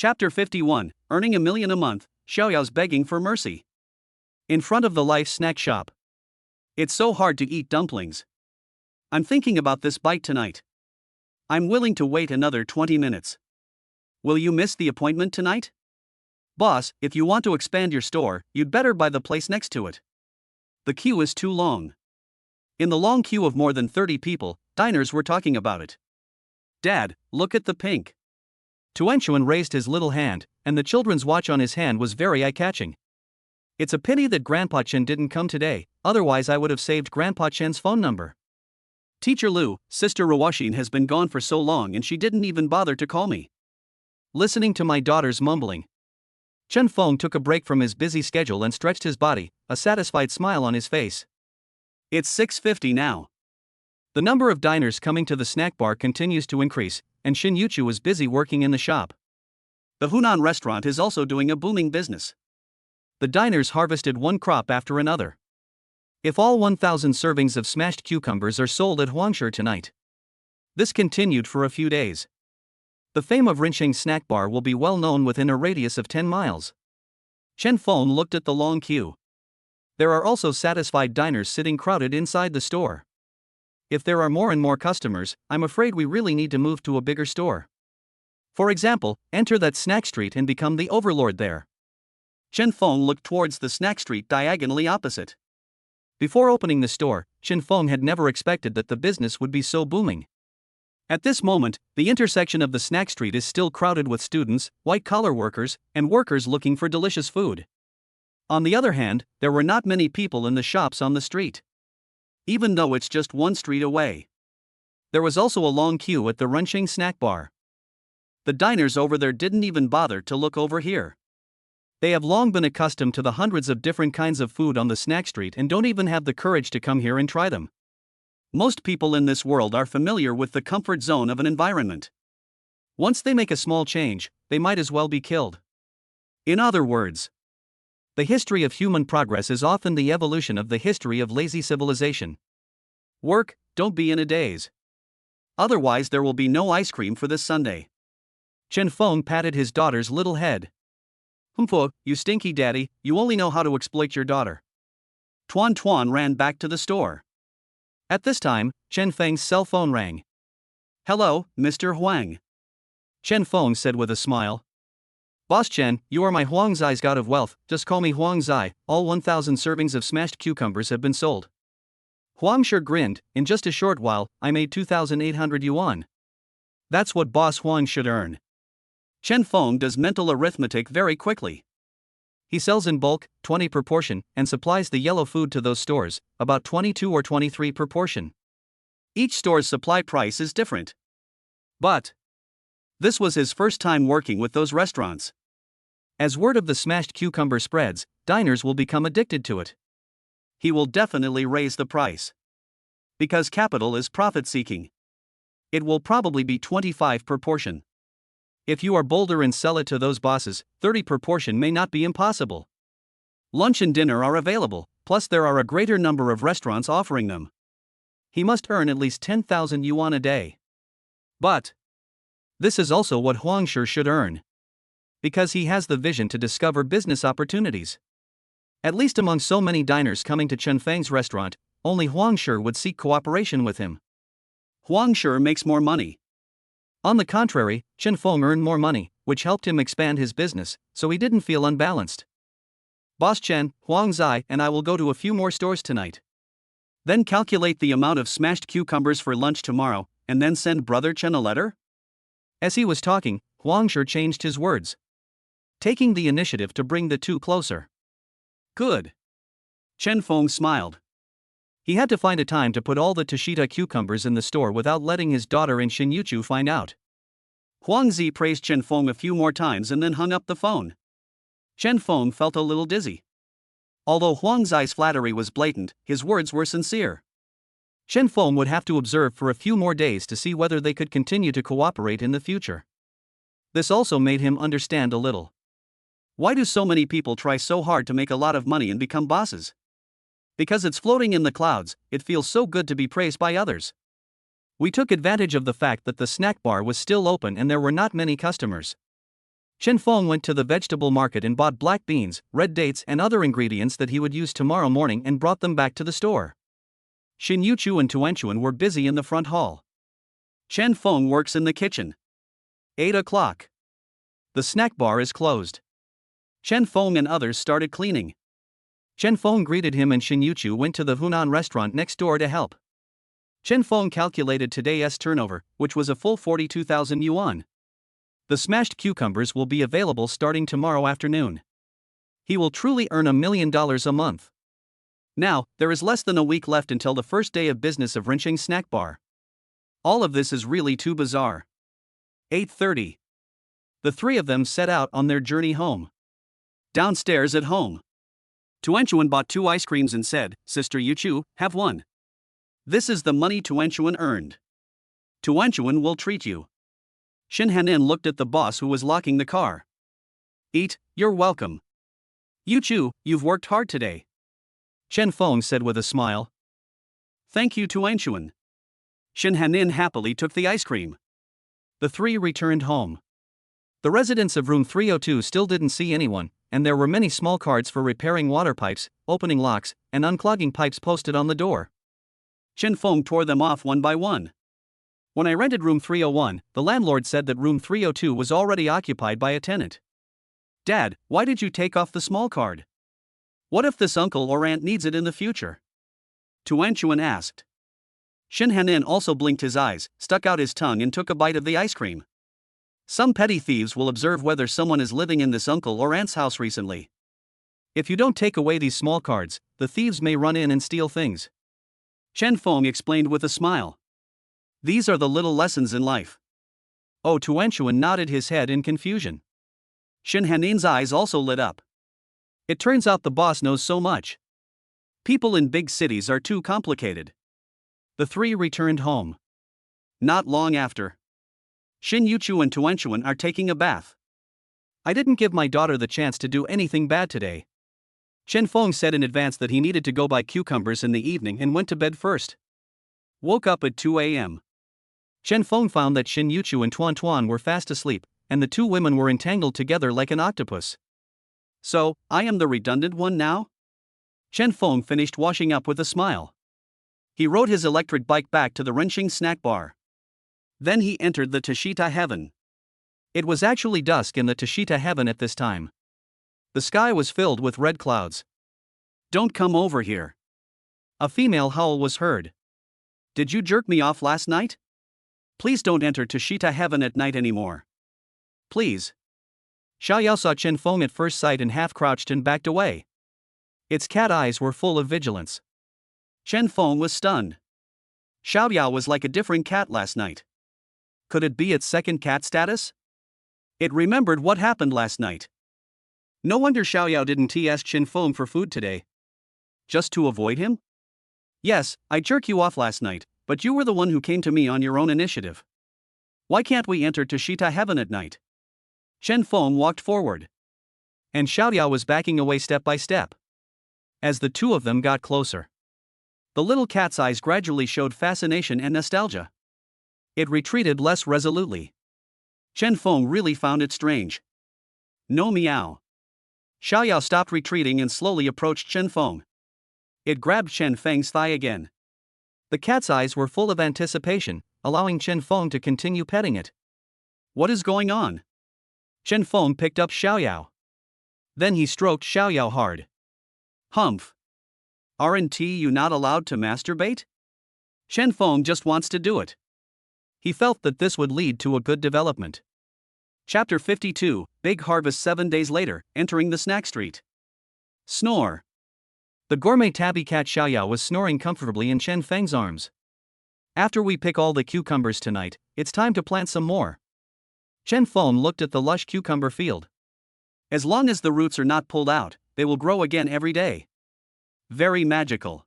Chapter 51, Earning $1 Million a Month, Xiaoyao's begging for mercy. In front of the Life snack shop. It's so hard to eat dumplings. I'm thinking about this bite tonight. I'm willing to wait another 20 minutes. Will you miss the appointment tonight? Boss, if you want to expand your store, you'd better buy the place next to it. The queue is too long. In the long queue of more than 30 people, diners were talking about it. Dad, look at the pink. Tuanchuan raised his little hand, and the children's watch on his hand was very eye-catching. It's a pity that Grandpa Chen didn't come today, otherwise I would have saved Grandpa Chen's phone number. Teacher Lu, Sister Rawashin has been gone for so long and she didn't even bother to call me. Listening to my daughter's mumbling. Chen Feng took a break from his busy schedule and stretched his body, a satisfied smile on his face. It's 6:50 now. The number of diners coming to the snack bar continues to increase, and Xin Yuchu is busy working in the shop. The Hunan restaurant is also doing a booming business. The diners harvested one crop after another. If all 1,000 servings of smashed cucumbers are sold at Huangshe tonight. This continued for a few days. The fame of Rinxing snack bar will be well known within a radius of 10 miles. Chen Feng looked at the long queue. There are also satisfied diners sitting crowded inside the store. If there are more and more customers, I'm afraid we really need to move to a bigger store. For example, enter that snack street and become the overlord there. Chen Feng looked towards the snack street diagonally opposite. Before opening the store, Chen Feng had never expected that the business would be so booming. At this moment, the intersection of the snack street is still crowded with students, white-collar workers, and workers looking for delicious food. On the other hand, there were not many people in the shops on the street. Even though it's just one street away. There was also a long queue at the Runxing snack bar. The diners over there didn't even bother to look over here. They have long been accustomed to the hundreds of different kinds of food on the snack street and don't even have the courage to come here and try them. Most people in this world are familiar with the comfort zone of an environment. Once they make a small change, they might as well be killed. In other words, the history of human progress is often the evolution of the history of lazy civilization. Work, don't be in a daze. Otherwise there will be no ice cream for this Sunday. Chen Feng patted his daughter's little head. Humph, you stinky daddy, you only know how to exploit your daughter. Tuan ran back to the store. At this time, Chen Feng's cell phone rang. Hello, Mr. Huang. Chen Feng said with a smile. Boss Chen, you are my Huang Zai's god of wealth, just call me Huang Zai, all 1,000 servings of smashed cucumbers have been sold. Huang Shi grinned, in just a short while, I made 2,800 yuan. That's what Boss Huang should earn. Chen Feng does mental arithmetic very quickly. He sells in bulk, 20 per portion, and supplies the yellow food to those stores, about 22 or 23 per portion. Each store's supply price is different. But this was his first time working with those restaurants. As word of the smashed cucumber spreads, diners will become addicted to it. He will definitely raise the price. Because capital is profit-seeking. It will probably be 25 per portion. If you are bolder and sell it to those bosses, 30 per portion may not be impossible. Lunch and dinner are available, plus there are a greater number of restaurants offering them. He must earn at least 10,000 yuan a day. But this is also what Huang Shi should earn. Because he has the vision to discover business opportunities. At least among so many diners coming to Chen Feng's restaurant, only Huang Shi would seek cooperation with him. Huang Shi makes more money. On the contrary, Chen Feng earned more money, which helped him expand his business, so he didn't feel unbalanced. Boss Chen, Huang Zai and I will go to a few more stores tonight. Then calculate the amount of smashed cucumbers for lunch tomorrow, and then send Brother Chen a letter? As he was talking, Huang Shi changed his words, taking the initiative to bring the two closer. Good. Chen Feng smiled. He had to find a time to put all the Tashita cucumbers in the store without letting his daughter and Xin Yuchu find out. Huang Zi praised Chen Feng a few more times and then hung up the phone. Chen Feng felt a little dizzy. Although Huang Zai's flattery was blatant, his words were sincere. Chen Feng would have to observe for a few more days to see whether they could continue to cooperate in the future. This also made him understand a little. Why do so many people try so hard to make a lot of money and become bosses? Because it's floating in the clouds, it feels so good to be praised by others. We took advantage of the fact that the snack bar was still open and there were not many customers. Chen Feng went to the vegetable market and bought black beans, red dates, and other ingredients that he would use tomorrow morning and brought them back to the store. Xin Yuchu and Tuanchuan were busy in the front hall. Chen Feng works in the kitchen. 8 o'clock. The snack bar is closed. Chen Feng and others started cleaning. Chen Feng greeted him and Xin Yuchu went to the Hunan restaurant next door to help. Chen Feng calculated today's turnover, which was a full 42,000 yuan. The smashed cucumbers will be available starting tomorrow afternoon. He will truly earn $1 million a month. Now, there is less than a week left until the first day of business of Rinching Snack Bar. All of this is really too bizarre. 8:30. The three of them set out on their journey home. Downstairs at home, Tuanchuan bought 2 ice creams and said, "Sister Yuchu, have one. This is the money Tuanchuan earned. Tuanchuan will treat you." Xin Hanin looked at the boss who was locking the car. "Eat, you're welcome. Yuchu, you've worked hard today," Chen Feng said with a smile. "Thank you, Tuanchuan." Xin Hanin happily took the ice cream. The three returned home. The residents of room 302 still didn't see anyone, and there were many small cards for repairing water pipes, opening locks, and unclogging pipes posted on the door. Chen Feng tore them off one by one. "When I rented room 301, the landlord said that room 302 was already occupied by a tenant. Dad, why did you take off the small card? What if this uncle or aunt needs it in the future?" Tuanchuan asked. Xin Hanin also blinked his eyes, stuck out his tongue and took a bite of the ice cream. "Some petty thieves will observe whether someone is living in this uncle or aunt's house recently. If you don't take away these small cards, the thieves may run in and steal things," Chen Feng explained with a smile. "These are the little lessons in life." Oh, Tuanchuan nodded his head in confusion. Xin Hanin's eyes also lit up. It turns out the boss knows so much. People in big cities are too complicated. The three returned home. Not long after, Xin Yuchu and Tuanchuan are taking a bath. "I didn't give my daughter the chance to do anything bad today." Chen Feng said in advance that he needed to go buy cucumbers in the evening and went to bed first. Woke up at 2 a.m. Chen Feng found that Xin Yuchu and Tuanchuan were fast asleep, and the two women were entangled together like an octopus. "So, I am the redundant one now?" Chen Feng finished washing up with a smile. He rode his electric bike back to the Rinching Snack Bar. Then he entered the Tashita Heaven. It was actually dusk in the Tashita Heaven at this time. The sky was filled with red clouds. "Don't come over here." A female howl was heard. "Did you jerk me off last night? Please don't enter Tashita Heaven at night anymore. Please." Xiaoyao saw Chen Feng at first sight and half crouched and backed away. Its cat eyes were full of vigilance. Chen Feng was stunned. Xiaoyao was like a different cat last night. Could it be its second cat status? It remembered what happened last night. No wonder Xiaoyao didn't ask Chen Feng for food today. Just to avoid him? "Yes, I jerked you off last night, but you were the one who came to me on your own initiative. Why can't we enter Tashita Heaven at night?" Chen Feng walked forward. And Xiaoyao was backing away step by step. As the two of them got closer, the little cat's eyes gradually showed fascination and nostalgia. It retreated less resolutely. Chen Feng really found it strange. "No meow." Xiaoyao stopped retreating and slowly approached Chen Feng. It grabbed Chen Feng's thigh again. The cat's eyes were full of anticipation, allowing Chen Feng to continue petting it. "What is going on?" Chen Feng picked up Xiaoyao. Then he stroked Xiaoyao hard. "Humph. Aren't you not allowed to masturbate?" Chen Feng just wants to do it. He felt that this would lead to a good development. Chapter 52, Big Harvest 7 days later, entering the snack street. Snore. The gourmet tabby cat Xiaoyao was snoring comfortably in Chen Feng's arms. "After we pick all the cucumbers tonight, it's time to plant some more." Chen Feng looked at the lush cucumber field. As long as the roots are not pulled out, they will grow again every day. Very magical.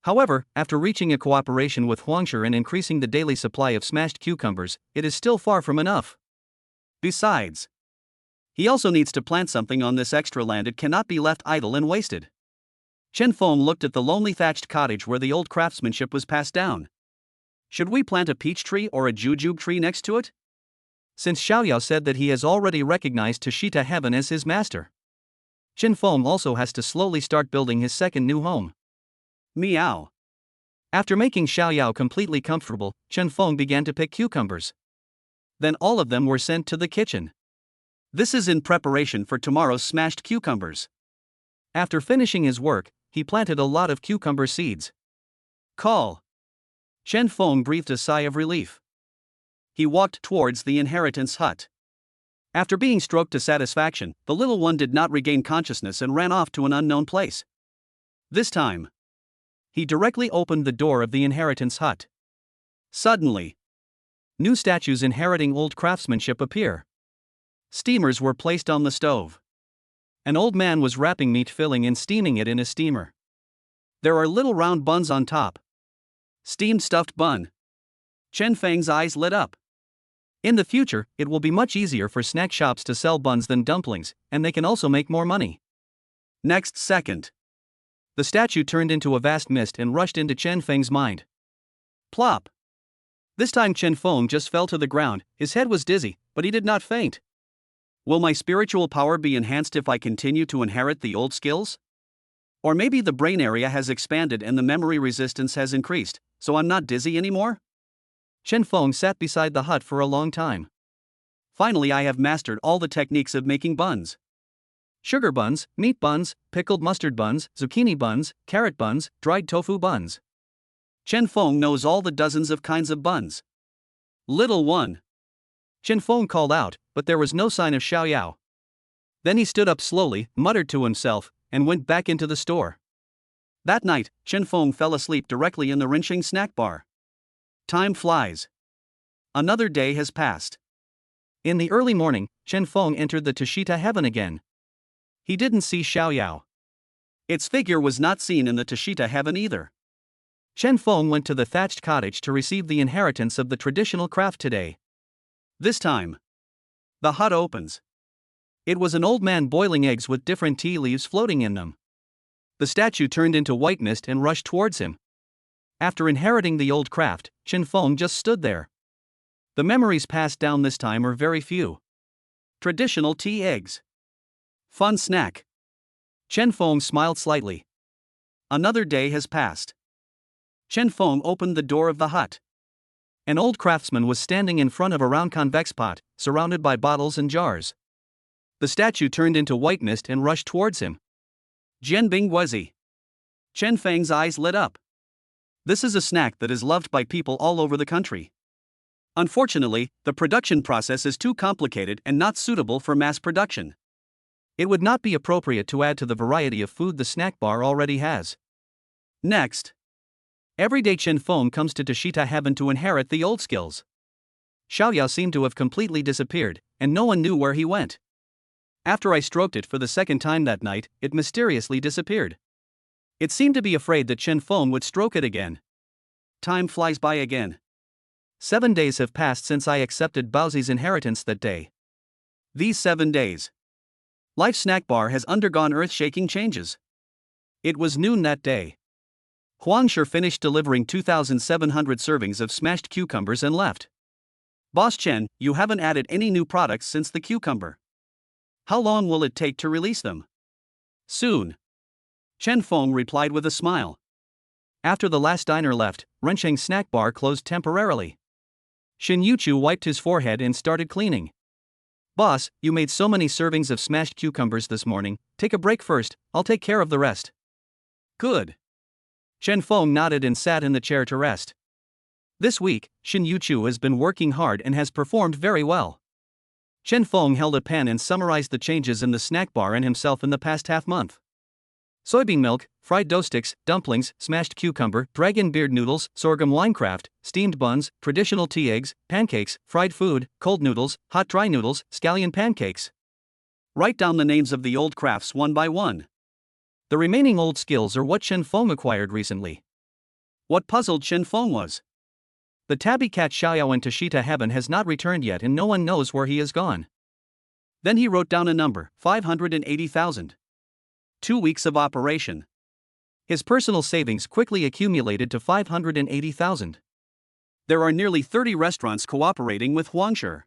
However, after reaching a cooperation with Huangshe and increasing the daily supply of smashed cucumbers, it is still far from enough. Besides, he also needs to plant something on this extra land. It cannot be left idle and wasted. Chen Feng looked at the lonely thatched cottage where the old craftsmanship was passed down. Should we plant a peach tree or a jujube tree next to it? since Xiaoyao said that he has already recognized Tashita Heaven as his master. Chen Feng also has to slowly start building his second new home. Meow. After making Xiaoyao completely comfortable, Chen Feng began to pick cucumbers. Then all of them were sent to the kitchen. This is in preparation for tomorrow's smashed cucumbers. After finishing his work, he planted a lot of cucumber seeds. Call. Chen Feng breathed a sigh of relief. He walked towards the inheritance hut. After being stroked to satisfaction, the little one did not regain consciousness and ran off to an unknown place. This time, he directly opened the door of the inheritance hut. Suddenly, new statues inheriting old craftsmanship appear. Steamers were placed on the stove. An old man was wrapping meat filling and steaming it in a steamer. There are little round buns on top. Steamed stuffed bun. Chen Feng's eyes lit up. In the future, it will be much easier for snack shops to sell buns than dumplings, and they can also make more money. Next second, the statue turned into a vast mist and rushed into Chen Feng's mind. Plop! This time Chen Feng just fell to the ground. His head was dizzy, but he did not faint. Will my spiritual power be enhanced if I continue to inherit the old skills? Or maybe the brain area has expanded and the memory resistance has increased, so I'm not dizzy anymore? Chen Feng sat beside the hut for a long time. Finally, I have mastered all the techniques of making buns. Sugar buns, meat buns, pickled mustard buns, zucchini buns, carrot buns, dried tofu buns. Chen Feng knows all the dozens of kinds of buns. Little one. Chen Feng called out, but there was no sign of Xiaoyao. Then he stood up slowly, muttered to himself, and went back into the store. That night, Chen Feng fell asleep directly in the Rinxing snack bar. Time flies. Another day has passed. In the early morning, Chen Feng entered the Tashita Heaven again. He didn't see Xiaoyao. Its figure was not seen in the Tashita Heaven either. Chen Feng went to the thatched cottage to receive the inheritance of the traditional craft today. This time, the hut opens. It was an old man boiling eggs with different tea leaves floating in them. The statue turned into white mist and rushed towards him. After inheriting the old craft, Chen Feng just stood there. The memories passed down this time are very few. Traditional tea eggs. Fun snack. Chen Feng smiled slightly. Another day has passed. Chen Feng opened the door of the hut. An old craftsman was standing in front of a round convex pot, surrounded by bottles and jars. The statue turned into white mist and rushed towards him. Jianbing Guzi. Chen Feng's eyes lit up. This is a snack that is loved by people all over the country. Unfortunately, the production process is too complicated and not suitable for mass production. It would not be appropriate to add to the variety of food the snack bar already has. Next. Every day Chen Feng comes to Tashita Heaven to inherit the old skills. Xiaoyao seemed to have completely disappeared, and no one knew where he went. After I stroked it for the second time that night, it mysteriously disappeared. It seemed to be afraid that Chen Feng would stroke it again. Time flies by again. 7 days have passed since I accepted Baozi's inheritance that day. These 7 days, Life Snack Bar has undergone earth-shaking changes. It was noon that day. Huangshi finished delivering 2,700 servings of smashed cucumbers and left. Boss Chen, you haven't added any new products since the cucumber. How long will it take to release them? Soon. Chen Feng replied with a smile. After the last diner left, Rensheng Snack Bar closed temporarily. Xin Yuchu wiped his forehead and started cleaning. Boss, you made so many servings of smashed cucumbers this morning, take a break first, I'll take care of the rest. Good. Chen Feng nodded and sat in the chair to rest. This week, Xin Yuchu has been working hard and has performed very well. Chen Feng held a pen and summarized the changes in the snack bar and himself in the past half-month. Soybean milk, fried dough sticks, dumplings, smashed cucumber, dragon beard noodles, sorghum winecraft, steamed buns, traditional tea eggs, pancakes, fried food, cold noodles, hot dry noodles, scallion pancakes. Write down the names of the old crafts one by one. The remaining old skills are what Chen Feng acquired recently. What puzzled Chen Feng was the tabby cat Xiaoyao in Tashita Heaven has not returned yet and no one knows where he has gone. Then he wrote down a number, 580,000. 2 weeks of operation. His personal savings quickly accumulated to 580,000. There are nearly 30 restaurants cooperating with Huangshi.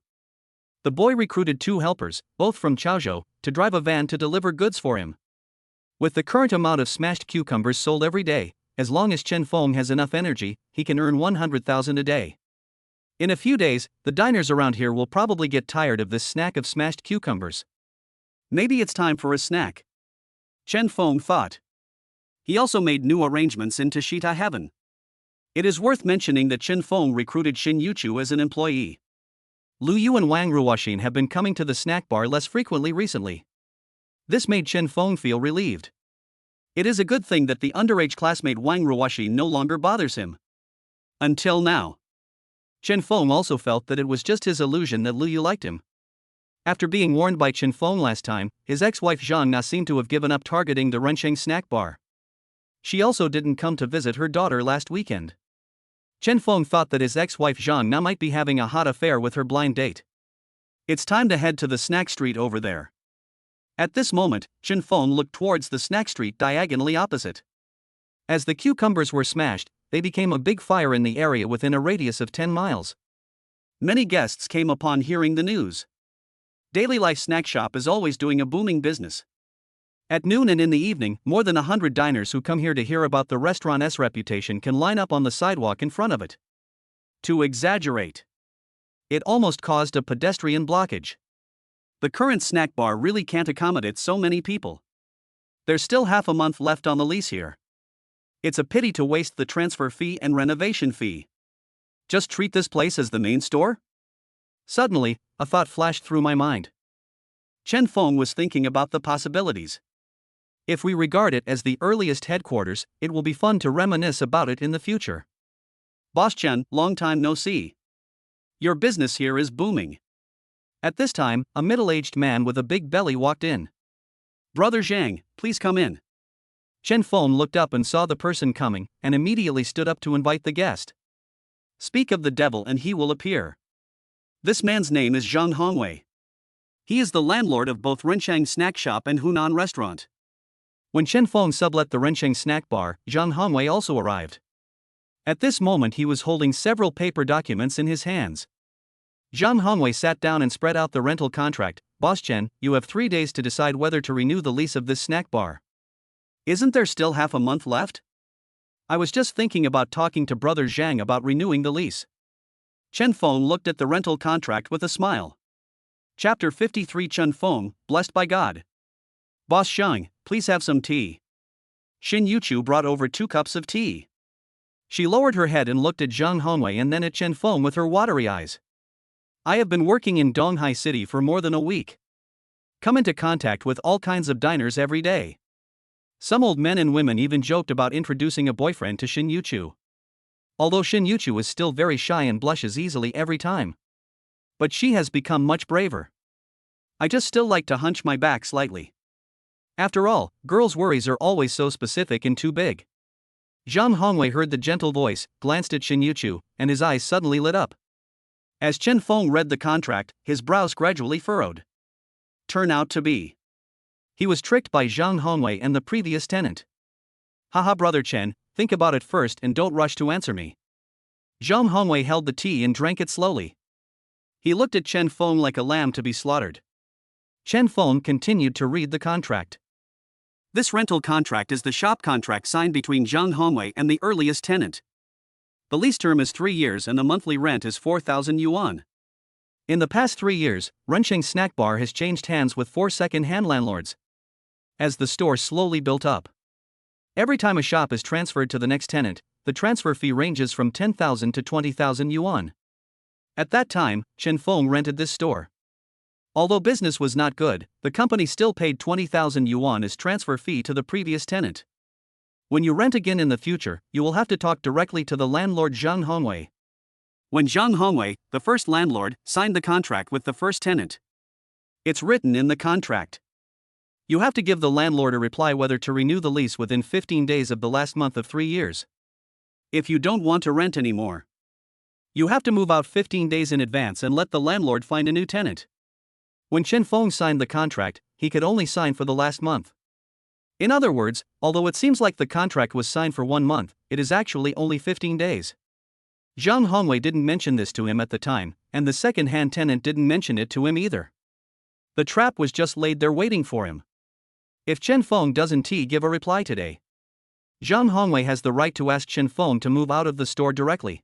The boy recruited 2 helpers, both from Chaozhou, to drive a van to deliver goods for him. With the current amount of smashed cucumbers sold every day, as long as Chen Feng has enough energy, he can earn 100,000 a day. In a few days, the diners around here will probably get tired of this snack of smashed cucumbers. Maybe it's time for a snack, Chen Feng thought. He also made new arrangements in Tashita Heaven. It is worth mentioning that Chen Feng recruited Xin Yuchu as an employee. Lu Yu and Wang Ruoxin have been coming to the snack bar less frequently recently. This made Chen Feng feel relieved. It is a good thing that the underage classmate Wang Ruoxin no longer bothers him. Until now. Chen Feng also felt that it was just his illusion that Lu Yu liked him. After being warned by Chen Feng last time, his ex-wife Zhang Na seemed to have given up targeting the Rensheng snack bar. She also didn't come to visit her daughter last weekend. Chen Feng thought that his ex-wife Zhang Na might be having a hot affair with her blind date. It's time to head to the snack street over there. At this moment, Chen Feng looked towards the snack street diagonally opposite. As the cucumbers were smashed, they became a big fire in the area within a radius of 10 miles. Many guests came upon hearing the news. Daily Life Snack Shop is always doing a booming business. At noon and in the evening, more than 100 diners who come here to hear about the restaurant's reputation can line up on the sidewalk in front of it. To exaggerate, it almost caused a pedestrian blockage. The current snack bar really can't accommodate so many people. There's still half a month left on the lease here. It's a pity to waste the transfer fee and renovation fee. Just treat this place as the main store? Suddenly, a thought flashed through my mind. Chen Feng was thinking about the possibilities. If we regard it as the earliest headquarters, it will be fun to reminisce about it in the future. Boss Chen, long time no see. Your business here is booming. At this time, a middle-aged man with a big belly walked in. Brother Zhang, please come in. Chen Feng looked up and saw the person coming, and immediately stood up to invite the guest. Speak of the devil and he will appear. This man's name is Zhang Hongwei. He is the landlord of both Rensheng Snack Shop and Hunan Restaurant. When Chen Feng sublet the Rensheng Snack Bar, Zhang Hongwei also arrived. At this moment he was holding several paper documents in his hands. Zhang Hongwei sat down and spread out the rental contract. Boss Chen, you have 3 days to decide whether to renew the lease of this snack bar. Isn't there still half a month left? I was just thinking about talking to Brother Zhang about renewing the lease. Chen Feng looked at the rental contract with a smile. Chapter 53 Chen Feng, Blessed by God. Boss Zhang, please have some tea. Xin Yuchu brought over 2 cups of tea. She lowered her head and looked at Zhang Hongwei and then at Chen Feng with her watery eyes. I have been working in Donghai City for more than a week. Come into contact with all kinds of diners every day. Some old men and women even joked about introducing a boyfriend to Xin Yuchu. Although Xin Yuchu is still very shy and blushes easily every time. But she has become much braver. I just still like to hunch my back slightly. After all, girls' worries are always so specific and too big. Zhang Hongwei heard the gentle voice, glanced at Xin Yuchu, and his eyes suddenly lit up. As Chen Feng read the contract, his brows gradually furrowed. Turn out to be. He was tricked by Zhang Hongwei and the previous tenant. Haha, Brother Chen, think about it first and don't rush to answer me. Zhang Hongwei held the tea and drank it slowly. He looked at Chen Feng like a lamb to be slaughtered. Chen Feng continued to read the contract. This rental contract is the shop contract signed between Zhang Hongwei and the earliest tenant. The lease term is 3 years and the monthly rent is 4,000 yuan. In the past 3 years, Rensheng Snack Bar has changed hands with 4 second-hand landlords. As the store slowly built up. Every time a shop is transferred to the next tenant, the transfer fee ranges from 10,000 to 20,000 yuan. At that time, Chen Feng rented this store. Although business was not good, the company still paid 20,000 yuan as transfer fee to the previous tenant. When you rent again in the future, you will have to talk directly to the landlord Zhang Hongwei. When Zhang Hongwei, the first landlord, signed the contract with the first tenant. It's written in the contract. You have to give the landlord a reply whether to renew the lease within 15 days of the last month of 3 years. If you don't want to rent anymore, you have to move out 15 days in advance and let the landlord find a new tenant. When Chen Feng signed the contract, he could only sign for the last month. In other words, although it seems like the contract was signed for 1 month, it is actually only 15 days. Zhang Hongwei didn't mention this to him at the time, and the second-hand tenant didn't mention it to him either. The trap was just laid there waiting for him. If Chen Feng doesn't give a reply today, Zhang Hongwei has the right to ask Chen Feng to move out of the store directly.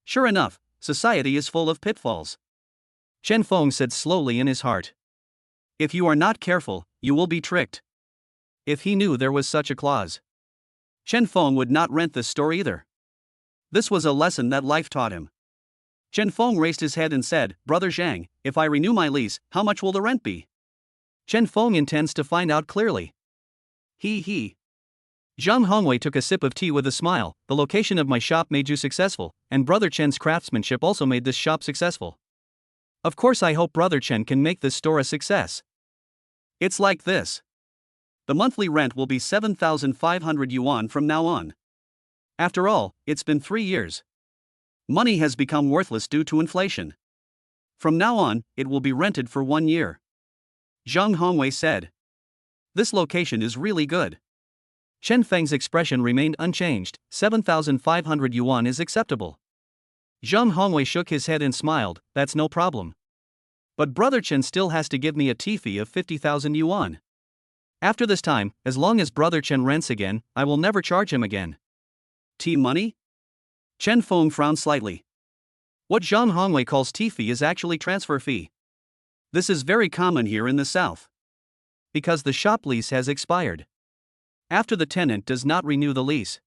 Sure enough, society is full of pitfalls. Chen Feng said slowly in his heart. If you are not careful, you will be tricked. If he knew there was such a clause, Chen Feng would not rent the store either. This was a lesson that life taught him. Chen Feng raised his head and said, Brother Zhang, if I renew my lease, how much will the rent be? Chen Feng intends to find out clearly. He. Zhang Hongwei took a sip of tea with a smile. The location of my shop made you successful, and Brother Chen's craftsmanship also made this shop successful. Of course, I hope Brother Chen can make this store a success. It's like this. The monthly rent will be 7,500 yuan from now on. After all, it's been 3 years. Money has become worthless due to inflation. From now on, it will be rented for 1 year. Zhang Hongwei said. This location is really good. Chen Feng's expression remained unchanged. 7,500 yuan is acceptable. Zhang Hongwei shook his head and smiled. That's no problem. But Brother Chen still has to give me a tea fee of 50,000 yuan. After this time, as long as Brother Chen rents again, I will never charge him again. Tea money? Chen Feng frowned slightly. What Zhang Hongwei calls tea fee is actually transfer fee. This is very common here in the south. Because the shop lease has expired. After the tenant does not renew the lease.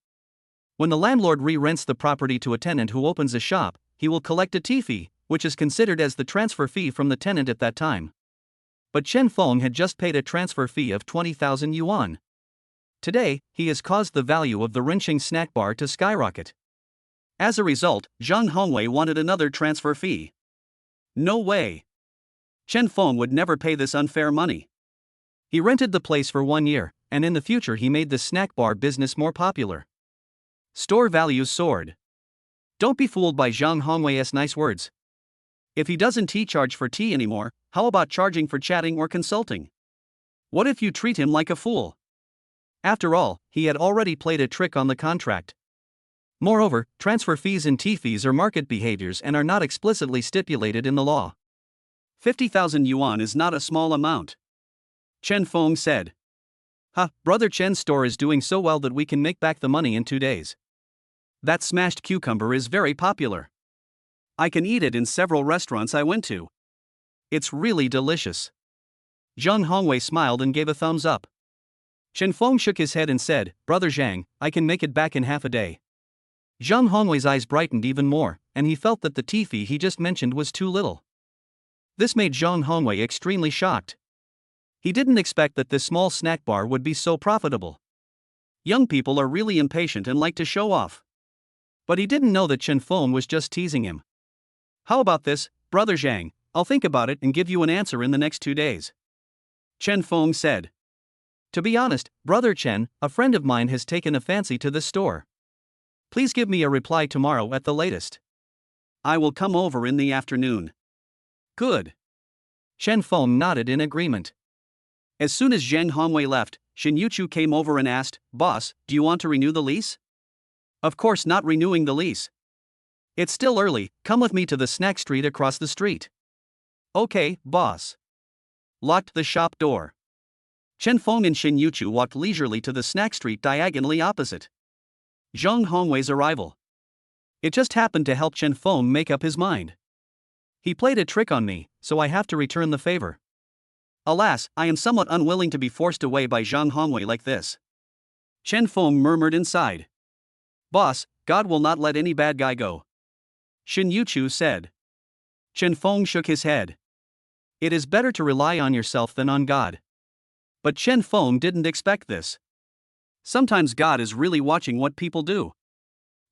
When the landlord re-rents the property to a tenant who opens a shop, he will collect a tea fee, which is considered as the transfer fee from the tenant at that time. But Chen Feng had just paid a transfer fee of 20,000 yuan. Today, he has caused the value of the Rinqing snack bar to skyrocket. As a result, Zhang Hongwei wanted another transfer fee. No way. Chen Feng would never pay this unfair money. He rented the place for 1 year, and in the future he made the snack bar business more popular. Store values soared. Don't be fooled by Zhang Hongwei's nice words. If he doesn't charge for tea anymore, how about charging for chatting or consulting? What if you treat him like a fool? After all, he had already played a trick on the contract. Moreover, transfer fees and tea fees are market behaviors and are not explicitly stipulated in the law. 50,000 yuan is not a small amount. Chen Feng said. Brother Chen's store is doing so well that we can make back the money in 2 days. That smashed cucumber is very popular. I can eat it in several restaurants I went to. It's really delicious. Zhang Hongwei smiled and gave a thumbs up. Chen Feng shook his head and said, Brother Zhang, I can make it back in half a day. Zhang Hongwei's eyes brightened even more, and he felt that the tea fee he just mentioned was too little. This made Zhang Hongwei extremely shocked. He didn't expect that this small snack bar would be so profitable. Young people are really impatient and like to show off. But he didn't know that Chen Feng was just teasing him. How about this, Brother Zhang? I'll think about it and give you an answer in the next 2 days. Chen Feng said. To be honest, Brother Chen, a friend of mine has taken a fancy to this store. Please give me a reply tomorrow at the latest. I will come over in the afternoon. Good. Chen Feng nodded in agreement. As soon as Zhang Hongwei left, Shin Yuchu came over and asked, Boss, do you want to renew the lease? Of course not renewing the lease. It's still early, come with me to the snack street across the street. Okay, boss. Locked the shop door. Chen Feng and Shin Yuchu walked leisurely to the snack street diagonally opposite Zhang Hongwei's arrival. It just happened to help Chen Feng make up his mind. He played a trick on me, so I have to return the favor. Alas, I am somewhat unwilling to be forced away by Zhang Hongwei like this. Chen Feng murmured inside. Boss, God will not let any bad guy go. Shin Yuchu said. Chen Feng shook his head. It is better to rely on yourself than on God. But Chen Feng didn't expect this. Sometimes God is really watching what people do.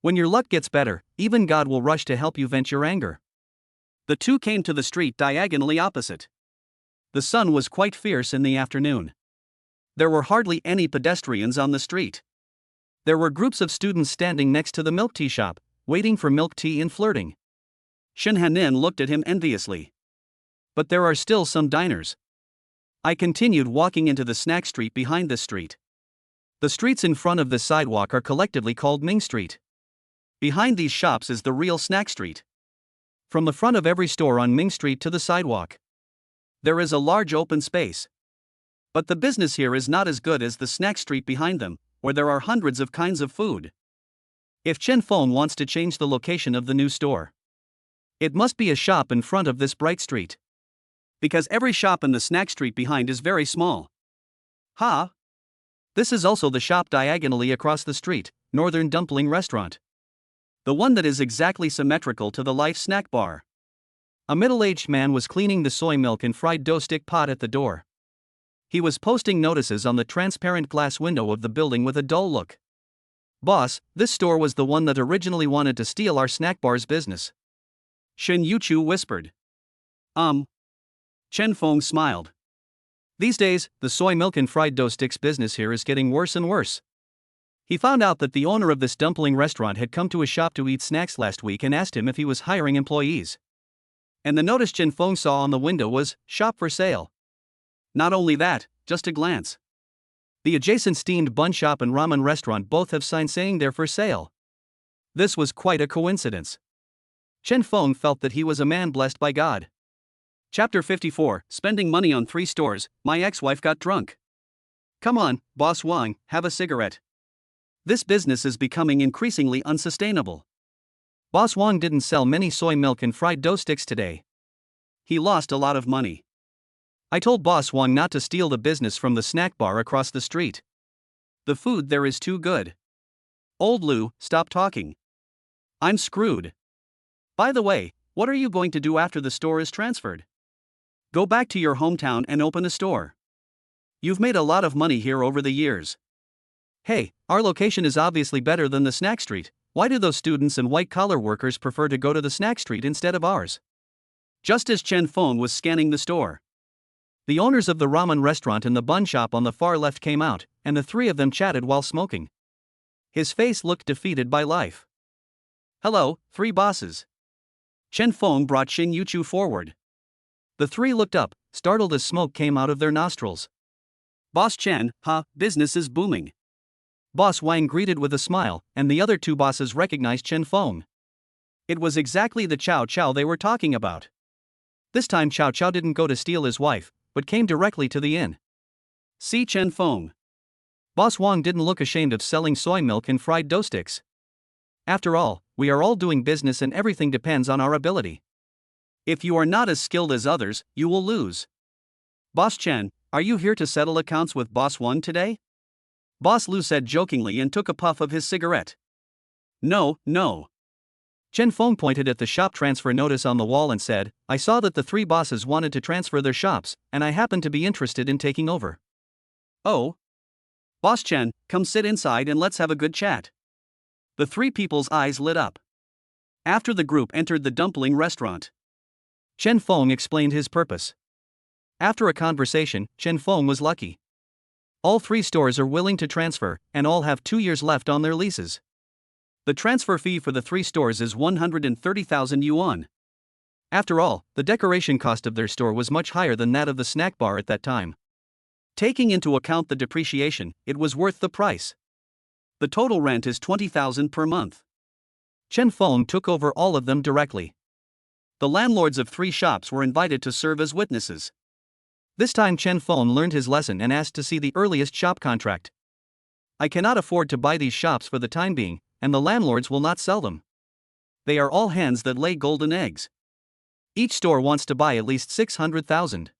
When your luck gets better, even God will rush to help you vent your anger. The two came to the street diagonally opposite. The sun was quite fierce in the afternoon. There were hardly any pedestrians on the street. There were groups of students standing next to the milk tea shop, waiting for milk tea and flirting. Shen Hanin looked at him enviously. But there are still some diners. I continued walking into the snack street behind this street. The streets in front of this sidewalk are collectively called Ming Street. Behind these shops is the real snack street. From the front of every store on Ming Street to the sidewalk, there is a large open space. But the business here is not as good as the snack street behind them, where there are hundreds of kinds of food. If Chen Feng wants to change the location of the new store, it must be a shop in front of this bright street, because every shop in the snack street behind is very small. This is also the shop diagonally across the street, Northern Dumpling Restaurant. The one that is exactly symmetrical to the Life snack bar. A middle-aged man was cleaning the soy milk and fried dough stick pot at the door. He was posting notices on the transparent glass window of the building with a dull look. "Boss, this store was the one that originally wanted to steal our snack bar's business," Shen Yuchu whispered. Chen Feng smiled. These days, the soy milk and fried dough sticks business here is getting worse and worse. He found out that the owner of this dumpling restaurant had come to his shop to eat snacks last week and asked him if he was hiring employees. And the notice Chen Feng saw on the window was, "Shop for sale." Not only that, just a glance. The adjacent steamed bun shop and ramen restaurant both have signs saying they're for sale. This was quite a coincidence. Chen Feng felt that he was a man blessed by God. Chapter 54, Spending Money on 3 Stores, My Ex-Wife Got Drunk. Come on, Boss Wang, have a cigarette. This business is becoming increasingly unsustainable. Boss Wang didn't sell many soy milk and fried dough sticks today. He lost a lot of money. I told Boss Wang not to steal the business from the snack bar across the street. The food there is too good. Old Lu, stop talking. I'm screwed. By the way, what are you going to do after the store is transferred? Go back to your hometown and open a store. You've made a lot of money here over the years. Hey, our location is obviously better than the snack street. Why do those students and white-collar workers prefer to go to the snack street instead of ours? Just as Chen Feng was scanning the store, the owners of the ramen restaurant and the bun shop on the far left came out, and the 3 of them chatted while smoking. His face looked defeated by life. Hello, 3 bosses. Chen Feng brought Xin Yuchu forward. The 3 looked up, startled as smoke came out of their nostrils. Boss Chen, business is booming. Boss Wang greeted with a smile, and the other 2 bosses recognized Chen Feng. It was exactly the Chow Chow they were talking about. This time Chow Chow didn't go to steal his wife, but came directly to the inn. See Chen Feng. Boss Wang didn't look ashamed of selling soy milk and fried dough sticks. After all, we are all doing business and everything depends on our ability. If you are not as skilled as others, you will lose. Boss Chen, are you here to settle accounts with Boss Wang today? Boss Lu said jokingly and took a puff of his cigarette. No. Chen Feng pointed at the shop transfer notice on the wall and said, I saw that the 3 bosses wanted to transfer their shops, and I happened to be interested in taking over. Oh? Boss Chen, come sit inside and let's have a good chat. The 3 people's eyes lit up. After the group entered the dumpling restaurant, Chen Feng explained his purpose. After a conversation, Chen Feng was lucky. All 3 stores are willing to transfer, and all have 2 years left on their leases. The transfer fee for the 3 stores is 130,000 yuan. After all, the decoration cost of their store was much higher than that of the snack bar at that time. Taking into account the depreciation, it was worth the price. The total rent is 20,000 per month. Chen Feng took over all of them directly. The landlords of 3 shops were invited to serve as witnesses. This time Chen Feng learned his lesson and asked to see the earliest shop contract. I cannot afford to buy these shops for the time being, and the landlords will not sell them. They are all hens that lay golden eggs. Each store wants to buy at least 600,000.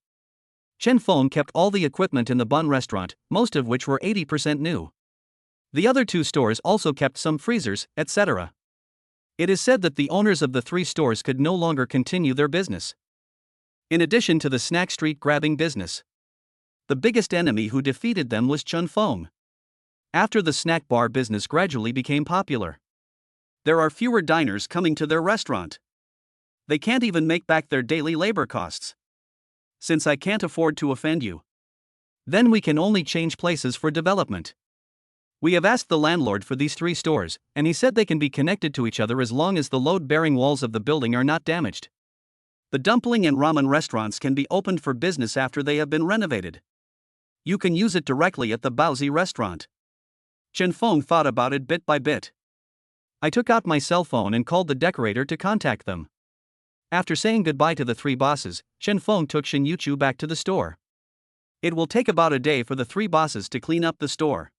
Chen Feng kept all the equipment in the bun restaurant, most of which were 80% new. The other 2 stores also kept some freezers, etc. It is said that the owners of the 3 stores could no longer continue their business. In addition to the snack street grabbing business, the biggest enemy who defeated them was Chen Feng. After the snack bar business gradually became popular, there are fewer diners coming to their restaurant. They can't even make back their daily labor costs. Since I can't afford to offend you, then we can only change places for development. We have asked the landlord for these 3 stores, and he said they can be connected to each other as long as the load-bearing walls of the building are not damaged. The dumpling and ramen restaurants can be opened for business after they have been renovated. You can use it directly at the Baozi restaurant. Chen Feng thought about it bit by bit. I took out my cell phone and called the decorator to contact them. After saying goodbye to the three bosses, Chen Feng took Shen Yuchu back to the store. It will take about a day for the three bosses to clean up the store.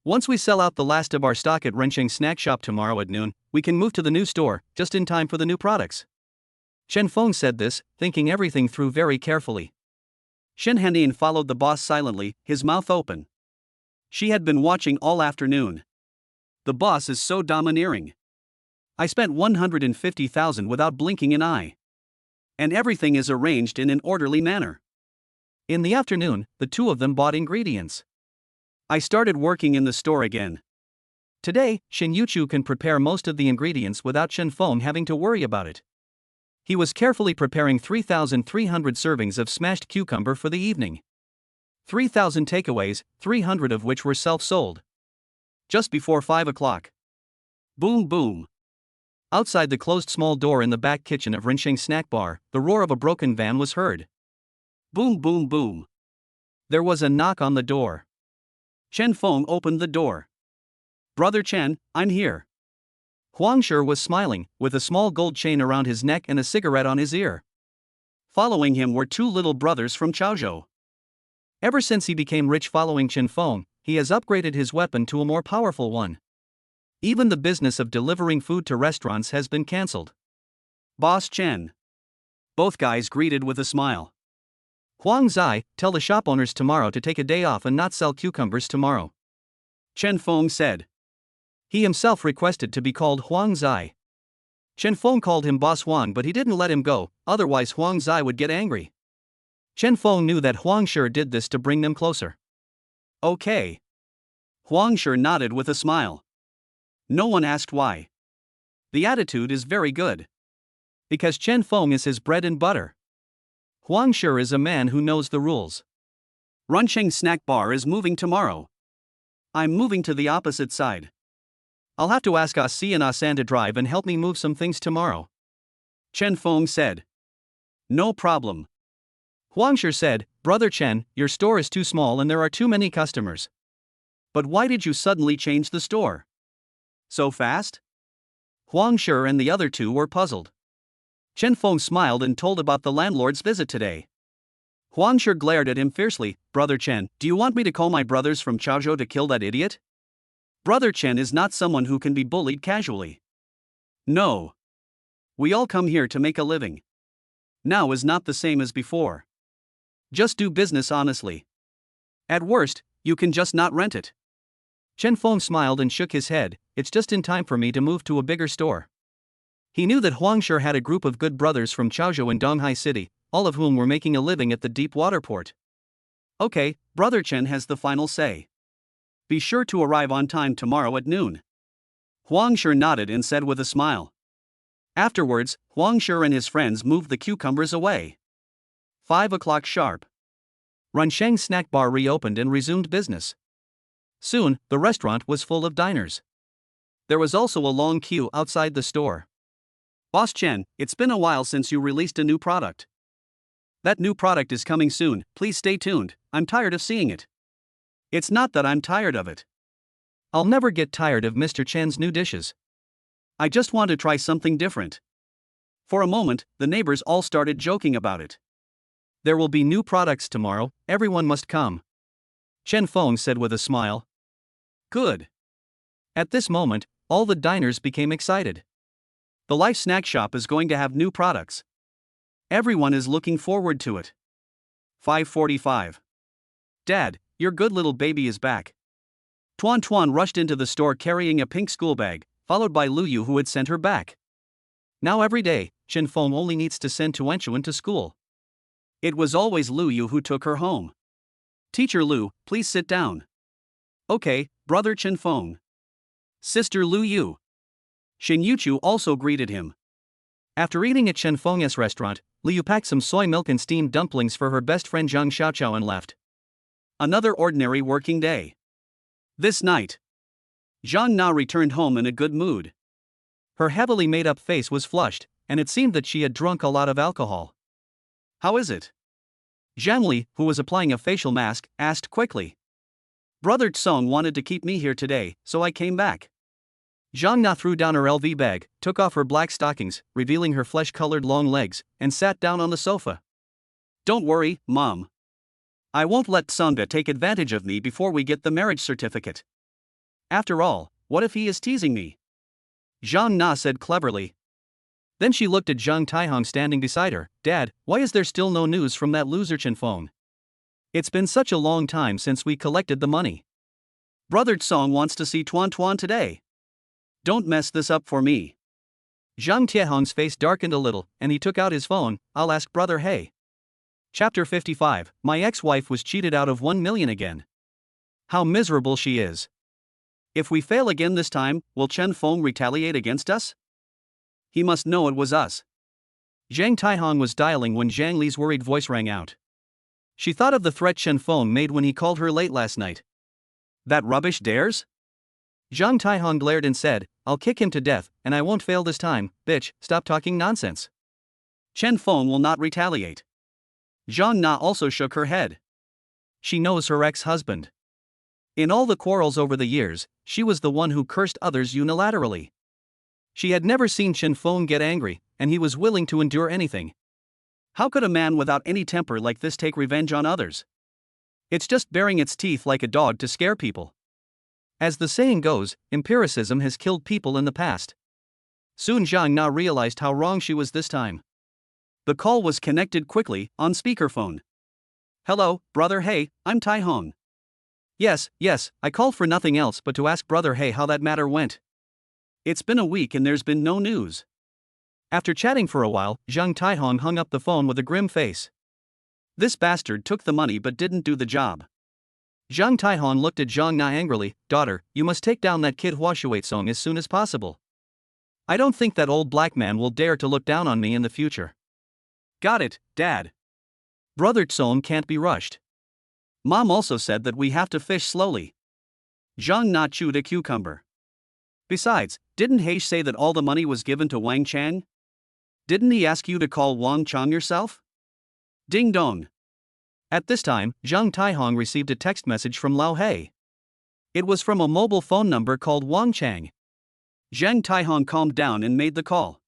Once we sell out the last of our stock at Rensheng Snack Shop tomorrow at noon, we can move to the new store, just in time for the new products. Chen Feng said this, thinking everything through very carefully. Shen Hanyin followed the boss silently, his mouth open. She had been watching all afternoon. The boss is so domineering. I spent 150,000 without blinking an eye. And everything is arranged in an orderly manner. In the afternoon, the two of them bought ingredients. I started working in the store again. Today, Shen Yuchu can prepare most of the ingredients without Chen Feng having to worry about it. He was carefully preparing 3,300 servings of smashed cucumber for the evening. 3,000 takeaways, 300 of which were self-sold. Just before 5 o'clock. Boom boom. Outside the closed small door in the back kitchen of Rensheng Snack Bar, the roar of a broken van was heard. Boom boom boom. There was a knock on the door. Chen Feng opened the door. Brother Chen, I'm here. Huang Shi was smiling, with a small gold chain around his neck and a cigarette on his ear. Following him were two little brothers from Chaozhou. Ever since he became rich following Chen Feng, he has upgraded his weapon to a more powerful one. Even the business of delivering food to restaurants has been cancelled. Boss Chen. Both guys greeted with a smile. Huang Zai, tell the shop owners tomorrow to take a day off and not sell cucumbers tomorrow. Chen Feng said. He himself requested to be called Huang Zai. Chen Feng called him Boss Huang, but he didn't let him go, otherwise Huang Zai would get angry. Chen Feng knew that Huang Shi did this to bring them closer. Okay. Huang Shi nodded with a smile. No one asked why. The attitude is very good. Because Chen Feng is his bread and butter. Huang Shi is a man who knows the rules. Rensheng Snack Bar is moving tomorrow. I'm moving to the opposite side. I'll have to ask Asi and Asan to drive and help me move some things tomorrow. Chen Feng said. No problem. Huang Shi said, Brother Chen, your store is too small and there are too many customers. But why did you suddenly change the store? So fast? Huang Shi and the other two were puzzled. Chen Feng smiled and told about the landlord's visit today. Huang Shi glared at him fiercely. Brother Chen, do you want me to call my brothers from Chaozhou to kill that idiot? Brother Chen is not someone who can be bullied casually. No. We all come here to make a living. Now is not the same as before. Just do business honestly. At worst, you can just not rent it. Chen Feng smiled and shook his head. It's just in time for me to move to a bigger store. He knew that Huang Shi had a group of good brothers from Chaozhou and Donghai City, all of whom were making a living at the deep water port. Okay, Brother Chen has the final say. Be sure to arrive on time tomorrow at noon. Huang Shi nodded and said with a smile. Afterwards, Huang Shi and his friends moved the cucumbers away. 5 o'clock sharp. Rensheng Snack Bar reopened and resumed business. Soon, the restaurant was full of diners. There was also a long queue outside the store. Boss Chen, it's been a while since you released a new product. That new product is coming soon, please stay tuned, I'm tired of seeing it. It's not that I'm tired of it. I'll never get tired of Mr. Chen's new dishes. I just want to try something different. For a moment, the neighbors all started joking about it. There will be new products tomorrow, everyone must come. Chen Feng said with a smile. Good. At this moment, all the diners became excited. The Life Snack Shop is going to have new products. Everyone is looking forward to it. 5:45. Dad, your good little baby is back. Tuan Tuan rushed into the store carrying a pink school bag, followed by Lu Yu who had sent her back. Now every day, Chen Feng only needs to send Tuan to school. It was always Lu Yu who took her home. Teacher Lu, please sit down. Okay, Brother Chen Feng. Sister Lu Yu. Shen Yuchu also greeted him. After eating at Chen Feng's restaurant, Lu Yu packed some soy milk and steamed dumplings for her best friend Zhang Xiaoqiao and left. Another ordinary working day. This night, Zhang Na returned home in a good mood. Her heavily made-up face was flushed, and it seemed that she had drunk a lot of alcohol. How is it? Zhang Li, who was applying a facial mask, asked quickly. Brother Tsong wanted to keep me here today, so I came back. Zhang Na threw down her LV bag, took off her black stockings, revealing her flesh-colored long legs, and sat down on the sofa. Don't worry, Mom. I won't let Tsonga take advantage of me before we get the marriage certificate. After all, what if he is teasing me? Zhang Na said cleverly. Then she looked at Zhang Taihong standing beside her. Dad, why is there still no news from that loser Chen Feng? It's been such a long time since we collected the money. Brother Tsong wants to see Tuan Tuan today. Don't mess this up for me. Zhang Tiehong's face darkened a little, and he took out his phone. I'll ask Brother He. Chapter 55. My ex-wife was cheated out of 1 million again. How miserable she is. If we fail again this time, will Chen Feng retaliate against us? He must know it was us. Zhang Taihong was dialing when Zhang Li's worried voice rang out. She thought of the threat Chen Feng made when he called her late last night. That rubbish dares? Zhang Taihong glared and said, I'll kick him to death, and I won't fail this time. Bitch, stop talking nonsense. Chen Feng will not retaliate. Zhang Na also shook her head. She knows her ex-husband. In all the quarrels over the years, she was the one who cursed others unilaterally. She had never seen Chen Feng get angry, and he was willing to endure anything. How could a man without any temper like this take revenge on others? It's just baring its teeth like a dog to scare people. As the saying goes, empiricism has killed people in the past. Soon Zhang Na realized how wrong she was this time. The call was connected quickly, on speakerphone. Hello, Brother He, I'm Tai Hong. Yes, I called for nothing else but to ask Brother He how that matter went. It's been a week and there's been no news. After chatting for a while, Zhang Taihong hung up the phone with a grim face. This bastard took the money but didn't do the job. Zhang Taihong looked at Zhang Na angrily. Daughter, you must take down that kid Hua Shuaitsong as soon as possible. I don't think that old black man will dare to look down on me in the future. Got it, Dad. Brother Tsong can't be rushed. Mom also said that we have to fish slowly. Zhang Na chewed a cucumber. Besides, didn't He say that all the money was given to Wang Chang? Didn't he ask you to call Wang Chang yourself? Ding dong. At this time, Zhang Taihong received a text message from Lao He. It was from a mobile phone number called Wang Chang. Zhang Taihong calmed down and made the call.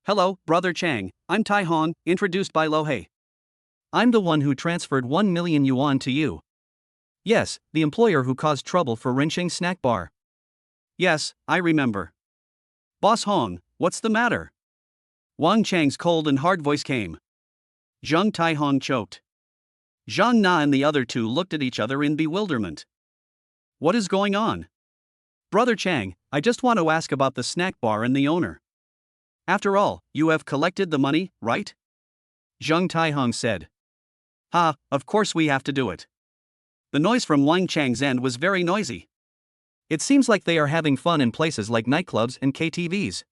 Hello, Brother Chang, I'm Taihong, introduced by Lao He. I'm the one who transferred 1 million yuan to you. Yes, the employer who caused trouble for Rincheng Snack Bar. Yes, I remember. Boss Hong, what's the matter? Wang Chang's cold and hard voice came. Zhang Taihong choked. Zhang Na and the other two looked at each other in bewilderment. What is going on? Brother Chang, I just want to ask about the snack bar and the owner. After all, you have collected the money, right? Zhang Taihong said. Of course we have to do it. The noise from Wang Chang's end was very noisy. It seems like they are having fun in places like nightclubs and KTVs.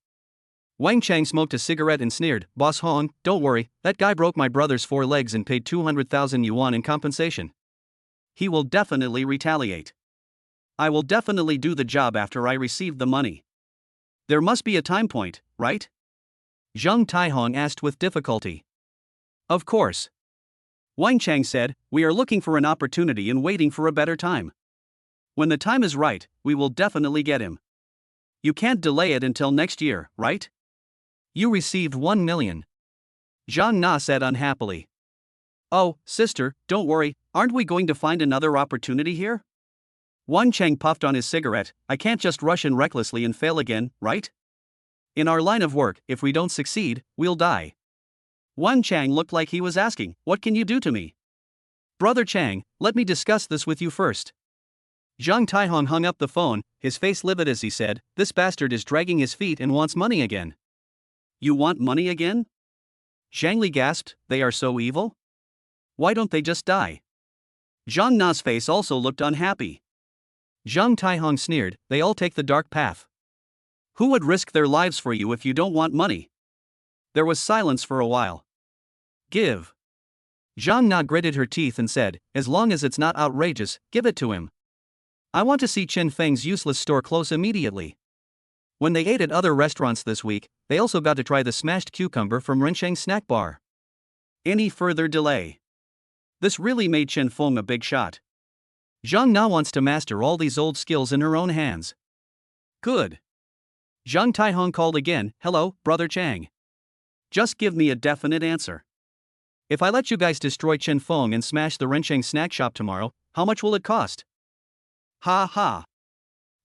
Wang Chang smoked a cigarette and sneered. Boss Hong, don't worry, that guy broke my brother's 4 legs and paid 200,000 yuan in compensation. He will definitely retaliate. I will definitely do the job after I receive the money. There must be a time point, right? Zhang Taihong asked with difficulty. Of course. Wang Chang said, we are looking for an opportunity and waiting for a better time. When the time is right, we will definitely get him. You can't delay it until next year, right? You received 1 million. Zhang Na said unhappily. Oh, sister, don't worry, aren't we going to find another opportunity here? Wang Chang puffed on his cigarette. I can't just rush in recklessly and fail again, right? In our line of work, if we don't succeed, we'll die. Wang Chang looked like he was asking, what can you do to me? Brother Chang, let me discuss this with you first. Zhang Taihong hung up the phone, his face livid as he said, this bastard is dragging his feet and wants money again. You want money again? Zhang Li gasped, they are so evil? Why don't they just die? Zhang Na's face also looked unhappy. Zhang Taihong sneered, they all take the dark path. Who would risk their lives for you if you don't want money? There was silence for a while. Give. Zhang Na gritted her teeth and said, as long as it's not outrageous, give it to him. I want to see Chen Feng's useless store close immediately. When they ate at other restaurants this week, they also got to try the smashed cucumber from Rincheng Snack Bar. Any further delay? This really made Chen Feng a big shot. Zhang Na wants to master all these old skills in her own hands. Good. Zhang Taihong called again. Hello, Brother Chang. Just give me a definite answer. If I let you guys destroy Chen Feng and smash the Rencheng snack shop tomorrow, how much will it cost? Ha ha.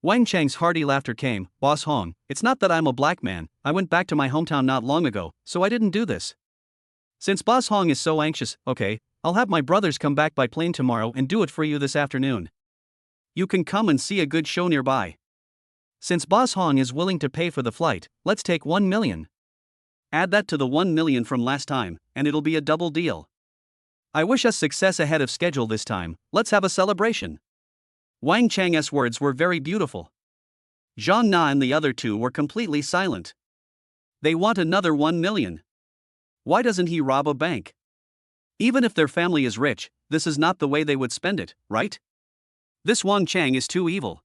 Wang Chang's hearty laughter came. Boss Hong, it's not that I'm a black man, I went back to my hometown not long ago, so I didn't do this. Since Boss Hong is so anxious, okay, I'll have my brothers come back by plane tomorrow and do it for you this afternoon. You can come and see a good show nearby. Since Boss Hong is willing to pay for the flight, let's take 1 million. Add that to the 1 million from last time, and it'll be a double deal. I wish us success ahead of schedule this time, let's have a celebration. Wang Chang's words were very beautiful. Zhang Na and the other two were completely silent. They want another 1 million. Why doesn't he rob a bank? Even if their family is rich, this is not the way they would spend it, right? This Wang Chang is too evil.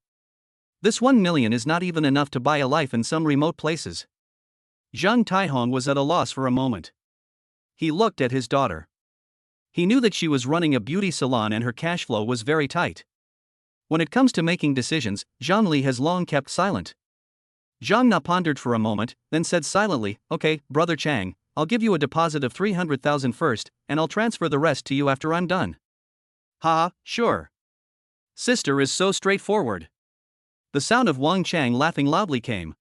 This 1 million is not even enough to buy a life in some remote places. Zhang Taihong was at a loss for a moment. He looked at his daughter. He knew that she was running a beauty salon and her cash flow was very tight. When it comes to making decisions, Zhang Li has long kept silent. Zhang Na pondered for a moment, then said silently, okay, Brother Chang, I'll give you a deposit of 300,000 first, and I'll transfer the rest to you after I'm done. Ha, sure. Sister is so straightforward. The sound of Wang Chang laughing loudly came.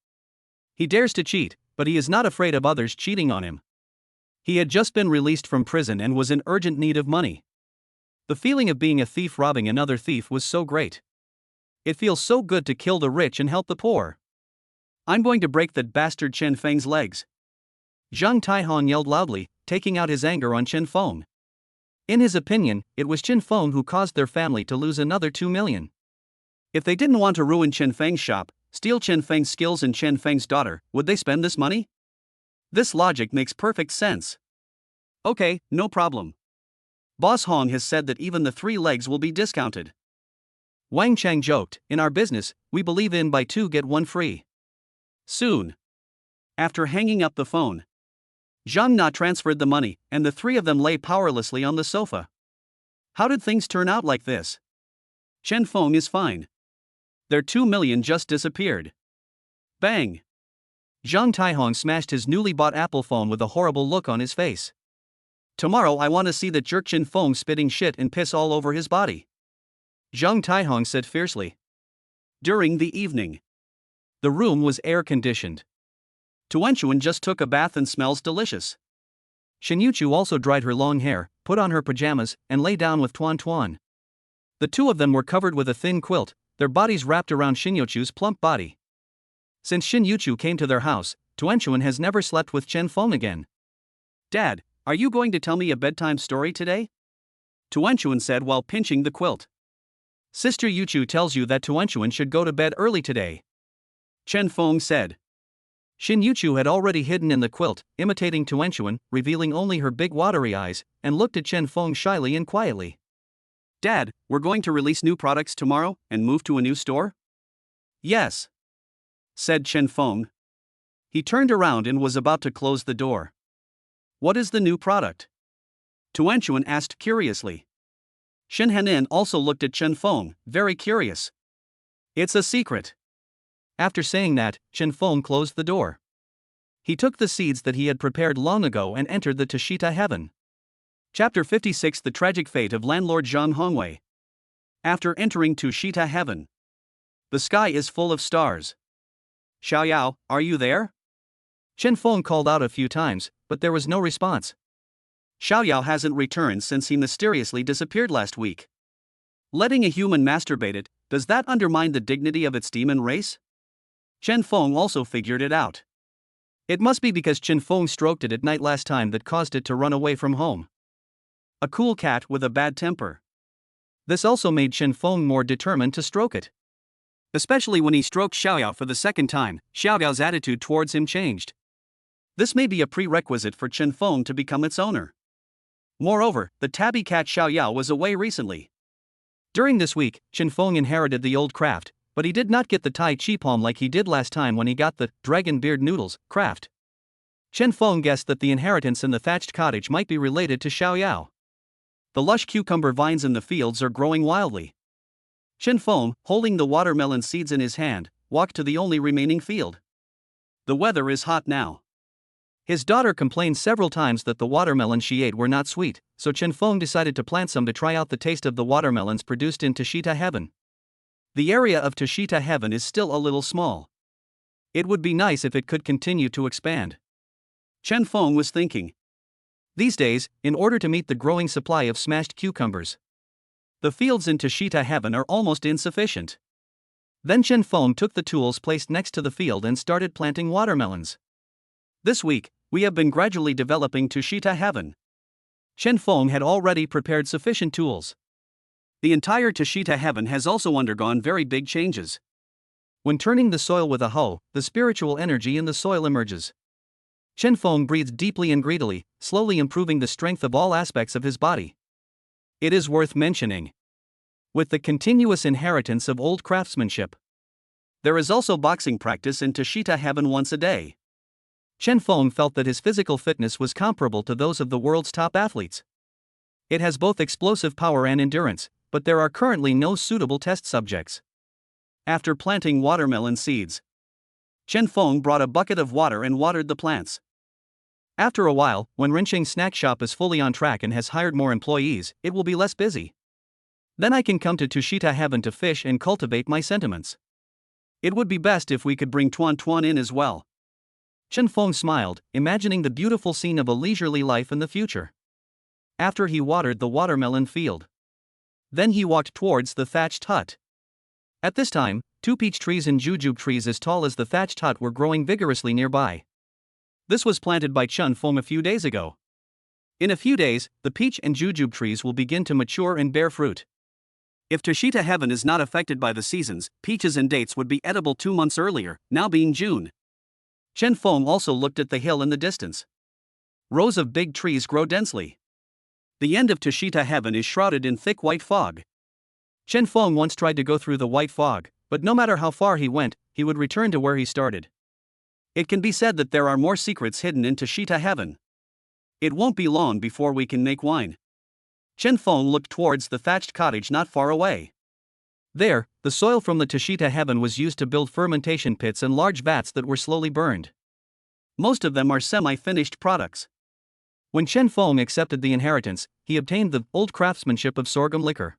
He dares to cheat, but he is not afraid of others cheating on him. He had just been released from prison and was in urgent need of money. The feeling of being a thief robbing another thief was so great. It feels so good to kill the rich and help the poor. I'm going to break that bastard Chen Feng's legs. Zhang Taihong yelled loudly, taking out his anger on Chen Feng. In his opinion, it was Chen Feng who caused their family to lose another 2 million. If they didn't want to ruin Chen Feng's shop, steal Chen Feng's skills and Chen Feng's daughter, would they spend this money? This logic makes perfect sense. Okay, no problem. Boss Hong has said that even the 3 legs will be discounted. Wang Chang joked, in our business, we believe in buy 2 get 1 free. Soon. After hanging up the phone, Zhang Na transferred the money, and the 3 of them lay powerlessly on the sofa. How did things turn out like this? Chen Feng is fine. Their 2 million just disappeared. Bang! Zhang Taihong smashed his newly bought Apple phone with a horrible look on his face. Tomorrow I want to see the jerk Chen Feng spitting shit and piss all over his body. Zhang Taihong said fiercely. During the evening, the room was air-conditioned. Tuanchuan just took a bath and smells delicious. Shen Yuchu also dried her long hair, put on her pajamas, and lay down with Tuan Tuan. The 2 of them were covered with a thin quilt, their bodies wrapped around Shen Yuchu's plump body. Since Shen Yuchu came to their house, Tuanchuan has never slept with Chen Feng again. Dad, are you going to tell me a bedtime story today? Tuanchuan said while pinching the quilt. Sister Yuchu tells you that Tuanchuan should go to bed early today. Chen Feng said. Shen Yuchu had already hidden in the quilt, imitating Tuanchuan, revealing only her big watery eyes, and looked at Chen Feng shyly and quietly. Dad, we're going to release new products tomorrow and move to a new store? Yes, said Chen Feng. He turned around and was about to close the door. What is the new product? Tuanchuan asked curiously. Shen Hanan also looked at Chen Feng, very curious. It's a secret. After saying that, Chen Feng closed the door. He took the seeds that he had prepared long ago and entered the Tashita heaven. Chapter 56 The Tragic Fate of Landlord Zhang Hongwei. After entering Tashita heaven, the sky is full of stars. Xiaoyao, are you there? Chen Feng called out a few times, but there was no response. Xiaoyao hasn't returned since he mysteriously disappeared last week. Letting a human masturbate it, does that undermine the dignity of its demon race? Chen Feng also figured it out. It must be because Chen Feng stroked it at night last time that caused it to run away from home. A cool cat with a bad temper. This also made Chen Feng more determined to stroke it. Especially when he stroked Xiaoyao for the second time, Xiaoyao's attitude towards him changed. This may be a prerequisite for Chen Feng to become its owner. Moreover, the tabby cat Xiaoyao was away recently. During this week, Chen Feng inherited the old craft, but he did not get the Tai Chi palm like he did last time when he got the dragon beard noodles craft. Chen Feng guessed that the inheritance in the thatched cottage might be related to Xiaoyao. The lush cucumber vines in the fields are growing wildly. Chen Feng, holding the watermelon seeds in his hand, walked to the only remaining field. The weather is hot now. His daughter complained several times that the watermelons she ate were not sweet, so Chen Feng decided to plant some to try out the taste of the watermelons produced in Tashita Heaven. The area of Tashita Heaven is still a little small. It would be nice if it could continue to expand. Chen Feng was thinking. These days, in order to meet the growing supply of smashed cucumbers, the fields in Tashita Heaven are almost insufficient. Then Chen Feng took the tools placed next to the field and started planting watermelons. This week, we have been gradually developing Tashita Heaven. Chen Feng had already prepared sufficient tools. The entire Tashita Heaven has also undergone very big changes. When turning the soil with a hoe, the spiritual energy in the soil emerges. Chen Feng breathed deeply and greedily, slowly improving the strength of all aspects of his body. It is worth mentioning. With the continuous inheritance of old craftsmanship, there is also boxing practice in Tashita Heaven once a day. Chen Feng felt that his physical fitness was comparable to those of the world's top athletes. It has both explosive power and endurance, but there are currently no suitable test subjects. After planting watermelon seeds, Chen Feng brought a bucket of water and watered the plants. After a while, when Renqing's snack shop is fully on track and has hired more employees, it will be less busy. Then I can come to Tashita Heaven to fish and cultivate my sentiments. It would be best if we could bring Tuan Tuan in as well. Chen Feng smiled, imagining the beautiful scene of a leisurely life in the future. After he watered the watermelon field, then he walked towards the thatched hut. At this time, 2 peach trees and jujube trees as tall as the thatched hut were growing vigorously nearby. This was planted by Chen Feng a few days ago. In a few days, the peach and jujube trees will begin to mature and bear fruit. If Tashita Heaven is not affected by the seasons, peaches and dates would be edible 2 months earlier, now being June. Chen Feng also looked at the hill in the distance. Rows of big trees grow densely. The end of Tashita Heaven is shrouded in thick white fog. Chen Feng once tried to go through the white fog, but no matter how far he went, he would return to where he started. It can be said that there are more secrets hidden in Tashita Heaven. It won't be long before we can make wine. Chen Feng looked towards the thatched cottage not far away. There, the soil from the Tashita Heaven was used to build fermentation pits and large vats that were slowly burned. Most of them are semi-finished products. When Chen Feng accepted the inheritance, he obtained the old craftsmanship of sorghum liquor.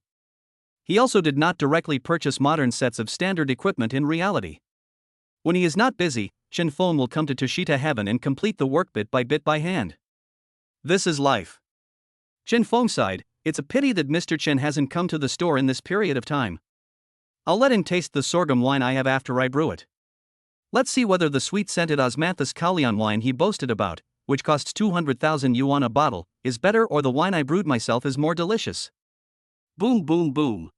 He also did not directly purchase modern sets of standard equipment in reality. When he is not busy, Chen Feng will come to Tashita Heaven and complete the work bit by hand. This is life. Chen Feng sighed, it's a pity that Mr. Chen hasn't come to the store in this period of time. I'll let him taste the sorghum wine I have after I brew it. Let's see whether the sweet-scented osmanthus Kalian wine he boasted about, which costs 200,000 yuan a bottle, is better or the wine I brewed myself is more delicious. Boom boom boom.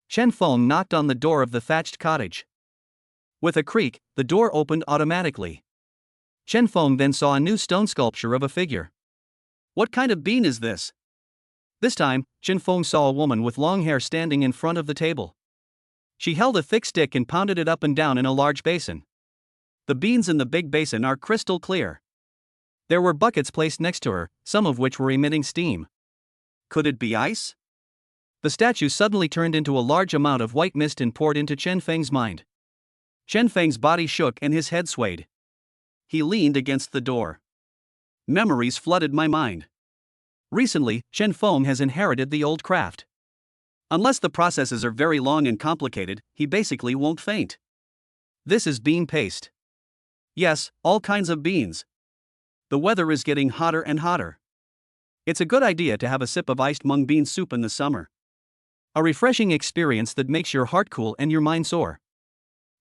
Chen Feng knocked on the door of the thatched cottage. With a creak, the door opened automatically. Chen Feng then saw a new stone sculpture of a figure. What kind of bean is this? This time, Chen Feng saw a woman with long hair standing in front of the table. She held a thick stick and pounded it up and down in a large basin. The beans in the big basin are crystal clear. There were buckets placed next to her, some of which were emitting steam. Could it be ice? The statue suddenly turned into a large amount of white mist and poured into Chen Feng's mind. Chen Feng's body shook and his head swayed. He leaned against the door. Memories flooded my mind. Recently, Chen Feng has inherited the old craft. Unless the processes are very long and complicated, he basically won't faint. This is bean paste. Yes, all kinds of beans. The weather is getting hotter and hotter. It's a good idea to have a sip of iced mung bean soup in the summer. A refreshing experience that makes your heart cool and your mind soar.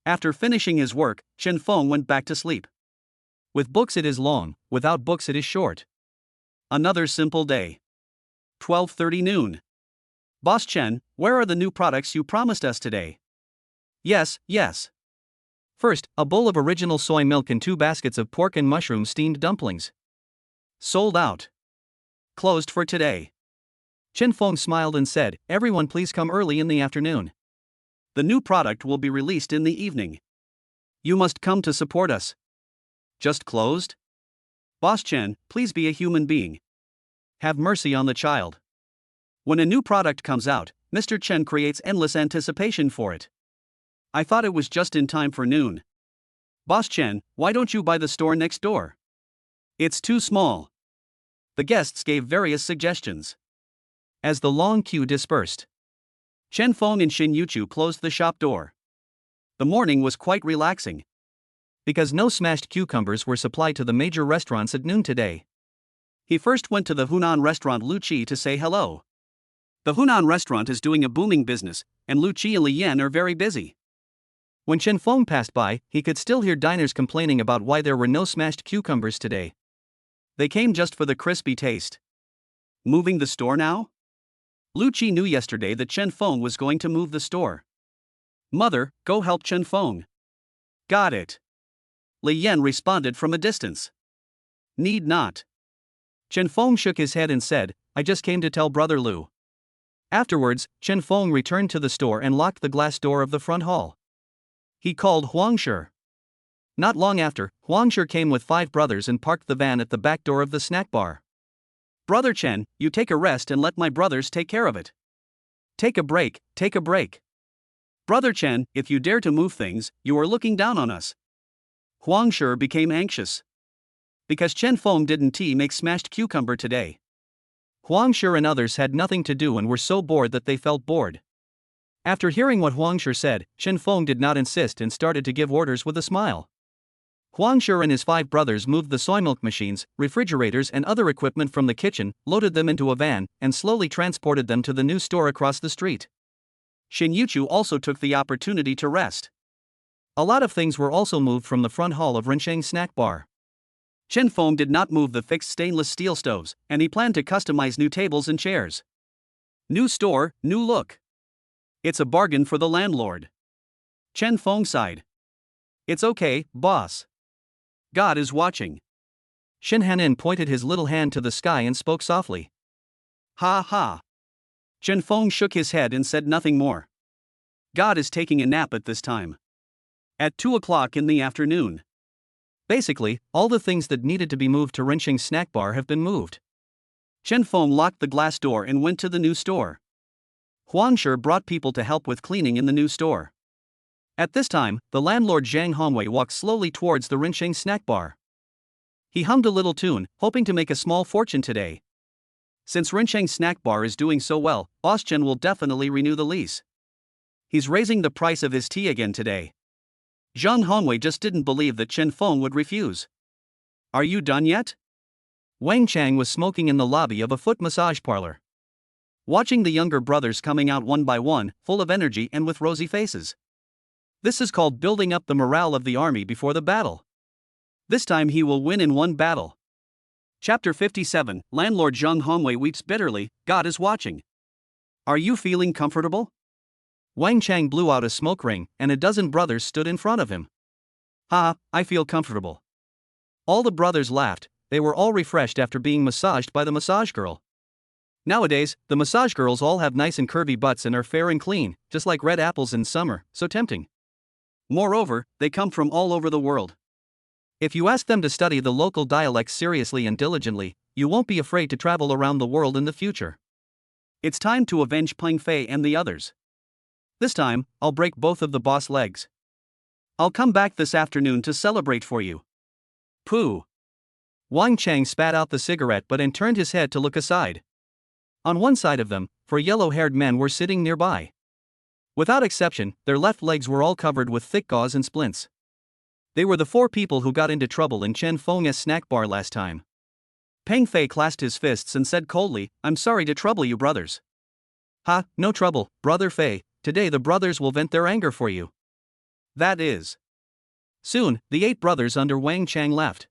After finishing his work, Chen Feng went back to sleep. With books it is long, without books it is short. Another simple day. 12:30 noon. Boss Chen, where are the new products you promised us today? Yes. First, a bowl of original soy milk and 2 baskets of pork and mushroom steamed dumplings. Sold out. Closed for today. Chen Feng smiled and said, everyone please come early in the afternoon. The new product will be released in the evening. You must come to support us. Just closed? Boss Chen, please be a human being. Have mercy on the child. When a new product comes out, Mr. Chen creates endless anticipation for it. I thought it was just in time for noon. Boss Chen, why don't you buy the store next door? It's too small. The guests gave various suggestions. As the long queue dispersed, Chen Feng and Xin Yuchu closed the shop door. The morning was quite relaxing, because no smashed cucumbers were supplied to the major restaurants at noon today. He first went to the Hunan restaurant Lu Qi to say hello. The Hunan restaurant is doing a booming business, and Lu Qi and Li Yan are very busy. When Chen Feng passed by, he could still hear diners complaining about why there were no smashed cucumbers today. They came just for the crispy taste. Moving the store now? Lu Qi knew yesterday that Chen Feng was going to move the store. Mother, go help Chen Feng. Got it. Li Yan responded from a distance. Need not. Chen Feng shook his head and said, I just came to tell Brother Lu. Afterwards, Chen Feng returned to the store and locked the glass door of the front hall. He called Huang Shi. Not long after, Huang Shi came with 5 brothers and parked the van at the back door of the snack bar. Brother Chen, you take a rest and let my brothers take care of it. Take a break, take a break. Brother Chen, if you dare to move things, you are looking down on us. Huang Shi became anxious. Because Chen Feng didn't make smashed cucumber today. Huang Shi and others had nothing to do and were so bored that they felt bored. After hearing what Huang Shi said, Chen Feng did not insist and started to give orders with a smile. Huang Shi and his 5 brothers moved the soy milk machines, refrigerators and other equipment from the kitchen, loaded them into a van, and slowly transported them to the new store across the street. Xin Yuchu also took the opportunity to rest. A lot of things were also moved from the front hall of Rensheng Snack Bar. Chen Feng did not move the fixed stainless steel stoves, and he planned to customize new tables and chairs. New store, new look. It's a bargain for the landlord. Chen Feng sighed. It's okay, boss. God is watching. Shen Hanin pointed his little hand to the sky and spoke softly. Ha ha. Chen Feng shook his head and said nothing more. God is taking a nap at this time. At 2 o'clock in the afternoon. Basically, all the things that needed to be moved to Rensheng Snack Bar have been moved. Chen Feng locked the glass door and went to the new store. Huang Shi brought people to help with cleaning in the new store. At this time, the landlord Zhang Hongwei walked slowly towards the Rensheng Snack Bar. He hummed a little tune, hoping to make a small fortune today. Since Rensheng Snack Bar is doing so well, Boss Chen will definitely renew the lease. He's raising the price of his tea again today. Zhang Hongwei just didn't believe that Chen Feng would refuse. Are you done yet? Wang Chang was smoking in the lobby of a foot massage parlor, watching the younger brothers coming out one by one, full of energy and with rosy faces. This is called building up the morale of the army before the battle. This time he will win in one battle. Chapter 57, Landlord Zhang Hongwei weeps bitterly, God is watching. Are you feeling comfortable? Wang Chang blew out a smoke ring, and a dozen brothers stood in front of him. Ha, I feel comfortable. All the brothers laughed, they were all refreshed after being massaged by the massage girl. Nowadays, the massage girls all have nice and curvy butts and are fair and clean, just like red apples in summer, so tempting. Moreover, they come from all over the world. If you ask them to study the local dialects seriously and diligently, you won't be afraid to travel around the world in the future. It's time to avenge Peng Fei and the others. This time, I'll break both of the boss legs. I'll come back this afternoon to celebrate for you. Pooh. Wang Chang spat out the cigarette but and turned his head to look aside. On one side of them, 4 yellow-haired men were sitting nearby. Without exception, their left legs were all covered with thick gauze and splints. They were the 4 people who got into trouble in Chen Feng's snack bar last time. Peng Fei clasped his fists and said coldly, I'm sorry to trouble you brothers. Ha, no trouble, Brother Fei, today the brothers will vent their anger for you. That is. Soon, the 8 brothers under Wang Chang left.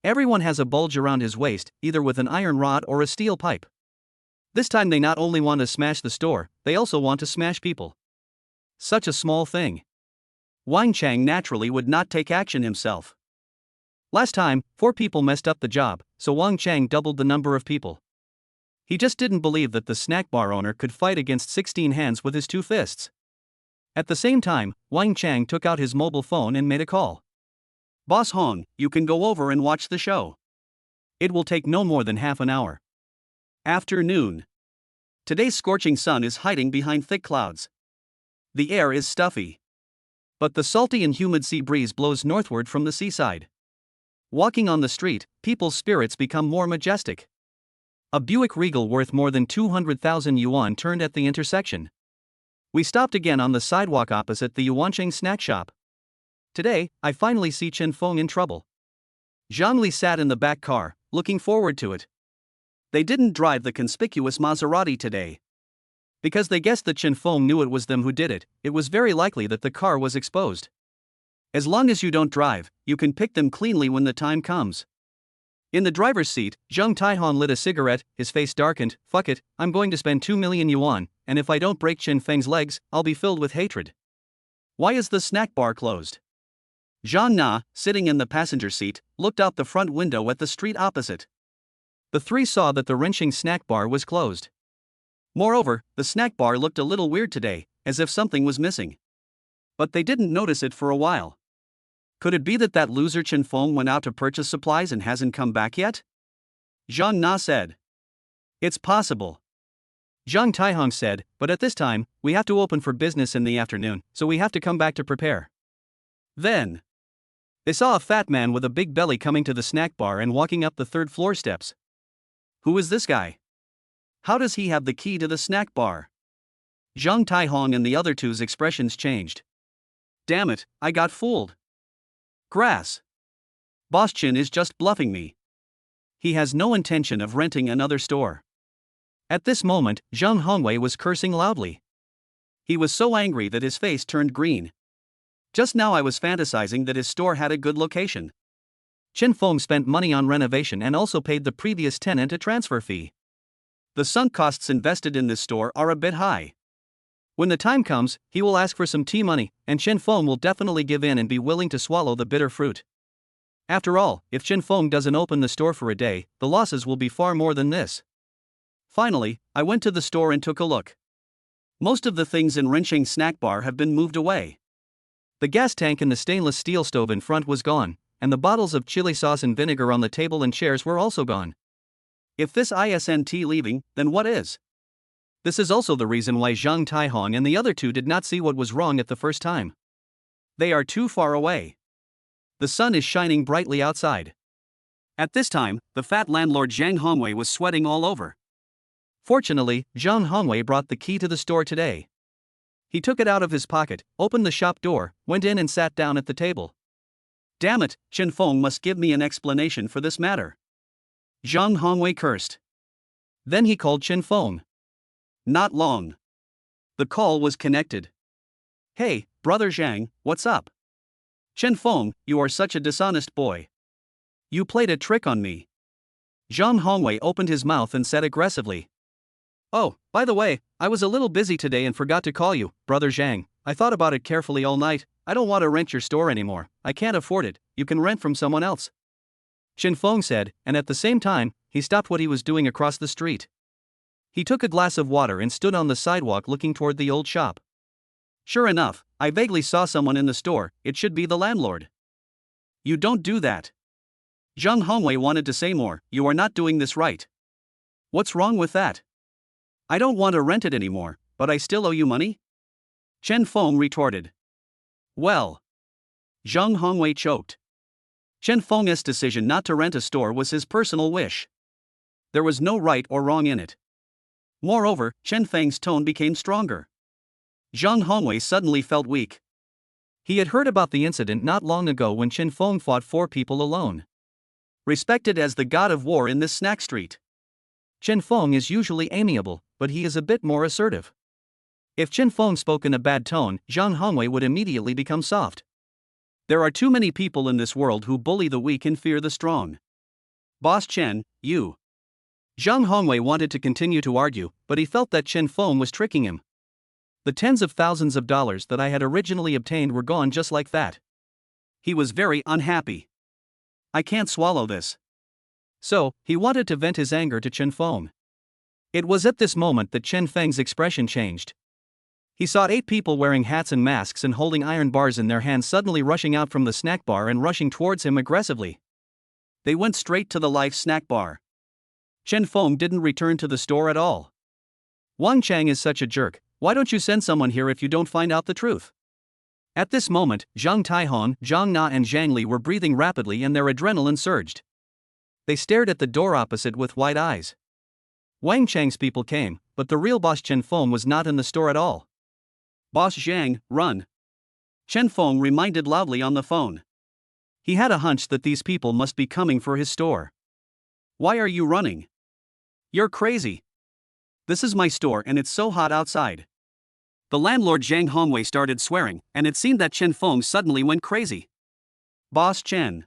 Everyone has a bulge around his waist, either with an iron rod or a steel pipe. This time they not only want to smash the store, they also want to smash people. Such a small thing. Wang Chang naturally would not take action himself. Last time, 4 people messed up the job, so Wang Chang doubled the number of people. He just didn't believe that the snack bar owner could fight against 16 hands with his 2 fists. At the same time, Wang Chang took out his mobile phone and made a call. Boss Hong, you can go over and watch the show. It will take no more than half an hour. Afternoon. Today's scorching sun is hiding behind thick clouds. The air is stuffy. But the salty and humid sea breeze blows northward from the seaside. Walking on the street, people's spirits become more majestic. A Buick Regal worth more than 200,000 yuan turned at the intersection. We stopped again on the sidewalk opposite the Yuancheng snack shop. Today, I finally see Chen Feng in trouble. Zhang sat in the back car, looking forward to it. They didn't drive the conspicuous Maserati today. Because they guessed that Chen Feng knew it was them who did it, it was very likely that the car was exposed. As long as you don't drive, you can pick them cleanly when the time comes. In the driver's seat, Zhang Taihong lit a cigarette, his face darkened. Fuck it, I'm going to spend 2 million yuan, and if I don't break Chen Feng's legs, I'll be filled with hatred. Why is the snack bar closed? Zhang Na, sitting in the passenger seat, looked out the front window at the street opposite. The three saw that the Renqing snack bar was closed. Moreover, the snack bar looked a little weird today, as if something was missing. But they didn't notice it for a while. Could it be that loser Chen Feng went out to purchase supplies and hasn't come back yet? Zhang Na said. It's possible. Zhang Taihong said, but at this time, we have to open for business in the afternoon, so we have to come back to prepare. Then they saw a fat man with a big belly coming to the snack bar and walking up the third floor steps. Who is this guy? How does he have the key to the snack bar? Zhang Taihong and the other two's expressions changed. Damn it, I got fooled. Grass. Boss Chen is just bluffing me. He has no intention of renting another store. At this moment, Zhang Hongwei was cursing loudly. He was so angry that his face turned green. Just now I was fantasizing that his store had a good location. Chen Feng spent money on renovation and also paid the previous tenant a transfer fee. The sunk costs invested in this store are a bit high. When the time comes, he will ask for some tea money, and Chen Feng will definitely give in and be willing to swallow the bitter fruit. After all, if Chen Feng doesn't open the store for a day, the losses will be far more than this. Finally, I went to the store and took a look. Most of the things in Renqing snack bar have been moved away. The gas tank and the stainless steel stove in front was gone, and the bottles of chili sauce and vinegar on the table and chairs were also gone. If this isn't leaving, then what is? This is also the reason why Zhang Taihong and the other two did not see what was wrong at the first time. They are too far away. The sun is shining brightly outside. At this time, the fat landlord Zhang Hongwei was sweating all over. Fortunately, Zhang Hongwei brought the key to the store today. He took it out of his pocket, opened the shop door, went in and sat down at the table. Damn it, Chen Feng must give me an explanation for this matter. Zhang Hongwei cursed. Then he called Chen Feng. Not long. The call was connected. Hey, brother Zhang, what's up? Chen Feng, you are such a dishonest boy. You played a trick on me. Zhang Hongwei opened his mouth and said aggressively. Oh, by the way, I was a little busy today and forgot to call you, brother Zhang. I thought about it carefully all night. I don't want to rent your store anymore. I can't afford it. You can rent from someone else. Chen Feng said, and at the same time, he stopped what he was doing across the street. He took a glass of water and stood on the sidewalk looking toward the old shop. Sure enough, I vaguely saw someone in the store. It should be the landlord. You don't do that. Zhang Hongwei wanted to say more. You are not doing this right. What's wrong with that? I don't want to rent it anymore, but I still owe you money? Chen Feng retorted. Well. Zhang Hongwei choked. Chen Feng's decision not to rent a store was his personal wish. There was no right or wrong in it. Moreover, Chen Feng's tone became stronger. Zhang Hongwei suddenly felt weak. He had heard about the incident not long ago when Chen Feng fought 4 people alone. Respected as the god of war in this snack street. Chen Feng is usually amiable, but he is a bit more assertive. If Chen Feng spoke in a bad tone, Zhang Hongwei would immediately become soft. There are too many people in this world who bully the weak and fear the strong. Boss Chen, you. Zhang Hongwei wanted to continue to argue, but he felt that Chen Feng was tricking him. The tens of thousands of dollars that I had originally obtained were gone just like that. He was very unhappy. I can't swallow this. So, he wanted to vent his anger to Chen Feng. It was at this moment that Chen Feng's expression changed. He saw 8 people wearing hats and masks and holding iron bars in their hands suddenly rushing out from the snack bar and rushing towards him aggressively. They went straight to the Life snack bar. Chen Feng didn't return to the store at all. Wang Chang is such a jerk. Why don't you send someone here if you don't find out the truth? At this moment, Zhang Taihong, Zhang Na and Zhang Li were breathing rapidly and their adrenaline surged. They stared at the door opposite with wide eyes. Wang Chang's people came, but the real boss Chen Feng was not in the store at all. "Boss Zhang, run!" Chen Feng reminded loudly on the phone. He had a hunch that these people must be coming for his store. "Why are you running? You're crazy. This is my store and it's so hot outside." The landlord Zhang Hongwei started swearing, and it seemed that Chen Feng suddenly went crazy. "Boss Chen."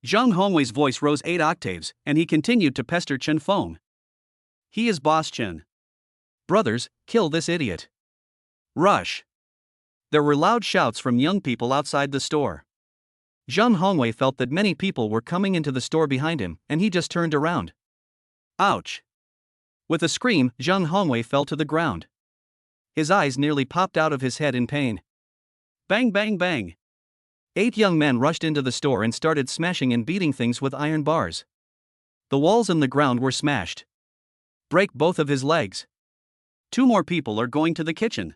Zhang Hongwei's voice rose 8 octaves, and he continued to pester Chen Feng. "He is Boss Chen. Brothers, kill this idiot. Rush." There were loud shouts from young people outside the store. Zhang Hongwei felt that many people were coming into the store behind him, and he just turned around. Ouch! With a scream, Zhang Hongwei fell to the ground. His eyes nearly popped out of his head in pain. Bang bang bang! 8 young men rushed into the store and started smashing and beating things with iron bars. The walls and the ground were smashed. Break both of his legs. 2 more people are going to the kitchen.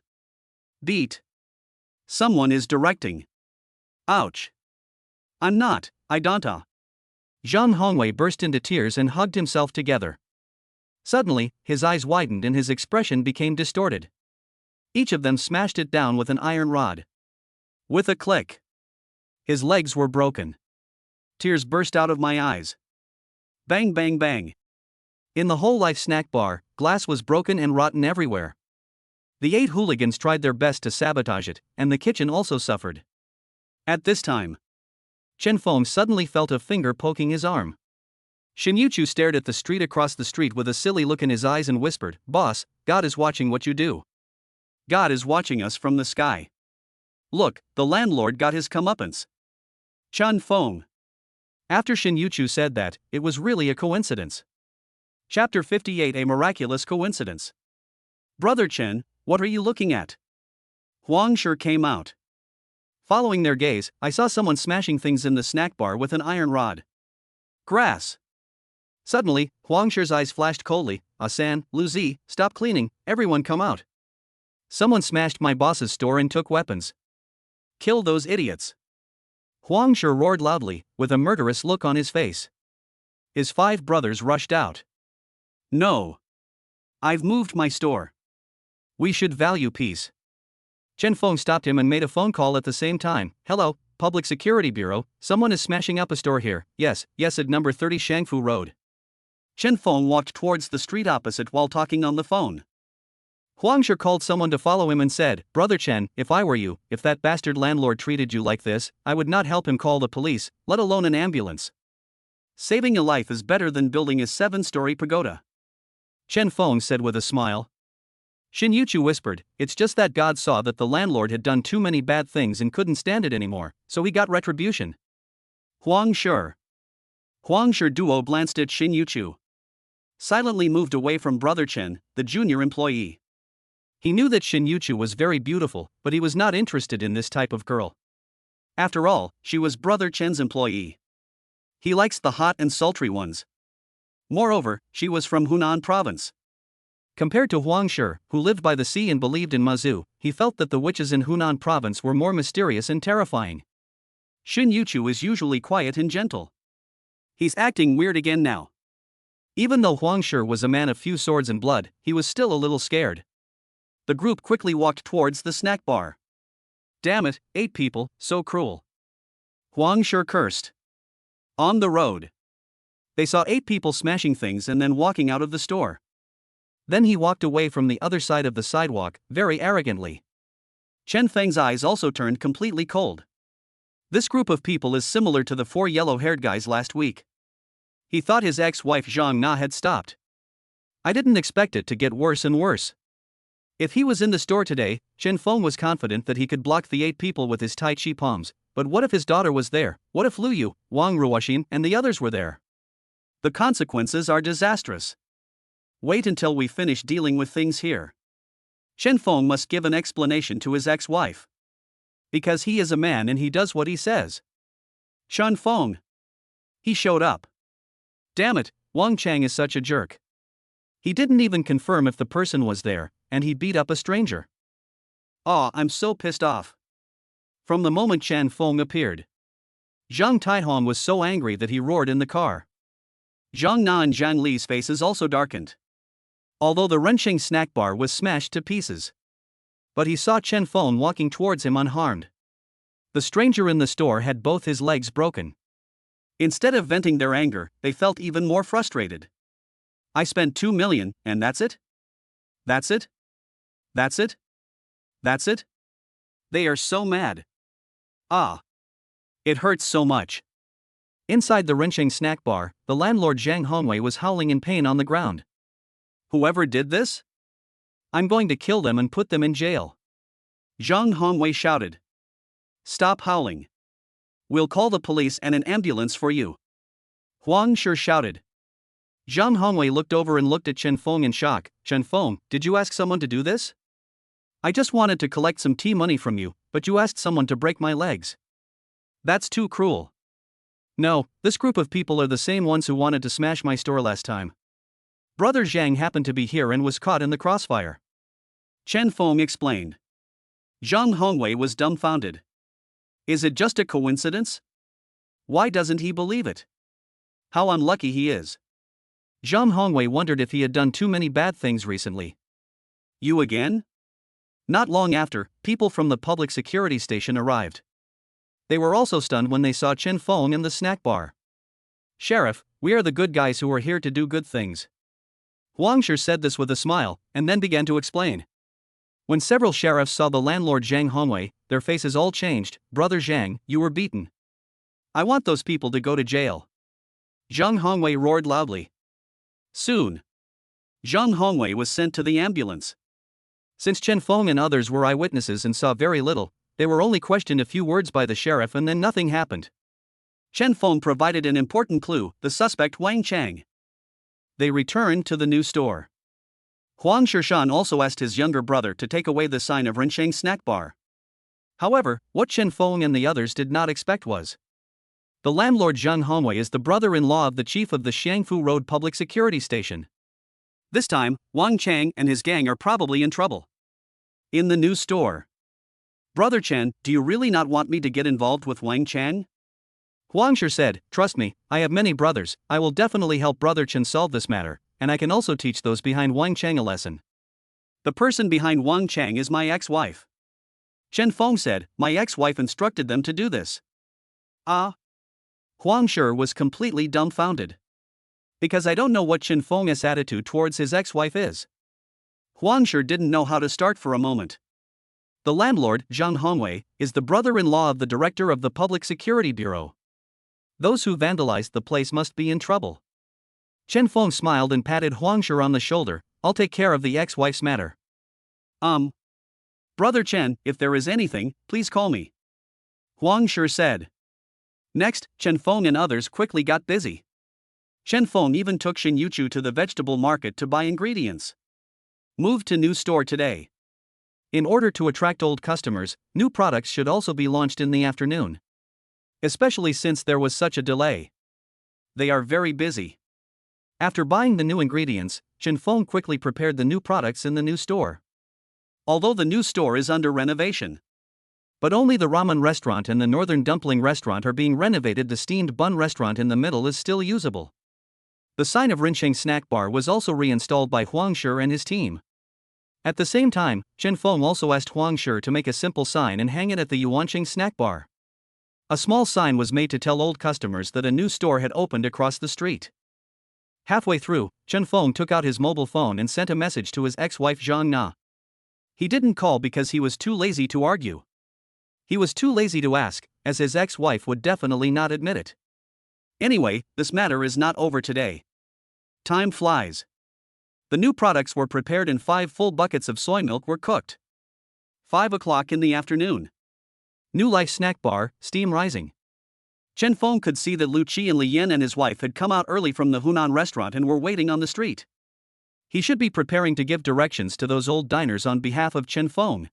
Beat. Someone is directing. Ouch! I'm not, I don't. Zhang Hongwei burst into tears and hugged himself together. Suddenly, his eyes widened and his expression became distorted. Each of them smashed it down with an iron rod. With a click, his legs were broken. Tears burst out of my eyes. Bang bang bang. In the whole Life snack bar, glass was broken and rotten everywhere. The 8 hooligans tried their best to sabotage it, and the kitchen also suffered. At this time, Chen Feng suddenly felt a finger poking his arm. Xin Yuchu stared at the street across the street with a silly look in his eyes and whispered, "Boss, God is watching what you do. God is watching us from the sky. Look, the landlord got his comeuppance." Chen Feng. After Xin Yuchu said that, it was really a coincidence. Chapter 58, A Miraculous Coincidence. "Brother Chen, what are you looking at?" Huang Shi came out. Following their gaze, I saw someone smashing things in the snack bar with an iron rod. Grass. Suddenly, Huang Shi's eyes flashed coldly. "Asan, Lu Zi, stop cleaning, everyone come out. Someone smashed my boss's store and took weapons. Kill those idiots." Huang Shi roared loudly, with a murderous look on his face. His 5 brothers rushed out. "No. I've moved my store. We should value peace." Chen Feng stopped him and made a phone call at the same time. "Hello, Public Security Bureau, someone is smashing up a store here." Yes, at number 30 Shangfu Road." Chen Feng walked towards the street opposite while talking on the phone. Huang Shi called someone to follow him and said, "Brother Chen, if I were you, if that bastard landlord treated you like this, I would not help him call the police, let alone an ambulance. Saving a life is better than building a 7-story pagoda." Chen Feng said with a smile. Xin Yuchu whispered, "It's just that God saw that the landlord had done too many bad things and couldn't stand it anymore, so he got retribution." Huang Shi. Huang Shi duo glanced at Xin Yuchu. Silently moved away from Brother Chen, the junior employee. He knew that Xin Yuchu was very beautiful, but he was not interested in this type of girl. After all, she was Brother Chen's employee. He likes the hot and sultry ones. Moreover, she was from Hunan province. Compared to Huang Shi, who lived by the sea and believed in Mazu, he felt that the witches in Hunan province were more mysterious and terrifying. Xin Yuchu is usually quiet and gentle. He's acting weird again now. Even though Huang Shi was a man of few swords and blood, he was still a little scared. The group quickly walked towards the snack bar. Damn it, 8 people, so cruel. Huang Shi cursed. On the road, they saw 8 people smashing things and then walking out of the store. Then he walked away from the other side of the sidewalk, very arrogantly. Chen Feng's eyes also turned completely cold. This group of people is similar to the 4 yellow-haired guys last week. He thought his ex-wife Zhang Na had stopped. I didn't expect it to get worse and worse. If he was in the store today, Chen Feng was confident that he could block the 8 people with his Tai Chi palms, but what if his daughter was there? What if Lu Yu, Wang Ruoxin, and the others were there? The consequences are disastrous. Wait until we finish dealing with things here. Chen Feng must give an explanation to his ex-wife. Because he is a man and he does what he says. Chen Feng. He showed up. Damn it, Wang Chang is such a jerk. He didn't even confirm if the person was there, and he beat up a stranger. Aw, I'm so pissed off. from the moment Chen Feng appeared. Zhang Taihong was so angry that he roared in the car. Zhang Na and Zhang Li's faces also darkened. Although the Rensheng snack bar was smashed to pieces. But he saw Chen Feng walking towards him unharmed. The stranger in the store had both his legs broken. Instead of venting their anger, they felt even more frustrated. I spent 2 million, and that's it? That's it? That's it? That's it? They are so mad. Ah. It hurts so much. Inside the Rensheng snack bar, the landlord Zhang Hongwei was howling in pain on the ground. Whoever did this? I'm going to kill them and put them in jail. Zhang Hongwei shouted. Stop howling. We'll call the police and an ambulance for you. Huang Shi shouted. Zhang Hongwei looked over and looked at Chen Feng in shock. Chen Feng, did you ask someone to do this? I just wanted to collect some tea money from you, but you asked someone to break my legs. That's too cruel. No, this group of people are the same ones who wanted to smash my store last time. Brother Zhang happened to be here and was caught in the crossfire. Chen Feng explained. Zhang Hongwei was dumbfounded. Is it just a coincidence? Why doesn't he believe it? How unlucky he is. Zhang Hongwei wondered if he had done too many bad things recently. You again? Not long after, people from the public security station arrived. They were also stunned when they saw Chen Feng in the snack bar. Sheriff, we are the good guys who are here to do good things. Huang Shi said this with a smile, and then began to explain. When several sheriffs saw the landlord Zhang Hongwei, their faces all changed. Brother Zhang, you were beaten. I want those people to go to jail. Zhang Hongwei roared loudly. Soon, Zhang Hongwei was sent to the ambulance. Since Chen Feng and others were eyewitnesses and saw very little, they were only questioned a few words by the sheriff and then nothing happened. Chen Feng provided an important clue, the suspect Wang Chang. They returned to the new store. Huang Shishan also asked his younger brother to take away the sign of Rensheng snack bar. However, what Chen Feng and the others did not expect was the landlord Zhang Hongwei is the brother-in-law of the chief of the Xiangfu Road Public Security Station. This time, Wang Chang and his gang are probably in trouble. In the new store. Brother Chen, do you really not want me to get involved with Wang Chang? Huang Shi said, trust me, I have many brothers, I will definitely help Brother Chen solve this matter, and I can also teach those behind Wang Chang a lesson. The person behind Wang Chang is my ex-wife. Chen Feng said, my ex-wife instructed them to do this. Ah? Huang Shi was completely dumbfounded. Because I don't know what Chen Feng's attitude towards his ex-wife is. Huang Shi didn't know how to start for a moment. The landlord, Zhang Hongwei, is the brother-in-law of the director of the Public Security Bureau. Those who vandalized the place must be in trouble. Chen Feng smiled and patted Huang Shi on the shoulder. I'll take care of the ex-wife's matter. Brother Chen, if there is anything, please call me. Huang Shi said. Next, Chen Feng and others quickly got busy. Chen Feng even took Shin Yuchu to the vegetable market to buy ingredients. Moved to new store today. In order to attract old customers, new products should also be launched in the afternoon. Especially since there was such a delay. They are very busy. After buying the new ingredients, Chen Feng quickly prepared the new products in the new store. Although the new store is under renovation. But only the ramen restaurant and the northern dumpling restaurant are being renovated. The steamed bun restaurant in the middle is still usable. The sign of Rensheng snack bar was also reinstalled by Huang Shi and his team. At the same time, Chen Feng also asked Huang Shi to make a simple sign and hang it at the Yuanqing snack bar. A small sign was made to tell old customers that a new store had opened across the street. Halfway through, Chen Feng took out his mobile phone and sent a message to his ex-wife Zhang Na. He didn't call because he was too lazy to argue. He was too lazy to ask, as his ex-wife would definitely not admit it. Anyway, this matter is not over today. Time flies. The new products were prepared and 5 full buckets of soy milk were cooked. 5 o'clock in the afternoon. New Life snack bar, steam rising. Chen Feng could see that Lu Qi and Li Yin and his wife had come out early from the Hunan restaurant and were waiting on the street. He should be preparing to give directions to those old diners on behalf of Chen Feng.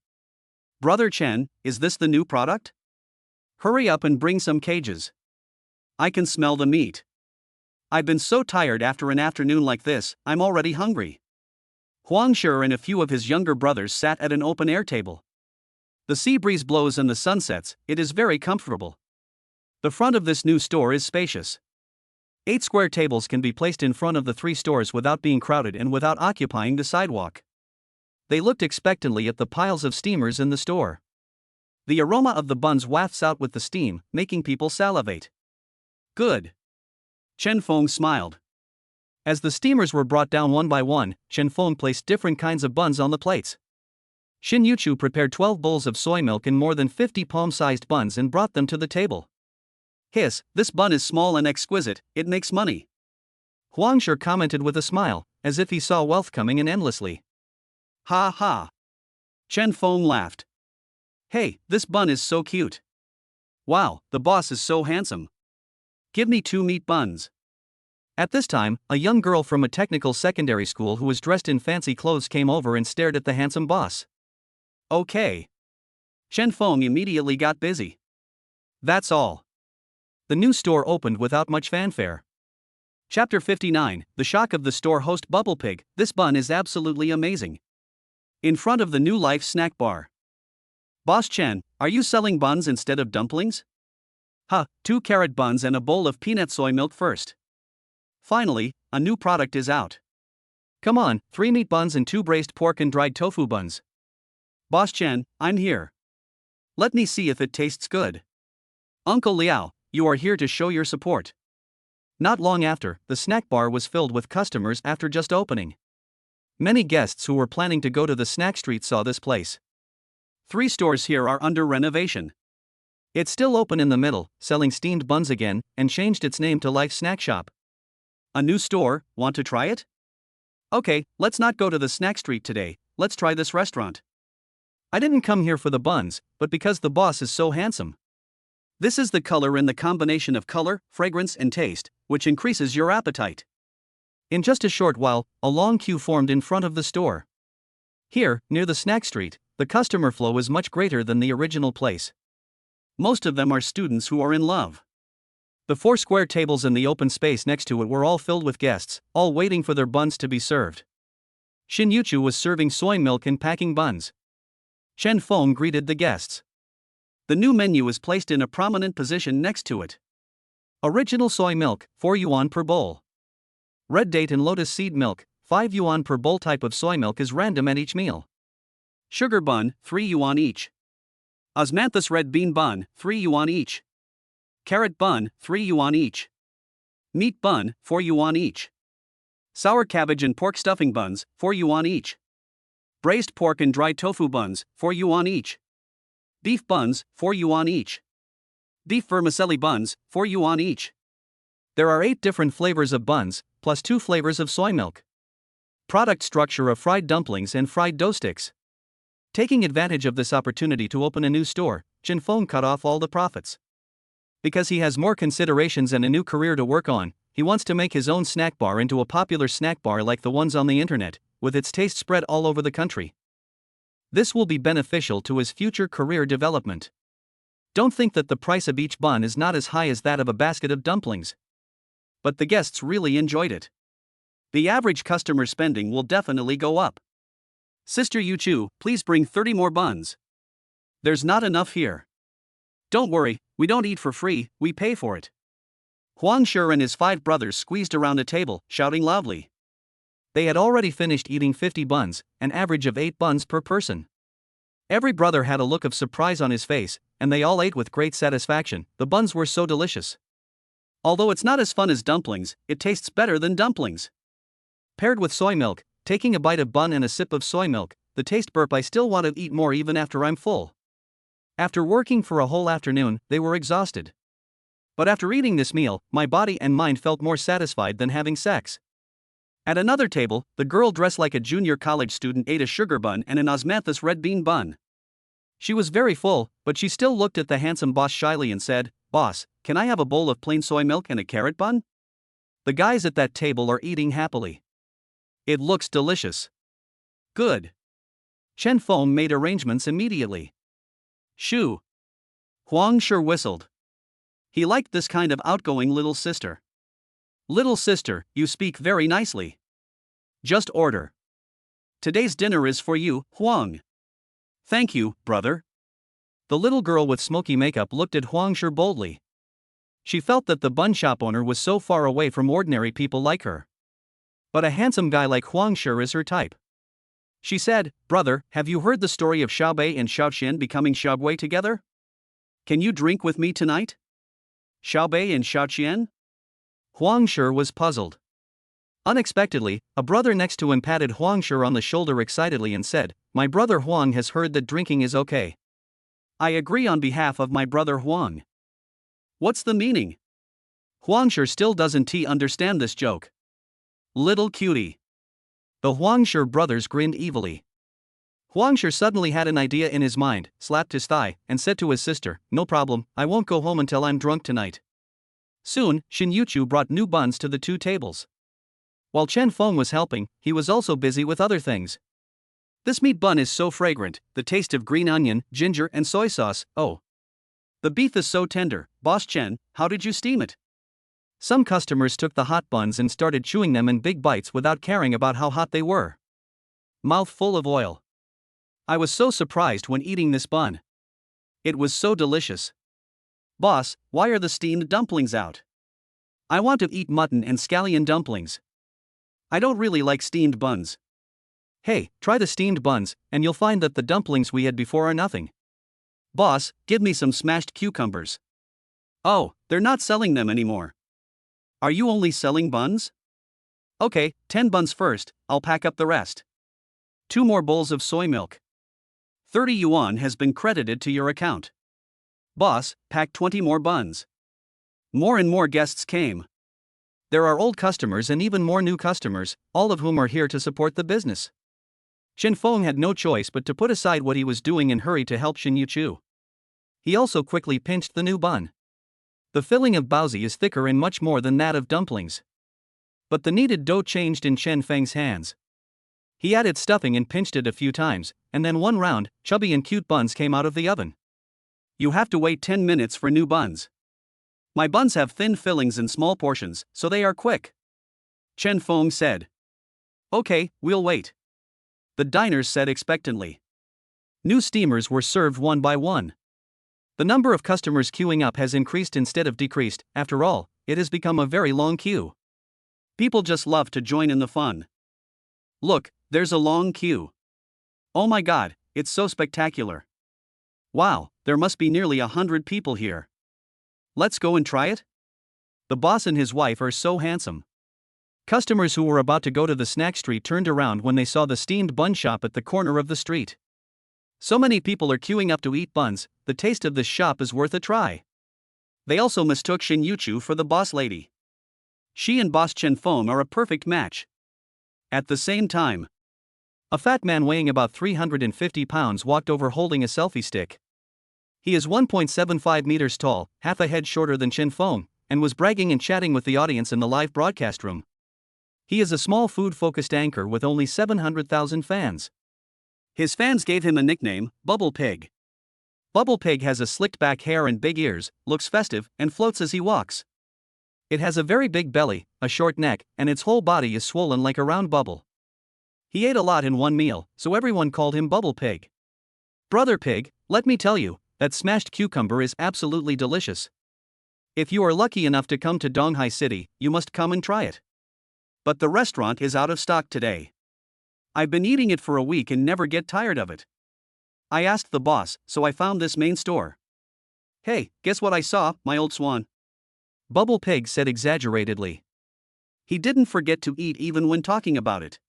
Brother Chen, is this the new product? Hurry up and bring some cages. I can smell the meat. I've been so tired after an afternoon like this, I'm already hungry. Huang Shi and a few of his younger brothers sat at an open-air table. The sea breeze blows and the sun sets, it is very comfortable. The front of this new store is spacious. 8 square tables can be placed in front of the 3 stores without being crowded and without occupying the sidewalk. They looked expectantly at the piles of steamers in the store. The aroma of the buns wafts out with the steam, making people salivate. Good. Chen Feng smiled. As the steamers were brought down one by one, Chen Feng placed different kinds of buns on the plates. Xin Yuchu prepared 12 bowls of soy milk and more than 50 palm-sized buns and brought them to the table. Hiss, this bun is small and exquisite, it makes money. Huang Shi commented with a smile, as if he saw wealth coming in endlessly. Ha ha. Chen Feng laughed. Hey, this bun is so cute. Wow, the boss is so handsome. Give me 2 meat buns. At this time, a young girl from a technical secondary school who was dressed in fancy clothes came over and stared at the handsome boss. Okay. Chen Feng immediately got busy. That's all. The new store opened without much fanfare. Chapter 59, The Shock of the Store Host Bubble Pig. This bun is absolutely amazing. In front of the New Life snack bar. Boss Chen, are you selling buns instead of dumplings? 2 carrot buns and a bowl of peanut soy milk first. Finally, a new product is out. Come on, 3 meat buns and 2 braised pork and dried tofu buns. Boss Chen, I'm here. Let me see if it tastes good. Uncle Liao, you are here to show your support. Not long after, the snack bar was filled with customers after just opening. Many guests who were planning to go to the snack street saw this place. 3 stores here are under renovation. It's still open in the middle, selling steamed buns again, and changed its name to Life Snack Shop. A new store, want to try it? Okay, let's not go to the snack street today, let's try this restaurant. I didn't come here for the buns, but because the boss is so handsome. This is the color in the combination of color, fragrance and taste, which increases your appetite. In just a short while, a long queue formed in front of the store. Here, near the snack street, the customer flow is much greater than the original place. Most of them are students who are in love. The 4 square tables in the open space next to it were all filled with guests, all waiting for their buns to be served. Xin Yuchu was serving soy milk and packing buns. Chen Feng greeted the guests. The new menu is placed in a prominent position next to it. Original soy milk, 4 yuan per bowl. Red date and lotus seed milk, 5 yuan per bowl. Type of soy milk is random at each meal. Sugar bun, 3 yuan each. Osmanthus red bean bun, 3 yuan each. Carrot bun, 3 yuan each. Meat bun, 4 yuan each. Sour cabbage and pork stuffing buns, 4 yuan each. Braised pork and dried tofu buns, 4 yuan each. Beef buns, 4 yuan each. Beef vermicelli buns, 4 yuan each. There are 8 different flavors of buns, plus 2 flavors of soy milk. Product structure of fried dumplings and fried dough sticks. Taking advantage of this opportunity to open a new store, Chen Feng cut off all the profits. Because he has more considerations and a new career to work on, he wants to make his own snack bar into a popular snack bar like the ones on the internet, with its taste spread all over the country. This will be beneficial to his future career development. Don't think that the price of each bun is not as high as that of a basket of dumplings. But the guests really enjoyed it. The average customer spending will definitely go up. Sister Yuchu, please bring 30 more buns. There's not enough here. Don't worry, we don't eat for free, we pay for it. Huang Shi and his 5 brothers squeezed around a table, shouting loudly. They had already finished eating 50 buns, an average of 8 buns per person. Every brother had a look of surprise on his face, and they all ate with great satisfaction. The buns were so delicious. Although it's not as fun as dumplings, it tastes better than dumplings. Paired with soy milk, taking a bite of bun and a sip of soy milk, the taste burp. I still want to eat more even after I'm full. After working for a whole afternoon, they were exhausted. But after eating this meal, my body and mind felt more satisfied than having sex. At another table, the girl dressed like a junior college student ate a sugar bun and an osmanthus red bean bun. She was very full, but she still looked at the handsome boss shyly and said, "Boss, can I have a bowl of plain soy milk and a carrot bun?" The guys at that table are eating happily. It looks delicious. Good. Chen Feng made arrangements immediately. Shoo. Huang Shi whistled. He liked this kind of outgoing little sister. Little sister, you speak very nicely. Just order. Today's dinner is for you, Huang. Thank you, brother. The little girl with smoky makeup looked at Huang Shi boldly. She felt that the bun shop owner was so far away from ordinary people like her. But a handsome guy like Huang Shi is her type. She said, "Brother, have you heard the story of Xiaobei and Xiaoxian becoming Xiaobei together? Can you drink with me tonight?" Xiaobei and Xiaoxian? Huang Shi was puzzled. Unexpectedly, a brother next to him patted Huang Shi on the shoulder excitedly and said, "My brother Huang has heard that drinking is okay. I agree on behalf of my brother Huang." What's the meaning? Huang Shi still doesn't understand this joke. Little cutie. The Huang Shi brothers grinned evilly. Huang Shi suddenly had an idea in his mind, slapped his thigh, and said to his sister, "No problem, I won't go home until I'm drunk tonight." Soon, Xin Yuchu brought new buns to the two tables. While Chen Feng was helping, he was also busy with other things. "This meat bun is so fragrant, the taste of green onion, ginger and soy sauce, oh. The beef is so tender, Boss Chen, how did you steam it?" Some customers took the hot buns and started chewing them in big bites without caring about how hot they were. Mouth full of oil. I was so surprised when eating this bun. It was so delicious. "Boss, why are the steamed dumplings out? I want to eat mutton and scallion dumplings. I don't really like steamed buns." "Hey, try the steamed buns, and you'll find that the dumplings we had before are nothing." "Boss, give me some smashed cucumbers." "Oh, they're not selling them anymore. Are you only selling buns?" "Okay, 10 buns first, I'll pack up the rest." 2 more bowls of soy milk. 30 yuan has been credited to your account. "Boss, pack 20 more buns." More and more guests came. There are old customers and even more new customers, all of whom are here to support the business. Chen Feng had no choice but to put aside what he was doing and hurry to help Xin Yuchu. He also quickly pinched the new bun. The filling of baozi is thicker and much more than that of dumplings. But the kneaded dough changed in Chen Feng's hands. He added stuffing and pinched it a few times, and then one round, chubby and cute buns came out of the oven. "You have to wait 10 minutes for new buns. My buns have thin fillings and small portions, so they are quick," Chen Feng said. "Okay, we'll wait," the diners said expectantly. New steamers were served one by one. The number of customers queuing up has increased instead of decreased. After all, it has become a very long queue. People just love to join in the fun. Look, there's a long queue. Oh my god, it's so spectacular. Wow, there must be nearly 100 people here. Let's go and try it? The boss and his wife are so handsome. Customers who were about to go to the snack street turned around when they saw the steamed bun shop at the corner of the street. So many people are queuing up to eat buns, the taste of this shop is worth a try. They also mistook Xin Yuchu for the boss lady. She and Boss Chen Feng are a perfect match. At the same time, a fat man weighing about 350 pounds walked over holding a selfie stick. He is 1.75 meters tall, half a head shorter than Chen Feng, and was bragging and chatting with the audience in the live broadcast room. He is a small food-focused anchor with only 700,000 fans. His fans gave him a nickname, Bubble Pig. Bubble Pig has a slicked back hair and big ears, looks festive, and floats as he walks. It has a very big belly, a short neck, and its whole body is swollen like a round bubble. He ate a lot in one meal, so everyone called him Bubble Pig. "Brother Pig, let me tell you, that smashed cucumber is absolutely delicious. If you are lucky enough to come to Donghai City, you must come and try it. But the restaurant is out of stock today. I've been eating it for a week and never get tired of it. I asked the boss, so I found this main store. Hey, guess what I saw, my old swan?" Bubble Pig said exaggeratedly. He didn't forget to eat even when talking about it.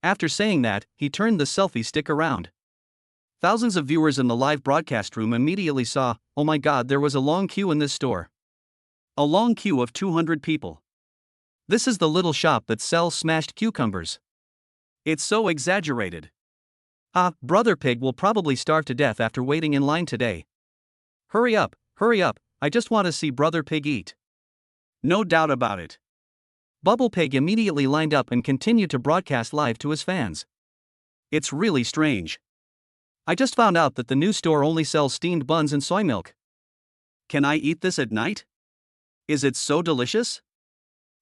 After saying that, he turned the selfie stick around. Thousands of viewers in the live broadcast room immediately saw, "Oh my god, there was a long queue in this store." A long queue of 200 people. This is the little shop that sells smashed cucumbers. It's so exaggerated. Brother Pig will probably starve to death after waiting in line today. Hurry up, I just want to see Brother Pig eat." No doubt about it. Bubble Pig immediately lined up and continued to broadcast live to his fans. It's really strange. I just found out that the new store only sells steamed buns and soy milk. Can I eat this at night? Is it so delicious?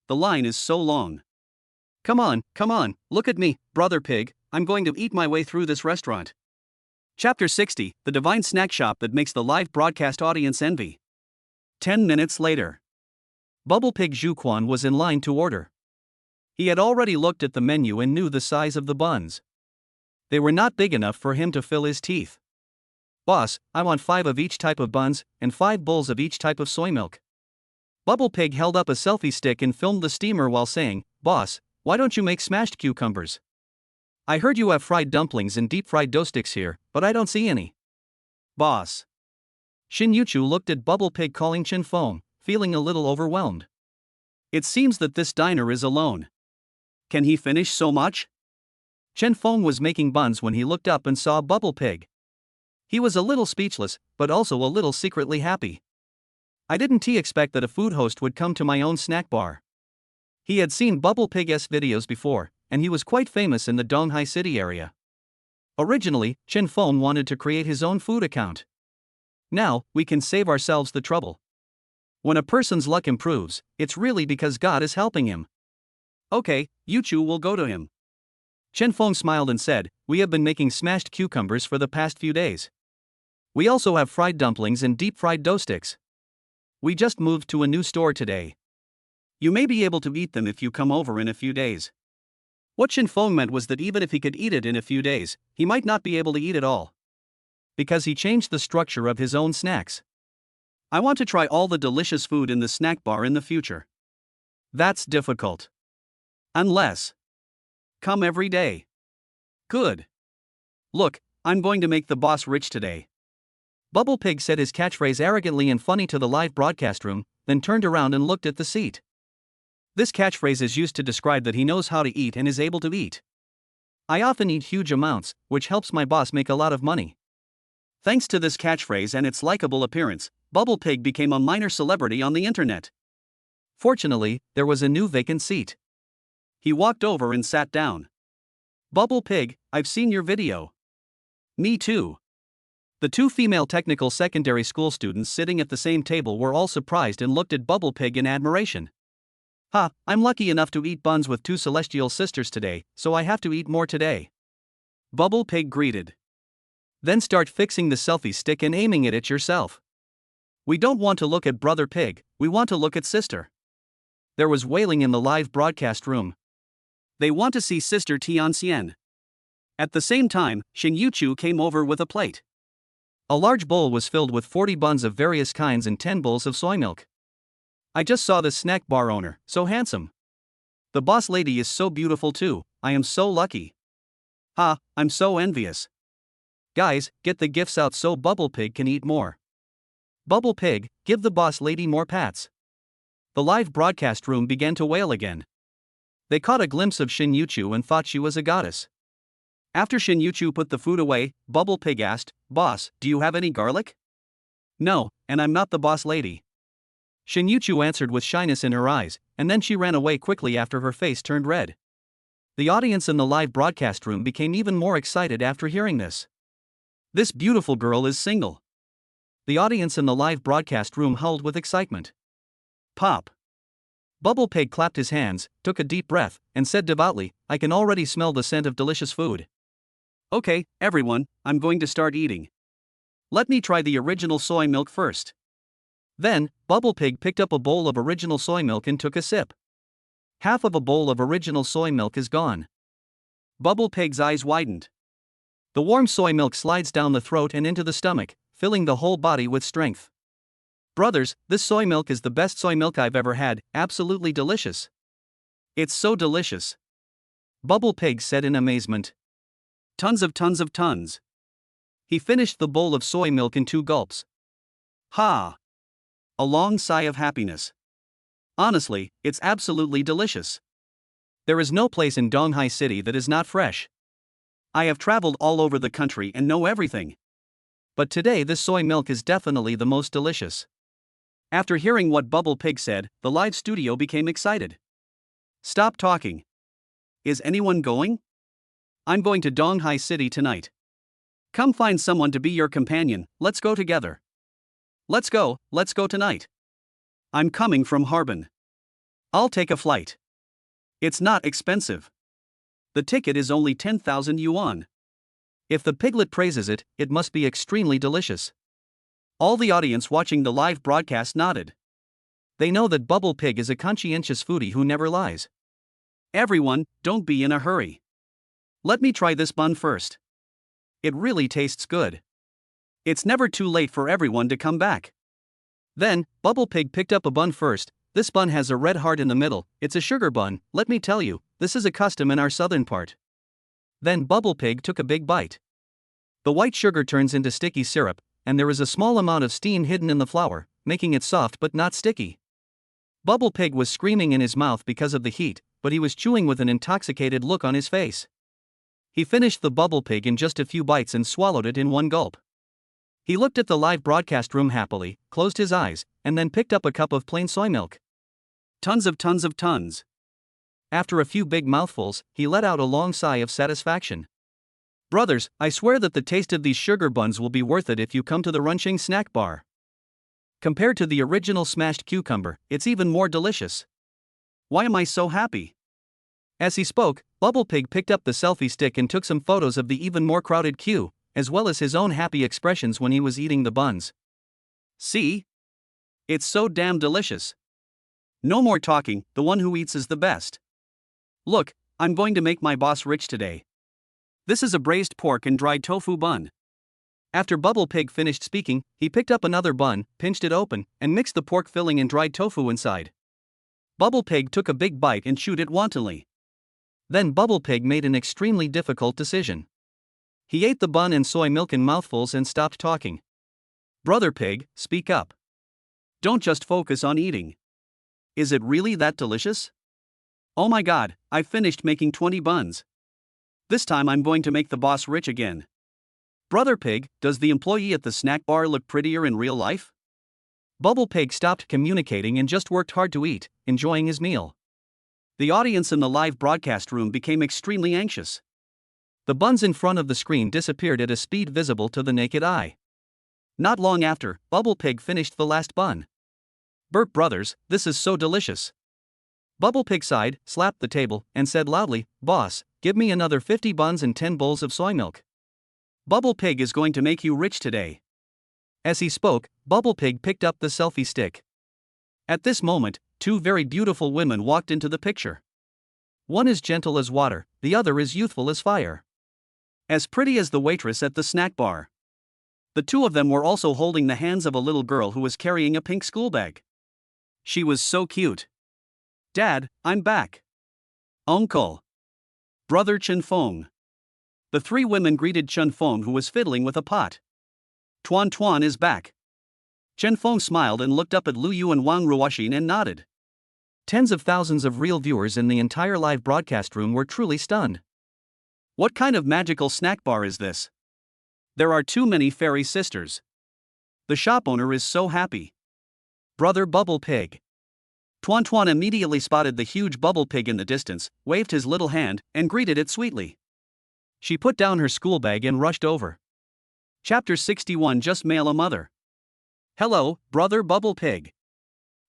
The line is so long. Come on, look at me, Brother Pig, I'm going to eat my way through this restaurant. Chapter 60, The Divine Snack Shop That Makes the Live Broadcast Audience Envy. 10 minutes later. Bubble Pig Zhuquan was in line to order. He had already looked at the menu and knew the size of the buns. They were not big enough for him to fill his teeth. "Boss, I want 5 of each type of buns, and 5 bowls of each type of soy milk." Bubble Pig held up a selfie stick and filmed the steamer while saying, "Boss, why don't you make smashed cucumbers? I heard you have fried dumplings and deep-fried dough sticks here, but I don't see any." "Boss." Shin Yuchu looked at Bubble Pig calling Chin Fong, feeling a little overwhelmed. "It seems that this diner is alone. Can he finish so much?" Chen Fong was making buns when he looked up and saw Bubble Pig. He was a little speechless, but also a little secretly happy. "I didn't expect that a food host would come to my own snack bar." He had seen Bubble Pig's videos before, and he was quite famous in the Donghai City area. Originally, Chen Fong wanted to create his own food account. Now, we can save ourselves the trouble. When a person's luck improves, it's really because God is helping him. "Okay, Yuchu will go to him." Chen Fong smiled and said, "We have been making smashed cucumbers for the past few days. We also have fried dumplings and deep-fried dough sticks. We just moved to a new store today. You may be able to eat them if you come over in a few days." What Chen Fong meant was that even if he could eat it in a few days, he might not be able to eat it all. Because he changed the structure of his own snacks. "I want to try all the delicious food in the snack bar in the future. That's difficult. Unless. Come every day. Good. Look, I'm going to make the boss rich today." Bubble Pig said his catchphrase arrogantly and funny to the live broadcast room, then turned around and looked at the seat. This catchphrase is used to describe that he knows how to eat and is able to eat. "I often eat huge amounts, which helps my boss make a lot of money." Thanks to this catchphrase and its likable appearance, Bubble Pig became a minor celebrity on the internet. Fortunately, there was a new vacant seat. He walked over and sat down. "Bubble Pig, I've seen your video." "Me too." The 2 female technical secondary school students sitting at the same table were all surprised and looked at Bubble Pig in admiration. "Ha, I'm lucky enough to eat buns with 2 celestial sisters today, so I have to eat more today." Bubble Pig greeted. "Then start fixing the selfie stick and aiming it at yourself. We don't want to look at Brother Pig, we want to look at Sister." There was wailing in the live broadcast room. "They want to see Sister Tianxian." At the same time, Xing Yuchu came over with a plate. A large bowl was filled with 40 buns of various kinds and 10 bowls of soy milk. "I just saw the snack bar owner, so handsome. The boss lady is so beautiful too, I am so lucky. Ha, I'm so envious. Guys, get the gifts out so Bubble Pig can eat more. Bubble Pig, give the boss lady more pats." The live broadcast room began to wail again. They caught a glimpse of Shin Yuchu and thought she was a goddess. After Shin Yuchu put the food away, Bubble Pig asked, "Boss, do you have any garlic?" "No, and I'm not the boss lady." Shin Yuchu answered with shyness in her eyes, and then she ran away quickly after her face turned red. The audience in the live broadcast room became even more excited after hearing this. This beautiful girl is single. The audience in the live broadcast room howled with excitement. Pop. Bubble Pig clapped his hands, took a deep breath, and said devoutly, "I can already smell the scent of delicious food. Okay, everyone, I'm going to start eating. Let me try the original soy milk first." Then, Bubble Pig picked up a bowl of original soy milk and took a sip. Half of a bowl of original soy milk is gone. Bubble Pig's eyes widened. The warm soy milk slides down the throat and into the stomach, filling the whole body with strength. "Brothers, this soy milk is the best soy milk I've ever had, absolutely delicious. It's so delicious." Bubble Pig said in amazement. Tons of tons. He finished the bowl of soy milk in 2 gulps. Ha! A long sigh of happiness. Honestly, it's absolutely delicious. There is no place in Donghai City that is not fresh. I have traveled all over the country and know everything. But today this soy milk is definitely the most delicious. After hearing what Bubble Pig said, the live studio became excited. "Stop talking. Is anyone going? I'm going to Donghai City tonight. Come find someone to be your companion, let's go together. Let's go tonight. I'm coming from Harbin. I'll take a flight. It's not expensive. The ticket is only 10,000 yuan. If the piglet praises it, it must be extremely delicious. All the audience watching the live broadcast nodded. They know that Bubble Pig is a conscientious foodie who never lies. Everyone, don't be in a hurry. Let me try this bun first. It really tastes good. It's never too late for everyone to come back. Then, Bubble Pig picked up a bun first. This bun has a red heart in the middle. It's a sugar bun, let me tell you, this is a custom in our southern part. Then Bubble Pig took a big bite. The white sugar turns into sticky syrup, and there is a small amount of steam hidden in the flour, making it soft but not sticky. Bubble Pig was screaming in his mouth because of the heat, but he was chewing with an intoxicated look on his face. He finished the Bubble Pig in just a few bites and swallowed it in one gulp. He looked at the live broadcast room happily, closed his eyes, and then picked up a cup of plain soy milk. Tons of tons. After a few big mouthfuls, he let out a long sigh of satisfaction. Brothers, I swear that the taste of these sugar buns will be worth it if you come to the Runching Snack Bar. Compared to the original smashed cucumber, it's even more delicious. Why am I so happy? As he spoke, Bubble Pig picked up the selfie stick and took some photos of the even more crowded queue, as well as his own happy expressions when he was eating the buns. See? It's so damn delicious. No more talking, the one who eats is the best. Look, I'm going to make my boss rich today. This is a braised pork and dried tofu bun. After Bubble Pig finished speaking, he picked up another bun, pinched it open, and mixed the pork filling and dried tofu inside. Bubble Pig took a big bite and chewed it wantonly. Then Bubble Pig made an extremely difficult decision. He ate the bun and soy milk in mouthfuls and stopped talking. Brother Pig, speak up. Don't just focus on eating. Is it really that delicious? Oh my god, I've finished making 20 buns. This time I'm going to make the boss rich again. Brother Pig, does the employee at the snack bar look prettier in real life? Bubble Pig stopped communicating and just worked hard to eat, enjoying his meal. The audience in the live broadcast room became extremely anxious. The buns in front of the screen disappeared at a speed visible to the naked eye. Not long after, Bubble Pig finished the last bun. Burp brothers, this is so delicious. Bubble Pig sighed, slapped the table, and said loudly, Boss, give me another 50 buns and 10 bowls of soy milk. Bubble Pig is going to make you rich today. As he spoke, Bubble Pig picked up the selfie stick. At this moment, two very beautiful women walked into the picture. One is gentle as water, the other is youthful as fire. As pretty as the waitress at the snack bar. The two of them were also holding the hands of a little girl who was carrying a pink school bag. She was so cute. Dad, I'm back. Uncle. Brother Chen Feng. The three women greeted Chen Feng, who was fiddling with a pot. Tuan Tuan is back. Chen Feng smiled and looked up at Lu Yu and Wang Ruoxin and nodded. Tens of thousands of real viewers in the entire live broadcast room were truly stunned. What kind of magical snack bar is this? There are too many fairy sisters. The shop owner is so happy. Brother Bubble Pig. Tuan Tuan immediately spotted the huge Bubble Pig in the distance, waved his little hand, and greeted it sweetly. She put down her school bag and rushed over. Chapter 61. Just Mail a Mother. Hello, Brother Bubble Pig.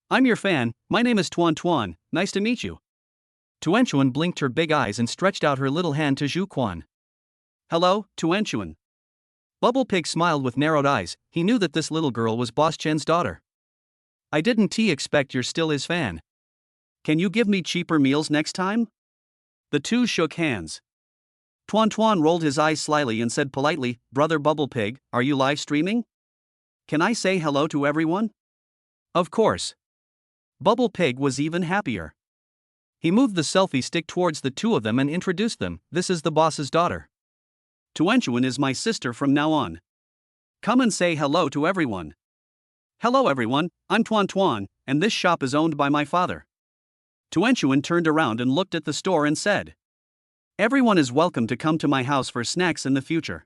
I'm your fan, my name is Tuan Tuan, nice to meet you. Tuanchuan blinked her big eyes and stretched out her little hand to Zhu Quan. Hello, Tuanchuan. Bubble Pig smiled with narrowed eyes, he knew that this little girl was Boss Chen's daughter. I didn't expect you're still his fan. Can you give me cheaper meals next time? The two shook hands. Tuan Tuan rolled his eyes slyly and said politely, Brother Bubble Pig, are you live streaming? Can I say hello to everyone? Of course. Bubble Pig was even happier. He moved the selfie stick towards the two of them and introduced them, this is the boss's daughter. Tuanchuan is my sister from now on. Come and say hello to everyone. Hello everyone, I'm Tuan Tuan, and this shop is owned by my father. Tuanchuan turned around and looked at the store and said, everyone is welcome to come to my house for snacks in the future.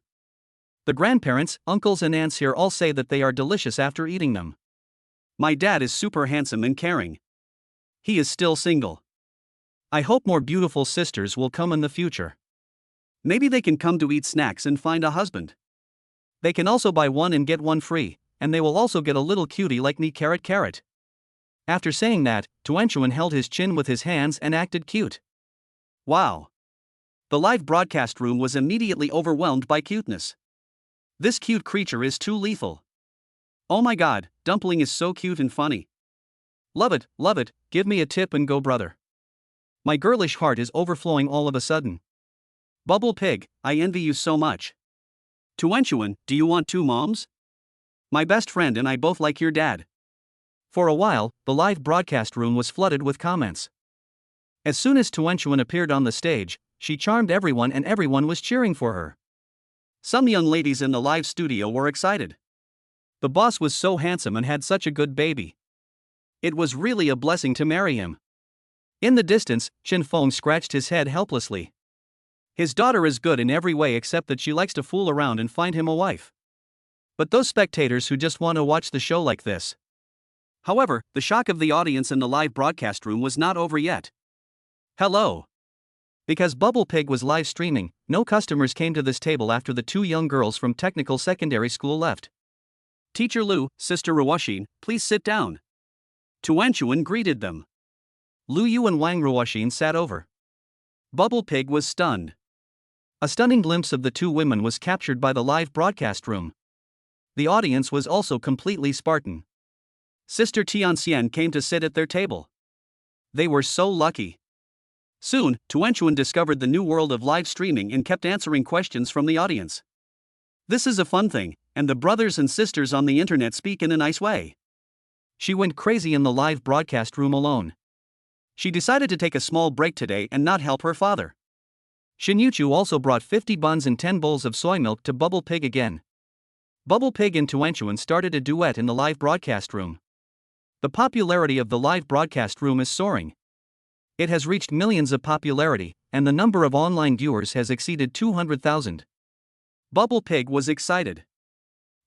The grandparents, uncles and aunts here all say that they are delicious after eating them. My dad is super handsome and caring. He is still single. I hope more beautiful sisters will come in the future. Maybe they can come to eat snacks and find a husband. They can also buy one and get one free, and they will also get a little cutie like me. Carrot. After saying that, Tuanchuan held his chin with his hands and acted cute. Wow. The live broadcast room was immediately overwhelmed by cuteness. This cute creature is too lethal. Oh my god, Dumpling is so cute and funny. Love it, give me a tip and go brother. My girlish heart is overflowing all of a sudden. Bubble Pig, I envy you so much. Tuenchuan, do you want two moms? My best friend and I both like your dad. For a while, the live broadcast room was flooded with comments. As soon as Tuenchuan appeared on the stage, she charmed everyone and everyone was cheering for her. Some young ladies in the live studio were excited. The boss was so handsome and had such a good baby. It was really a blessing to marry him. In the distance, Chen Feng scratched his head helplessly. His daughter is good in every way except that she likes to fool around and find him a wife. But those spectators who just want to watch the show like this. However, the shock of the audience in the live broadcast room was not over yet. Hello. Because Bubble Pig was live streaming, no customers came to this table after the two young girls from technical secondary school left. Teacher Lu, Sister Ruoxin, please sit down. Tuenchuan greeted them. Lu Yu and Wang Ruoxin sat over. Bubble Pig was stunned. A stunning glimpse of the two women was captured by the live broadcast room. The audience was also completely Spartan. Sister Tianxian came to sit at their table. They were so lucky. Soon, Tuenchuan discovered the new world of live streaming and kept answering questions from the audience. This is a fun thing, and the brothers and sisters on the internet speak in a nice way. She went crazy in the live broadcast room alone. She decided to take a small break today and not help her father. Xinyuchu also brought 50 buns and 10 bowls of soy milk to Bubble Pig again. Bubble Pig and Tuenchuan started a duet in the live broadcast room. The popularity of the live broadcast room is soaring. It has reached millions of popularity, and the number of online viewers has exceeded 200,000. Bubble Pig was excited.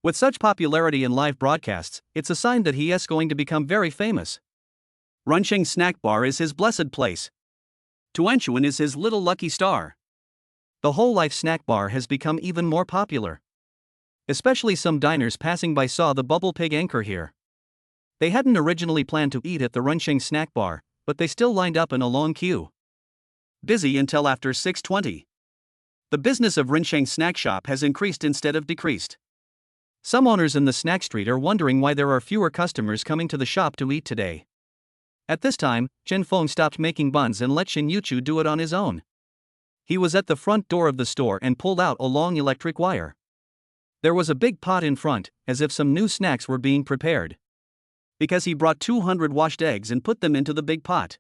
With such popularity in live broadcasts, it's a sign that he is going to become very famous. Runsheng Snack Bar is his blessed place. Tuenchuan is his little lucky star. The whole life snack bar has become even more popular. Especially some diners passing by saw the Bubble Pig anchor here. They hadn't originally planned to eat at the Runsheng Snack Bar, but they still lined up in a long queue. Busy until after 6:20. The business of Runsheng Snack Shop has increased instead of decreased. Some owners in the snack street are wondering why there are fewer customers coming to the shop to eat today. At this time, Chen Feng stopped making buns and let Xinyuchu do it on his own. He was at the front door of the store and pulled out a long electric wire. There was a big pot in front, as if some new snacks were being prepared. Because he brought 200 washed eggs and put them into the big pot.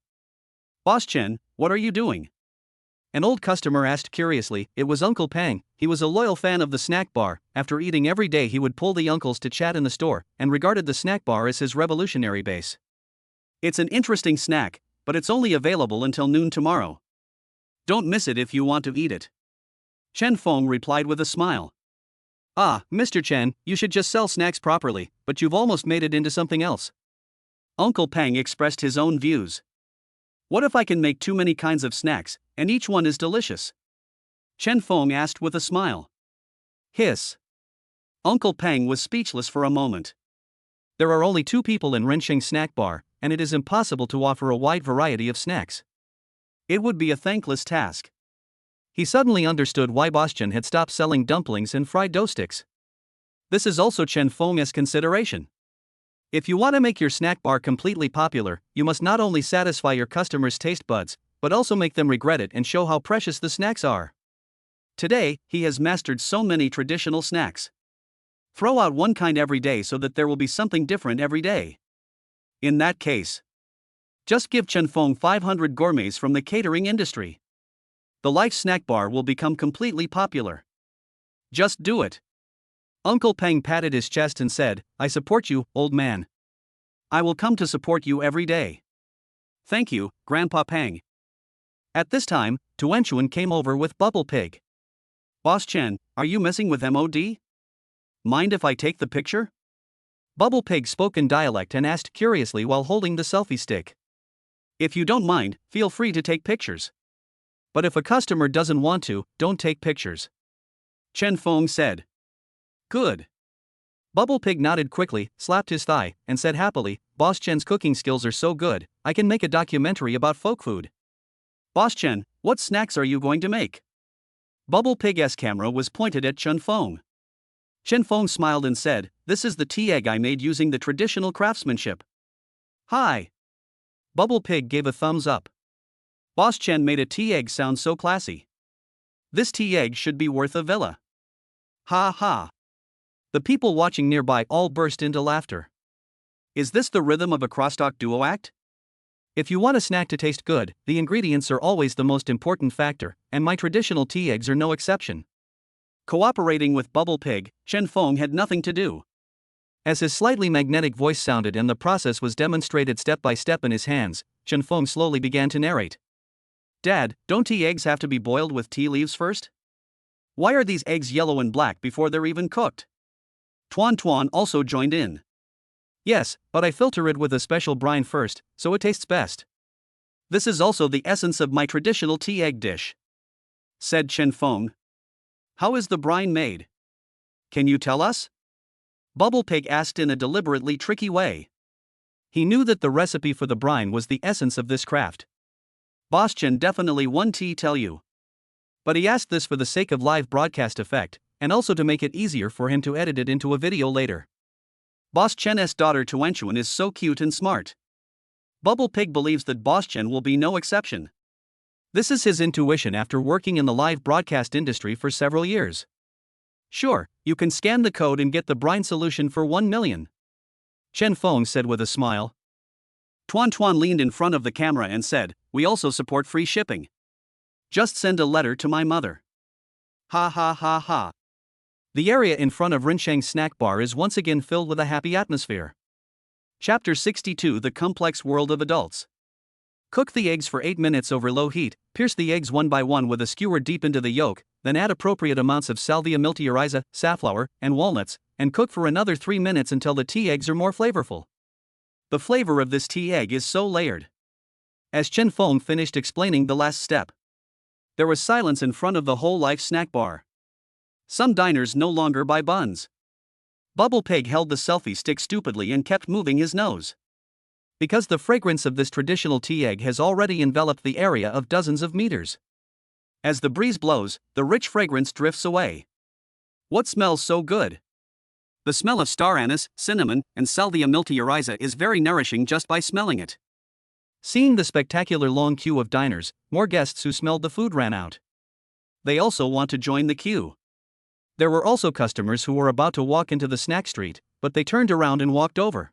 Boss Chen, what are you doing? An old customer asked curiously. It was Uncle Pang. He was a loyal fan of the snack bar. After eating every day he would pull the uncles to chat in the store, and regarded the snack bar as his revolutionary base. It's an interesting snack, but it's only available until noon tomorrow. Don't miss it if you want to eat it. Chen Feng replied with a smile. Ah, Mr. Chen, you should just sell snacks properly, but you've almost made it into something else. Uncle Pang expressed his own views. What if I can make too many kinds of snacks, and each one is delicious? Chen Feng asked with a smile. Hiss. Uncle Pang was speechless for a moment. There are only 2 people in Runsheng Snack Bar, and it is impossible to offer a wide variety of snacks. It would be a thankless task. He suddenly understood why Boss Chen had stopped selling dumplings and fried dough sticks. This is also Chen Feng's consideration. If you want to make your snack bar completely popular, you must not only satisfy your customers' taste buds, but also make them regret it and show how precious the snacks are. Today, he has mastered so many traditional snacks. Throw out one kind every day so that there will be something different every day. In that case, just give Chen Feng 500 gourmets from the catering industry. The life snack bar will become completely popular. Just do it. Uncle Pang patted his chest and said, I support you, old man. I will come to support you every day. Thank you, Grandpa Pang. At this time, Tuenchuan came over with Bubble Pig. Boss Chen, are you messing with MOD? Mind if I take the picture? Bubble Pig spoke in dialect and asked curiously while holding the selfie stick. If you don't mind, feel free to take pictures. But if a customer doesn't want to, don't take pictures. Chen Feng said. Good. Bubble Pig nodded quickly, slapped his thigh, and said happily, Boss Chen's cooking skills are so good, I can make a documentary about folk food. Boss Chen, what snacks are you going to make? Bubble Pig's camera was pointed at Chen Feng. Chen Feng smiled and said, "This is the tea egg I made using the traditional craftsmanship." "Hi." Bubble Pig gave a thumbs up. Boss Chen made a tea egg sound so classy. "This tea egg should be worth a villa." Ha ha. The people watching nearby all burst into laughter. Is this the rhythm of a crosstalk duo act? If you want a snack to taste good, the ingredients are always the most important factor, and my traditional tea eggs are no exception. Cooperating with Bubble Pig, Chen Feng had nothing to do. As his slightly magnetic voice sounded and the process was demonstrated step by step in his hands, Chen Feng slowly began to narrate. "Dad, don't tea eggs have to be boiled with tea leaves first? Why are these eggs yellow and black before they're even cooked?" Tuan Tuan also joined in. "Yes, but I filter it with a special brine first, so it tastes best. This is also the essence of my traditional tea egg dish," said Chen Feng. "How is the brine made? Can you tell us?" Bubble Pig asked in a deliberately tricky way. He knew that the recipe for the brine was the essence of this craft. Boss Chen definitely won tea tell you. But he asked this for the sake of live broadcast effect, and also to make it easier for him to edit it into a video later. Boss Chen's daughter Tuanchuan is so cute and smart. Bubble Pig believes that Boss Chen will be no exception. This is his intuition after working in the live broadcast industry for several years. "Sure, you can scan the code and get the brine solution for 1 million. Chen Feng said with a smile. Tuan Tuan leaned in front of the camera and said, "We also support free shipping. Just send a letter to my mother." Ha ha ha ha. The area in front of Rinsheng's snack bar is once again filled with a happy atmosphere. Chapter 62: The Complex World of Adults. Cook the eggs for 8 minutes over low heat, pierce the eggs one by one with a skewer deep into the yolk, then add appropriate amounts of salvia miltioriza, safflower, and walnuts, and cook for another 3 minutes until the tea eggs are more flavorful. The flavor of this tea egg is so layered. As Chen Feng finished explaining the last step, there was silence in front of the whole life snack bar. Some diners no longer buy buns. Bubble Pig held the selfie stick stupidly and kept moving his nose. Because the fragrance of this traditional tea egg has already enveloped the area of dozens of meters. As the breeze blows, the rich fragrance drifts away. What smells so good? The smell of star anise, cinnamon, and salvia miltioriza is very nourishing just by smelling it. Seeing the spectacular long queue of diners, more guests who smelled the food ran out. They also want to join the queue. There were also customers who were about to walk into the snack street, but they turned around and walked over.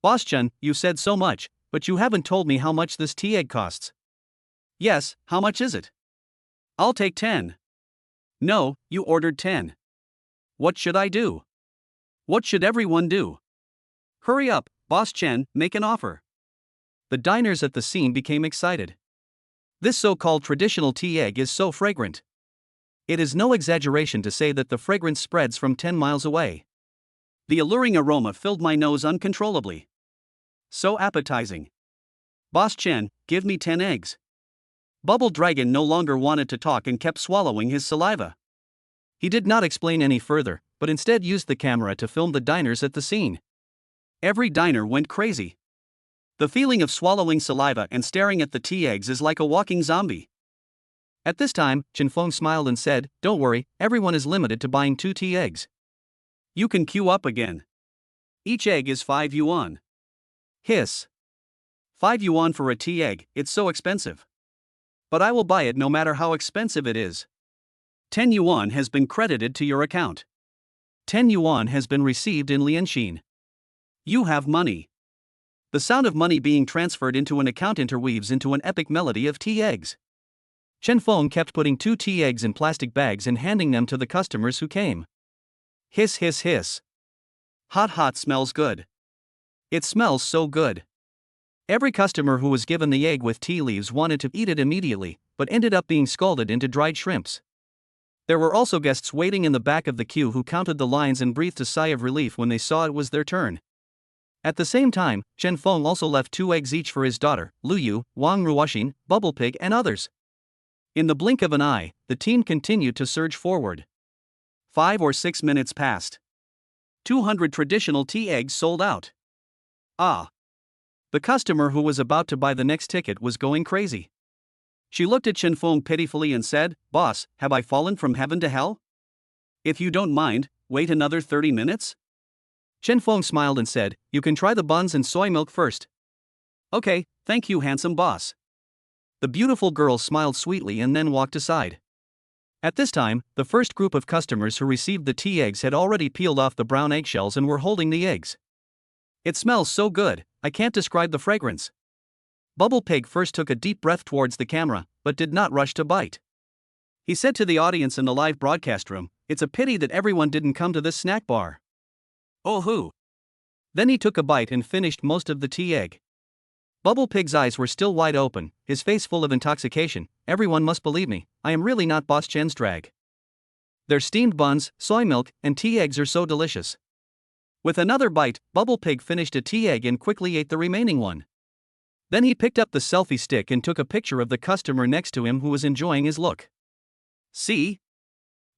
"Boss Chen, you said so much, but you haven't told me how much this tea egg costs." "Yes, how much is it?" "I'll take 10. "No, you ordered 10. What should I do?" "What should everyone do?" "Hurry up, Boss Chen, make an offer." The diners at the scene became excited. This so-called traditional tea egg is so fragrant. It is no exaggeration to say that the fragrance spreads from 10 miles away. The alluring aroma filled my nose uncontrollably. So appetizing. "Boss Chen, give me 10 eggs." Bubble Dragon no longer wanted to talk and kept swallowing his saliva. He did not explain any further, but instead used the camera to film the diners at the scene. Every diner went crazy. The feeling of swallowing saliva and staring at the tea eggs is like a walking zombie. At this time, Chen Feng smiled and said, "Don't worry, everyone is limited to buying 2 tea eggs. You can queue up again. Each egg is 5 yuan. Hiss. 5 yuan for a tea egg, it's so expensive. But I will buy it no matter how expensive it is. 10 yuan has been credited to your account. 10 yuan has been received in Lianxin. You have money." The sound of money being transferred into an account interweaves into an epic melody of tea eggs. Chen Feng kept putting 2 tea eggs in plastic bags and handing them to the customers who came. Hiss hiss hiss. Hot hot smells good. It smells so good. Every customer who was given the egg with tea leaves wanted to eat it immediately, but ended up being scalded into dried shrimps. There were also guests waiting in the back of the queue who counted the lines and breathed a sigh of relief when they saw it was their turn. At the same time, Chen Feng also left 2 eggs each for his daughter, Lu Yu, Wang Ruoxin, Bubble Pig, and others. In the blink of an eye, the team continued to surge forward. 5 or 6 minutes passed. 200 traditional tea eggs sold out. Ah! The customer who was about to buy the next ticket was going crazy. She looked at Chen Feng pitifully and said, "Boss, have I fallen from heaven to hell? If you don't mind, wait another 30 minutes? Chen Feng smiled and said, "You can try the buns and soy milk first." "Okay, thank you, handsome boss." The beautiful girl smiled sweetly and then walked aside. At this time, the first group of customers who received the tea eggs had already peeled off the brown eggshells and were holding the eggs. "It smells so good, I can't describe the fragrance." Bubble Pig first took a deep breath towards the camera, but did not rush to bite. He said to the audience in the live broadcast room, "It's a pity that everyone didn't come to this snack bar." "Oh hoo." Then he took a bite and finished most of the tea egg. Bubble Pig's eyes were still wide open, his face full of intoxication. "Everyone must believe me, I am really not Boss Chen's drag. Their steamed buns, soy milk, and tea eggs are so delicious." With another bite, Bubble Pig finished a tea egg and quickly ate the remaining one. Then he picked up the selfie stick and took a picture of the customer next to him who was enjoying his look. "See?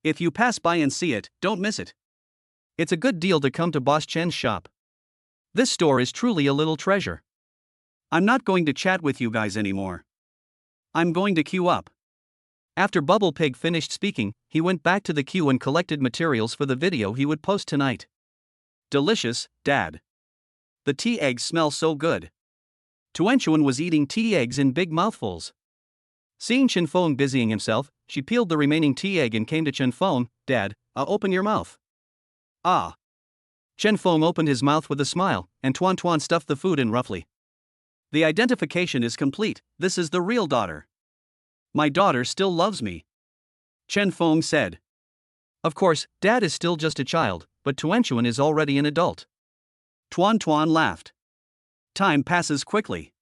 If you pass by and see it, don't miss it. It's a good deal to come to Boss Chen's shop. This store is truly a little treasure. I'm not going to chat with you guys anymore. I'm going to queue up." After Bubble Pig finished speaking, he went back to the queue and collected materials for the video he would post tonight. "Delicious, Dad. The tea eggs smell so good." Tuanchuan was eating tea eggs in big mouthfuls. Seeing Chen Feng busying himself, she peeled the remaining tea egg and came to Chen Feng. "Dad, open your mouth." "Ah." Chen Feng opened his mouth with a smile, and Tuan Tuan stuffed the food in roughly. "The identification is complete, this is the real daughter. My daughter still loves me," Chen Feng said. Of course, Dad is still just a child, but Tuanchuan is already an adult. Tuan Tuan laughed. Time passes quickly.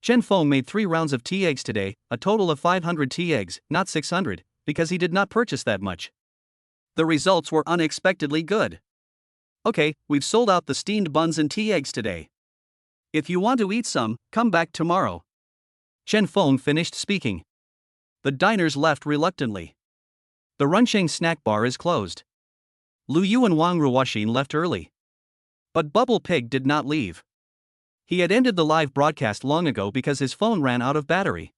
Chen Feng made 3 rounds of tea eggs today, a total of 500 tea eggs, not 600, because he did not purchase that much. The results were unexpectedly good. "Okay, we've sold out the steamed buns and tea eggs today. If you want to eat some, come back tomorrow." Chen Feng finished speaking. The diners left reluctantly. The Runsheng snack bar is closed. Lu Yu and Wang Ruoxin left early. But Bubble Pig did not leave. He had ended the live broadcast long ago because his phone ran out of battery.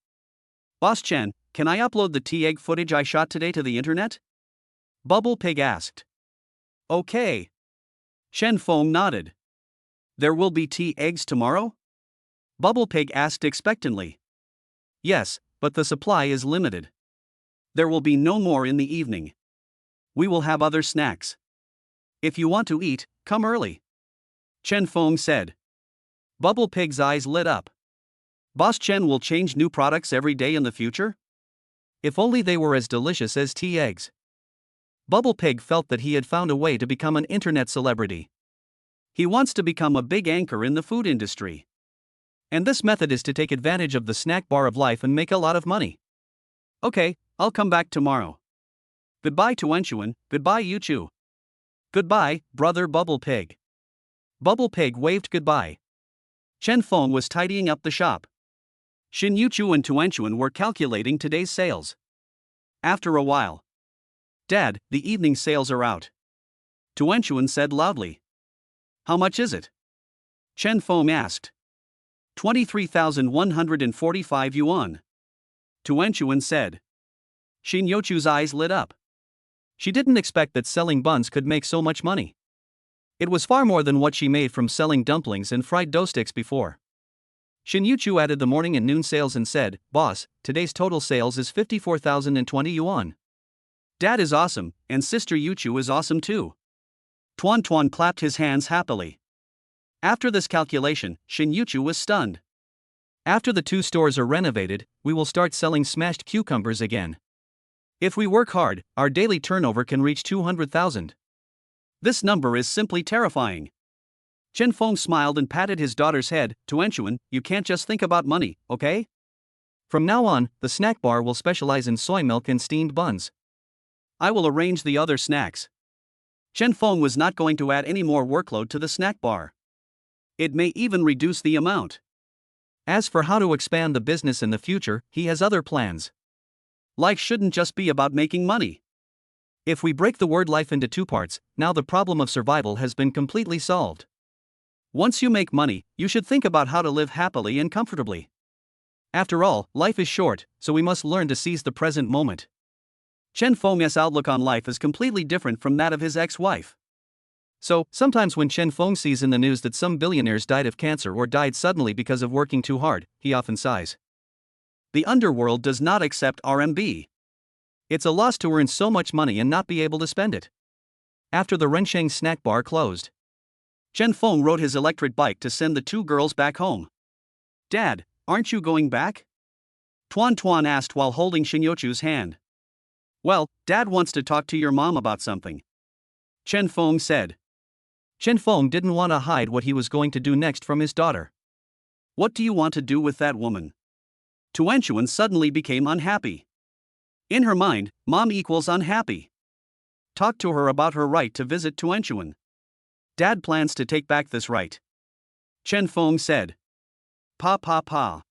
"Boss Chen, can I upload the tea egg footage I shot today to the internet?" Bubble Pig asked. "Okay." Chen Feng nodded. "There will be tea eggs tomorrow?" Bubble Pig asked expectantly. "Yes, but the supply is limited. There will be no more in the evening. We will have other snacks. If you want to eat, come early," Chen Feng said. Bubble Pig's eyes lit up. Boss Chen will change new products every day in the future? If only they were as delicious as tea eggs. Bubble Pig felt that he had found a way to become an internet celebrity. He wants to become a big anchor in the food industry. And this method is to take advantage of the snack bar of life and make a lot of money. "Okay, I'll come back tomorrow. Goodbye Tuanchuan, goodbye Yuchu. Goodbye, brother Bubble Pig." Bubble Pig waved goodbye. Chen Feng was tidying up the shop. Xin Yuchu and Tuanchuan were calculating today's sales. After a while, "Dad, the evening sales are out," Tuanchuan said loudly. "How much is it?" Chen Feng asked. 23,145 yuan. Tuanchuan said. Xin Yuchu's eyes lit up. She didn't expect that selling buns could make so much money. It was far more than what she made from selling dumplings and fried dough sticks before. Xin Yuchu added the morning and noon sales and said, "Boss, today's total sales is 54,020 yuan. Dad is awesome, and Sister Yuchu is awesome too." Tuan Tuan clapped his hands happily. After this calculation, Xin Yuchu was stunned. "After the 2 stores are renovated, we will start selling smashed cucumbers again. If we work hard, our daily turnover can reach 200,000. This number is simply terrifying." Chen Feng smiled and patted his daughter's head. "Tuanchuan, you can't just think about money, okay? From now on, the snack bar will specialize in soy milk and steamed buns. I will arrange the other snacks." Chen Feng was not going to add any more workload to the snack bar. It may even reduce the amount. As for how to expand the business in the future, he has other plans. Life shouldn't just be about making money. If we break the word life into 2 parts, now the problem of survival has been completely solved. Once you make money, you should think about how to live happily and comfortably. After all, life is short, so we must learn to seize the present moment. Chen Feng's outlook on life is completely different from that of his ex-wife. So, sometimes when Chen Feng sees in the news that some billionaires died of cancer or died suddenly because of working too hard, he often sighs. The underworld does not accept RMB. It's a loss to earn so much money and not be able to spend it. After the Rensheng snack bar closed, Chen Feng rode his electric bike to send the two girls back home. "Dad, aren't you going back?" Tuan Tuan asked while holding Shinyochu's hand. "Well, Dad wants to talk to your mom about something," Chen Feng said. Chen Feng didn't want to hide what he was going to do next from his daughter. "What do you want to do with that woman?" Tuan Chuan suddenly became unhappy. In her mind, mom equals unhappy. Talk to her about her right to visit Tuan Chuan. Dad plans to take back this right, Chen Feng said. Pa pa pa.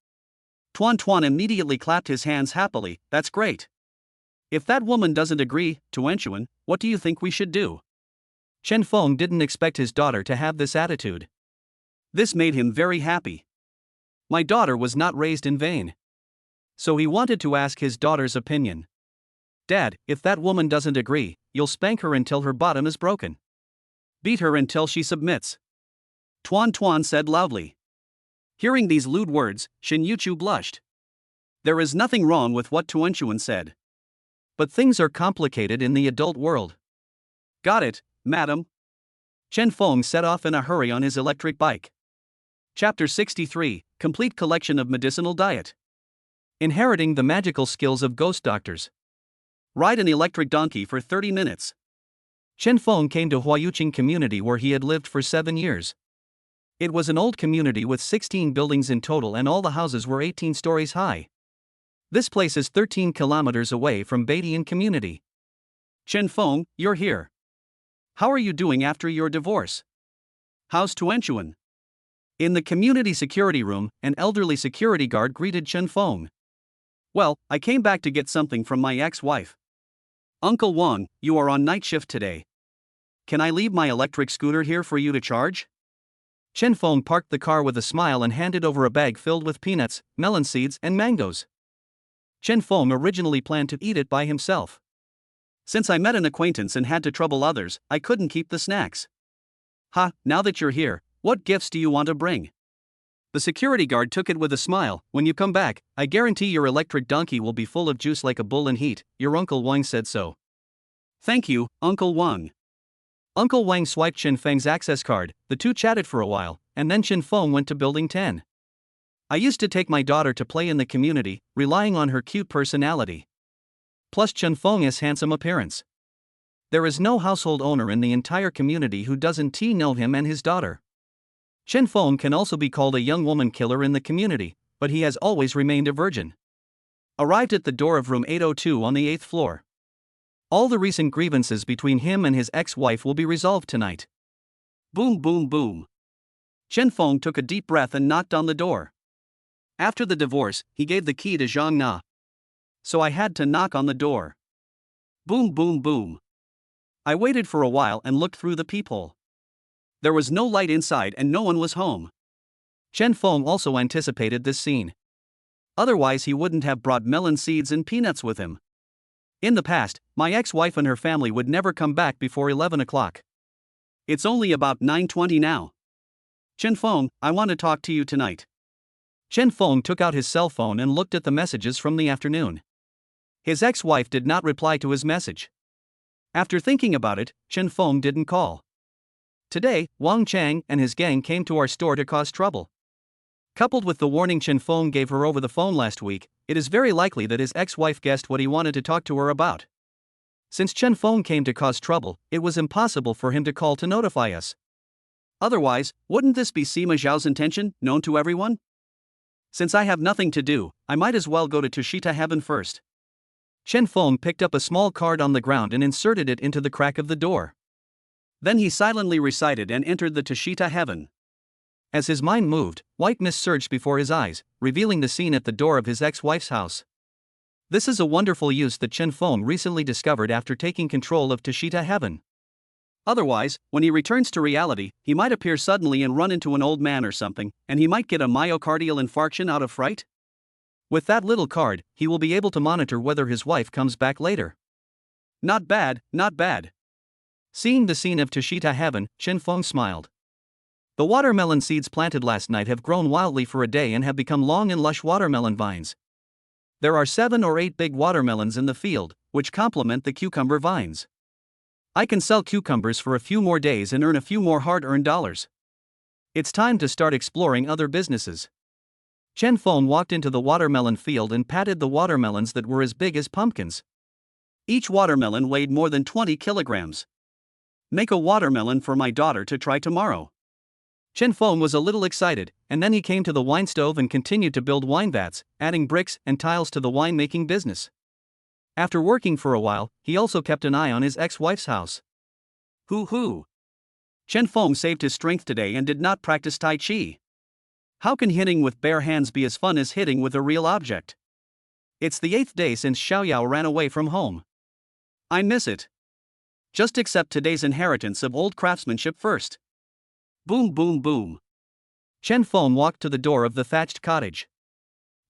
Tuan Tuan immediately clapped his hands happily. "That's great. If that woman doesn't agree, Tuan Chuan, what do you think we should do?" Chen Feng didn't expect his daughter to have this attitude. This made him very happy. My daughter was not raised in vain. So he wanted to ask his daughter's opinion. "Dad, if that woman doesn't agree, you'll spank her until her bottom is broken. Beat her until she submits," Tuan Tuan said loudly. Hearing these lewd words, Shin Yuchu blushed. There is nothing wrong with what Tuan Chuan said. But things are complicated in the adult world. "Got it, madam." Chen Feng set off in a hurry on his electric bike. Chapter 63, Complete Collection of Medicinal Diet. Inheriting the magical skills of ghost doctors. Ride an electric donkey for 30 minutes. Chen Feng came to Huayuqing community where he had lived for 7 years. It was an old community with 16 buildings in total and all the houses were 18 stories high. This place is 13 kilometers away from Beidian community. "Chen Feng, you're here. How are you doing after your divorce? How's Tuan Chuan?" In the community security room, an elderly security guard greeted Chen Feng. "Well, I came back to get something from my ex-wife. Uncle Wang, you are on night shift today. Can I leave my electric scooter here for you to charge?" Chen Feng parked the car with a smile and handed over a bag filled with peanuts, melon seeds, and mangoes. Chen Feng originally planned to eat it by himself. "Since I met an acquaintance and had to trouble others, I couldn't keep the snacks." "Ha, now that you're here, what gifts do you want to bring?" The security guard took it with a smile. "When you come back, I guarantee your electric donkey will be full of juice like a bull in heat, your Uncle Wang said so." "Thank you, Uncle Wang." Uncle Wang swiped Chen Feng's access card, the two chatted for a while, and then Chen Feng went to Building 10. "I used to take my daughter to play in the community, relying on her cute personality. Plus Chen Feng's handsome appearance. There is no household owner in the entire community who doesn't know him and his daughter. Chen Feng can also be called a young woman killer in the community, but he has always remained a virgin." Arrived at the door of room 802 on the 8th floor. All the recent grievances between him and his ex-wife will be resolved tonight. Boom boom boom. Chen Feng took a deep breath and knocked on the door. After the divorce, he gave the key to Zhang Na. So I had to knock on the door. Boom boom boom. I waited for a while and looked through the peephole. There was no light inside and no one was home. Chen Feng also anticipated this scene. Otherwise he wouldn't have brought melon seeds and peanuts with him. In the past, my ex-wife and her family would never come back before 11 o'clock. It's only about 9:20 now. "Chen Feng, I want to talk to you tonight." Chen Feng took out his cell phone and looked at the messages from the afternoon. His ex-wife did not reply to his message. After thinking about it, Chen Feng didn't call. Today, Wang Chang and his gang came to our store to cause trouble. Coupled with the warning Chen Feng gave her over the phone last week, it is very likely that his ex-wife guessed what he wanted to talk to her about. Since Chen Feng came to cause trouble, it was impossible for him to call to notify us. Otherwise, wouldn't this be Sima Zhao's intention, known to everyone? Since I have nothing to do, I might as well go to Tushita Heaven first. Chen Feng picked up a small card on the ground and inserted it into the crack of the door. Then he silently recited and entered the Tushita Heaven. As his mind moved, white mist surged before his eyes, revealing the scene at the door of his ex-wife's house. This is a wonderful use that Chen Feng recently discovered after taking control of Tushita Heaven. Otherwise, when he returns to reality, he might appear suddenly and run into an old man or something, and he might get a myocardial infarction out of fright. With that little card, he will be able to monitor whether his wife comes back later. Not bad, not bad. Seeing the scene of Tashita heaven, Chen Feng smiled. The watermelon seeds planted last night have grown wildly for a day and have become long and lush watermelon vines. There are 7 or 8 big watermelons in the field, which complement the cucumber vines. I can sell cucumbers for a few more days and earn a few more hard-earned dollars. It's time to start exploring other businesses. Chen Feng walked into the watermelon field and patted the watermelons that were as big as pumpkins. Each watermelon weighed more than 20 kilograms. Make a watermelon for my daughter to try tomorrow. Chen Feng was a little excited, and then he came to the wine stove and continued to build wine vats, adding bricks and tiles to the winemaking business. After working for a while, he also kept an eye on his ex-wife's house. Hoo-hoo! Chen Feng saved his strength today and did not practice Tai Chi. How can hitting with bare hands be as fun as hitting with a real object? It's the 8th day since Xiaoyao ran away from home. I miss it. Just accept today's inheritance of old craftsmanship first. Boom boom boom. Chen Feng walked to the door of the thatched cottage.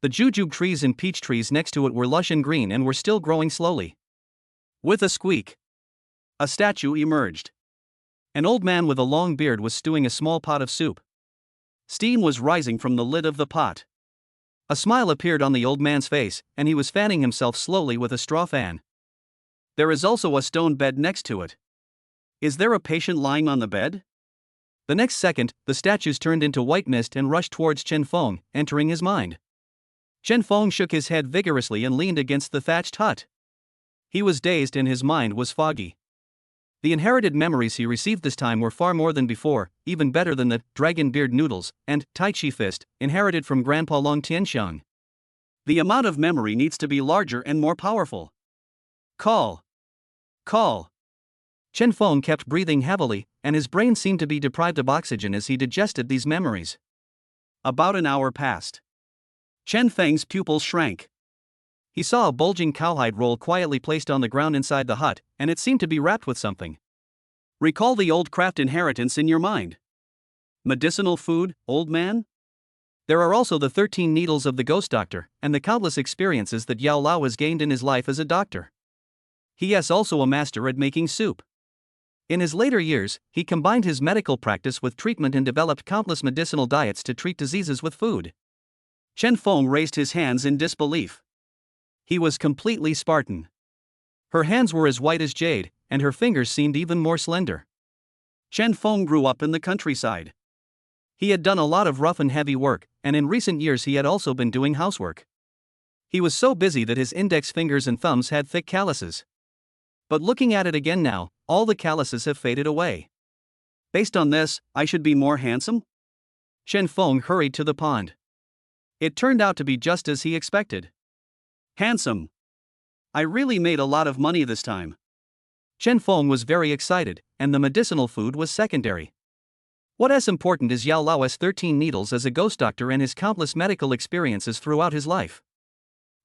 The jujube trees and peach trees next to it were lush and green and were still growing slowly. With a squeak, a statue emerged. An old man with a long beard was stewing a small pot of soup. Steam was rising from the lid of the pot. A smile appeared on the old man's face, and he was fanning himself slowly with a straw fan. There is also a stone bed next to it. Is there a patient lying on the bed? The next second, the statues turned into white mist and rushed towards Chen Feng, entering his mind. Chen Feng shook his head vigorously and leaned against the thatched hut. He was dazed and his mind was foggy. The inherited memories he received this time were far more than before, even better than the dragon beard noodles and Tai Chi fist inherited from Grandpa Long Tianxiang. The amount of memory needs to be larger and more powerful. Call. Call. Chen Feng kept breathing heavily, and his brain seemed to be deprived of oxygen as he digested these memories. About an hour passed. Chen Feng's pupils shrank. He saw a bulging cowhide roll quietly placed on the ground inside the hut, and it seemed to be wrapped with something. Recall the old craft inheritance in your mind. Medicinal food, old man? There are also the 13 needles of the ghost doctor, and the countless experiences that Yao Lao has gained in his life as a doctor. He is also a master at making soup. In his later years, he combined his medical practice with treatment and developed countless medicinal diets to treat diseases with food. Chen Feng raised his hands in disbelief. He was completely Spartan. Her hands were as white as jade, and her fingers seemed even more slender. Chen Feng grew up in the countryside. He had done a lot of rough and heavy work, and in recent years he had also been doing housework. He was so busy that his index fingers and thumbs had thick calluses. But looking at it again now, all the calluses have faded away. Based on this, I should be more handsome? Chen Feng hurried to the pond. It turned out to be just as he expected. Handsome. I really made a lot of money this time. Chen Feng was very excited, and the medicinal food was secondary. What is important is Yao Lao's 13 needles as a ghost doctor and his countless medical experiences throughout his life.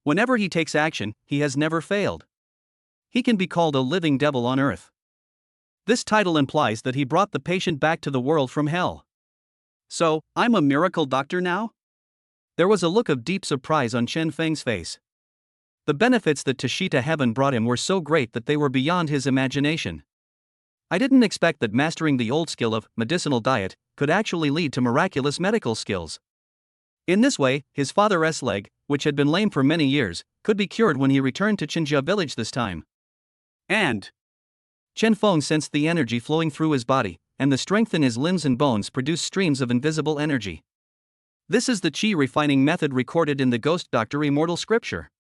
Whenever he takes action, he has never failed. He can be called a living devil on earth. This title implies that he brought the patient back to the world from hell. So, I'm a miracle doctor now? There was a look of deep surprise on Chen Feng's face. The benefits that Tashita heaven brought him were so great that they were beyond his imagination. I didn't expect that mastering the old skill of medicinal diet could actually lead to miraculous medical skills. In this way, his father's leg, which had been lame for many years, could be cured when he returned to Qinjia village this time. And Chen Feng sensed the energy flowing through his body, and the strength in his limbs and bones produced streams of invisible energy. This is the qi refining method recorded in the Ghost Doctor Immortal Scripture.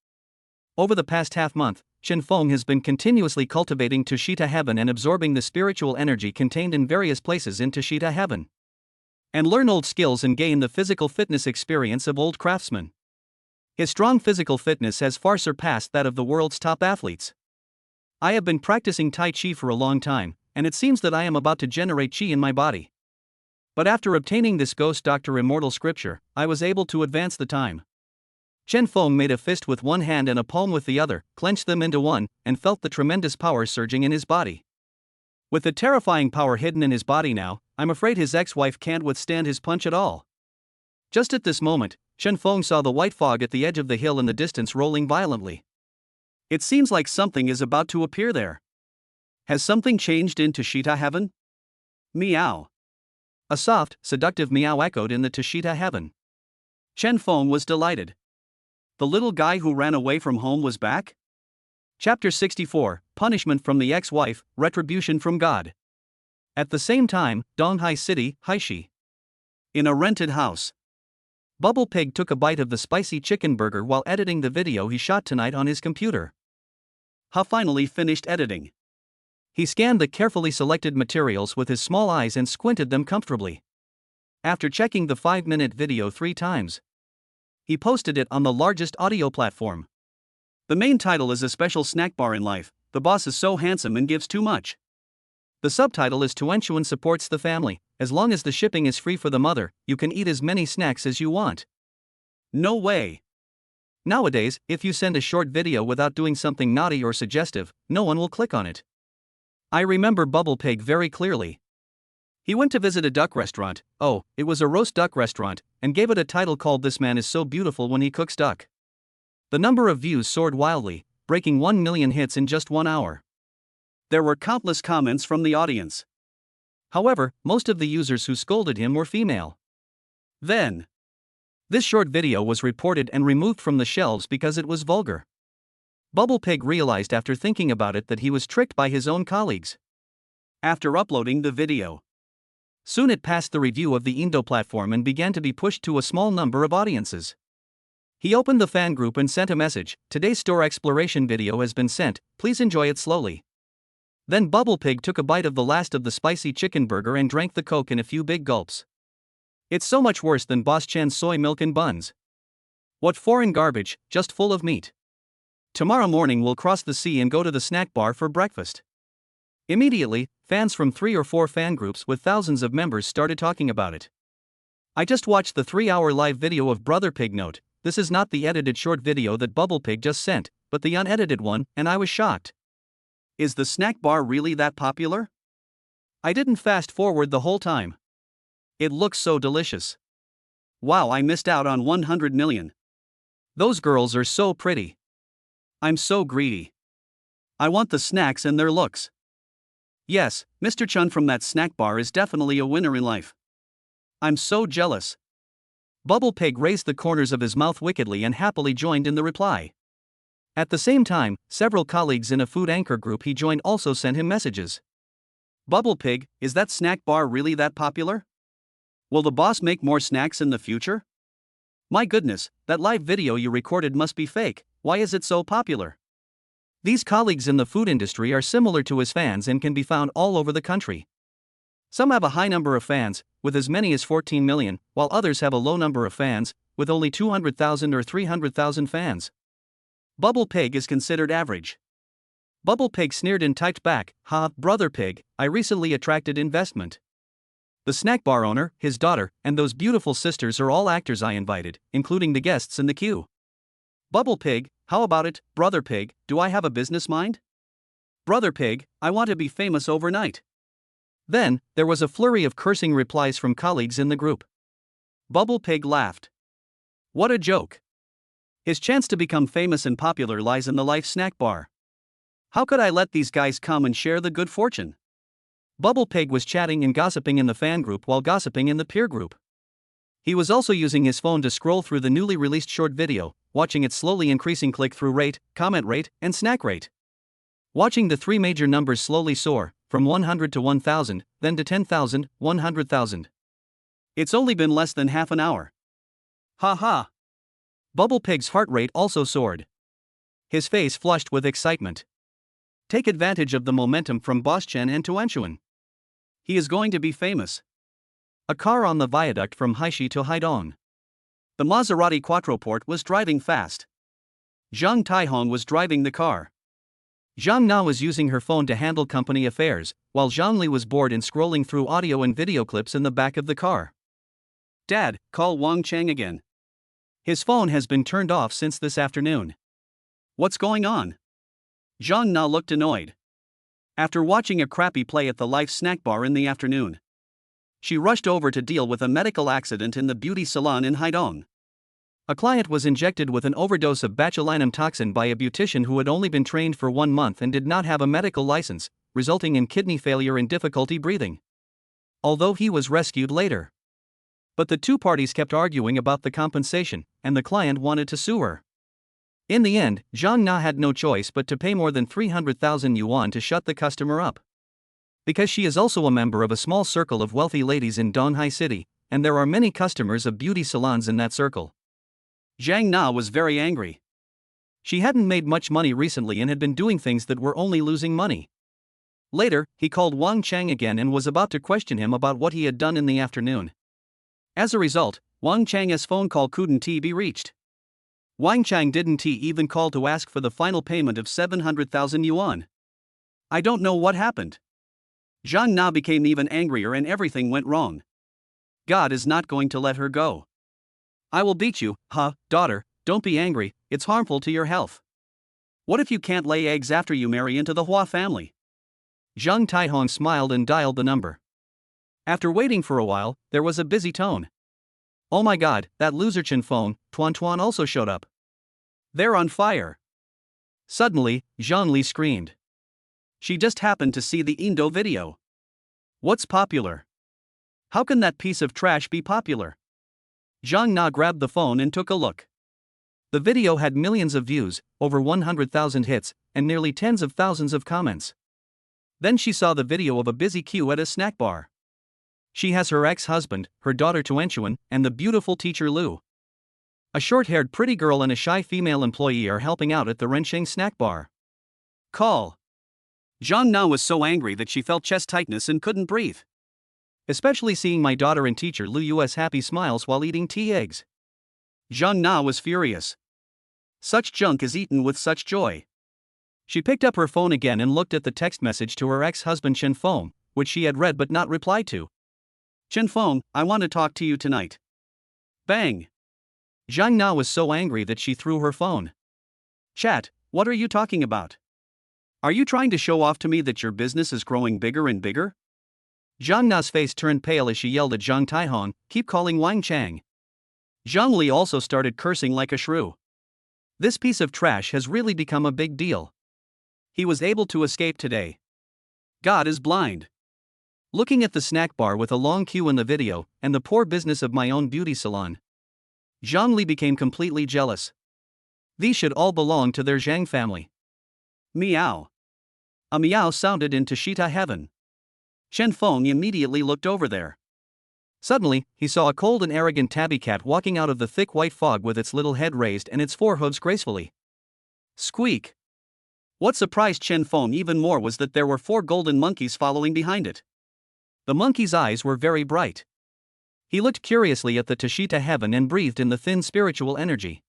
Over the past half-month, Chen Feng has been continuously cultivating Tashita heaven and absorbing the spiritual energy contained in various places in Tashita heaven. And learn old skills and gain the physical fitness experience of old craftsmen. His strong physical fitness has far surpassed that of the world's top athletes. I have been practicing Tai Chi for a long time, and it seems that I am about to generate Qi in my body. But after obtaining this Ghost Doctor Immortal Scripture, I was able to advance the time. Chen Feng made a fist with one hand and a palm with the other, clenched them into one, and felt the tremendous power surging in his body. With the terrifying power hidden in his body now, I'm afraid his ex-wife can't withstand his punch at all. Just at this moment, Chen Feng saw the white fog at the edge of the hill in the distance rolling violently. It seems like something is about to appear there. Has something changed in Tushita heaven? Meow. A soft, seductive meow echoed in the Tushita heaven. Chen Feng was delighted. The little guy who ran away from home was back? Chapter 64, Punishment from the Ex-Wife, Retribution from God. At the same time, Donghai City, Haishi. In a rented house. Bubble Pig took a bite of the spicy chicken burger while editing the video he shot tonight on his computer. Ha finally finished editing. He scanned the carefully selected materials with his small eyes and squinted them comfortably. After checking the 5-minute video 3 times, he posted it on the largest audio platform. The main title is A Special Snack Bar in Life, the boss is so handsome and gives too much. The subtitle is Tuenchuan supports the family, as long as the shipping is free for the mother, you can eat as many snacks as you want. No way. Nowadays, if you send a short video without doing something naughty or suggestive, no one will click on it. I remember Bubble Pig very clearly. He went to visit a duck restaurant, it was a roast duck restaurant, and gave it a title called This Man is So Beautiful When He Cooks Duck. The number of views soared wildly, breaking 1 million hits in just 1 hour. There were countless comments from the audience. However, most of the users who scolded him were female. Then, this short video was reported and removed from the shelves because it was vulgar. Bubble Pig realized after thinking about it that he was tricked by his own colleagues. After uploading the video, soon it passed the review of the Indo platform and began to be pushed to a small number of audiences. He opened the fan group and sent a message, today's store exploration video has been sent, please enjoy it slowly. Then Bubble Pig took a bite of the last of the spicy chicken burger and drank the Coke in a few big gulps. It's so much worse than Boss Chen's soy milk and buns. What foreign garbage, just full of meat. Tomorrow morning we'll cross the sea and go to the snack bar for breakfast. Immediately, fans from 3 or 4 fan groups with thousands of members started talking about it. I just watched the 3-hour live video of Brother Pig. Note, this is not the edited short video that Bubble Pig just sent, but the unedited one, and I was shocked. Is the snack bar really that popular? I didn't fast forward the whole time. It looks so delicious. Wow, I missed out on 100 million. Those girls are so pretty. I'm so greedy. I want the snacks and their looks. Yes, Mr. Chun from that snack bar is definitely a winner in life. I'm so jealous. Bubble Pig raised the corners of his mouth wickedly and happily joined in the reply. At the same time, several colleagues in a food anchor group he joined also sent him messages. Bubble Pig, is that snack bar really that popular? Will the boss make more snacks in the future? My goodness, that live video you recorded must be fake, why is it so popular? These colleagues in the food industry are similar to his fans and can be found all over the country. Some have a high number of fans, with as many as 14 million, while others have a low number of fans, with only 200,000 or 300,000 fans. Bubble Pig is considered average. Bubble Pig sneered and typed back, "Ha, Brother Pig, I recently attracted investment. The snack bar owner, his daughter, and those beautiful sisters are all actors I invited, including the guests in the queue. Bubble Pig, how about it, Brother Pig, do I have a business mind? Brother Pig, I want to be famous overnight." Then, there was a flurry of cursing replies from colleagues in the group. Bubble Pig laughed. What a joke. His chance to become famous and popular lies in the life snack bar. How could I let these guys come and share the good fortune? Bubble Pig was chatting and gossiping in the fan group while gossiping in the peer group. He was also using his phone to scroll through the newly released short video, watching its slowly increasing click-through rate, comment rate, and snack rate. Watching the 3 major numbers slowly soar, from 100 to 1,000, then to 10,000, 100,000. It's only been less than half an hour. Ha ha. Bubble Pig's heart rate also soared. His face flushed with excitement. Take advantage of the momentum from Boss Chen and Tuenchuan. He is going to be famous. A car on the viaduct from Haishi to Haidong. The Maserati Quattroporte was driving fast. Zhang Taihong was driving the car. Zhang Na was using her phone to handle company affairs, while Zhang Li was bored and scrolling through audio and video clips in the back of the car. Dad, call Wang Chang again. His phone has been turned off since this afternoon. What's going on? Zhang Na looked annoyed. After watching a crappy play at the Life snack bar in the afternoon, she rushed over to deal with a medical accident in the beauty salon in Haidong. A client was injected with an overdose of botulinum toxin by a beautician who had only been trained for 1 month and did not have a medical license, resulting in kidney failure and difficulty breathing. Although he was rescued later. But the two parties kept arguing about the compensation, and the client wanted to sue her. In the end, Zhang Na had no choice but to pay more than 300,000 yuan to shut the customer up. Because she is also a member of a small circle of wealthy ladies in Donghai City, and there are many customers of beauty salons in that circle. Zhang Na was very angry. She hadn't made much money recently and had been doing things that were only losing money. Later, he called Wang Chang again and was about to question him about what he had done in the afternoon. As a result, Wang Chang's phone call couldn't be reached. Wang Chang didn't even call to ask for the final payment of 700,000 yuan. I don't know what happened. Zhang Na became even angrier and everything went wrong. God is not going to let her go. I will beat you, daughter, don't be angry, it's harmful to your health. What if you can't lay eggs after you marry into the Hua family? Zhang Taihong smiled and dialed the number. After waiting for a while, there was a busy tone. Oh my god, that loser Chen Feng, Tuan also showed up. They're on fire. Suddenly, Zhang Li screamed. She just happened to see the Indo video. What's popular? How can that piece of trash be popular? Zhang Na grabbed the phone and took a look. The video had millions of views, over 100,000 hits, and nearly tens of thousands of comments. Then she saw the video of a busy queue at a snack bar. She has her ex-husband, her daughter Tuanchuan, and the beautiful teacher Lu. A short-haired pretty girl and a shy female employee are helping out at the Rensheng snack bar. Call. Zhang Na was so angry that she felt chest tightness and couldn't breathe. Especially seeing my daughter and teacher Lu Yu's happy smiles while eating tea eggs. Zhang Na was furious. Such junk is eaten with such joy. She picked up her phone again and looked at the text message to her ex-husband Chen Feng, which she had read but not replied to. Chen Feng, I want to talk to you tonight. Bang! Zhang Na was so angry that she threw her phone. Chat, what are you talking about? Are you trying to show off to me that your business is growing bigger and bigger? Zhang Na's face turned pale as she yelled at Zhang Taihong, keep calling Wang Chang. Zhang Li also started cursing like a shrew. This piece of trash has really become a big deal. He was able to escape today. God is blind. Looking at the snack bar with a long queue in the video, and the poor business of my own beauty salon, Zhang Li became completely jealous. These should all belong to their Zhang family. Meow. A meow sounded in Tashita heaven. Chen Feng immediately looked over there. Suddenly, he saw a cold and arrogant tabby cat walking out of the thick white fog with its little head raised and its forehooves gracefully. Squeak. What surprised Chen Feng even more was that there were 4 golden monkeys following behind it. The monkey's eyes were very bright. He looked curiously at the Tashita heaven and breathed in the thin spiritual energy.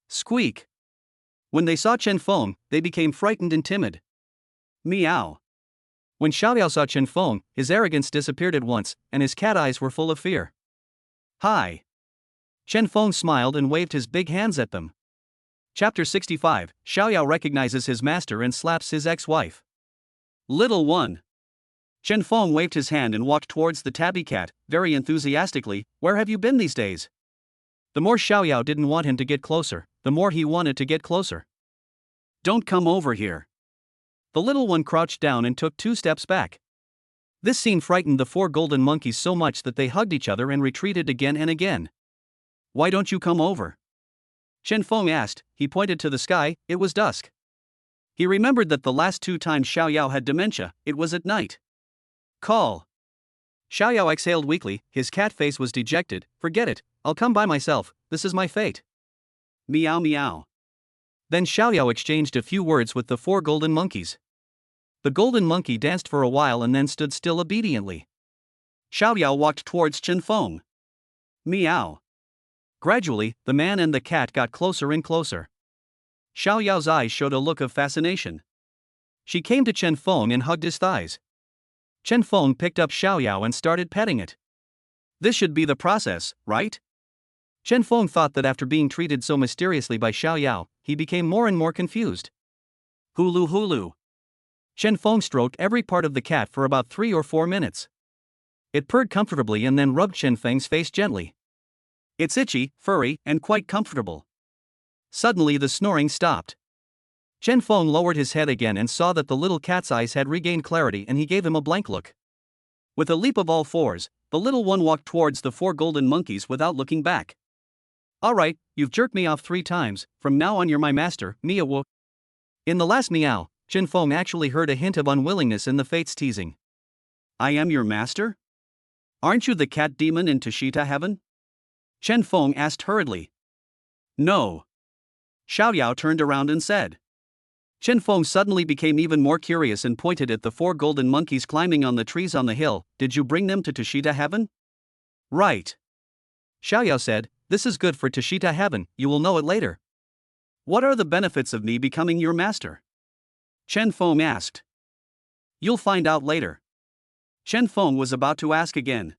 Squeak. When they saw Chen Feng, they became frightened and timid. Meow. When Xiaoyao saw Chen Feng, his arrogance disappeared at once, and his cat eyes were full of fear. Hi. Chen Feng smiled and waved his big hands at them. Chapter 65, Xiaoyao recognizes his master and slaps his ex-wife. Little one. Chen Feng waved his hand and walked towards the tabby cat, very enthusiastically. Where have you been these days? The more Xiaoyao didn't want him to get closer, the more he wanted to get closer. Don't come over here. The little one crouched down and took 2 steps back. This scene frightened the 4 golden monkeys so much that they hugged each other and retreated again and again. Why don't you come over? Chen Feng asked. He pointed to the sky. It was dusk. He remembered that the last 2 times Xiaoyao had dementia, it was at night. Call. Xiaoyao exhaled weakly, his cat face was dejected. Forget it, I'll come by myself, this is my fate. Meow meow. Then Xiaoyao exchanged a few words with the 4 golden monkeys. The golden monkey danced for a while and then stood still obediently. Xiaoyao walked towards Chen Feng. Meow. Gradually, the man and the cat got closer and closer. Xiaoyao's eyes showed a look of fascination. She came to Chen Feng and hugged his thighs. Chen Feng picked up Xiaoyao and started petting it. This should be the process, right? Chen Feng thought that after being treated so mysteriously by Xiaoyao, he became more and more confused. Hulu hulu. Chen Feng stroked every part of the cat for about 3 or 4 minutes. It purred comfortably and then rubbed Chen Feng's face gently. It's itchy, furry, and quite comfortable. Suddenly the snoring stopped. Chen Feng lowered his head again and saw that the little cat's eyes had regained clarity, and he gave him a blank look. With a leap of all fours, the little one walked towards the 4 golden monkeys without looking back. Alright, you've jerked me off 3 times, from now on you're my master, meow. In the last meow, Chen Feng actually heard a hint of unwillingness in the fate's teasing. I am your master? Aren't you the cat demon in Tushita heaven? Chen Feng asked hurriedly. No. Xiaoyao turned around and said. Chen Feng suddenly became even more curious and pointed at the 4 golden monkeys climbing on the trees on the hill. Did you bring them to Tushita heaven? Right. Xiaoyao said, this is good for Tushita heaven, you will know it later. What are the benefits of me becoming your master? Chen Feng asked. You'll find out later. Chen Feng was about to ask again.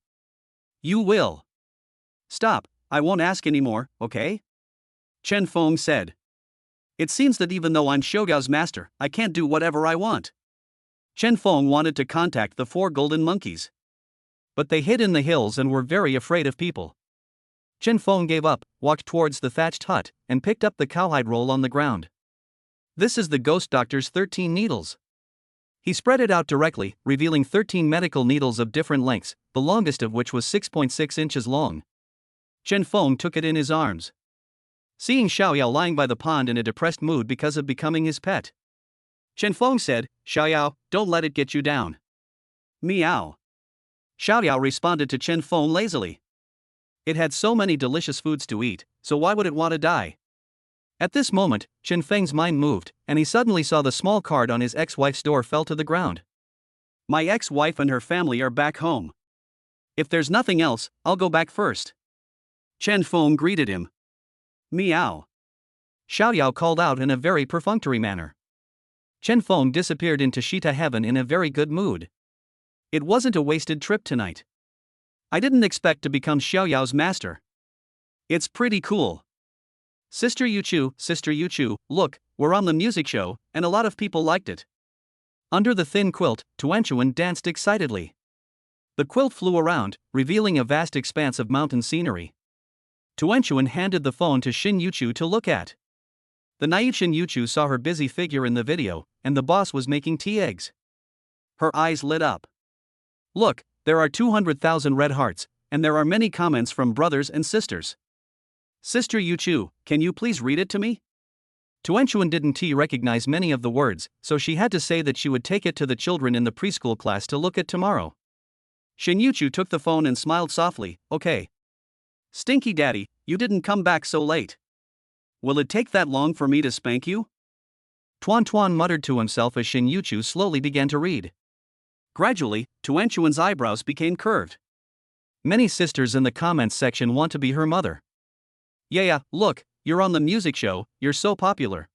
You will. Stop, I won't ask anymore, okay? Chen Feng said. It seems that even though I'm Xiaoyao's master, I can't do whatever I want. Chen Feng wanted to contact the 4 golden monkeys. But they hid in the hills and were very afraid of people. Chen Feng gave up, walked towards the thatched hut, and picked up the cowhide roll on the ground. This is the ghost doctor's 13 needles. He spread it out directly, revealing 13 medical needles of different lengths, the longest of which was 6.6 inches long. Chen Feng took it in his arms. Seeing Xiaoyao lying by the pond in a depressed mood because of becoming his pet, Chen Feng said, Xiaoyao, don't let it get you down. Meow. Xiaoyao responded to Chen Feng lazily. It had so many delicious foods to eat, so why would it want to die? At this moment, Chen Feng's mind moved, and he suddenly saw the small card on his ex-wife's door fell to the ground. My ex-wife and her family are back home. If there's nothing else, I'll go back first. Chen Feng greeted him. Meow. Xiaoyao called out in a very perfunctory manner. Chen Feng disappeared into Tushita heaven in a very good mood. It wasn't a wasted trip tonight. I didn't expect to become Xiaoyao's master. It's pretty cool. Sister Yuchu, look, we're on the music show, and a lot of people liked it. Under the thin quilt, Tuanchuan danced excitedly. The quilt flew around, revealing a vast expanse of mountain scenery. Tuanchuan handed the phone to Xin Yuchu to look at. The naive Xin Yuchu saw her busy figure in the video, and the boss was making tea eggs. Her eyes lit up. Look, there are 200,000 red hearts, and there are many comments from brothers and sisters. Sister Yuchu, can you please read it to me? Tuanchuan didn't recognize many of the words, so she had to say that she would take it to the children in the preschool class to look at tomorrow. Xin Yuchu took the phone and smiled softly, okay. Stinky Daddy, you didn't come back so late. Will it take that long for me to spank you? Tuan muttered to himself as Xin Yuchu slowly began to read. Gradually, Tuanchuan's eyebrows became curved. Many sisters in the comments section want to be her mother. Yeah, look, you're on the music show, you're so popular.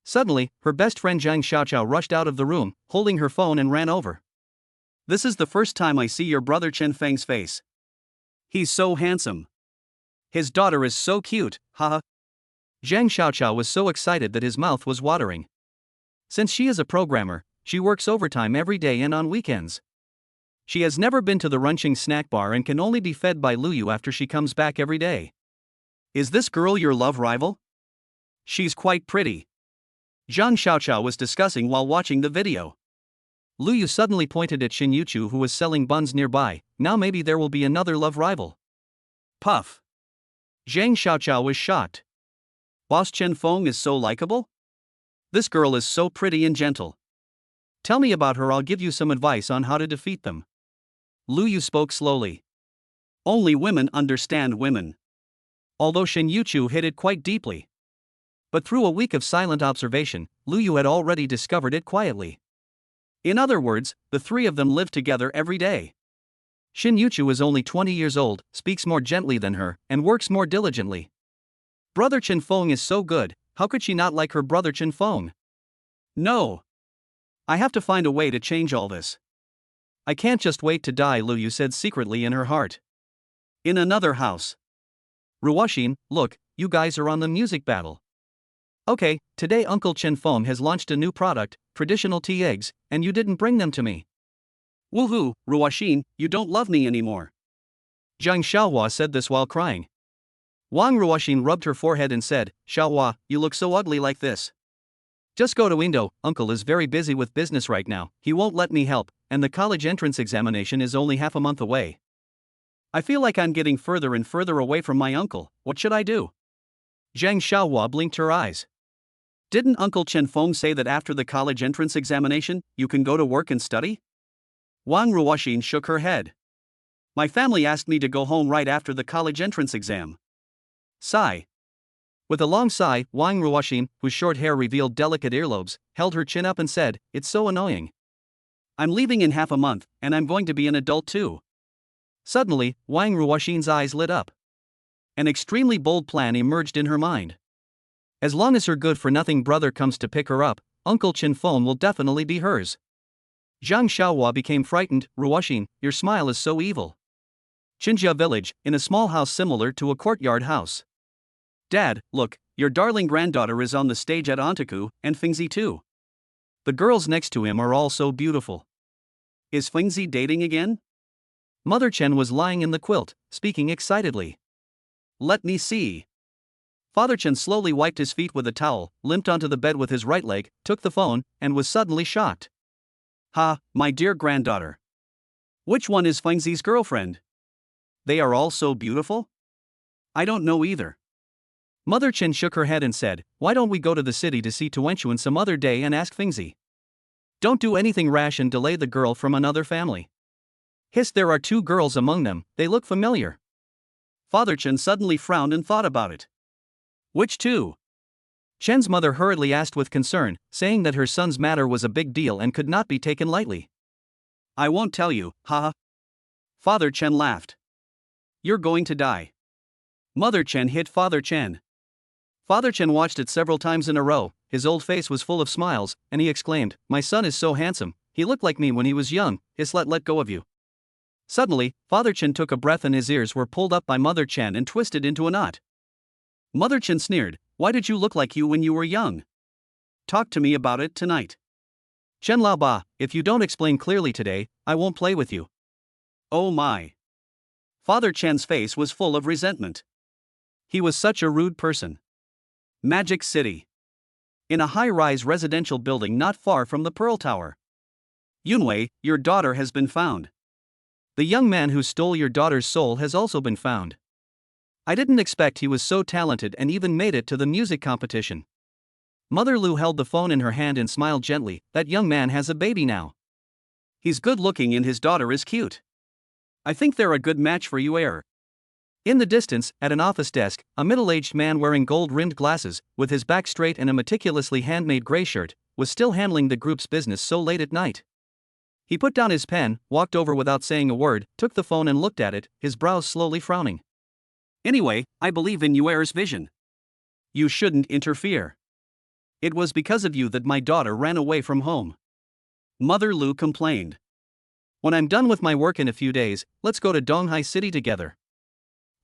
Suddenly, her best friend Zhang Xiaochao rushed out of the room, holding her phone, and ran over. This is the first time I see your brother Chen Feng's face. He's so handsome. His daughter is so cute, haha. Zhang Xiaochao was so excited that his mouth was watering. Since she is a programmer, she works overtime every day and on weekends. She has never been to the Runqing snack bar and can only be fed by Luyu after she comes back every day. Is this girl your love rival? She's quite pretty. Zhang Xiaochao was discussing while watching the video. Luyu suddenly pointed at Xin Yuchu, who was selling buns nearby. Now maybe there will be another love rival. Puff. Zhang Xiaochao was shocked. Boss Chen Feng is so likable? This girl is so pretty and gentle. Tell me about her, I'll give you some advice on how to defeat them. Luyu spoke slowly. Only women understand women. Although Xin Yuchu hit it quite deeply. But through a week of silent observation, Luyu had already discovered it quietly. In other words, the three of them live together every day. Xin Yuchu is only 20 years old, speaks more gently than her, and works more diligently. Brother Chen Feng is so good, how could she not like her brother Chen Feng? No. I have to find a way to change all this. I can't just wait to die, Luyu said secretly in her heart. In another house. Ruoxin, look, you guys are on the music battle. Okay, today Uncle Chen Feng has launched a new product, traditional tea eggs, and you didn't bring them to me. Woohoo, Ruoxin, you don't love me anymore. Zhang Xiaohua said this while crying. Wang Ruoxin rubbed her forehead and said, Xiaohua, you look so ugly like this. Just go to Indo, uncle is very busy with business right now, he won't let me help, and the college entrance examination is only half a month away. I feel like I'm getting further and further away from my uncle, what should I do? Zhang Xiaohua blinked her eyes. Didn't Uncle Chen Feng say that after the college entrance examination, you can go to work and study? Wang Ruoxin shook her head. My family asked me to go home right after the college entrance exam. Sigh. With a long sigh, Wang Ruoxin, whose short hair revealed delicate earlobes, held her chin up and said, It's so annoying. I'm leaving in half a month, and I'm going to be an adult too. Suddenly, Wang Ruoxin's eyes lit up. An extremely bold plan emerged in her mind. As long as her good-for-nothing brother comes to pick her up, Uncle Chen Feng will definitely be hers. Zhang Xiaohua became frightened. Ruoxin, your smile is so evil. Qinjia village, in a small house similar to a courtyard house. Dad, look, your darling granddaughter is on the stage at Antaku, and Fengzi too. The girls next to him are all so beautiful. Is Fengzi dating again? Mother Chen was lying in the quilt, speaking excitedly. Let me see. Father Chen slowly wiped his feet with a towel, limped onto the bed with his right leg, took the phone, and was suddenly shocked. Ha, my dear granddaughter. Which one is Fengzi's girlfriend? They are all so beautiful? I don't know either. Mother Chen shook her head and said, Why don't we go to the city to see Tuanchuan some other day and ask Fengzi? Don't do anything rash and delay the girl from another family. Hiss, there are 2 girls among them, they look familiar. Father Chen suddenly frowned and thought about it. Which 2? Chen's mother hurriedly asked with concern, saying that her son's matter was a big deal and could not be taken lightly. I won't tell you, haha. Father Chen laughed. You're going to die. Mother Chen hit Father Chen. Father Chen watched it several times in a row, his old face was full of smiles, and he exclaimed, My son is so handsome, he looked like me when he was young, let go of you. Suddenly, Father Chen took a breath and his ears were pulled up by Mother Chen and twisted into a knot. Mother Chen sneered, Why did you look like you when you were young? Talk to me about it tonight. Chen Laoba, if you don't explain clearly today, I won't play with you. Oh my. Father Chen's face was full of resentment. He was such a rude person. Magic City. In a high-rise residential building not far from the Pearl Tower. Yunwei, your daughter has been found. The young man who stole your daughter's soul has also been found. I didn't expect he was so talented and even made it to the music competition. Mother Lu held the phone in her hand and smiled gently, That young man has a baby now. He's good-looking and his daughter is cute. I think they're a good match for you, heir. In the distance, at an office desk, a middle-aged man wearing gold-rimmed glasses, with his back straight and a meticulously handmade gray shirt, was still handling the group's business so late at night. He put down his pen, walked over without saying a word, took the phone and looked at it, his brows slowly frowning. Anyway, I believe in Yuer's vision. You shouldn't interfere. It was because of you that my daughter ran away from home. Mother Lu complained. When I'm done with my work in a few days, let's go to Donghai City together.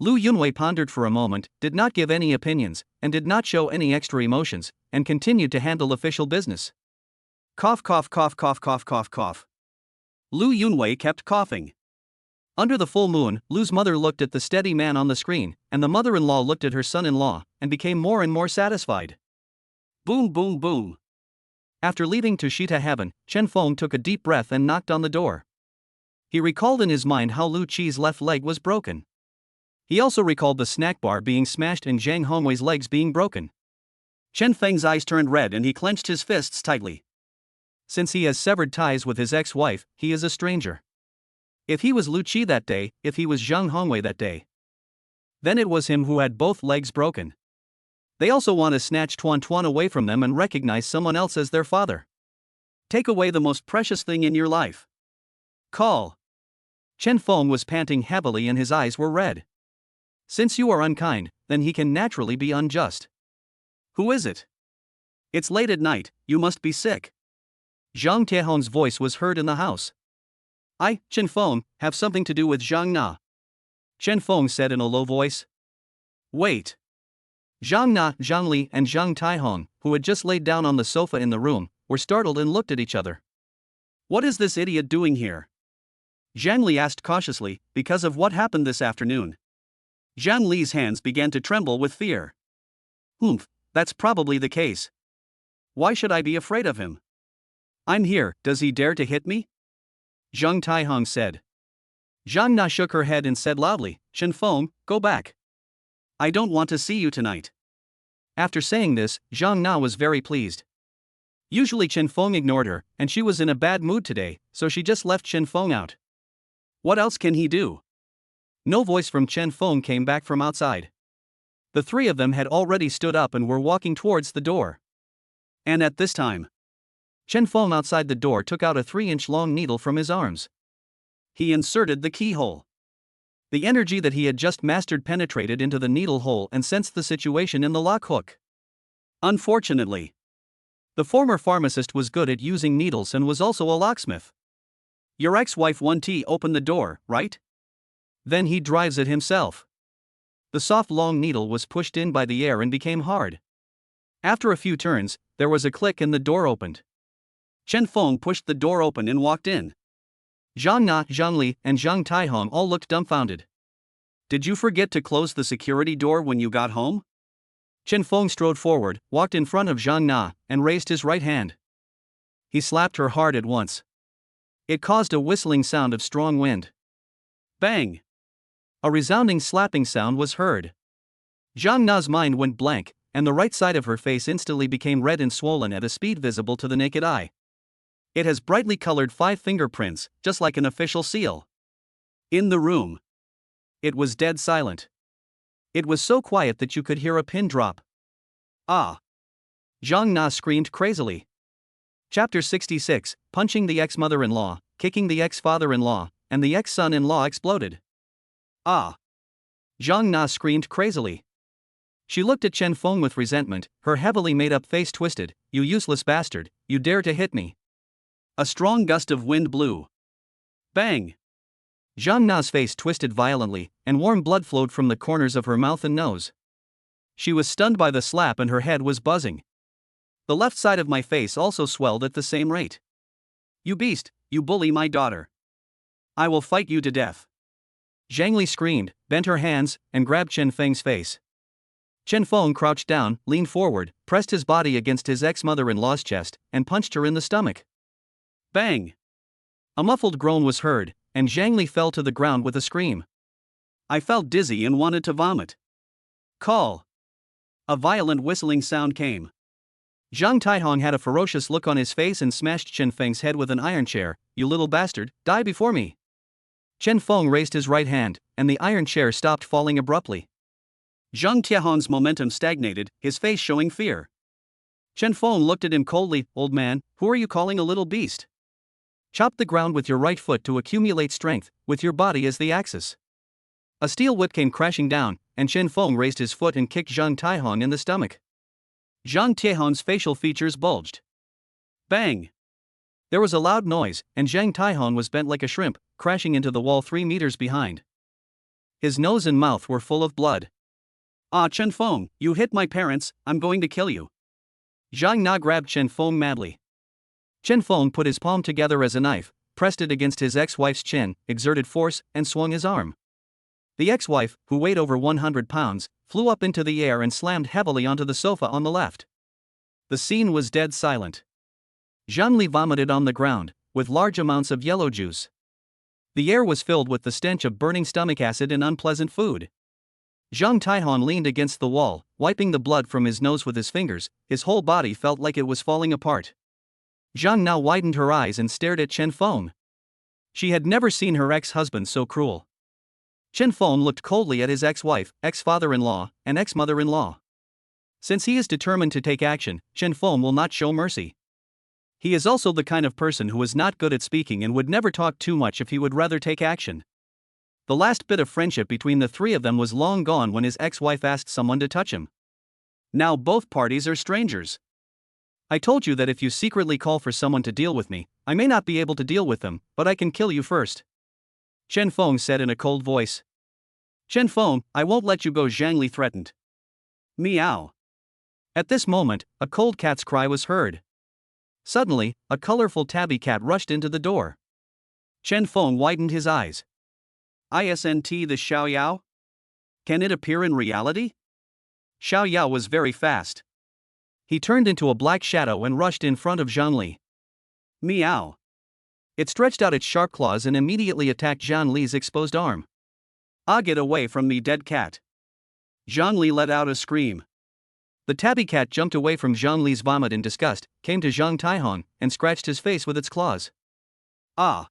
Lu Yunwei pondered for a moment, did not give any opinions, and did not show any extra emotions, and continued to handle official business. Cough cough cough cough cough cough cough. Lu Yunwei kept coughing. Under the full moon, Lu's mother looked at the steady man on the screen, and the mother-in-law looked at her son-in-law, and became more and more satisfied. Boom boom boom. After leaving Tushita Heaven, Chen Feng took a deep breath and knocked on the door. He recalled in his mind how Lu Qi's left leg was broken. He also recalled the snack bar being smashed and Zhang Hongwei's legs being broken. Chen Feng's eyes turned red and he clenched his fists tightly. Since he has severed ties with his ex-wife, he is a stranger. If he was Lu Qi that day, if he was Zhang Hongwei that day, then it was him who had both legs broken. They also want to snatch Tuan Tuan away from them and recognize someone else as their father. Take away the most precious thing in your life. Call. Chen Feng was panting heavily and his eyes were red. Since you are unkind, then he can naturally be unjust. Who is it? It's late at night, you must be sick. Zhang Tiehong's voice was heard in the house. I, Chen Feng, have something to do with Zhang Na. Chen Feng said in a low voice. Wait. Zhang Na, Zhang Li, and Zhang Taihong, who had just laid down on the sofa in the room, were startled and looked at each other. What is this idiot doing here? Zhang Li asked cautiously, because of what happened this afternoon. Zhang Li's hands began to tremble with fear. That's probably the case. Why should I be afraid of him? I'm here, does he dare to hit me? Zhang Taihong said. Zhang Na shook her head and said loudly, Chen Feng, go back. I don't want to see you tonight. After saying this, Zhang Na was very pleased. Usually Chen Feng ignored her, and she was in a bad mood today, so she just left Chen Feng out. What else can he do? No voice from Chen Feng came back from outside. The three of them had already stood up and were walking towards the door. And at this time, Chen Feng outside the door took out a 3-inch long needle from his arms. He inserted the keyhole. The energy that he had just mastered penetrated into the needle hole and sensed the situation in the lock hook. Unfortunately, the former pharmacist was good at using needles and was also a locksmith. Your ex-wife 1T opened the door, right? Then he drives it himself. The soft long needle was pushed in by the air and became hard. After a few turns, there was a click and the door opened. Chen Feng pushed the door open and walked in. Zhang Na, Zhang Li, and Zhang Taihong all looked dumbfounded. Did you forget to close the security door when you got home? Chen Feng strode forward, walked in front of Zhang Na, and raised his right hand. He slapped her hard at once. It caused a whistling sound of strong wind. Bang! A resounding slapping sound was heard. Zhang Na's mind went blank, and the right side of her face instantly became red and swollen at a speed visible to the naked eye. It has brightly colored 5 fingerprints, just like an official seal. In the room, it was dead silent. It was so quiet that you could hear a pin drop. Ah! Zhang Na screamed crazily. Chapter 66, punching the ex-mother-in-law, kicking the ex-father-in-law, and the ex-son-in-law exploded. Ah! Zhang Na screamed crazily. She looked at Chen Feng with resentment, her heavily made-up face twisted. You useless bastard, you dare to hit me. A strong gust of wind blew. Bang! Zhang Na's face twisted violently, and warm blood flowed from the corners of her mouth and nose. She was stunned by the slap and her head was buzzing. The left side of my face also swelled at the same rate. You beast, you bully my daughter. I will fight you to death. Zhang Li screamed, bent her hands, and grabbed Chen Feng's face. Chen Feng crouched down, leaned forward, pressed his body against his ex-mother-in-law's chest, and punched her in the stomach. Bang! A muffled groan was heard, and Zhang Li fell to the ground with a scream. I felt dizzy and wanted to vomit. Call! A violent whistling sound came. Zhang Taihong had a ferocious look on his face and smashed Chen Feng's head with an iron chair. You little bastard, die before me! Chen Feng raised his right hand, and the iron chair stopped falling abruptly. Zhang Taihong's momentum stagnated, his face showing fear. Chen Feng looked at him coldly. Old man, who are you calling a little beast? Chop the ground with your right foot to accumulate strength, with your body as the axis. A steel whip came crashing down, and Chen Feng raised his foot and kicked Zhang Taihong in the stomach. Zhang Taihong's facial features bulged. Bang! There was a loud noise, and Zhang Taihong was bent like a shrimp, crashing into the wall 3 meters behind. His nose and mouth were full of blood. Ah, Chen Feng, you hit my parents, I'm going to kill you. Zhang Na grabbed Chen Feng madly. Chen Feng put his palm together as a knife, pressed it against his ex-wife's chin, exerted force, and swung his arm. The ex-wife, who weighed over 100 pounds, flew up into the air and slammed heavily onto the sofa on the left. The scene was dead silent. Zhang Li vomited on the ground, with large amounts of yellow juice. The air was filled with the stench of burning stomach acid and unpleasant food. Zhang Taihong leaned against the wall, wiping the blood from his nose with his fingers. His whole body felt like it was falling apart. Zhang now widened her eyes and stared at Chen Feng. She had never seen her ex-husband so cruel. Chen Feng looked coldly at his ex-wife, ex-father-in-law, and ex-mother-in-law. Since he is determined to take action, Chen Feng will not show mercy. He is also the kind of person who is not good at speaking and would never talk too much if he would rather take action. The last bit of friendship between the three of them was long gone when his ex-wife asked someone to touch him. Now both parties are strangers. I told you that if you secretly call for someone to deal with me, I may not be able to deal with them, but I can kill you first. Chen Feng said in a cold voice. Chen Feng, I won't let you go, Zhang Li threatened. Meow. At this moment, a cold cat's cry was heard. Suddenly, a colorful tabby cat rushed into the door. Chen Feng widened his eyes. Isn't the Xiao Yao? Can it appear in reality? Xiao Yao was very fast. He turned into a black shadow and rushed in front of Zhang Li. Meow. It stretched out its sharp claws and immediately attacked Zhang Li's exposed arm. Ah, get away from me, dead cat. Zhang Li let out a scream. The tabby cat jumped away from Zhang Li's vomit in disgust, came to Zhang Taihong, and scratched his face with its claws. Ah!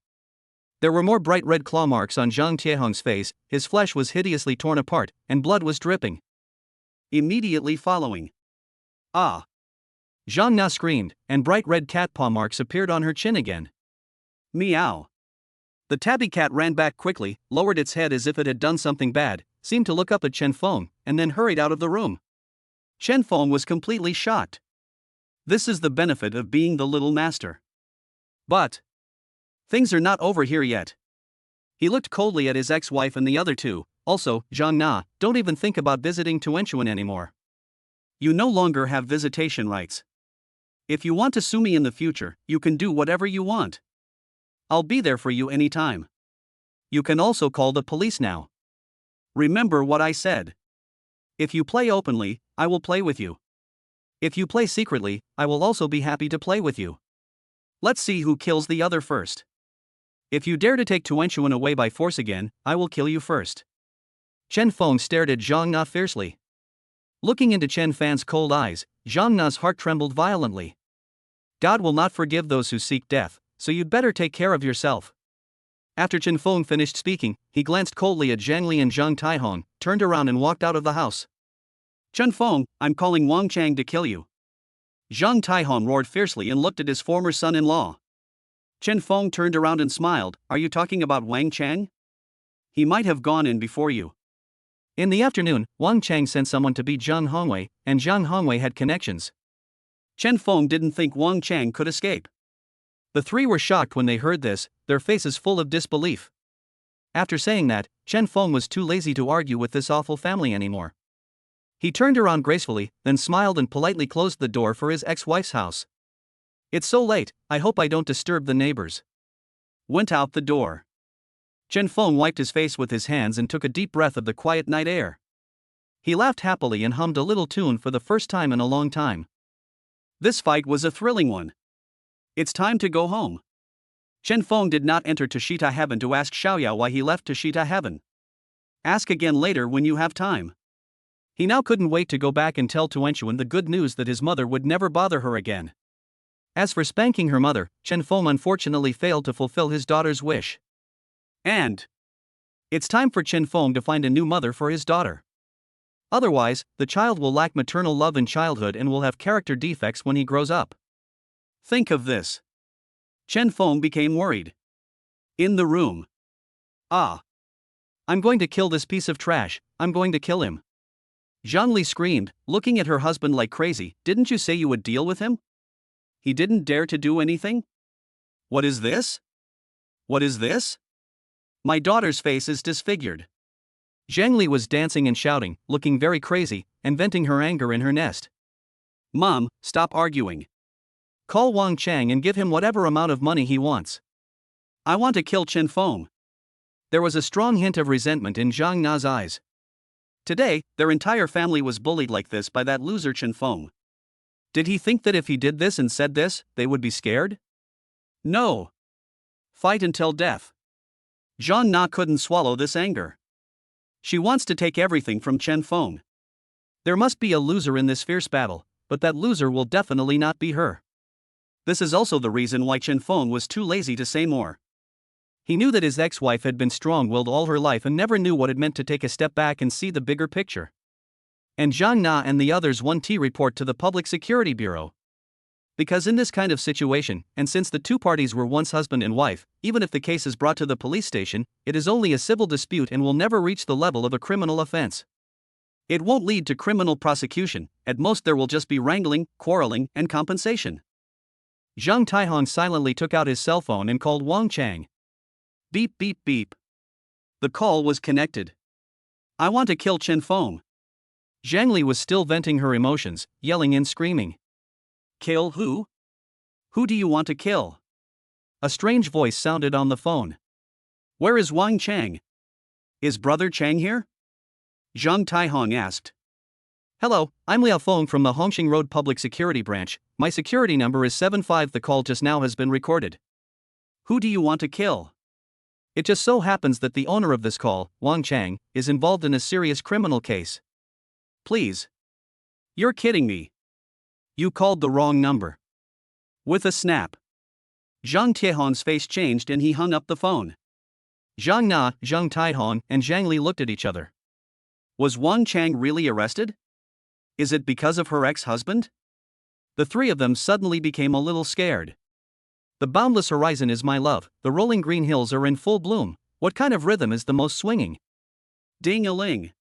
There were more bright red claw marks on Zhang Taihong's face, his flesh was hideously torn apart, and blood was dripping. Immediately following. Ah! Zhang Na screamed, and bright red cat paw marks appeared on her chin again. Meow. The tabby cat ran back quickly, lowered its head as if it had done something bad, seemed to look up at Chen Feng, and then hurried out of the room. Chen Feng was completely shocked. This is the benefit of being the little master. But things are not over here yet. He looked coldly at his ex-wife and the other two. Also, Zhang Na, don't even think about visiting Tuanchuan anymore. You no longer have visitation rights. If you want to sue me in the future, you can do whatever you want. I'll be there for you anytime. You can also call the police now. Remember what I said. If you play openly, I will play with you. If you play secretly, I will also be happy to play with you. Let's see who kills the other first. If you dare to take Tuanchuan away by force again, I will kill you first. Chen Feng stared at Zhang Na fiercely. Looking into Chen Fan's cold eyes, Zhang Na's heart trembled violently. God will not forgive those who seek death, so you'd better take care of yourself. After Chen Feng finished speaking, he glanced coldly at Zhang Li and Zhang Taihong, turned around and walked out of the house. Chen Feng, I'm calling Wang Chang to kill you. Zhang Taihong roared fiercely and looked at his former son-in-law. Chen Feng turned around and smiled. Are you talking about Wang Chang? He might have gone in before you. In the afternoon, Wang Chang sent someone to beat Zhang Hongwei, and Zhang Hongwei had connections. Chen Feng didn't think Wang Chang could escape. The three were shocked when they heard this, their faces full of disbelief. After saying that, Chen Feng was too lazy to argue with this awful family anymore. He turned around gracefully, then smiled and politely closed the door for his ex-wife's house. It's so late, I hope I don't disturb the neighbors. Went out the door. Chen Feng wiped his face with his hands and took a deep breath of the quiet night air. He laughed happily and hummed a little tune for the first time in a long time. This fight was a thrilling one. It's time to go home. Chen Feng did not enter Tashita Heaven to ask Xiaoyao why he left Tashita Heaven. Ask again later when you have time. He now couldn't wait to go back and tell Tuanchuan the good news that his mother would never bother her again. As for spanking her mother, Chen Feng unfortunately failed to fulfill his daughter's wish. And it's time for Chen Feng to find a new mother for his daughter. Otherwise, the child will lack maternal love in childhood and will have character defects when he grows up. Think of this. Chen Feng became worried. In the room. Ah. I'm going to kill this piece of trash, I'm going to kill him. Zhang Li screamed, looking at her husband like crazy. Didn't you say you would deal with him? He didn't dare to do anything? What is this? What is this? My daughter's face is disfigured. Zhang Li was dancing and shouting, looking very crazy, and venting her anger in her nest. Mom, stop arguing. Call Wang Chang and give him whatever amount of money he wants. I want to kill Chen Feng. There was a strong hint of resentment in Zhang Na's eyes. Today, their entire family was bullied like this by that loser Chen Feng. Did he think that if he did this and said this, they would be scared? No. Fight until death. Zhang Na couldn't swallow this anger. She wants to take everything from Chen Feng. There must be a loser in this fierce battle, but that loser will definitely not be her. This is also the reason why Chen Feng was too lazy to say more. He knew that his ex-wife had been strong-willed all her life and never knew what it meant to take a step back and see the bigger picture. And Zhang Na and the others want to report to the Public Security Bureau. Because in this kind of situation, and since the two parties were once husband and wife, even if the case is brought to the police station, it is only a civil dispute and will never reach the level of a criminal offense. It won't lead to criminal prosecution, at most there will just be wrangling, quarreling, and compensation. Zhang Taihong silently took out his cell phone and called Wang Chang. Beep beep beep. The call was connected. I want to kill Chen Feng. Zhang Li was still venting her emotions, yelling and screaming. Kill who? Who do you want to kill? A strange voice sounded on the phone. Where is Wang Chang? Is brother Chang here? Zhang Taihong asked. Hello, I'm Liao Feng from the Hongqing Road Public Security Branch. My security number is 75. The call just now has been recorded. Who do you want to kill? It just so happens that the owner of this call, Wang Chang, is involved in a serious criminal case. Please. You're kidding me. You called the wrong number. With a snap, Zhang Taihong's face changed and he hung up the phone. Zhang Na, Zhang Taihong, and Zhang Li looked at each other. Was Wang Chang really arrested? Is it because of her ex-husband? The three of them suddenly became a little scared. The boundless horizon is my love, the rolling green hills are in full bloom. What kind of rhythm is the most swinging? Ding-a-ling.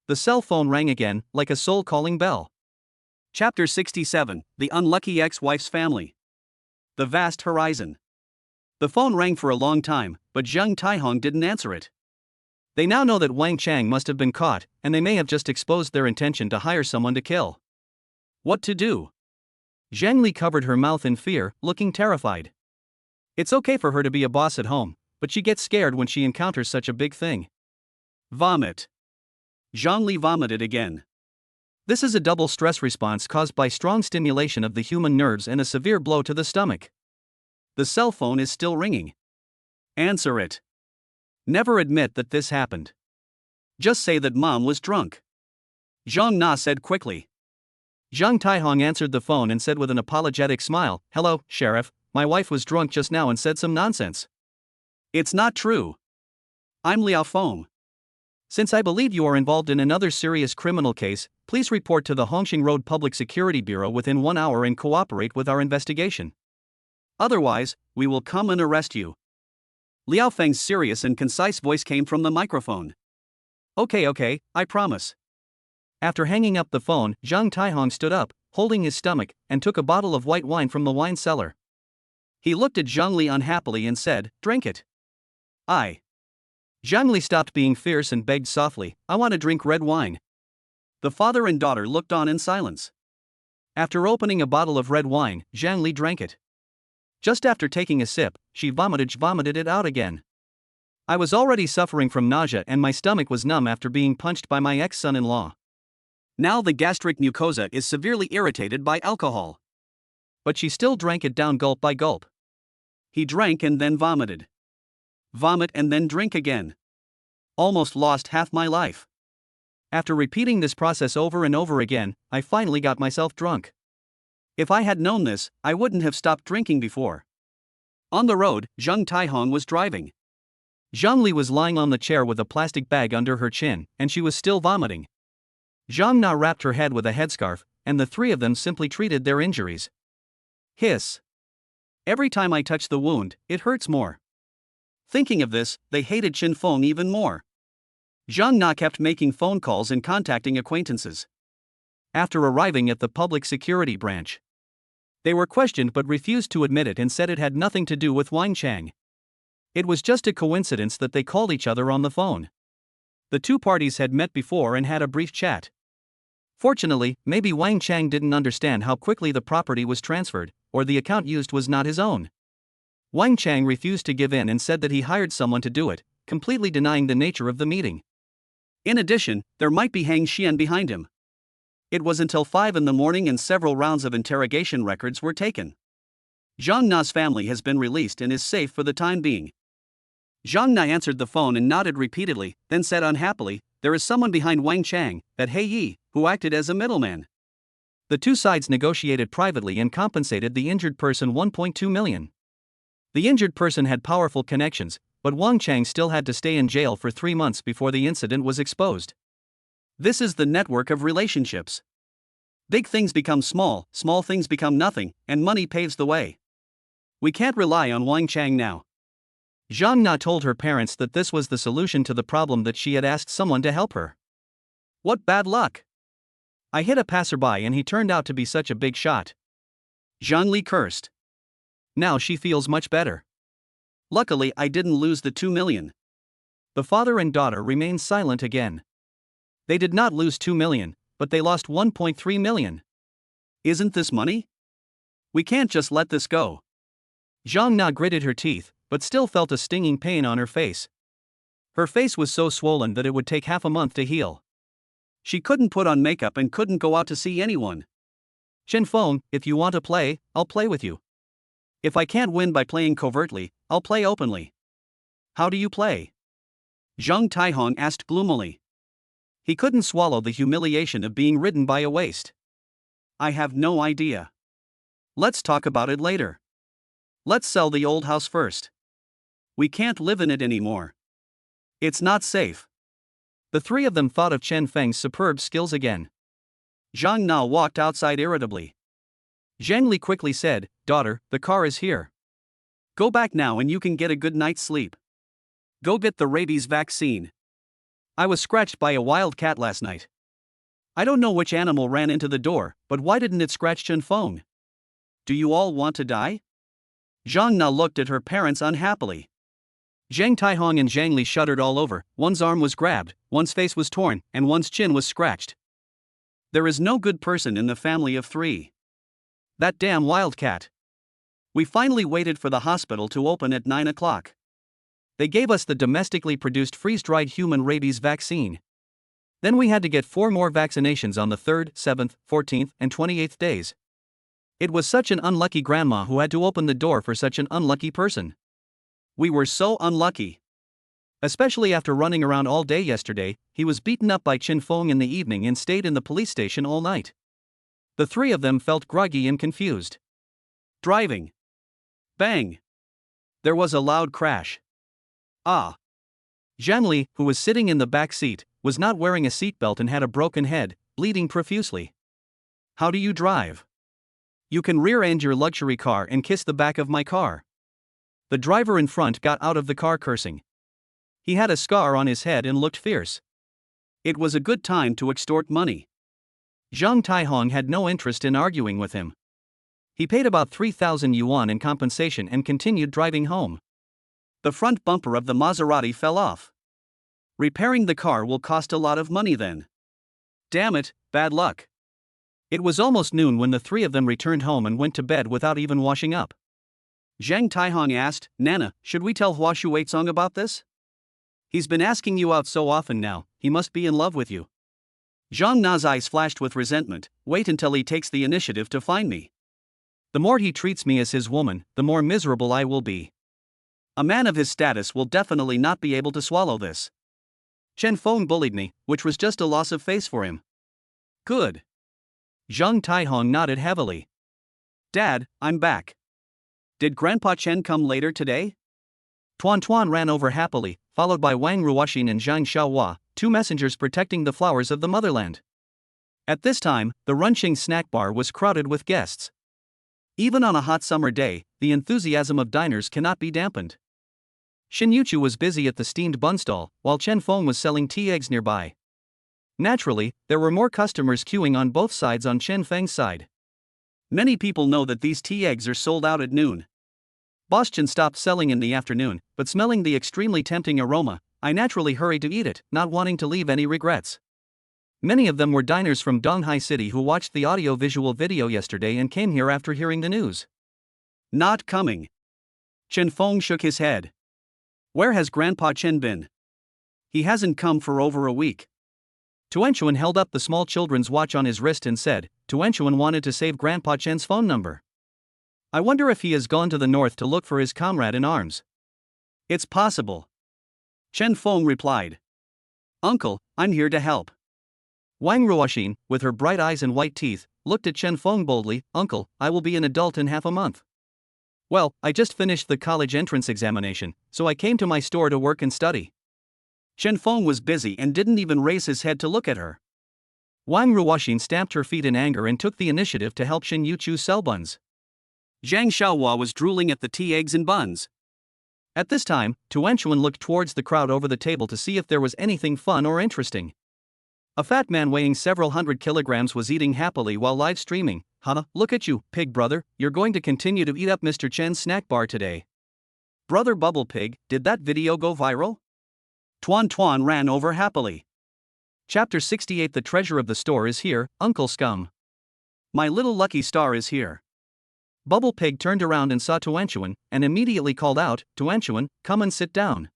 The cell phone rang again, like a soul-calling bell. Chapter 67, The Unlucky Ex-Wife's Family. The Vast Horizon. The phone rang for a long time, but Zhang Taihong didn't answer it. They now know that Wang Chang must have been caught, and they may have just exposed their intention to hire someone to kill. What to do? Zhang Li covered her mouth in fear, looking terrified. It's okay for her to be a boss at home, but she gets scared when she encounters such a big thing. Vomit. Zhang Li vomited again. This is a double stress response caused by strong stimulation of the human nerves and a severe blow to the stomach. The cell phone is still ringing. Answer it. Never admit that this happened. Just say that mom was drunk. Zhang Na said quickly. Zhang Taihong answered the phone and said with an apologetic smile, Hello, Sheriff, my wife was drunk just now and said some nonsense. It's not true. I'm Liao Feng. Since I believe you are involved in another serious criminal case, please report to the Hongqing Road Public Security Bureau within 1 hour and cooperate with our investigation. Otherwise, we will come and arrest you. Liao Feng's serious and concise voice came from the microphone. Okay, I promise. After hanging up the phone, Zhang Taihong stood up, holding his stomach, and took a bottle of white wine from the wine cellar. He looked at Zhang Li unhappily and said, Drink it. Zhang Li stopped being fierce and begged softly, I want to drink red wine. The father and daughter looked on in silence. After opening a bottle of red wine, Zhang Li drank it. Just after taking a sip, she vomited it out again. I was already suffering from nausea and my stomach was numb after being punched by my ex-son-in-law. Now the gastric mucosa is severely irritated by alcohol. But she still drank it down gulp by gulp. He drank and then vomited. Vomit and then drink again. Almost lost half my life. After repeating this process over and over again, I finally got myself drunk. If I had known this, I wouldn't have stopped drinking before. On the road, Zhang Taihong was driving. Zhang Li was lying on the chair with a plastic bag under her chin, and she was still vomiting. Zhang Na wrapped her head with a headscarf, and the three of them simply treated their injuries. Hiss. Every time I touch the wound, it hurts more. Thinking of this, they hated Qin Feng even more. Zhang Na kept making phone calls and contacting acquaintances. After arriving at the public security branch, they were questioned but refused to admit it and said it had nothing to do with Wang Chang. It was just a coincidence that they called each other on the phone. The two parties had met before and had a brief chat. Fortunately, maybe Wang Chang didn't understand how quickly the property was transferred, or the account used was not his own. Wang Chang refused to give in and said that he hired someone to do it, completely denying the nature of the meeting. In addition, there might be Hang Xian behind him. It was until 5 in the morning and several rounds of interrogation records were taken. Zhang Na's family has been released and is safe for the time being. Zhang Na answered the phone and nodded repeatedly, then said unhappily, There is someone behind Wang Chang, that He Yi, who acted as a middleman. The two sides negotiated privately and compensated the injured person 1.2 million. The injured person had powerful connections, but Wang Chang still had to stay in jail for 3 months before the incident was exposed. This is the network of relationships. Big things become small things become nothing, and money paves the way. We can't rely on Wang Chang now. Zhang Na told her parents that this was the solution to the problem, that she had asked someone to help her. What bad luck! I hit a passerby and he turned out to be such a big shot. Zhang Li cursed. Now she feels much better. Luckily, I didn't lose the 2 million. The father and daughter remained silent again. They did not lose 2 million, but they lost 1.3 million. Isn't this money? We can't just let this go. Zhang Na gritted her teeth, but still felt a stinging pain on her face. Her face was so swollen that it would take half a month to heal. She couldn't put on makeup and couldn't go out to see anyone. Chen Feng, if you want to play, I'll play with you. If I can't win by playing covertly, I'll play openly. How do you play? Zhang Taihong asked gloomily. He couldn't swallow the humiliation of being ridden by a waste. I have no idea. Let's talk about it later. Let's sell the old house first. We can't live in it anymore. It's not safe. The three of them thought of Chen Feng's superb skills again. Zhang Na walked outside irritably. Zhang Li quickly said, "Daughter, the car is here. Go back now and you can get a good night's sleep. Go get the rabies vaccine. I was scratched by a wild cat last night. I don't know which animal ran into the door, but why didn't it scratch Chen Feng? Do you all want to die?" Zhang Na looked at her parents unhappily. Zhang Taihong and Zhang Li shuddered all over. One's arm was grabbed, one's face was torn, and one's chin was scratched. There is no good person in the family of three. That damn wildcat. We finally waited for the hospital to open at 9 o'clock. They gave us the domestically produced freeze-dried human rabies vaccine. Then we had to get 4 more vaccinations on the 3rd, 7th, 14th, and 28th days. It was such an unlucky grandma who had to open the door for such an unlucky person. We were so unlucky. Especially after running around all day yesterday, he was beaten up by Chen Feng in the evening and stayed in the police station all night. The three of them felt groggy and confused. Driving. Bang. There was a loud crash. Ah. Zhang Li, who was sitting in the back seat, was not wearing a seatbelt and had a broken head, bleeding profusely. How do you drive? You can rear-end your luxury car and kiss the back of my car. The driver in front got out of the car cursing. He had a scar on his head and looked fierce. It was a good time to extort money. Zhang Taihong had no interest in arguing with him. He paid about 3,000 yuan in compensation and continued driving home. The front bumper of the Maserati fell off. Repairing the car will cost a lot of money then. Damn it, bad luck. It was almost noon when the three of them returned home and went to bed without even washing up. Zhang Taihong asked, "Nana, should we tell Hua Shuaicong about this? He's been asking you out so often now, he must be in love with you." Zhang Na's eyes flashed with resentment. "Wait until he takes the initiative to find me. The more he treats me as his woman, the more miserable I will be. A man of his status will definitely not be able to swallow this. Chen Feng bullied me, which was just a loss of face for him." "Good." Zhang Taihong nodded heavily. "Dad, I'm back. Did Grandpa Chen come later today?" Tuan Tuan ran over happily, followed by Wang Ruoxin and Zhang Xiaohua, 2 messengers protecting the flowers of the motherland. At this time, the Runqing snack bar was crowded with guests. Even on a hot summer day, the enthusiasm of diners cannot be dampened. Xin Yuchu was busy at the steamed bun stall, while Chen Feng was selling tea eggs nearby. Naturally, there were more customers queuing on both sides on Chen Feng's side. Many people know that these tea eggs are sold out at noon. Boss Chen stopped selling in the afternoon, but smelling the extremely tempting aroma, I naturally hurried to eat it, not wanting to leave any regrets. Many of them were diners from Donghai City who watched the audio-visual video yesterday and came here after hearing the news. Not coming. Chen Feng shook his head. Where has Grandpa Chen been? He hasn't come for over a week. Tuanchuan held up the small children's watch on his wrist and said, Tuanchuan wanted to save Grandpa Chen's phone number. I wonder if he has gone to the north to look for his comrade in arms. It's possible. Chen Feng replied. Uncle, I'm here to help. Wang Ruoxin, with her bright eyes and white teeth, looked at Chen Feng boldly. Uncle, I will be an adult in half a month. Well, I just finished the college entrance examination, so I came to my store to work and study. Chen Feng was busy and didn't even raise his head to look at her. Wang Ruoxin stamped her feet in anger and took the initiative to help Xin Yuchu sell buns. Zhang Xiaohua was drooling at the tea eggs and buns. At this time, Tuanchuan looked towards the crowd over the table to see if there was anything fun or interesting. A fat man weighing several hundred kilograms was eating happily while live streaming. Huh, look at you, pig brother, you're going to continue to eat up Mr. Chen's snack bar today. Brother Bubble Pig, did that video go viral? Tuan Tuan ran over happily. Chapter 68. The treasure of the store is here, Uncle Scum. My little lucky star is here. Bubble Pig turned around and saw Tuanchuan, and immediately called out, Tuanchuan, come and sit down.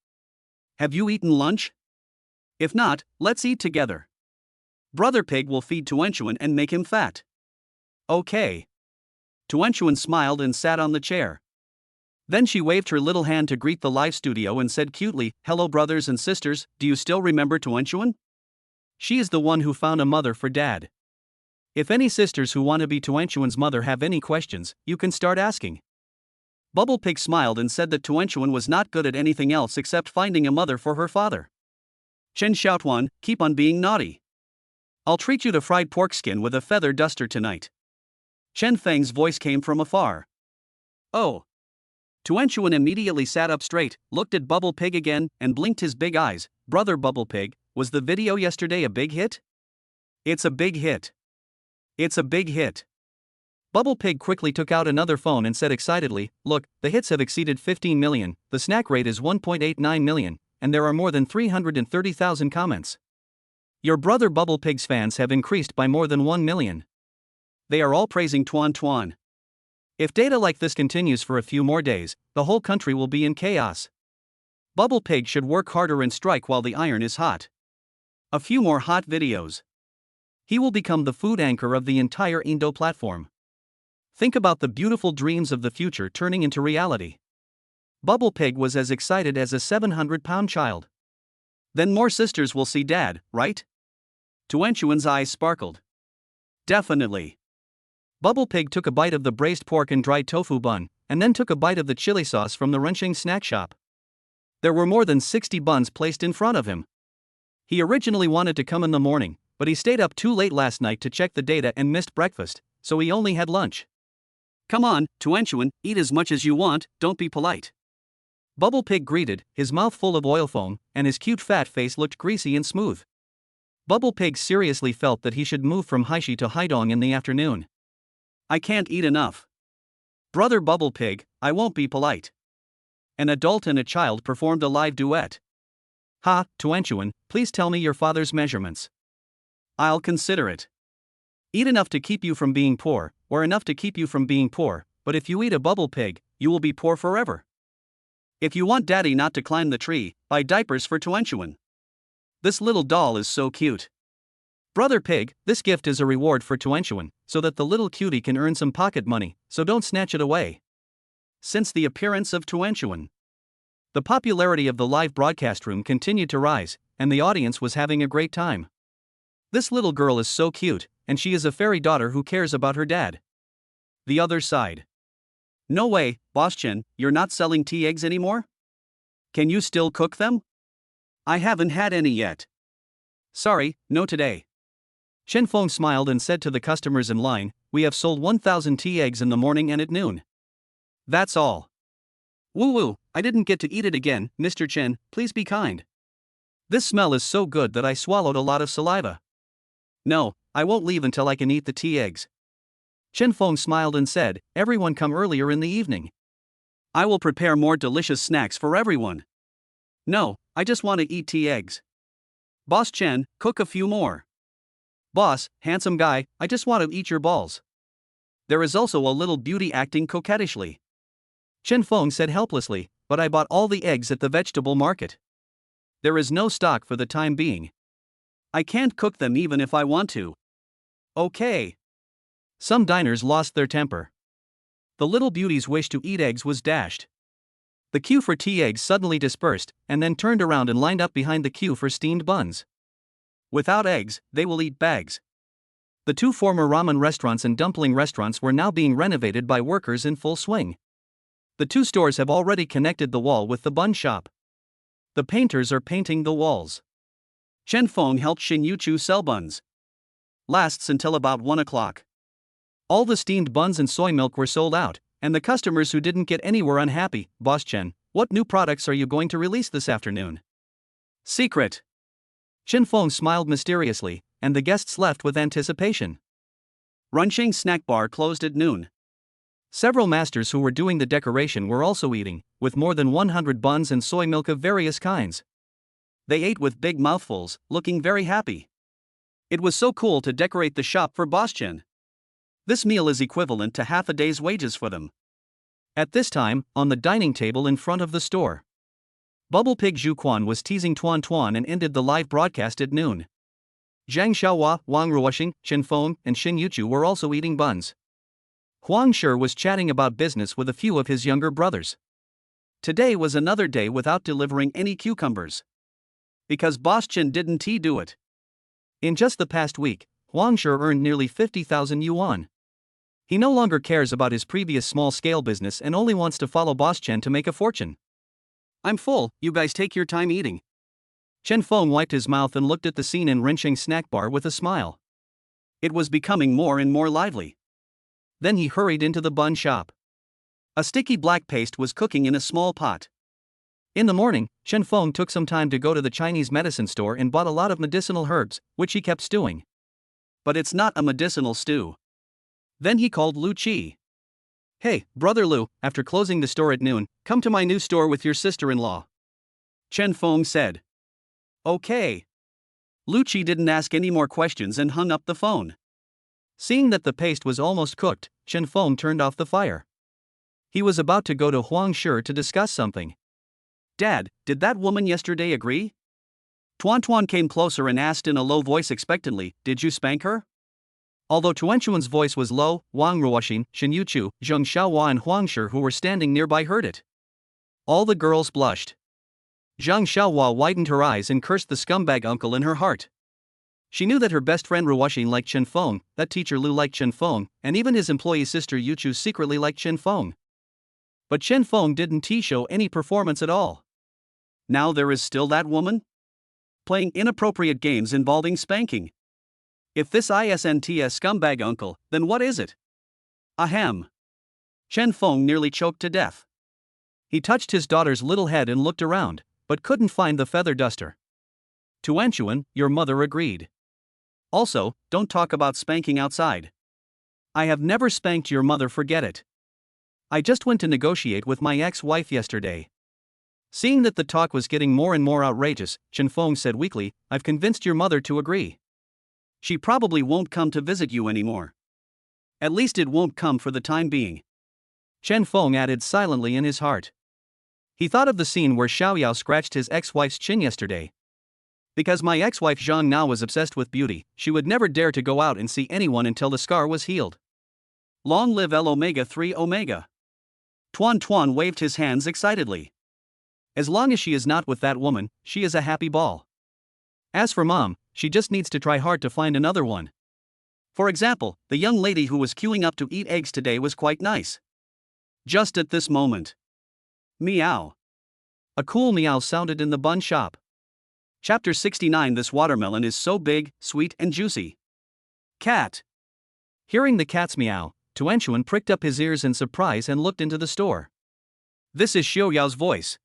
Have you eaten lunch? If not, let's eat together. Brother Pig will feed Tuanchuan and make him fat. Okay. Tuanchuan smiled and sat on the chair. Then she waved her little hand to greet the live studio and said cutely, "Hello brothers and sisters, do you still remember Tuanchuan? She is the one who found a mother for Dad. If any sisters who want to be Tuanchuan's mother have any questions, you can start asking." Bubble Pig smiled and said that Tuanchuan was not good at anything else except finding a mother for her father. Chen Xiaotuan, keep on being naughty. I'll treat you to fried pork skin with a feather duster tonight. Chen Feng's voice came from afar. Oh. Tuanchuan immediately sat up straight, looked at Bubble Pig again, and blinked his big eyes. Brother Bubble Pig, was the video yesterday a big hit? It's a big hit. It's a big hit. Bubble Pig quickly took out another phone and said excitedly, "Look, the hits have exceeded 15 million, the snack rate is 1.89 million, and there are more than 330,000 comments. Your brother Bubble Pig's fans have increased by more than 1 million. They are all praising Tuan Tuan. If data like this continues for a few more days, the whole country will be in chaos. Bubble Pig should work harder and strike while the iron is hot. A few more hot videos. He will become the food anchor of the entire Indo platform. Think about the beautiful dreams of the future turning into reality." Bubble Pig was as excited as a 700-pound child. Then more sisters will see Dad, right? Tuanchuan's eyes sparkled. Definitely. Bubble Pig took a bite of the braised pork and dried tofu bun, and then took a bite of the chili sauce from the Runching snack shop. There were more than 60 buns placed in front of him. He originally wanted to come in the morning, but he stayed up too late last night to check the data and missed breakfast, so he only had lunch. Come on, Tuanchuan, eat as much as you want, don't be polite. Bubble Pig greeted, his mouth full of oil foam, and his cute fat face looked greasy and smooth. Bubble Pig seriously felt that he should move from Haishi to Haidong in the afternoon. I can't eat enough. Brother Bubble Pig, I won't be polite. An adult and a child performed a live duet. Ha, Tuanchuan, please tell me your father's measurements. I'll consider it. Eat enough to keep you from being poor, or enough to keep you from being poor, but if you eat a Bubble Pig, you will be poor forever. If you want Daddy not to climb the tree, buy diapers for Tuanchuan. This little doll is so cute. Brother Pig, this gift is a reward for Tuanchuan, so that the little cutie can earn some pocket money, so don't snatch it away. Since the appearance of Tuanchuan, the popularity of the live broadcast room continued to rise, and the audience was having a great time. This little girl is so cute, and she is a fairy daughter who cares about her dad. The other side. No way, Boss Chen, you're not selling tea eggs anymore? Can you still cook them? I haven't had any yet. Sorry, no today. Chen Feng smiled and said to the customers in line, "We have sold 1,000 tea eggs in the morning and at noon. That's all." Woo-woo, I didn't get to eat it again, Mr. Chen, please be kind. This smell is so good that I swallowed a lot of saliva. No, I won't leave until I can eat the tea eggs. Chen Feng smiled and said, "Everyone come earlier in the evening. I will prepare more delicious snacks for everyone." No, I just want to eat tea eggs. Boss Chen, cook a few more. Boss, handsome guy, I just want to eat your balls. There is also a little beauty acting coquettishly. Chen Feng said helplessly, "But I bought all the eggs at the vegetable market. There is no stock for the time being. I can't cook them even if I want to." Okay. Some diners lost their temper. The little beauty's wish to eat eggs was dashed. The queue for tea eggs suddenly dispersed, and then turned around and lined up behind the queue for steamed buns. Without eggs, they will eat bags. The two former ramen restaurants and dumpling restaurants were now being renovated by workers in full swing. The two stores have already connected the wall with the bun shop. The painters are painting the walls. Chen Feng helped Xin Yuchu sell buns. Lasts until about 1 o'clock. All the steamed buns and soy milk were sold out, and the customers who didn't get any were unhappy. Boss Chen, what new products are you going to release this afternoon? Secret. Chen Feng smiled mysteriously, and the guests left with anticipation. Runching snack bar closed at noon. Several masters who were doing the decoration were also eating, with more than 100 buns and soy milk of various kinds. They ate with big mouthfuls, looking very happy. It was so cool to decorate the shop for Boss Chen. This meal is equivalent to half a day's wages for them. At this time, on the dining table in front of the store, Bubble Pig Zhu Quan was teasing Tuan Tuan and ended the live broadcast at noon. Zhang Xiaohua, Wang Ruoxing, Chen Feng, and Xin Yuchu were also eating buns. Huang Shi was chatting about business with a few of his younger brothers. Today was another day without delivering any cucumbers. Because Boss Chen didn't do it. In just the past week, Huang Shi earned nearly 50,000 yuan. He no longer cares about his previous small-scale business and only wants to follow Boss Chen to make a fortune. I'm full, you guys take your time eating. Chen Feng wiped his mouth and looked at the scene in Renqing snack bar with a smile. It was becoming more and more lively. Then he hurried into the bun shop. A sticky black paste was cooking in a small pot. In the morning, Chen Feng took some time to go to the Chinese medicine store and bought a lot of medicinal herbs, which he kept stewing. But it's not a medicinal stew. Then he called Lu Qi. Hey, Brother Lu, after closing the store at noon, come to my new store with your sister-in-law. Chen Feng said. Okay. Lu Qi didn't ask any more questions and hung up the phone. Seeing that the paste was almost cooked, Chen Feng turned off the fire. He was about to go to Huang Shi to discuss something. Dad, did that woman yesterday agree? Tuan came closer and asked in a low voice expectantly, did you spank her? Although Tuanchuan's voice was low, Wang Ruoxing, Xin Yuchu, Zheng Xiaohua and Huang Shi who were standing nearby heard it. All the girls blushed. Zheng Xiaohua widened her eyes and cursed the scumbag uncle in her heart. She knew that her best friend Ruoxing liked Chen Feng, that teacher Lu liked Chen Feng, and even his employee sister Yuchu secretly liked Chen Feng. But Chen Feng didn't show any performance at all. Now there is still that woman? Playing inappropriate games involving spanking. If this isn't a scumbag uncle, then what is it? Ahem. Chen Feng nearly choked to death. He touched his daughter's little head and looked around, but couldn't find the feather duster. Tuanchuan, your mother agreed. Also, don't talk about spanking outside. I have never spanked your mother, forget it. I just went to negotiate with my ex-wife yesterday. Seeing that the talk was getting more and more outrageous, Chen Feng said weakly, I've convinced your mother to agree. She probably won't come to visit you anymore. At least it won't come for the time being. Chen Feng added silently in his heart. He thought of the scene where Xiaoyao scratched his ex-wife's chin yesterday. Because my ex-wife Zhang now was obsessed with beauty, she would never dare to go out and see anyone until the scar was healed. Long live L Omega 3 Omega. Tuan waved his hands excitedly. As long as she is not with that woman, she is a happy ball. As for Mom, she just needs to try hard to find another one. For example, the young lady who was queuing up to eat eggs today was quite nice. Just at this moment. Meow. A cool meow sounded in the bun shop. Chapter 69. This watermelon is so big, sweet and juicy. Cat. Hearing the cat's meow, Tuanchuan pricked up his ears in surprise and looked into the store. This is Xiaoyao's voice.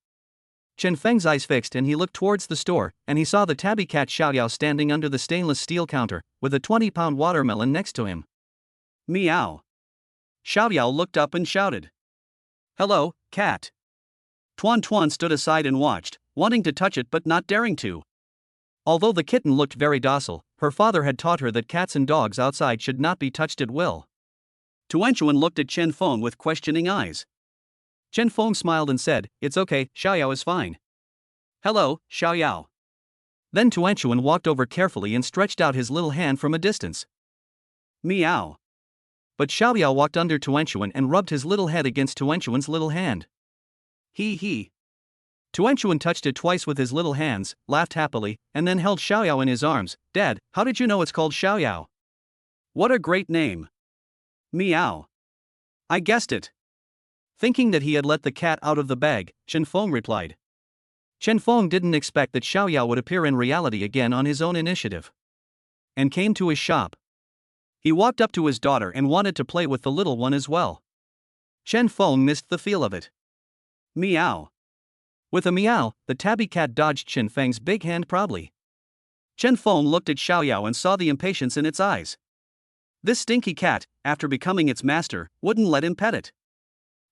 Chen Feng's eyes fixed and he looked towards the store, and he saw the tabby cat Xiaoyao standing under the stainless steel counter, with a 20-pound watermelon next to him. Meow. Xiaoyao looked up and shouted. Hello, cat. Tuan stood aside and watched, wanting to touch it but not daring to. Although the kitten looked very docile, her father had taught her that cats and dogs outside should not be touched at will. Tuanchuan looked at Chen Feng with questioning eyes. Chen Feng smiled and said, It's okay, Xiaoyao is fine. Hello, Xiaoyao. Then Tuanchuan walked over carefully and stretched out his little hand from a distance. Meow. But Xiaoyao walked under Tuanchuan and rubbed his little head against Tuanchuan's little hand. He. Tuanchuan touched it twice with his little hands, laughed happily, and then held Xiaoyao in his arms. Dad, how did you know it's called Xiaoyao? What a great name. Meow. I guessed it. Thinking that he had let the cat out of the bag, Chen Feng replied. Chen Feng didn't expect that Xiaoyao would appear in reality again on his own initiative. And came to his shop. He walked up to his daughter and wanted to play with the little one as well. Chen Feng missed the feel of it. Meow. With a meow, the tabby cat dodged Chen Feng's big hand proudly. Chen Feng looked at Xiaoyao and saw the impatience in its eyes. This stinky cat, after becoming its master, wouldn't let him pet it.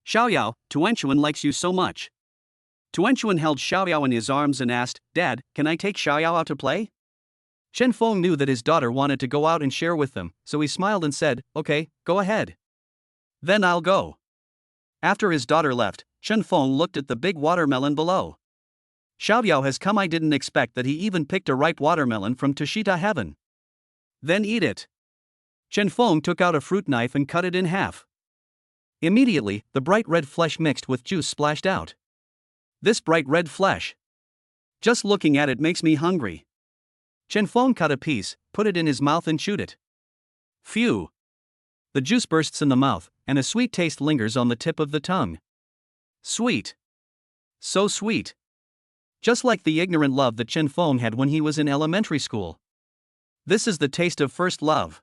Xiaoyao, Tuanchuan likes you so much. Tuanchuan held Xiaoyao in his arms and asked, Dad, can I take Xiaoyao out to play? Chen Feng knew that his daughter wanted to go out and share with them, so he smiled and said, Okay, go ahead. Then I'll go. After his daughter left, Chen Feng looked at the big watermelon below. Xiaoyao has come. I didn't expect that he even picked a ripe watermelon from Tushita heaven. Then eat it. Chen Feng took out a fruit knife and cut it in half. Immediately, the bright red flesh mixed with juice splashed out. This bright red flesh. Just looking at it makes me hungry. Chen Feng cut a piece, put it in his mouth and chewed it. Phew. The juice bursts in the mouth, and a sweet taste lingers on the tip of the tongue. Sweet. So sweet. Just like the ignorant love that Chen Feng had when he was in elementary school. This is the taste of first love.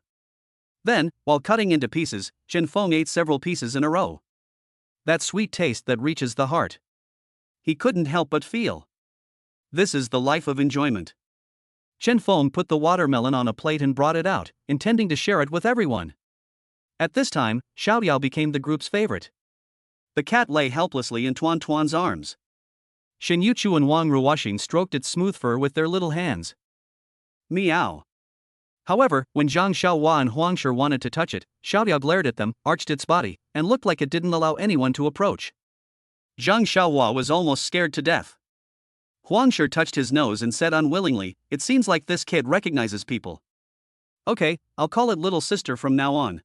Then, while cutting into pieces, Chen Feng ate several pieces in a row. That sweet taste that reaches the heart. He couldn't help but feel. This is the life of enjoyment. Chen Feng put the watermelon on a plate and brought it out, intending to share it with everyone. At this time, Xiaoyao became the group's favorite. The cat lay helplessly in Tuan Tuan's arms. Shen Yuchu and Wang Ruoxin stroked its smooth fur with their little hands. Meow. However, when Zhang Xiaohua and Huang Shi wanted to touch it, Xiaoyao glared at them, arched its body, and looked like it didn't allow anyone to approach. Zhang Xiaohua was almost scared to death. Huang Shi touched his nose and said unwillingly, "It seems like this kid recognizes people." "Okay, I'll call it little sister from now on."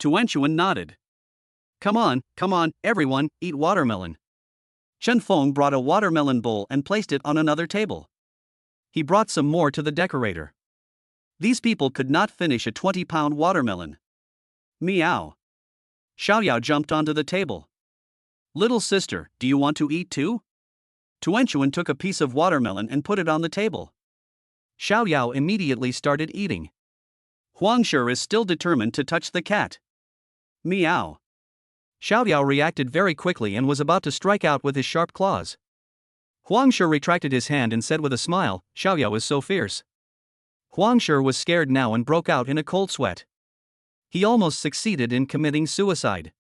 Tuanchuan nodded. Come on, everyone, eat watermelon." Chen Feng brought a watermelon bowl and placed it on another table. He brought some more to the decorator. These people could not finish a 20-pound watermelon. Meow. Xiaoyao jumped onto the table. "Little sister, do you want to eat too?" Tuanchuan took a piece of watermelon and put it on the table. Xiaoyao immediately started eating. Huang Shi is still determined to touch the cat. Meow. Xiaoyao reacted very quickly and was about to strike out with his sharp claws. Huang Shi retracted his hand and said with a smile, "Xiaoyao is so fierce." Huang Shi was scared now and broke out in a cold sweat. He almost succeeded in committing suicide.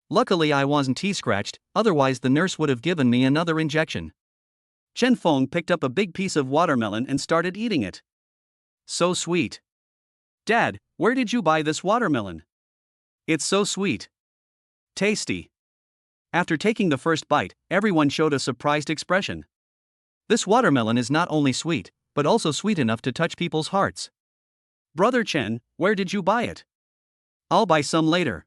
Luckily I wasn't scratched, otherwise the nurse would have given me another injection. Chen Feng picked up a big piece of watermelon and started eating it. So sweet. "Dad, where did you buy this watermelon? It's so sweet. Tasty." After taking the first bite, everyone showed a surprised expression. This watermelon is not only sweet, but also sweet enough to touch people's hearts. "Brother Chen, where did you buy it?" "I'll buy some later,"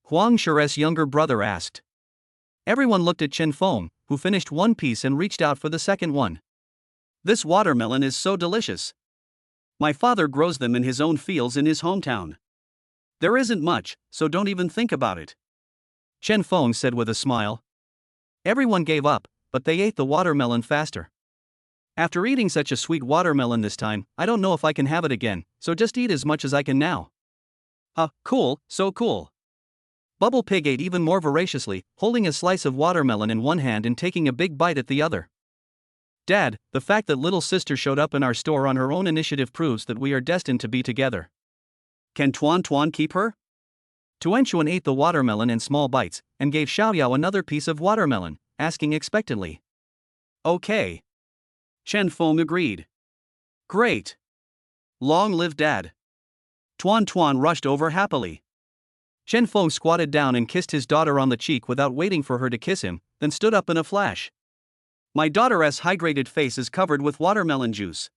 Huang Shi's younger brother asked. Everyone looked at Chen Feng, who finished one piece and reached out for the second one. "This watermelon is so delicious. My father grows them in his own fields in his hometown. There isn't much, so don't even think about it," Chen Feng said with a smile. Everyone gave up, but they ate the watermelon faster. "After eating such a sweet watermelon this time, I don't know if I can have it again, so just eat as much as I can now." Cool, so cool. Bubble Pig ate even more voraciously, holding a slice of watermelon in one hand and taking a big bite at the other. "Dad, the fact that little sister showed up in our store on her own initiative proves that we are destined to be together. Can Tuan Tuan keep her?" Tuanchuan ate the watermelon in small bites, and gave Xiaoyao another piece of watermelon, asking expectantly. "Okay." Chen Feng agreed. "Great. Long live Dad." Tuan Tuan rushed over happily. Chen Feng squatted down and kissed his daughter on the cheek without waiting for her to kiss him, then stood up in a flash. "My daughter's hydrated face is covered with watermelon juice.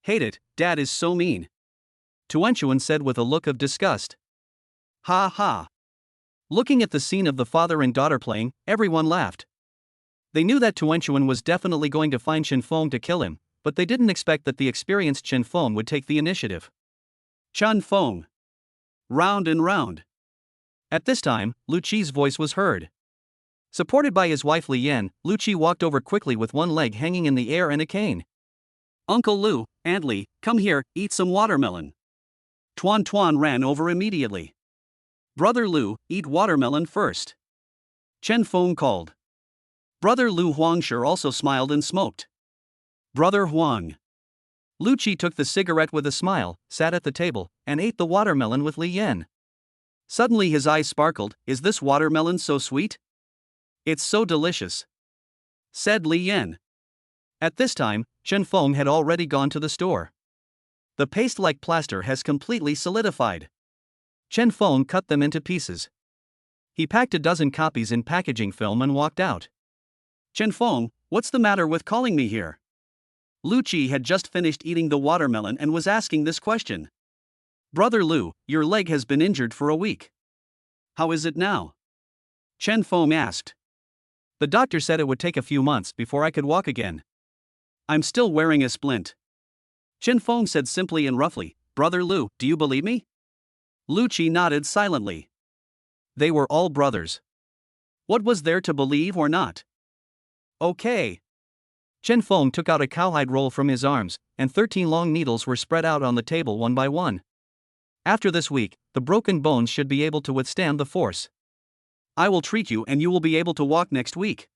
Hate it, Dad is so mean," Tuanchuan said with a look of disgust. Ha ha. Looking at the scene of the father and daughter playing, everyone laughed. They knew that Tuanchuan was definitely going to find Chen Feng to kill him, but they didn't expect that the experienced Chen Feng would take the initiative. Chen Feng. Round and round. At this time, Lu Qi's voice was heard. Supported by his wife Li Yan, Lu Qi walked over quickly with one leg hanging in the air and a cane. "Uncle Lu, Aunt Li, come here, eat some watermelon." Tuan Tuan ran over immediately. "Brother Lu, eat watermelon first," Chen Feng called. Brother Lu Huang Shi also smiled and smoked. "Brother Huang." Lu Qi took the cigarette with a smile, sat at the table, and ate the watermelon with Li Yan. Suddenly his eyes sparkled. "Is this watermelon so sweet?" "It's so delicious," said Li Yan. At this time, Chen Feng had already gone to the store. The paste-like plaster has completely solidified. Chen Feng cut them into pieces. He packed a dozen copies in packaging film and walked out. "Chen Feng, what's the matter with calling me here?" Lu Qi had just finished eating the watermelon and was asking this question. Brother Lu, your leg has been injured for a week. How is it now? Chen Feng asked. The doctor said it would take a few months before I could walk again. I'm still wearing a splint. Chen Feng said simply and roughly. Brother Lu, do you believe me? Lu Qi nodded silently. They were all brothers. What was there to believe or not? Okay. Chen Feng took out a cowhide roll from his arms, and 13 long needles were spread out on the table one by one. After this week, the broken bones should be able to withstand the force. I will treat you and you will be able to walk next week.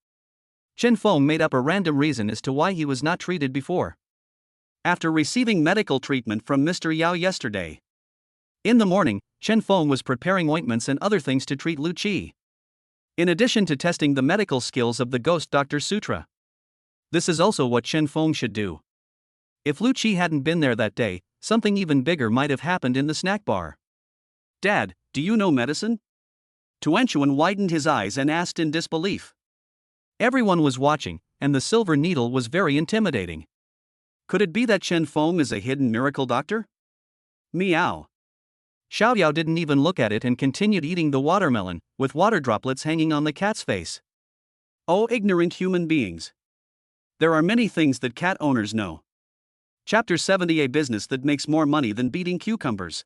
Chen Feng made up a random reason as to why he was not treated before. After receiving medical treatment from Mr. Yao yesterday. In the morning, Chen Feng was preparing ointments and other things to treat Lu Qi. In addition to testing the medical skills of the Ghost Doctor Sutra. This is also what Chen Feng should do. If Lu Qi hadn't been there that day, something even bigger might have happened in the snack bar. Dad, do you know medicine? Tuanchuan widened his eyes and asked in disbelief. Everyone was watching, and the silver needle was very intimidating. Could it be that Chen Feng is a hidden miracle doctor? Meow. Xiaoyao didn't even look at it and continued eating the watermelon, with water droplets hanging on the cat's face. Oh, ignorant human beings. There are many things that cat owners know. Chapter 70: A business that makes more money than beating cucumbers.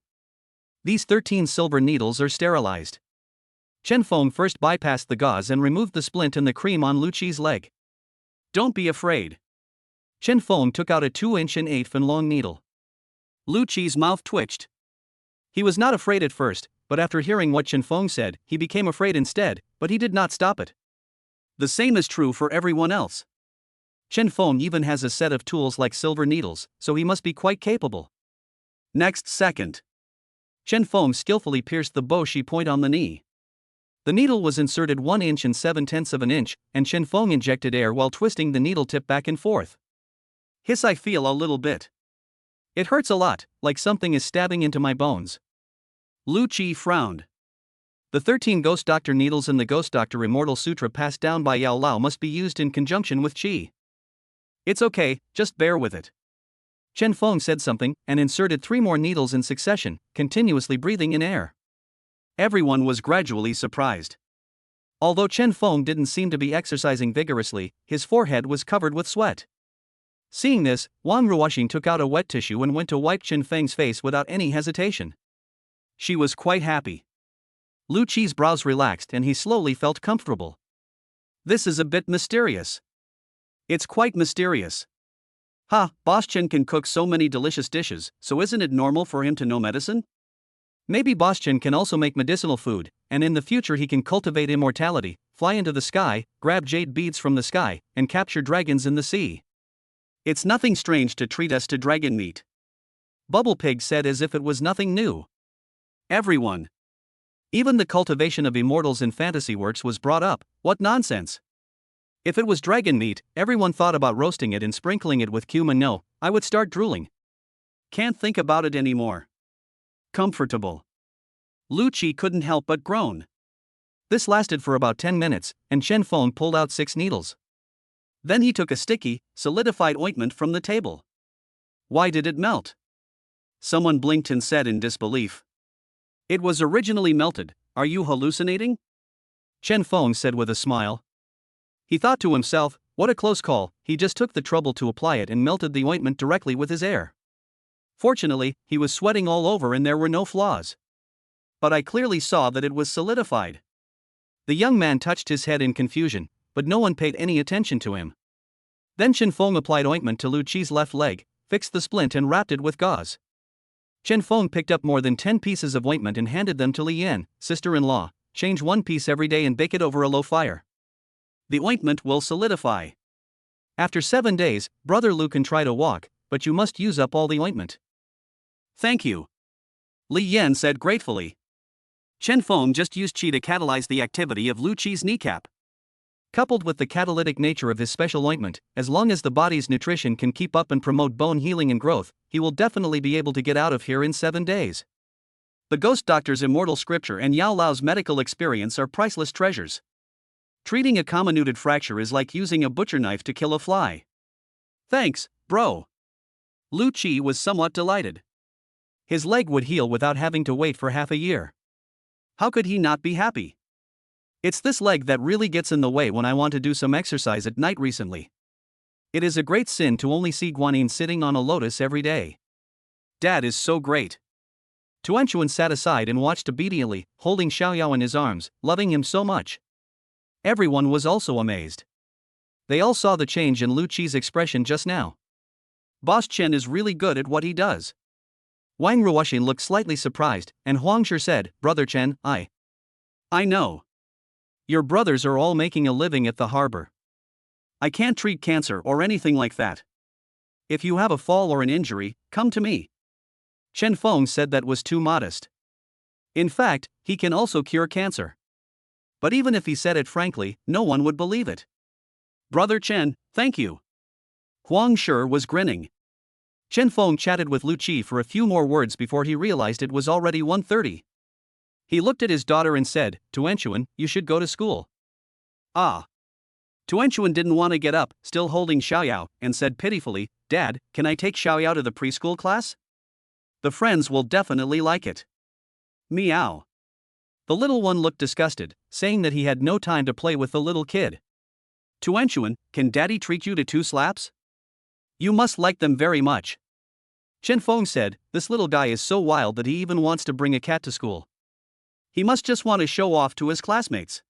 These 13 silver needles are sterilized. Chen Feng first bypassed the gauze and removed the splint and the cream on Lu Qi's leg. Don't be afraid. Chen Feng took out a 2-inch and 1/8 long needle. Lu Qi's mouth twitched. He was not afraid at first, but after hearing what Chen Feng said, he became afraid instead, but he did not stop it. The same is true for everyone else. Chen Feng even has a set of tools like silver needles, so he must be quite capable. Next second, Chen Feng skillfully pierced the bow she point on the knee. The needle was inserted 1 inch and 7/10 of an inch, and Chen Feng injected air while twisting the needle tip back and forth. Hiss, I feel a little bit. It hurts a lot, like something is stabbing into my bones. Lu Qi frowned. The 13 Ghost Doctor needles in the Ghost Doctor Immortal Sutra passed down by Yao Lao must be used in conjunction with Qi. It's okay, just bear with it. Chen Feng said something, and inserted 3 more needles in succession, continuously breathing in air. Everyone was gradually surprised. Although Chen Feng didn't seem to be exercising vigorously, his forehead was covered with sweat. Seeing this, Wang Ruoxing took out a wet tissue and went to wipe Chen Feng's face without any hesitation. She was quite happy. Lu Qi's brows relaxed and he slowly felt comfortable. This is a bit mysterious. It's quite mysterious. Boss Chen can cook so many delicious dishes, so isn't it normal for him to know medicine? Maybe Boss Chen can also make medicinal food, and in the future he can cultivate immortality, fly into the sky, grab jade beads from the sky, and capture dragons in the sea. It's nothing strange to treat us to dragon meat. Bubble Pig said as if it was nothing new. Everyone. Even the cultivation of immortals in fantasy works was brought up. What nonsense! If it was dragon meat, everyone thought about roasting it and sprinkling it with cumin. No, I would start drooling. Can't think about it anymore. Comfortable. Lu Qi couldn't help but groan. This lasted for about 10 minutes, and Chen Feng pulled out 6 needles. Then he took a sticky, solidified ointment from the table. Why did it melt? Someone blinked and said in disbelief. It was originally melted. Are you hallucinating? Chen Feng said with a smile. He thought to himself, what a close call. He just took the trouble to apply it and melted the ointment directly with his air. Fortunately, he was sweating all over and there were no flaws. But I clearly saw that it was solidified. The young man touched his head in confusion, but no one paid any attention to him. Then Chen Feng applied ointment to Lu Qi's left leg, fixed the splint and wrapped it with gauze. Chen Feng picked up more than 10 pieces of ointment and handed them to Li Yan, sister-in-law. Change 1 piece every day and bake it over a low fire. The ointment will solidify. After 7 days, Brother Lu can try to walk, but you must use up all the ointment. Thank you. Li Yan said gratefully. Chen Feng just used Qi to catalyze the activity of Lu Qi's kneecap. Coupled with the catalytic nature of his special ointment, as long as the body's nutrition can keep up and promote bone healing and growth, he will definitely be able to get out of here in 7 days. The Ghost Doctor's immortal scripture and Yao Lao's medical experience are priceless treasures. Treating a comminuted fracture is like using a butcher knife to kill a fly. Thanks, bro. Lu Qi was somewhat delighted. His leg would heal without having to wait for half a year. How could he not be happy? It's this leg that really gets in the way when I want to do some exercise at night recently. It is a great sin to only see Guanyin sitting on a lotus every day. Dad is so great. Tuanchuan sat aside and watched obediently, holding Xiaoyao in his arms, loving him so much. Everyone was also amazed. They all saw the change in Lu Qi's expression just now. Boss Chen is really good at what he does. Wang Ruoxin looked slightly surprised, and Huang Shi said, Brother Chen, I know. Your brothers are all making a living at the harbor. I can't treat cancer or anything like that. If you have a fall or an injury, come to me. Chen Feng said that was too modest. In fact, he can also cure cancer. But even if he said it frankly, no one would believe it. Brother Chen, thank you. Huang Shi was grinning. Chen Feng chatted with Lu Qi for a few more words before he realized it was already 1:30. He looked at his daughter and said, Tuanchuan, you should go to school. Ah. Tuanchuan didn't want to get up, still holding Xiaoyao, and said pitifully, Dad, can I take Xiaoyao to the preschool class? The friends will definitely like it. Meow. The little one looked disgusted, saying that he had no time to play with the little kid. Tuanchuan, can Daddy treat you to 2 slaps? You must like them very much. Chen Feng said, this little guy is so wild that he even wants to bring a cat to school. He must just want to show off to his classmates.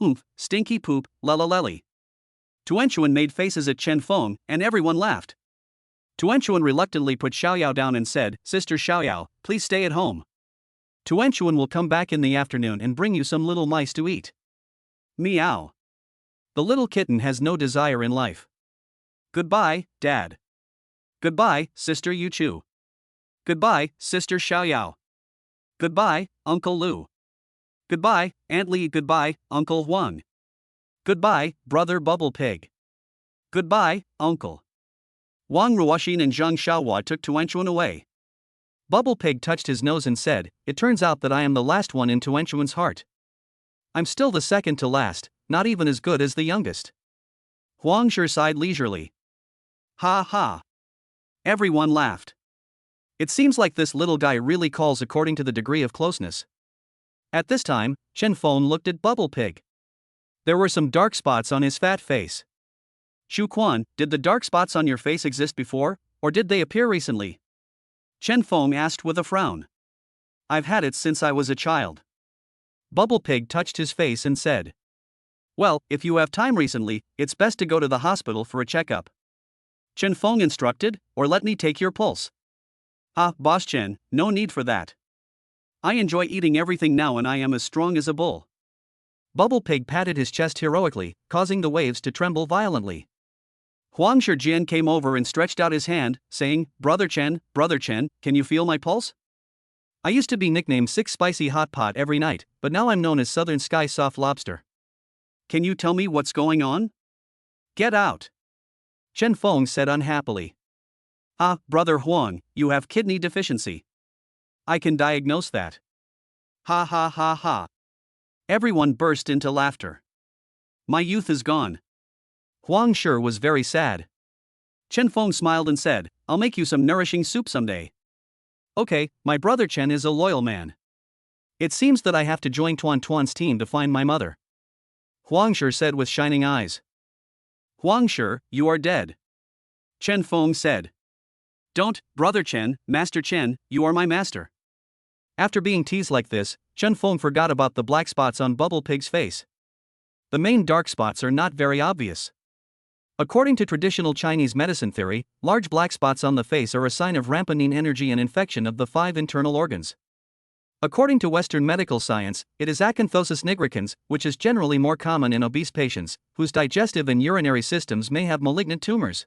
Oomph, stinky poop, leleleli. Tuanchuan made faces at Chen Feng, and everyone laughed. Tuanchuan reluctantly put Xiaoyao down and said, Sister Xiaoyao, please stay at home. Tuanchuan will come back in the afternoon and bring you some little mice to eat. Meow. The little kitten has no desire in life. Goodbye, Dad. Goodbye, Sister Yuchu. Goodbye, Sister Xiaoyao. Goodbye, Uncle Lu. Goodbye, Aunt Li. Goodbye, Uncle Huang. Goodbye, Brother Bubble Pig. Goodbye, Uncle. Wang Ruoxin and Zhang Xiaohua took Tuanchuan away. Bubble Pig touched his nose and said, It turns out that I am the last one in Tuanchuan's heart. I'm still the second to last, not even as good as the youngest. Huang Shi sighed leisurely. Ha ha. Everyone laughed. It seems like this little guy really calls according to the degree of closeness. At this time, Chen Feng looked at Bubble Pig. There were some dark spots on his fat face. Xu Quan, did the dark spots on your face exist before, or did they appear recently? Chen Feng asked with a frown. I've had it since I was a child. Bubble Pig touched his face and said. Well, if you have time recently, it's best to go to the hospital for a checkup. Chen Feng instructed, or let me take your pulse. Ah, Boss Chen, no need for that. I enjoy eating everything now and I am as strong as a bull. Bubble Pig patted his chest heroically, causing the waves to tremble violently. Huang Shijian came over and stretched out his hand, saying, Brother Chen, can you feel my pulse? I used to be nicknamed 6 Spicy Hot Pot every night, but now I'm known as Southern Sky Soft Lobster. Can you tell me what's going on? Get out. Chen Feng said unhappily. Ah, Brother Huang, you have kidney deficiency. I can diagnose that. Ha ha ha ha. Everyone burst into laughter. My youth is gone. Huang Shi was very sad. Chen Feng smiled and said, I'll make you some nourishing soup someday. Okay, my brother Chen is a loyal man. It seems that I have to join Tuan's team to find my mother. Huang Shi said with shining eyes. Huang Shi, you are dead. Chen Feng said. Don't, Brother Chen, Master Chen, you are my master. After being teased like this, Chen Feng forgot about the black spots on Bubble Pig's face. The main dark spots are not very obvious. According to traditional Chinese medicine theory, large black spots on the face are a sign of rampant energy and infection of the 5 internal organs. According to Western medical science, it is acanthosis nigricans, which is generally more common in obese patients, whose digestive and urinary systems may have malignant tumors.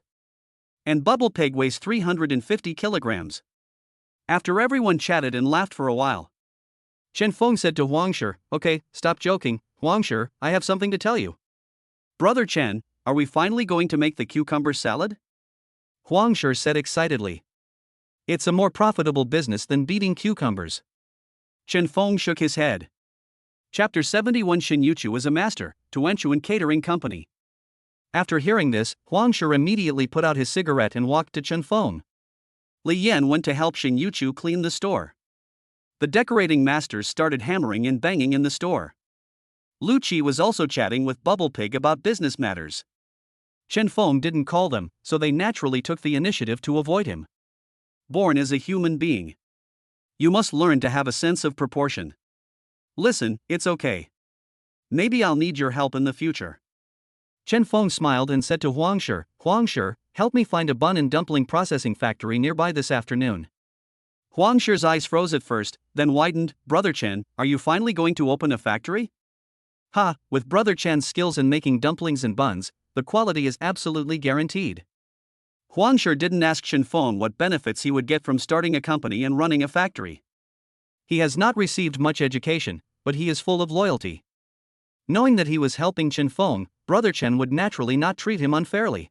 And Bubble Pig weighs 350 kilograms. After everyone chatted and laughed for a while, Chen Feng said to Huang Shi, Okay, stop joking, Huang Shi, I have something to tell you. Brother Chen, are we finally going to make the cucumber salad? Huang Shi said excitedly. It's a more profitable business than beating cucumbers. Chen Feng shook his head. Chapter 71 Shin Yuchu is a master, Tuanchuan Catering Company. After hearing this, Huang Shi immediately put out his cigarette and walked to Chen Feng. Li Yan went to help Xin Yuchu clean the store. The decorating masters started hammering and banging in the store. Lu Qi was also chatting with Bubble Pig about business matters. Chen Feng didn't call them, so they naturally took the initiative to avoid him. Born as a human being, you must learn to have a sense of proportion. Listen, it's okay. Maybe I'll need your help in the future. Chen Feng smiled and said to Huang Shi, help me find a bun and dumpling processing factory nearby this afternoon. Huang Shi's eyes froze at first, then widened. Brother Chen, are you finally going to open a factory? Ha, with Brother Chen's skills in making dumplings and buns, the quality is absolutely guaranteed. Huang Shi didn't ask Chen Feng what benefits he would get from starting a company and running a factory. He has not received much education, but he is full of loyalty. Knowing that he was helping Chen Feng, Brother Chen would naturally not treat him unfairly.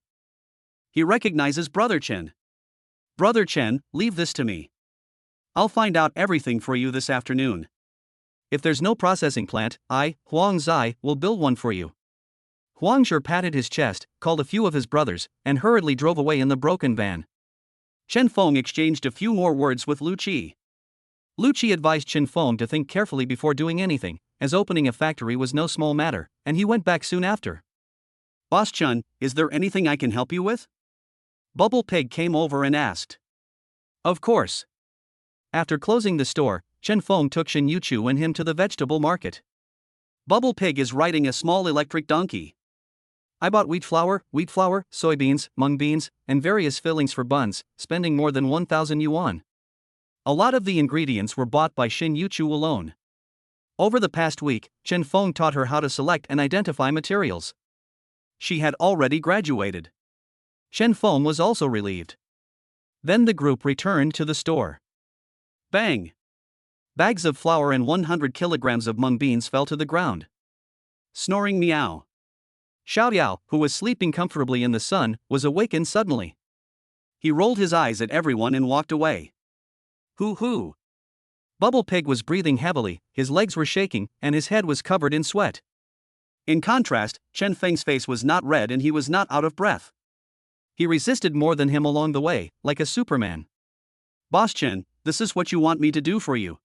He recognizes Brother Chen. Brother Chen, leave this to me. I'll find out everything for you this afternoon. If there's no processing plant, I, Huang Zai, will build one for you. Huang Shi patted his chest, called a few of his brothers, and hurriedly drove away in the broken van. Chen Feng exchanged a few more words with Lu Qi. Lu Qi advised Chen Feng to think carefully before doing anything, as opening a factory was no small matter, and he went back soon after. Boss Chen, is there anything I can help you with? Bubble Pig came over and asked. Of course. After closing the store, Chen Feng took Xin Yuchu and him to the vegetable market. Bubble Pig is riding a small electric donkey. I bought wheat flour, soybeans, mung beans, and various fillings for buns, spending more than 1,000 yuan. A lot of the ingredients were bought by Xin Yuchu alone. Over the past week, Chen Feng taught her how to select and identify materials. She had already graduated. Chen Feng was also relieved. Then the group returned to the store. Bang! Bags of flour and 100 kilograms of mung beans fell to the ground. Snoring meow. Xiaoyao, who was sleeping comfortably in the sun, was awakened suddenly. He rolled his eyes at everyone and walked away. Hoo-hoo! Bubble Pig was breathing heavily, his legs were shaking, and his head was covered in sweat. In contrast, Chen Feng's face was not red and he was not out of breath. He resisted more than him along the way, like a Superman. Boss Chen, this is what you want me to do for you.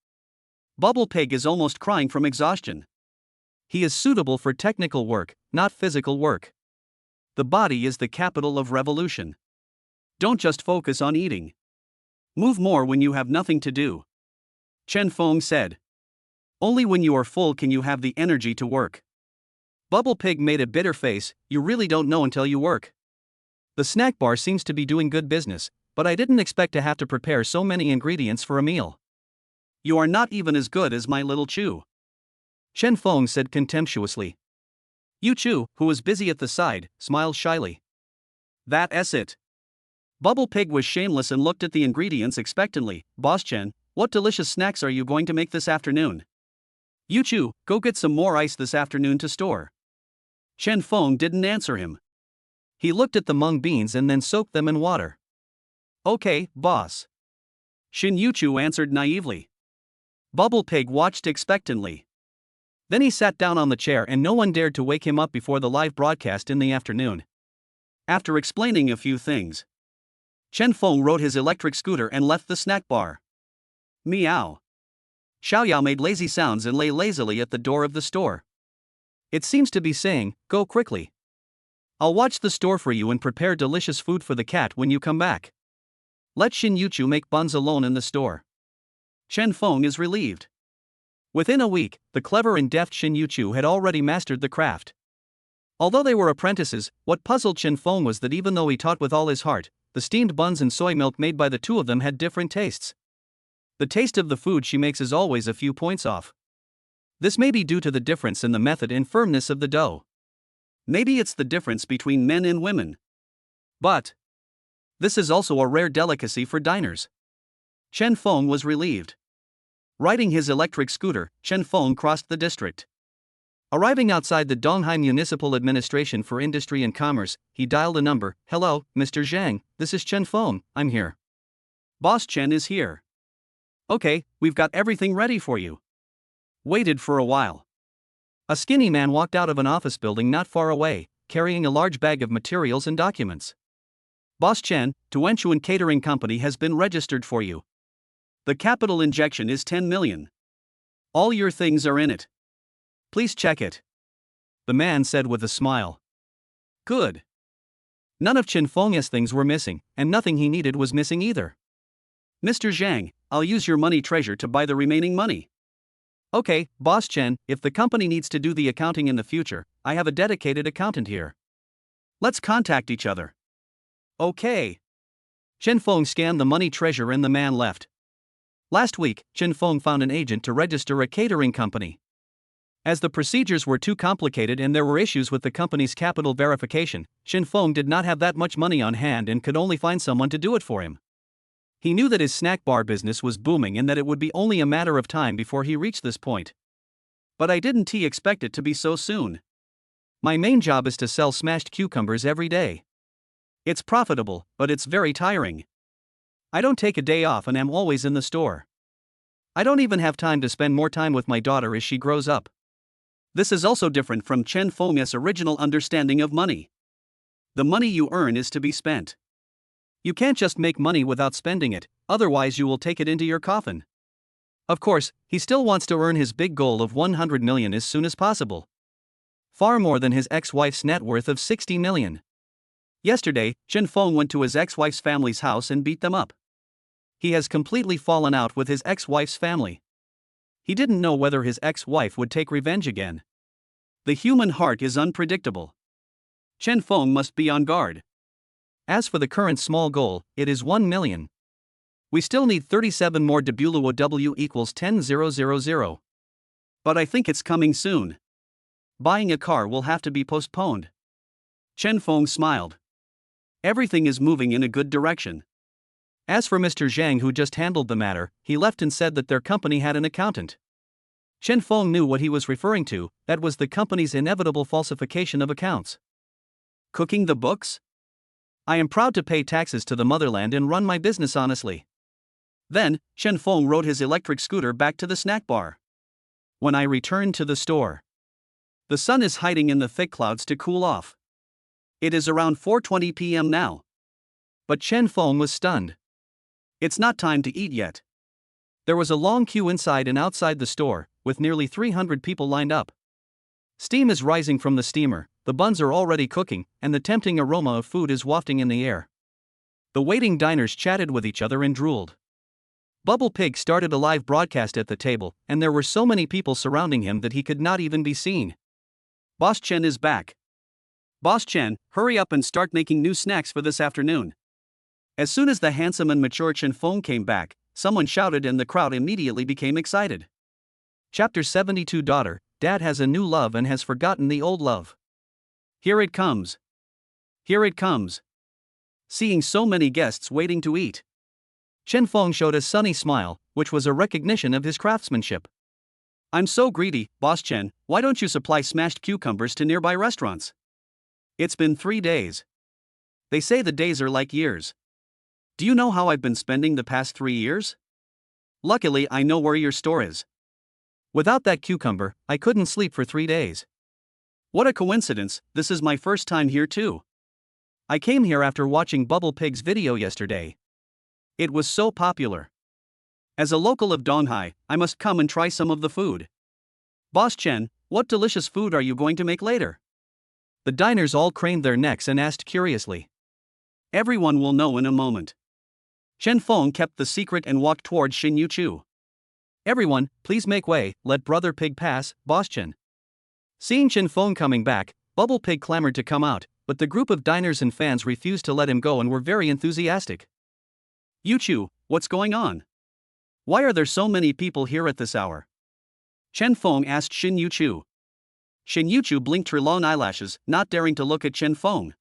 Bubble Pig is almost crying from exhaustion. He is suitable for technical work, not physical work. The body is the capital of revolution. Don't just focus on eating. Move more when you have nothing to do. Chen Feng said. Only when you are full can you have the energy to work. Bubble Pig made a bitter face. You really don't know until you work. The snack bar seems to be doing good business, but I didn't expect to have to prepare so many ingredients for a meal. You are not even as good as my little Chu. Chen Feng said contemptuously. Yu Chu, who was busy at the side, smiled shyly. That's it. Bubble Pig was shameless and looked at the ingredients expectantly. Boss Chen, what delicious snacks are you going to make this afternoon? Yu Chu, go get some more ice this afternoon to store. Chen Feng didn't answer him. He looked at the mung beans and then soaked them in water. Okay, boss. Xin Yuchu answered naively. Bubble Pig watched expectantly. Then he sat down on the chair and no one dared to wake him up before the live broadcast in the afternoon. After explaining a few things, Chen Feng rode his electric scooter and left the snack bar. Meow. Xiaoyao made lazy sounds and lay lazily at the door of the store. It seems to be saying, go quickly. I'll watch the store for you and prepare delicious food for the cat when you come back. Let Xin Yuchu make buns alone in the store. Chen Feng is relieved. Within a week, the clever and deft Xin Yuchu had already mastered the craft. Although they were apprentices, what puzzled Chen Feng was that even though he taught with all his heart, the steamed buns and soy milk made by the two of them had different tastes. The taste of the food she makes is always a few points off. This may be due to the difference in the method and firmness of the dough. Maybe it's the difference between men and women. But this is also a rare delicacy for diners. Chen Feng was relieved. Riding his electric scooter, Chen Feng crossed the district. Arriving outside the Donghai Municipal Administration for Industry and Commerce, he dialed a number. Hello, Mr. Zhang, this is Chen Feng, I'm here. Boss Chen is here. Okay, we've got everything ready for you. Waited for a while. A skinny man walked out of an office building not far away, carrying a large bag of materials and documents. Boss Chen, Tuanchuan Catering Company has been registered for you. The capital injection is 10 million. All your things are in it. Please check it. The man said with a smile. Good. None of Chen Feng's things were missing, and nothing he needed was missing either. Mr. Zhang, I'll use your money treasure to buy the remaining money. Okay, Boss Chen, if the company needs to do the accounting in the future, I have a dedicated accountant here. Let's contact each other. Okay. Chen Feng scanned the money treasure and the man left. Last week, Chen Feng found an agent to register a catering company. As the procedures were too complicated and there were issues with the company's capital verification, Chen Feng did not have that much money on hand and could only find someone to do it for him. He knew that his snack bar business was booming and that it would be only a matter of time before he reached this point. But I didn't expect it to be so soon. My main job is to sell smashed cucumbers every day. It's profitable, but it's very tiring. I don't take a day off and am always in the store. I don't even have time to spend more time with my daughter as she grows up. This is also different from Chen Feng's original understanding of money. The money you earn is to be spent. You can't just make money without spending it, otherwise you will take it into your coffin. Of course, he still wants to earn his big goal of 100 million as soon as possible. Far more than his ex-wife's net worth of 60 million. Yesterday, Chen Feng went to his ex-wife's family's house and beat them up. He has completely fallen out with his ex-wife's family. He didn't know whether his ex-wife would take revenge again. The human heart is unpredictable. Chen Feng must be on guard. As for the current small goal, it is 1 million. We still need 37 more Debulo W equals 10,000. But I think it's coming soon. Buying a car will have to be postponed. Chen Feng smiled. Everything is moving in a good direction. As for Mr. Zhang, who just handled the matter, he left and said that their company had an accountant. Chen Feng knew what he was referring to, that was the company's inevitable falsification of accounts. Cooking the books? I am proud to pay taxes to the motherland and run my business honestly. Then, Chen Feng rode his electric scooter back to the snack bar. When I returned to the store, the sun is hiding in the thick clouds to cool off. It is around 4:20 p.m. now. But Chen Feng was stunned. It's not time to eat yet. There was a long queue inside and outside the store, with nearly 300 people lined up. Steam is rising from the steamer, the buns are already cooking, and the tempting aroma of food is wafting in the air. The waiting diners chatted with each other and drooled. Bubble Pig started a live broadcast at the table, and there were so many people surrounding him that he could not even be seen. Boss Chen is back. Boss Chen, hurry up and start making new snacks for this afternoon. As soon as the handsome and mature Chen Feng came back, someone shouted and the crowd immediately became excited. Chapter 72 Daughter, Dad has a new love and has forgotten the old love. Here it comes. Here it comes. Seeing so many guests waiting to eat, Chen Feng showed a sunny smile, which was a recognition of his craftsmanship. I'm so greedy, Boss Chen, why don't you supply smashed cucumbers to nearby restaurants? It's been 3 days. They say the days are like years. Do you know how I've been spending the past 3 years? Luckily, I know where your store is. Without that cucumber, I couldn't sleep for 3 days. What a coincidence, this is my first time here too. I came here after watching Bubble Pig's video yesterday. It was so popular. As a local of Donghai, I must come and try some of the food. Boss Chen, what delicious food are you going to make later? The diners all craned their necks and asked curiously. Everyone will know in a moment. Chen Feng kept the secret and walked towards Xin Yuchu. Everyone, please make way, let Brother Pig pass, Boss Chen. Seeing Chen Feng coming back, Bubble Pig clamored to come out, but the group of diners and fans refused to let him go and were very enthusiastic. Yuchu, what's going on? Why are there so many people here at this hour? Chen Feng asked Xin Yuchu. Xin Yuchu blinked her long eyelashes, not daring to look at Chen Feng.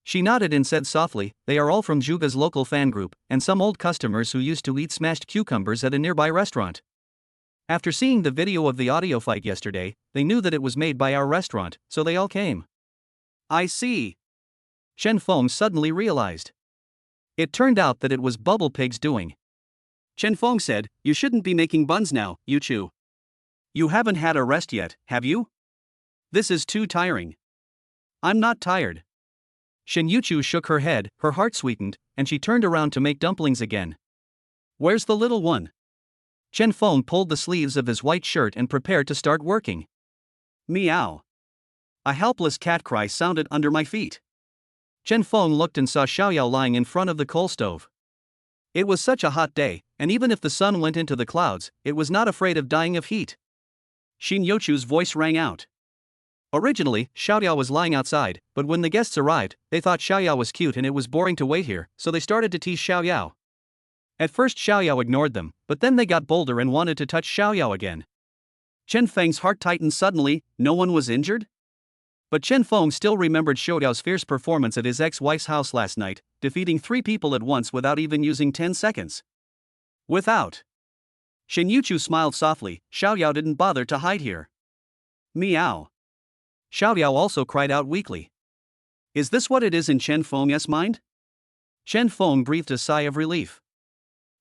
She nodded and said softly, they are all from Zhuge's local fan group, and some old customers who used to eat smashed cucumbers at a nearby restaurant. After seeing the video of the audio fight yesterday, they knew that it was made by our restaurant, so they all came. I see. Chen Feng suddenly realized. It turned out that it was Bubble Pig's doing. Chen Feng said, you shouldn't be making buns now, Yuchu. You haven't had a rest yet, have you? This is too tiring. I'm not tired. Shin Yuchu shook her head, her heart sweetened, and she turned around to make dumplings again. Where's the little one? Chen Feng pulled the sleeves of his white shirt and prepared to start working. Meow. A helpless cat cry sounded under my feet. Chen Feng looked and saw Xiaoyao lying in front of the coal stove. It was such a hot day, and even if the sun went into the clouds, it was not afraid of dying of heat. Xin Youchu's voice rang out. Originally, Xiaoyao was lying outside, but when the guests arrived, they thought Xiaoyao was cute and it was boring to wait here, so they started to tease Xiaoyao. At first Xiaoyao ignored them, but then they got bolder and wanted to touch Xiaoyao again. Chen Feng's heart tightened suddenly. No one was injured? But Chen Feng still remembered Xiaoyao's fierce performance at his ex-wife's house last night, defeating 3 people at once without even using 10 seconds. Without. Xin Yuchu smiled softly. Xiaoyao didn't bother to hide here. Meow. Xiaoyao also cried out weakly. Is this what it is in Chen Feng's mind? Chen Feng breathed a sigh of relief.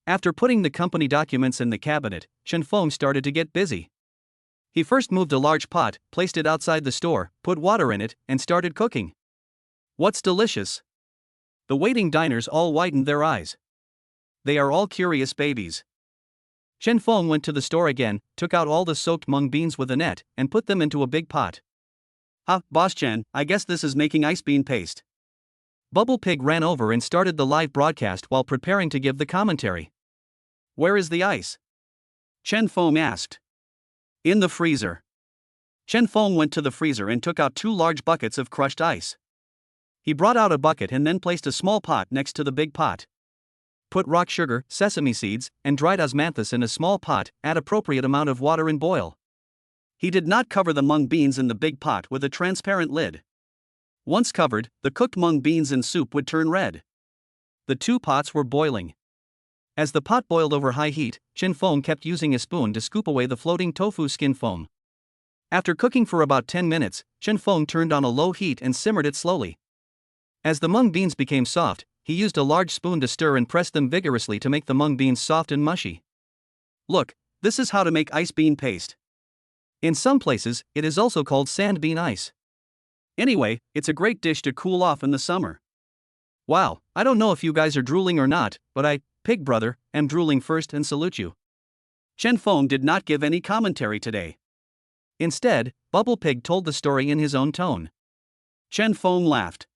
After putting the company documents in the cabinet, Chen Feng started to get busy. He first moved a large pot, placed it outside the store, put water in it, and started cooking. What's delicious? The waiting diners all widened their eyes. They are all curious babies. Chen Feng went to the store again, took out all the soaked mung beans with a net, and put them into a big pot. Boss Chen, I guess this is making ice bean paste. Bubble Pig ran over and started the live broadcast while preparing to give the commentary. Where is the ice? Chen Feng asked. In the freezer. Chen Feng went to the freezer and took out 2 large buckets of crushed ice. He brought out a bucket and then placed a small pot next to the big pot. Put rock sugar, sesame seeds, and dried osmanthus in a small pot, add appropriate amount of water and boil. He did not cover the mung beans in the big pot with a transparent lid. Once covered, the cooked mung beans and soup would turn red. The 2 pots were boiling. As the pot boiled over high heat, Chen Feng kept using a spoon to scoop away the floating tofu skin foam. After cooking for about 10 minutes, Chen Feng turned on a low heat and simmered it slowly. As the mung beans became soft, he used a large spoon to stir and press them vigorously to make the mung beans soft and mushy. Look, this is how to make ice bean paste. In some places, it is also called sand bean ice. Anyway, it's a great dish to cool off in the summer. Wow, I don't know if you guys are drooling or not, but I, Pig Brother, am drooling first and salute you. Chen Feng did not give any commentary today. Instead, Bubble Pig told the story in his own tone. Chen Feng laughed.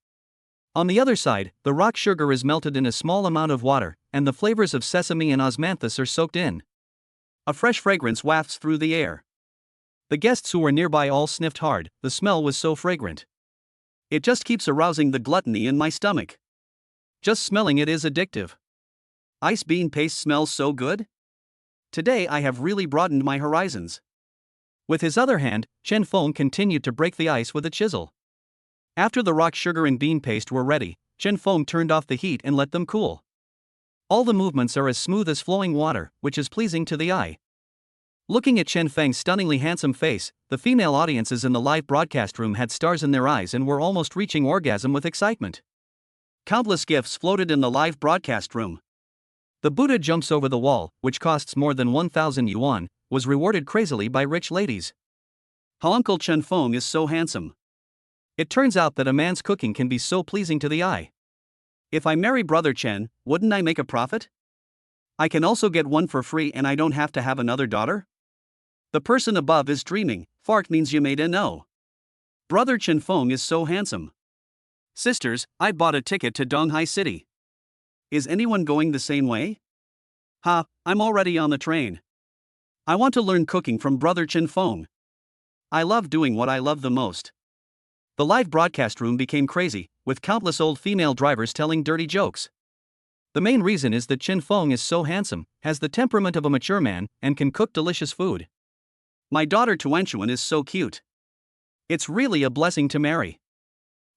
On the other side, the rock sugar is melted in a small amount of water, and the flavors of sesame and osmanthus are soaked in. A fresh fragrance wafts through the air. The guests who were nearby all sniffed hard, the smell was so fragrant. It just keeps arousing the gluttony in my stomach. Just smelling it is addictive. Ice bean paste smells so good? Today I have really broadened my horizons. With his other hand, Chen Feng continued to break the ice with a chisel. After the rock sugar and bean paste were ready, Chen Feng turned off the heat and let them cool. All the movements are as smooth as flowing water, which is pleasing to the eye. Looking at Chen Feng's stunningly handsome face, the female audiences in the live broadcast room had stars in their eyes and were almost reaching orgasm with excitement. Countless gifts floated in the live broadcast room. The Buddha jumps over the wall, which costs more than 1,000 yuan, was rewarded crazily by rich ladies. How Uncle Chen Feng is so handsome. It turns out that a man's cooking can be so pleasing to the eye. If I marry Brother Chen, wouldn't I make a profit? I can also get one for free and I don't have to have another daughter? The person above is dreaming. Fart means you made a no. Brother Chen Feng is so handsome. Sisters, I bought a ticket to Donghai City. Is anyone going the same way? I'm already on the train. I want to learn cooking from Brother Chen Feng. I love doing what I love the most. The live broadcast room became crazy, with countless old female drivers telling dirty jokes. The main reason is that Chen Feng is so handsome, has the temperament of a mature man, and can cook delicious food. My daughter Tuanchuan is so cute. It's really a blessing to marry.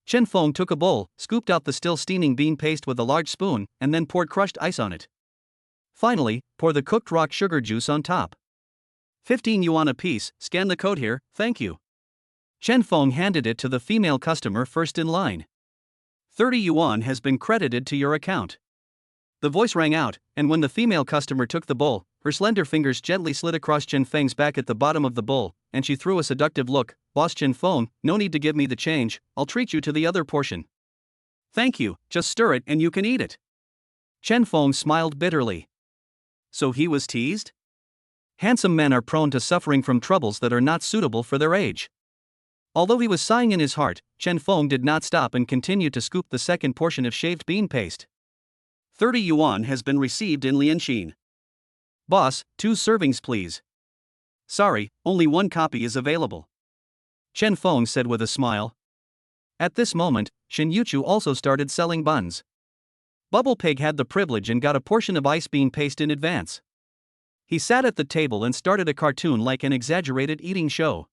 Chen Feng took a bowl, scooped out the still steaming bean paste with a large spoon, and then poured crushed ice on it. Finally, pour the cooked rock sugar juice on top. 15 yuan a piece, scan the code here, thank you. Chen Feng handed it to the female customer first in line. 30 yuan has been credited to your account. The voice rang out, and when the female customer took the bowl, her slender fingers gently slid across Chen Feng's back at the bottom of the bowl, and she threw a seductive look, Boss Chen Feng, no need to give me the change, I'll treat you to the other portion. Thank you, just stir it and you can eat it. Chen Feng smiled bitterly. So he was teased? Handsome men are prone to suffering from troubles that are not suitable for their age. Although he was sighing in his heart, Chen Feng did not stop and continued to scoop the second portion of shaved bean paste. 30 yuan has been received in Lianxin. Boss, 2 servings please. Sorry, only 1 copy is available. Chen Feng said with a smile. At this moment, Shen Yuchu also started selling buns. Bubble Pig had the privilege and got a portion of ice bean paste in advance. He sat at the table and started a cartoon like an exaggerated eating show.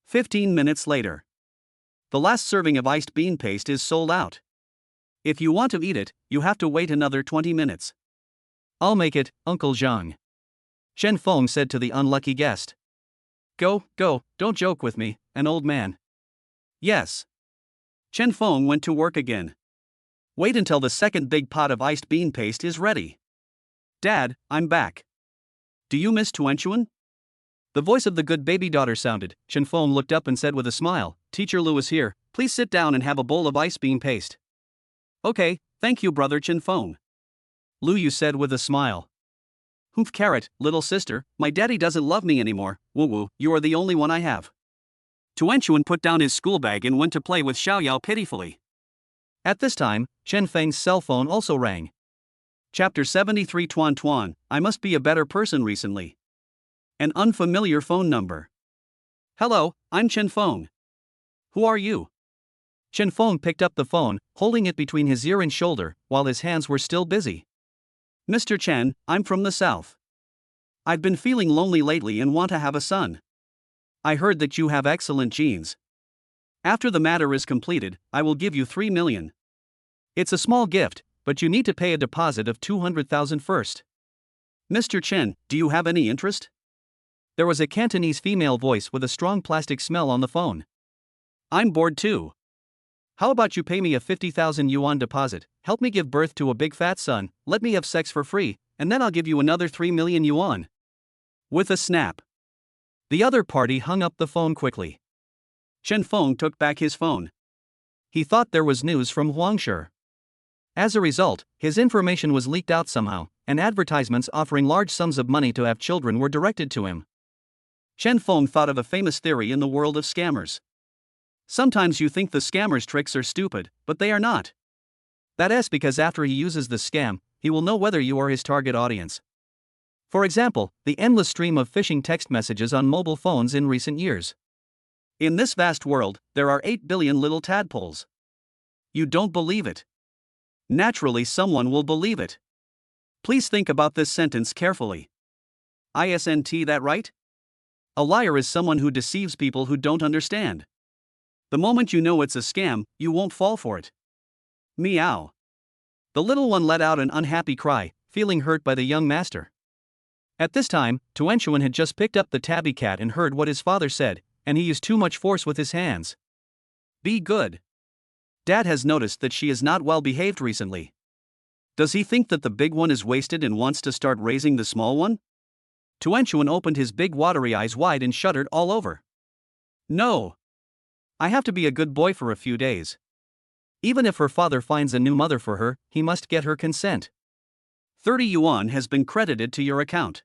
15 minutes later. The last serving of iced bean paste is sold out. If you want to eat it, you have to wait another 20 minutes. I'll make it, Uncle Zhang. Chen Feng said to the unlucky guest. Go, don't joke with me, an old man. Yes. Chen Feng went to work again. Wait until the second big pot of iced bean paste is ready. Dad, I'm back. Do you miss Tuanchuan? The voice of the good baby daughter sounded. Chen Feng looked up and said with a smile, Teacher Lu is here, please sit down and have a bowl of ice bean paste. Okay, thank you brother Chen Feng. Lu Yu said with a smile. Humph carrot, little sister, my daddy doesn't love me anymore, woo, you are the only one I have. Tuanchuan put down his school bag and went to play with Xiaoyao pitifully. At this time, Chen Feng's cell phone also rang. Chapter 73 Tuan, I must be a better person recently. An unfamiliar phone number. Hello, I'm Chen Feng. Who are you? Chen Feng picked up the phone, holding it between his ear and shoulder, while his hands were still busy. Mr. Chen, I'm from the south. I've been feeling lonely lately and want to have a son. I heard that you have excellent genes. After the matter is completed, I will give you 3 million. It's a small gift, but you need to pay a deposit of 200,000 first. Mr. Chen, do you have any interest? There was a Cantonese female voice with a strong plastic smell on the phone. I'm bored too. How about you pay me a 50,000 yuan deposit, help me give birth to a big fat son, let me have sex for free, and then I'll give you another 3 million yuan. With a snap. The other party hung up the phone quickly. Chen Feng took back his phone. He thought there was news from Huangshe. As a result, his information was leaked out somehow, and advertisements offering large sums of money to have children were directed to him. Chen Feng thought of a famous theory in the world of scammers. Sometimes you think the scammer's tricks are stupid, but they are not. That is because after he uses the scam, he will know whether you are his target audience. For example, the endless stream of phishing text messages on mobile phones in recent years. In this vast world, there are 8 billion little tadpoles. You don't believe it. Naturally, someone will believe it. Please think about this sentence carefully. Isn't that right? A liar is someone who deceives people who don't understand. The moment you know it's a scam, you won't fall for it. Meow. The little one let out an unhappy cry, feeling hurt by the young master. At this time, Tuanchuan had just picked up the tabby cat and heard what his father said, and he used too much force with his hands. Be good. Dad has noticed that she is not well behaved recently. Does he think that the big one is wasted and wants to start raising the small one? Tuanchuan opened his big watery eyes wide and shuddered all over. No. I have to be a good boy for a few days. Even if her father finds a new mother for her, he must get her consent. 30 yuan has been credited to your account.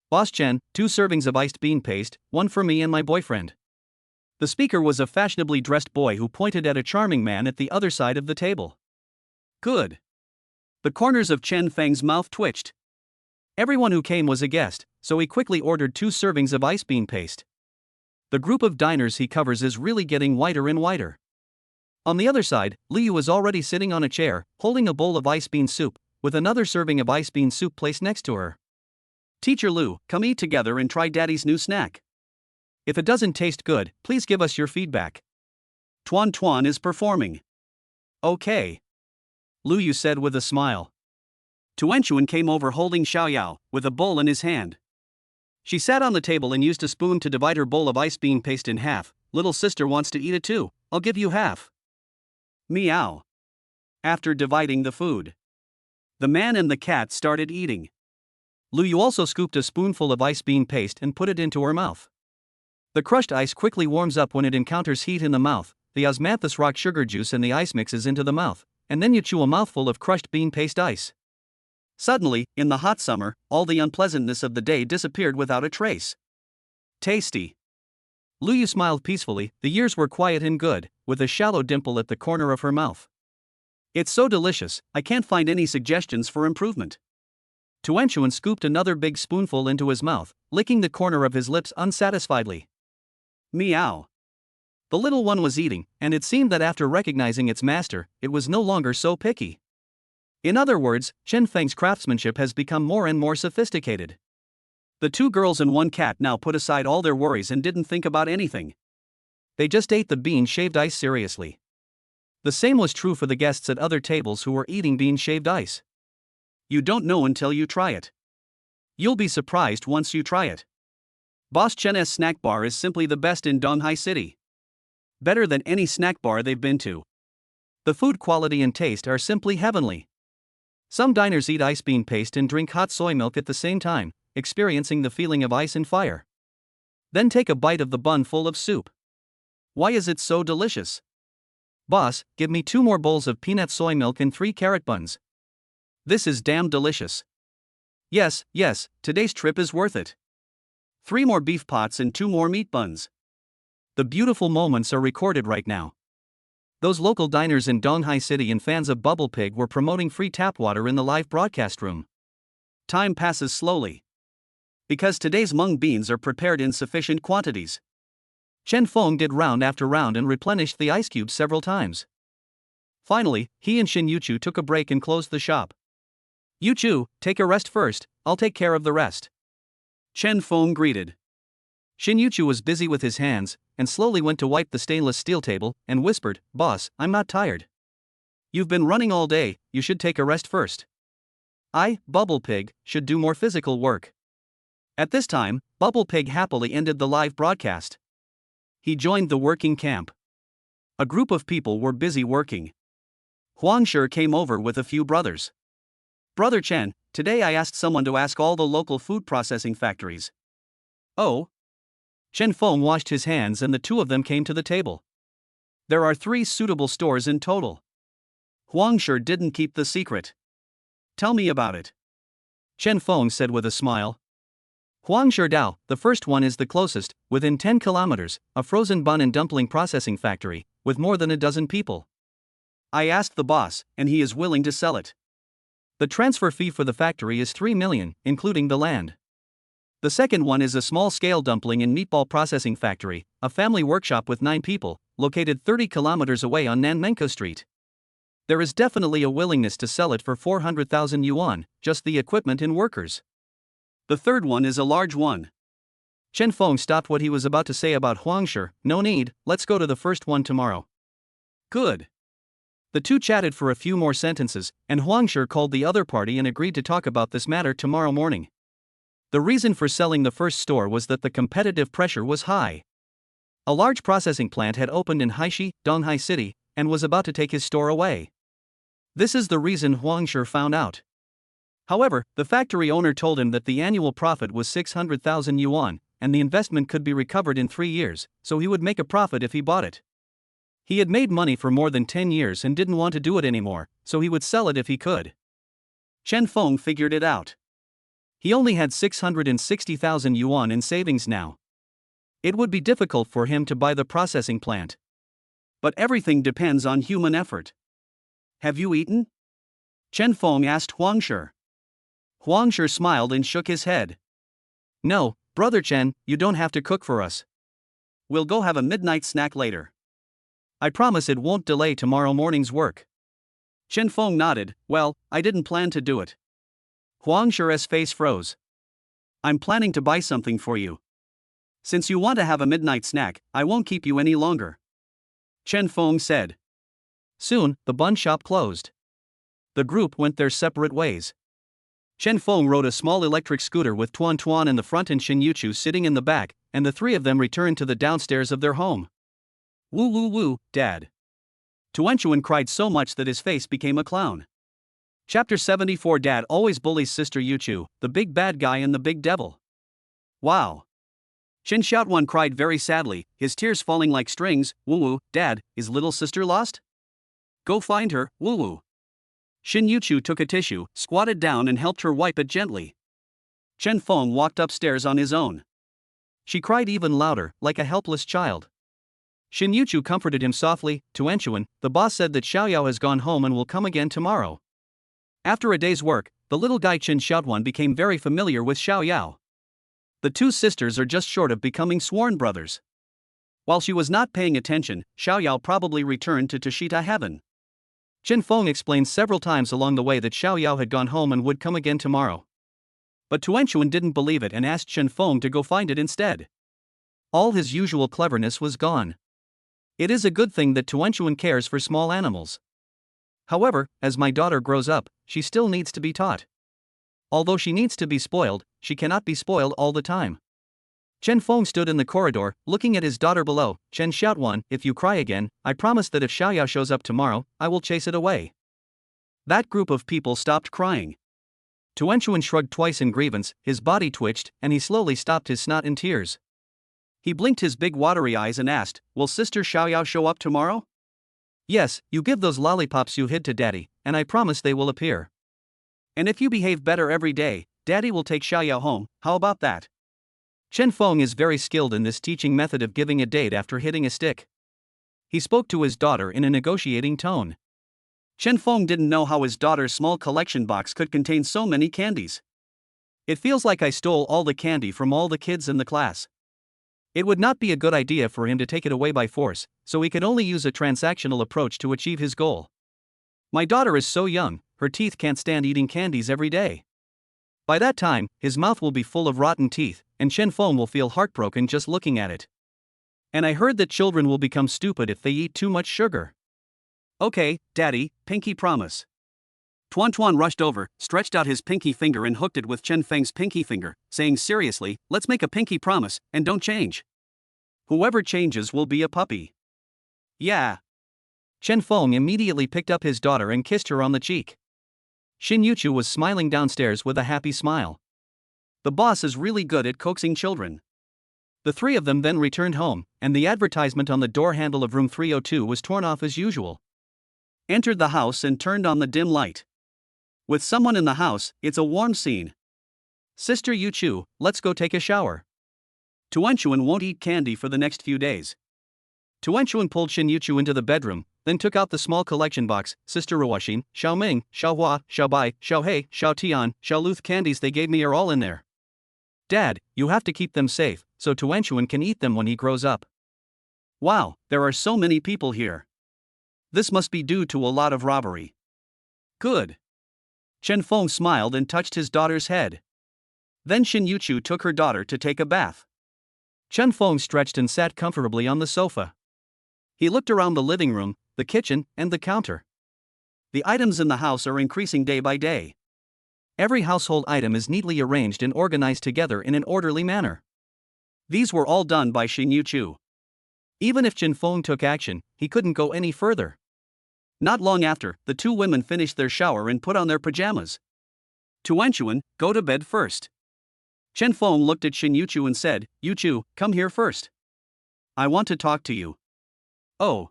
Boss Chen, 2 servings of iced bean paste, 1 for me and my boyfriend. The speaker was a fashionably dressed boy who pointed at a charming man at the other side of the table. Good. The corners of Chen Feng's mouth twitched. Everyone who came was a guest, so he quickly ordered 2 servings of ice bean paste. The group of diners he covers is really getting wider and wider. On the other side, Liu was already sitting on a chair, holding a bowl of ice bean soup, with another serving of ice bean soup placed next to her. Teacher Lu, come eat together and try Daddy's new snack. If it doesn't taste good, please give us your feedback. Tuan is performing. Okay. Lu Yu said with a smile. Tuanchuan came over holding Xiaoyao, with a bowl in his hand. She sat on the table and used a spoon to divide her bowl of ice bean paste in half. Little sister wants to eat it too, I'll give you half. Meow. After dividing the food, the man and the cat started eating. Lu Yu also scooped a spoonful of ice bean paste and put it into her mouth. The crushed ice quickly warms up when it encounters heat in the mouth. The osmanthus rock sugar juice and the ice mixes into the mouth, and then you chew a mouthful of crushed bean paste ice. Suddenly, in the hot summer, all the unpleasantness of the day disappeared without a trace. Tasty. Luyu smiled peacefully. The years were quiet and good, with a shallow dimple at the corner of her mouth. It's so delicious, I can't find any suggestions for improvement. Tuanchuan scooped another big spoonful into his mouth, licking the corner of his lips unsatisfiedly. Meow. The little one was eating, and it seemed that after recognizing its master, it was no longer so picky. In other words, Chen Feng's craftsmanship has become more and more sophisticated. The two girls and one cat now put aside all their worries and didn't think about anything. They just ate the bean-shaved ice seriously. The same was true for the guests at other tables who were eating bean-shaved ice. You don't know until you try it. You'll be surprised once you try it. Boss Chen's snack bar is simply the best in Donghai City. Better than any snack bar they've been to. The food quality and taste are simply heavenly. Some diners eat ice bean paste and drink hot soy milk at the same time, experiencing the feeling of ice and fire. Then take a bite of the bun full of soup. Why is it so delicious? Boss, give me 2 more bowls of peanut soy milk and 3 carrot buns. This is damn delicious. Yes, today's trip is worth it. 3 more beef pots and 2 more meat buns. The beautiful moments are recorded right now. Those local diners in Donghai City and fans of Bubble Pig were promoting free tap water in the live broadcast room. Time passes slowly. Because today's mung beans are prepared in sufficient quantities. Chen Feng did round after round and replenished the ice cubes several times. Finally, he and Xin Yuchu took a break and closed the shop. Yuchu, take a rest first, I'll take care of the rest. Chen Feng greeted. Xin Yuchu was busy with his hands, and slowly went to wipe the stainless steel table, and whispered, Boss, I'm not tired. You've been running all day, you should take a rest first. I, Bubble Pig, should do more physical work. At this time, Bubble Pig happily ended the live broadcast. He joined the working camp. A group of people were busy working. Huang Shi came over with a few brothers. Brother Chen, today I asked someone to ask all the local food processing factories. Oh? Chen Feng washed his hands and the two of them came to the table. There are 3 suitable stores in total. Huang Shi didn't keep the secret. Tell me about it. Chen Feng said with a smile. Huang Shi Dao, the first one is the closest, within 10 kilometers, a frozen bun and dumpling processing factory, with more than a dozen people. I asked the boss, and he is willing to sell it. The transfer fee for the factory is 3 million, including the land. The second one is a small-scale dumpling and meatball processing factory, a family workshop with 9 people, located 30 kilometers away on Nanmenko Street. There is definitely a willingness to sell it for 400,000 yuan, just the equipment and workers. The third one is a large one. Chen Feng stopped what he was about to say about Huang Shi. No need, let's go to the first one tomorrow. Good. The two chatted for a few more sentences, and Huang Shi called the other party and agreed to talk about this matter tomorrow morning. The reason for selling the first store was that the competitive pressure was high. A large processing plant had opened in Haishi, Donghai City, and was about to take his store away. This is the reason Huang Shi found out. However, the factory owner told him that the annual profit was 600,000 yuan, and the investment could be recovered in 3 years, so he would make a profit if he bought it. He had made money for more than 10 years and didn't want to do it anymore, so he would sell it if he could. Chen Feng figured it out. He only had 660,000 yuan in savings now. It would be difficult for him to buy the processing plant. But everything depends on human effort. Have you eaten? Chen Feng asked Huang Shi. Huang Shi smiled and shook his head. No, Brother Chen, you don't have to cook for us. We'll go have a midnight snack later. I promise it won't delay tomorrow morning's work. Chen Feng nodded. Well, I didn't plan to do it. Huang Shi's face froze. I'm planning to buy something for you. Since you want to have a midnight snack, I won't keep you any longer. Chen Feng said. Soon, the bun shop closed. The group went their separate ways. Chen Feng rode a small electric scooter with Tuan Tuan in the front and Xin Yuchu sitting in the back, and the 3 of them returned to the downstairs of their home. Woo woo woo, Dad. Tuanchuan cried so much that his face became a clown. Chapter 74. Dad always bullies Sister Yuchu, the big bad guy and the big devil. Wow. Chen Xiaotuan cried very sadly, his tears falling like strings. Wu, Dad, is little sister lost? Go find her, Wu. Xin Yuchu took a tissue, squatted down and helped her wipe it gently. Chen Feng walked upstairs on his own. She cried even louder, like a helpless child. Xin Yuchu comforted him softly. Tuanchuan, the boss said that Xiaoyao has gone home and will come again tomorrow. After a day's work, the little guy Chen Xiaotuan became very familiar with Xiaoyao. The two sisters are just short of becoming sworn brothers. While she was not paying attention, Xiaoyao probably returned to Tushita heaven. Chen Feng explained several times along the way that Xiaoyao had gone home and would come again tomorrow. But Tuanchuan didn't believe it and asked Chen Feng to go find it instead. All his usual cleverness was gone. It is a good thing that Tuanchuan cares for small animals. However, as my daughter grows up, she still needs to be taught. Although she needs to be spoiled, she cannot be spoiled all the time. Chen Feng stood in the corridor, looking at his daughter below. Chen Xiaotuan, if you cry again, I promise that if Xiaoyao shows up tomorrow, I will chase it away. That group of people stopped crying. Tuanchuan shrugged twice in grievance, his body twitched, and he slowly stopped his snot and tears. He blinked his big watery eyes and asked, will Sister Xiaoyao show up tomorrow? Yes, you give those lollipops you hid to Daddy, and I promise they will appear. And if you behave better every day, Daddy will take Xiaoyao home, how about that? Chen Feng is very skilled in this teaching method of giving a date after hitting a stick. He spoke to his daughter in a negotiating tone. Chen Feng didn't know how his daughter's small collection box could contain so many candies. It feels like I stole all the candy from all the kids in the class. It would not be a good idea for him to take it away by force, so he could only use a transactional approach to achieve his goal. My daughter is so young, her teeth can't stand eating candies every day. By that time, his mouth will be full of rotten teeth, and Chen Feng will feel heartbroken just looking at it. And I heard that children will become stupid if they eat too much sugar. Okay, Daddy, pinky promise. Tuan rushed over, stretched out his pinky finger and hooked it with Chen Feng's pinky finger, saying seriously, let's make a pinky promise, and don't change. Whoever changes will be a puppy. Yeah. Chen Feng immediately picked up his daughter and kissed her on the cheek. Xin Yuchu was smiling downstairs with a happy smile. The boss is really good at coaxing children. The three of them then returned home, and the advertisement on the door handle of room 302 was torn off as usual. Entered the house and turned on the dim light. With someone in the house, it's a warm scene. Sister Yuchu, let's go take a shower. Tuanchuan won't eat candy for the next few days. Tuanchuan pulled Xin Yuchu into the bedroom, then took out the small collection box. Sister Ruoxin, Xiaoming, Xiaohua, Xiaobai, Xiaohei, Xiaotian, Xiaoluth candies they gave me are all in there. Dad, you have to keep them safe, so Tuanchuan can eat them when he grows up. Wow, there are so many people here. This must be due to a lot of robbery. Good. Chen Feng smiled and touched his daughter's head. Then Xin Yuchu took her daughter to take a bath. Chen Feng stretched and sat comfortably on the sofa. He looked around the living room, the kitchen, and the counter. The items in the house are increasing day by day. Every household item is neatly arranged and organized together in an orderly manner. These were all done by Xin Yuchu. Even if Chen Feng took action, he couldn't go any further. Not long after, the two women finished their shower and put on their pajamas. Tuanchuan, go to bed first. Chen Feng looked at Xin Yuchu and said, Yuchu, come here first. I want to talk to you. Oh.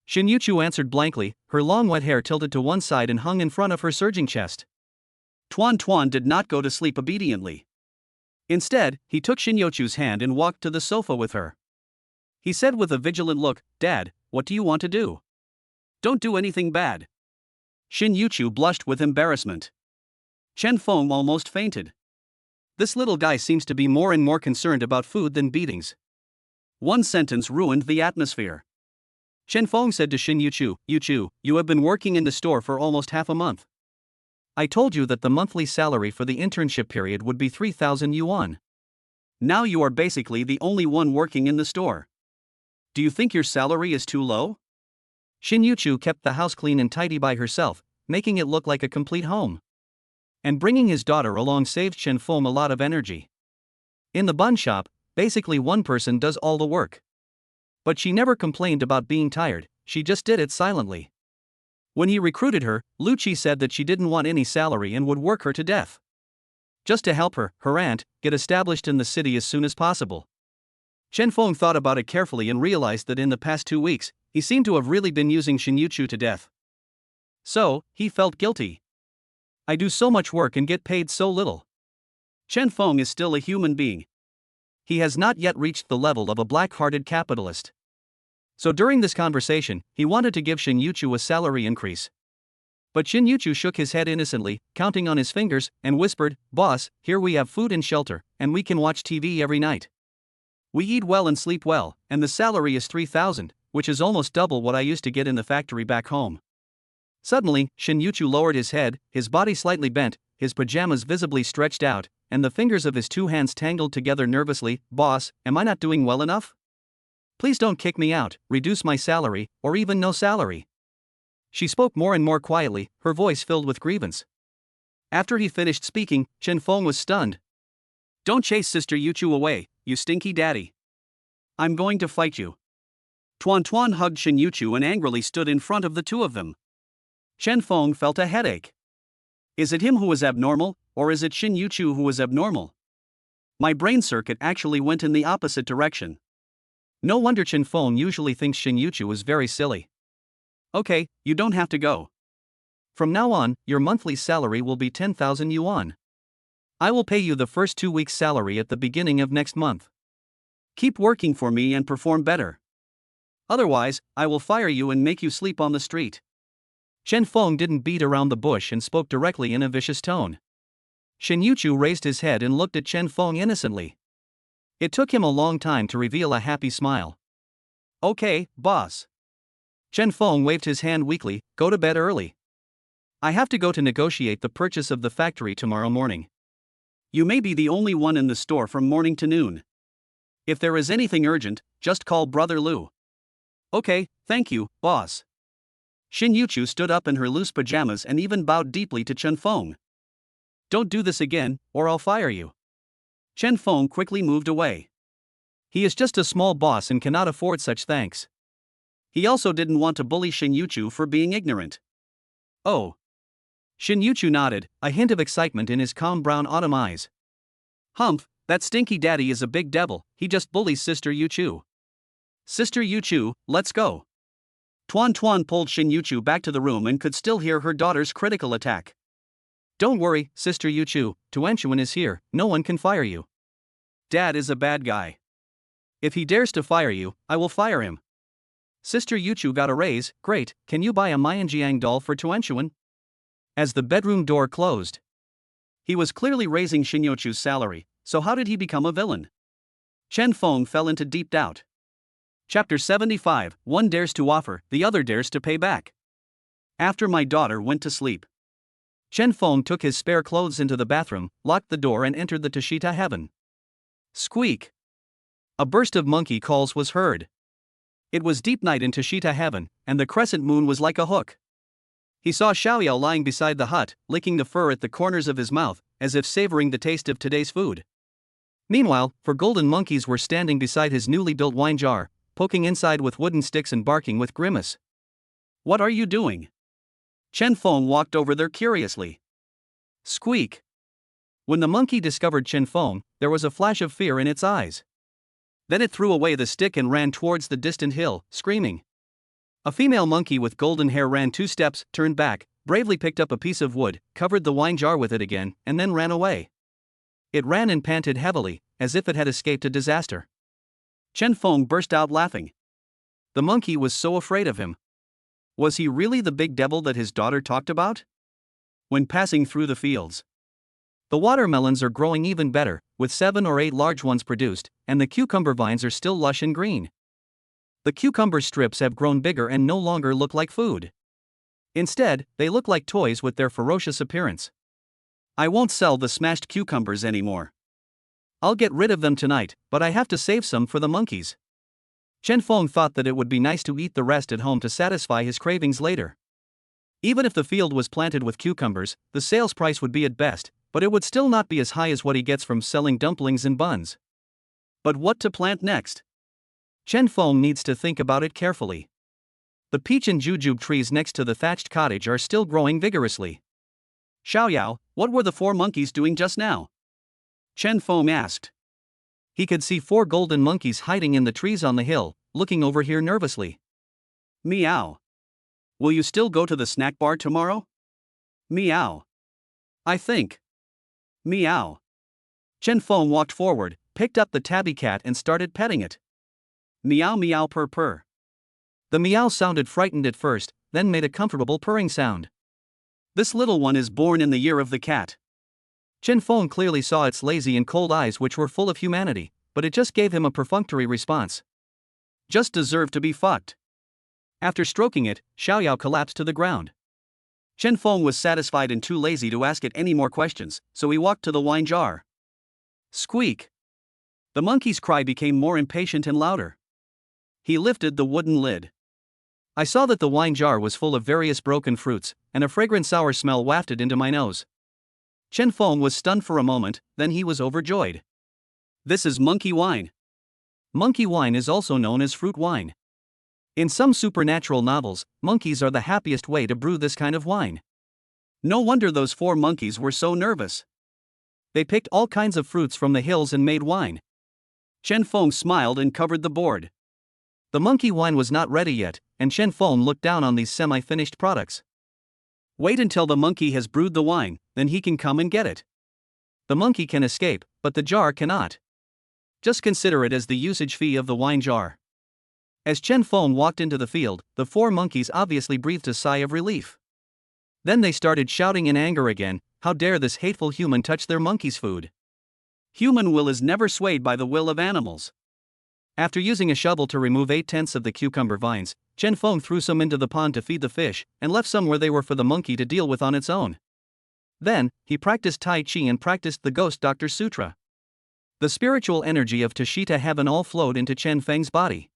Xin Yuchu answered blankly, her long wet hair tilted to one side and hung in front of her surging chest. Tuan did not go to sleep obediently. Instead, he took Xin Yuchu's hand and walked to the sofa with her. He said with a vigilant look, Dad, what do you want to do? Don't do anything bad. Xin Yuchu blushed with embarrassment. Chen Feng almost fainted. This little guy seems to be more and more concerned about food than beatings. One sentence ruined the atmosphere. Chen Feng said to Xin Yuchu, Yuchu, you have been working in the store for almost half a month. I told you that the monthly salary for the internship period would be 3,000 yuan. Now you are basically the only one working in the store. Do you think your salary is too low? Xin Yuchu kept the house clean and tidy by herself, making it look like a complete home. And bringing his daughter along saved Chen Feng a lot of energy. In the bun shop, basically one person does all the work. But she never complained about being tired, she just did it silently. When he recruited her, Lu Qi said that she didn't want any salary and would work her to death. Just to help her aunt, get established in the city as soon as possible. Chen Feng thought about it carefully and realized that in the past 2 weeks, he seemed to have really been using Shin Yuchu to death. So, he felt guilty. I do so much work and get paid so little. Chen Feng is still a human being. He has not yet reached the level of a black-hearted capitalist. So during this conversation, he wanted to give Shin Yuchu a salary increase. But Shin Yuchu shook his head innocently, counting on his fingers, and whispered, "Boss, here we have food and shelter, and we can watch TV every night. We eat well and sleep well, and the salary is 3,000, which is almost double what I used to get in the factory back home." Suddenly, Shin Yuchu lowered his head, his body slightly bent, his pajamas visibly stretched out, and the fingers of his 2 hands tangled together nervously. "Boss, am I not doing well enough? Please don't kick me out, reduce my salary, or even no salary." She spoke more and more quietly, her voice filled with grievance. After he finished speaking, Chen Feng was stunned. "Don't chase Sister Yuchu away, you stinky daddy. I'm going to fight you." Tuan Tuan hugged Shin Yuchu and angrily stood in front of the two of them. Chen Feng felt a headache. Is it him who was abnormal, or is it Shin Yuchu who was abnormal? My brain circuit actually went in the opposite direction. No wonder Chen Feng usually thinks Shin Yuchu is very silly. "Okay, you don't have to go. From now on, your monthly salary will be 10,000 yuan. I will pay you the first 2 weeks' salary at the beginning of next month. Keep working for me and perform better. Otherwise, I will fire you and make you sleep on the street." Chen Feng didn't beat around the bush and spoke directly in a vicious tone. Shin Yuchu raised his head and looked at Chen Feng innocently. It took him a long time to reveal a happy smile. "Okay, boss." Chen Feng waved his hand weakly. "Go to bed early. I have to go to negotiate the purchase of the factory tomorrow morning. You may be the only one in the store from morning to noon. If there is anything urgent, just call Brother Lu." "Okay, thank you, boss." Shin Yuchu stood up in her loose pajamas and even bowed deeply to Chen Feng. "Don't do this again, or I'll fire you." Chen Feng quickly moved away. He is just a small boss and cannot afford such thanks. He also didn't want to bully Shin Yuchu for being ignorant. "Oh." Shin Yuchu nodded, a hint of excitement in his calm brown autumn eyes. "Humph, that stinky daddy is a big devil, he just bullies Sister Yuchu. Sister Yuchu, let's go." Tuan Tuan pulled Shin Yuchu back to the room and could still hear her daughter's critical attack. "Don't worry, Sister Yuchu, Tuanchuan is here, no one can fire you. Dad is a bad guy. If he dares to fire you, I will fire him. Sister Yuchu got a raise, great, can you buy a Mayanjiang doll for Tuanchuan?" As the bedroom door closed. He was clearly raising Shin Yuchu's salary, so how did he become a villain? Chen Feng fell into deep doubt. Chapter 75, One dares to offer, the other dares to pay back. After my daughter went to sleep, Chen Feng took his spare clothes into the bathroom, locked the door and entered the Tashita heaven. Squeak! A burst of monkey calls was heard. It was deep night in Tashita heaven, and the crescent moon was like a hook. He saw Xiaoyao lying beside the hut, licking the fur at the corners of his mouth, as if savoring the taste of today's food. Meanwhile, 4 golden monkeys were standing beside his newly built wine jar, poking inside with wooden sticks and barking with grimace. "What are you doing?" Chen Feng walked over there curiously. Squeak! When the monkey discovered Chen Feng, there was a flash of fear in its eyes. Then it threw away the stick and ran towards the distant hill, screaming. A female monkey with golden hair ran 2 steps, turned back, bravely picked up a piece of wood, covered the wine jar with it again, and then ran away. It ran and panted heavily, as if it had escaped a disaster. Chen Feng burst out laughing. The monkey was so afraid of him. Was he really the big devil that his daughter talked about? When passing through the fields, the watermelons are growing even better, with 7 or 8 large ones produced, and the cucumber vines are still lush and green. The cucumber strips have grown bigger and no longer look like food. Instead, they look like toys with their ferocious appearance. I won't sell the smashed cucumbers anymore. I'll get rid of them tonight, but I have to save some for the monkeys. Chen Feng thought that it would be nice to eat the rest at home to satisfy his cravings later. Even if the field was planted with cucumbers, the sales price would be at best, but it would still not be as high as what he gets from selling dumplings and buns. But what to plant next? Chen Feng needs to think about it carefully. The peach and jujube trees next to the thatched cottage are still growing vigorously. Xiaoyao, what were the 4 monkeys doing just now? Chen Feng asked. He could see 4 golden monkeys hiding in the trees on the hill, looking over here nervously. Meow. Will you still go to the snack bar tomorrow? Meow. I think. Meow. Chen Feng walked forward, picked up the tabby cat and started petting it. Meow meow purr purr. The meow sounded frightened at first, then made a comfortable purring sound. This little one is born in the year of the cat. Chen Feng clearly saw its lazy and cold eyes which were full of humanity, but it just gave him a perfunctory response. Just deserve to be fucked. After stroking it, Xiaoyao collapsed to the ground. Chen Feng was satisfied and too lazy to ask it any more questions, so he walked to the wine jar. Squeak! The monkey's cry became more impatient and louder. He lifted the wooden lid. I saw that the wine jar was full of various broken fruits, and a fragrant sour smell wafted into my nose. Chen Feng was stunned for a moment, then he was overjoyed. This is monkey wine. Monkey wine is also known as fruit wine. In some supernatural novels, monkeys are the happiest way to brew this kind of wine. No wonder those 4 monkeys were so nervous. They picked all kinds of fruits from the hills and made wine. Chen Feng smiled and covered the board. The monkey wine was not ready yet, and Chen Feng looked down on these semi-finished products. Wait until the monkey has brewed the wine, then he can come and get it. The monkey can escape, but the jar cannot. Just consider it as the usage fee of the wine jar. As Chen Feng walked into the field, the 4 monkeys obviously breathed a sigh of relief. Then they started shouting in anger again, how dare this hateful human touch their monkey's food. Human will is never swayed by the will of animals. After using a shovel to remove 8/10 of the cucumber vines, Chen Feng threw some into the pond to feed the fish, and left some where they were for the monkey to deal with on its own. Then, he practiced Tai Chi and practiced the Ghost Doctor Sutra. The spiritual energy of Tashita heaven all flowed into Chen Feng's body.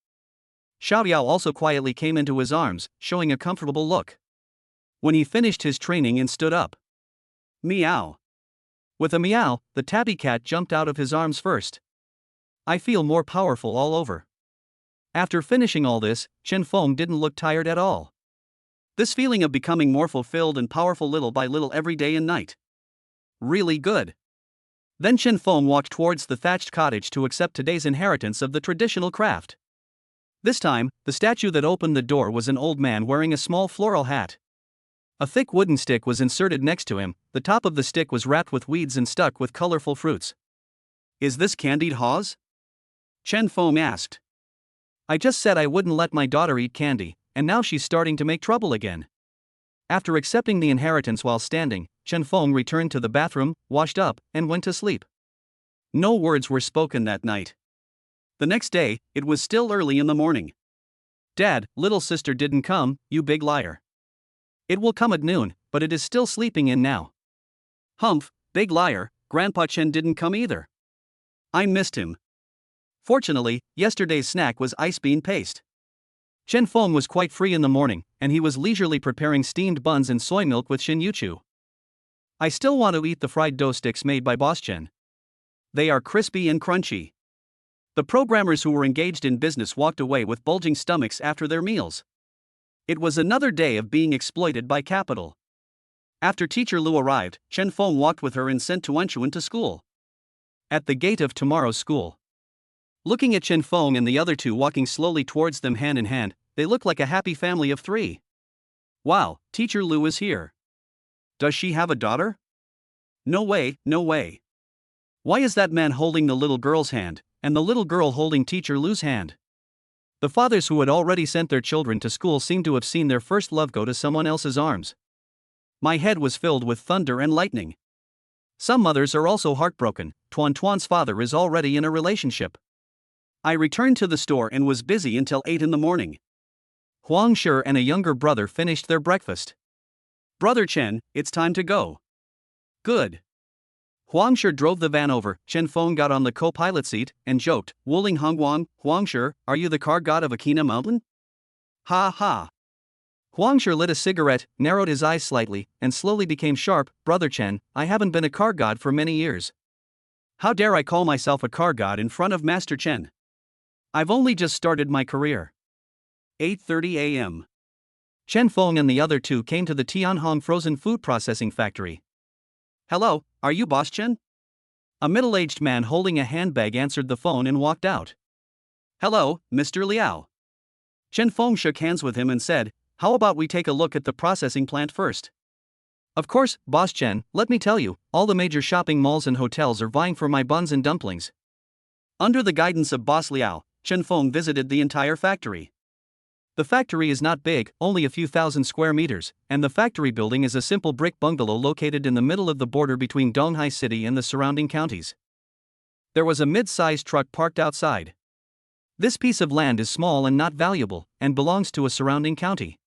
Xiaoyao also quietly came into his arms, showing a comfortable look. When he finished his training and stood up. Meow. With a meow, the tabby cat jumped out of his arms first. I feel more powerful all over. After finishing all this, Chen Feng didn't look tired at all. This feeling of becoming more fulfilled and powerful little by little every day and night. Really good. Then Chen Feng walked towards the thatched cottage to accept today's inheritance of the traditional craft. This time, the statue that opened the door was an old man wearing a small floral hat. A thick wooden stick was inserted next to him, the top of the stick was wrapped with weeds and stuck with colorful fruits. Is this candied haws? Chen Feng asked. I just said I wouldn't let my daughter eat candy, and now she's starting to make trouble again. After accepting the inheritance while standing, Chen Feng returned to the bathroom, washed up, and went to sleep. No words were spoken that night. The next day, it was still early in the morning. Dad, little sister didn't come, you big liar. It will come at noon, but it is still sleeping in now. Humph, big liar, Grandpa Chen didn't come either. I missed him. Fortunately, yesterday's snack was ice bean paste. Chen Feng was quite free in the morning, and he was leisurely preparing steamed buns and soy milk with Xinyuchu. I still want to eat the fried dough sticks made by Boss Chen. They are crispy and crunchy. The programmers who were engaged in business walked away with bulging stomachs after their meals. It was another day of being exploited by capital. After Teacher Lu arrived, Chen Feng walked with her and sent Tuanchuan to school. At the gate of tomorrow's school. Looking at Chen Feng and the other 2 walking slowly towards them hand in hand, they looked like a happy family of 3. Wow, Teacher Lu is here. Does she have a daughter? No way, no way. Why is that man holding the little girl's hand, and the little girl holding Teacher Lu's hand? The fathers who had already sent their children to school seemed to have seen their first love go to someone else's arms. My head was filled with thunder and lightning. Some mothers are also heartbroken. Tuan's father is already in a relationship. I returned to the store and was busy until 8 in the morning. Huang Shi and a younger brother finished their breakfast. Brother Chen, it's time to go. Good. Huang Shi drove the van over, Chen Feng got on the co-pilot seat, and joked, Wuling Hongguang, Huang Shi, are you the car god of Akina Mountain? Ha ha. Huang Shi lit a cigarette, narrowed his eyes slightly, and slowly became sharp. Brother Chen, I haven't been a car god for many years. How dare I call myself a car god in front of Master Chen? I've only just started my career. 8:30 a.m. Chen Feng and the other 2 came to the Tianhong frozen food processing factory. Hello, are you Boss Chen? A middle-aged man holding a handbag answered the phone and walked out. Hello, Mr. Liao. Chen Feng shook hands with him and said, how about we take a look at the processing plant first? Of course, Boss Chen, let me tell you, all the major shopping malls and hotels are vying for my buns and dumplings. Under the guidance of Boss Liao, Chen Feng visited the entire factory. The factory is not big, only a few thousand square meters, and the factory building is a simple brick bungalow located in the middle of the border between Donghai City and the surrounding counties. There was a mid-sized truck parked outside. This piece of land is small and not valuable, and belongs to a surrounding county.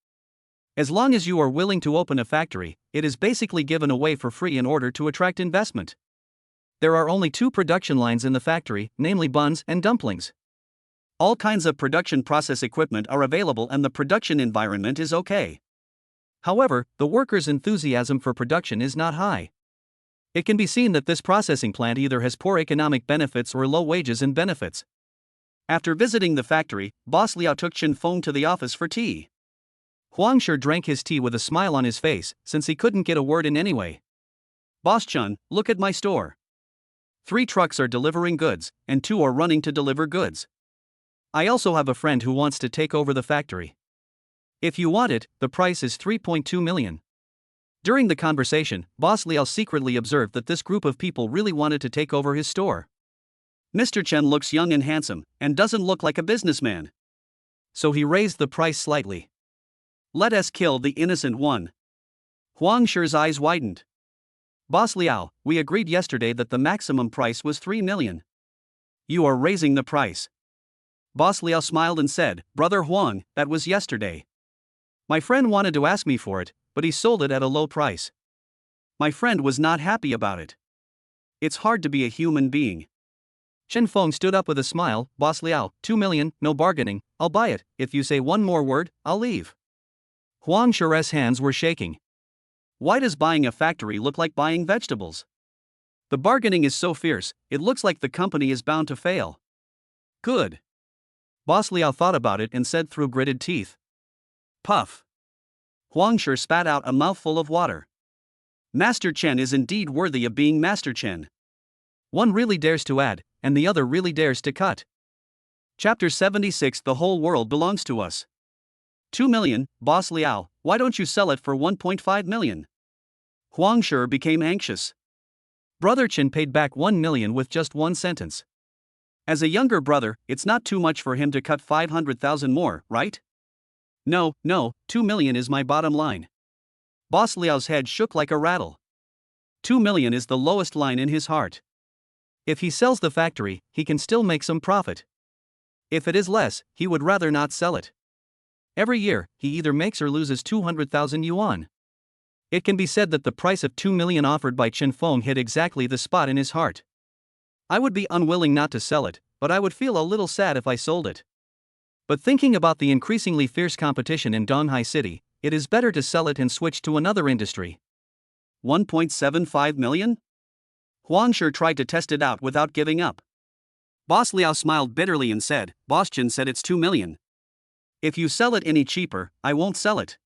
As long as you are willing to open a factory, it is basically given away for free in order to attract investment. There are only 2 production lines in the factory, namely buns and dumplings. All kinds of production process equipment are available and the production environment is okay. However, the workers' enthusiasm for production is not high. It can be seen that this processing plant either has poor economic benefits or low wages and benefits. After visiting the factory, Boss Liao took Chen Feng to the office for tea. Huang Shi drank his tea with a smile on his face, since he couldn't get a word in anyway. Boss Chen, look at my store. 3 trucks are delivering goods, and 2 are running to deliver goods. I also have a friend who wants to take over the factory. If you want it, the price is 3.2 million. During the conversation, Boss Liao secretly observed that this group of people really wanted to take over his store. Mr. Chen looks young and handsome, and doesn't look like a businessman. So he raised the price slightly. Let us kill the innocent one. Huang Shi's eyes widened. Boss Liao, we agreed yesterday that the maximum price was 3 million. You are raising the price. Boss Liao smiled and said, Brother Huang, that was yesterday. My friend wanted to ask me for it, but he sold it at a low price. My friend was not happy about it. It's hard to be a human being. Chen Feng stood up with a smile. Boss Liao, 2 million, no bargaining, I'll buy it. If you say one more word, I'll leave. Huang Shi's hands were shaking. Why does buying a factory look like buying vegetables? The bargaining is so fierce, it looks like the company is bound to fail. Good. Boss Liao thought about it and said through gritted teeth. Puff. Huang Shi spat out a mouthful of water. Master Chen is indeed worthy of being Master Chen. One really dares to add, and the other really dares to cut. Chapter 76. The whole world belongs to us. 2 million, Boss Liao, why don't you sell it for 1.5 million? Huang Shi became anxious. Brother Chen paid back 1 million with just one sentence. As a younger brother, it's not too much for him to cut 500,000 more, right? No, 2 million is my bottom line. Boss Liao's head shook like a rattle. 2 million is the lowest line in his heart. If he sells the factory, he can still make some profit. If it is less, he would rather not sell it. Every year, he either makes or loses 200,000 yuan. It can be said that the price of 2 million offered by Chen Feng hit exactly the spot in his heart. I would be unwilling not to sell it, but I would feel a little sad if I sold it. But thinking about the increasingly fierce competition in Donghai City, it is better to sell it and switch to another industry. 1.75 million? Huang Shi tried to test it out without giving up. Boss Liao smiled bitterly and said, Boss Chen said it's 2 million. If you sell it any cheaper, I won't sell it.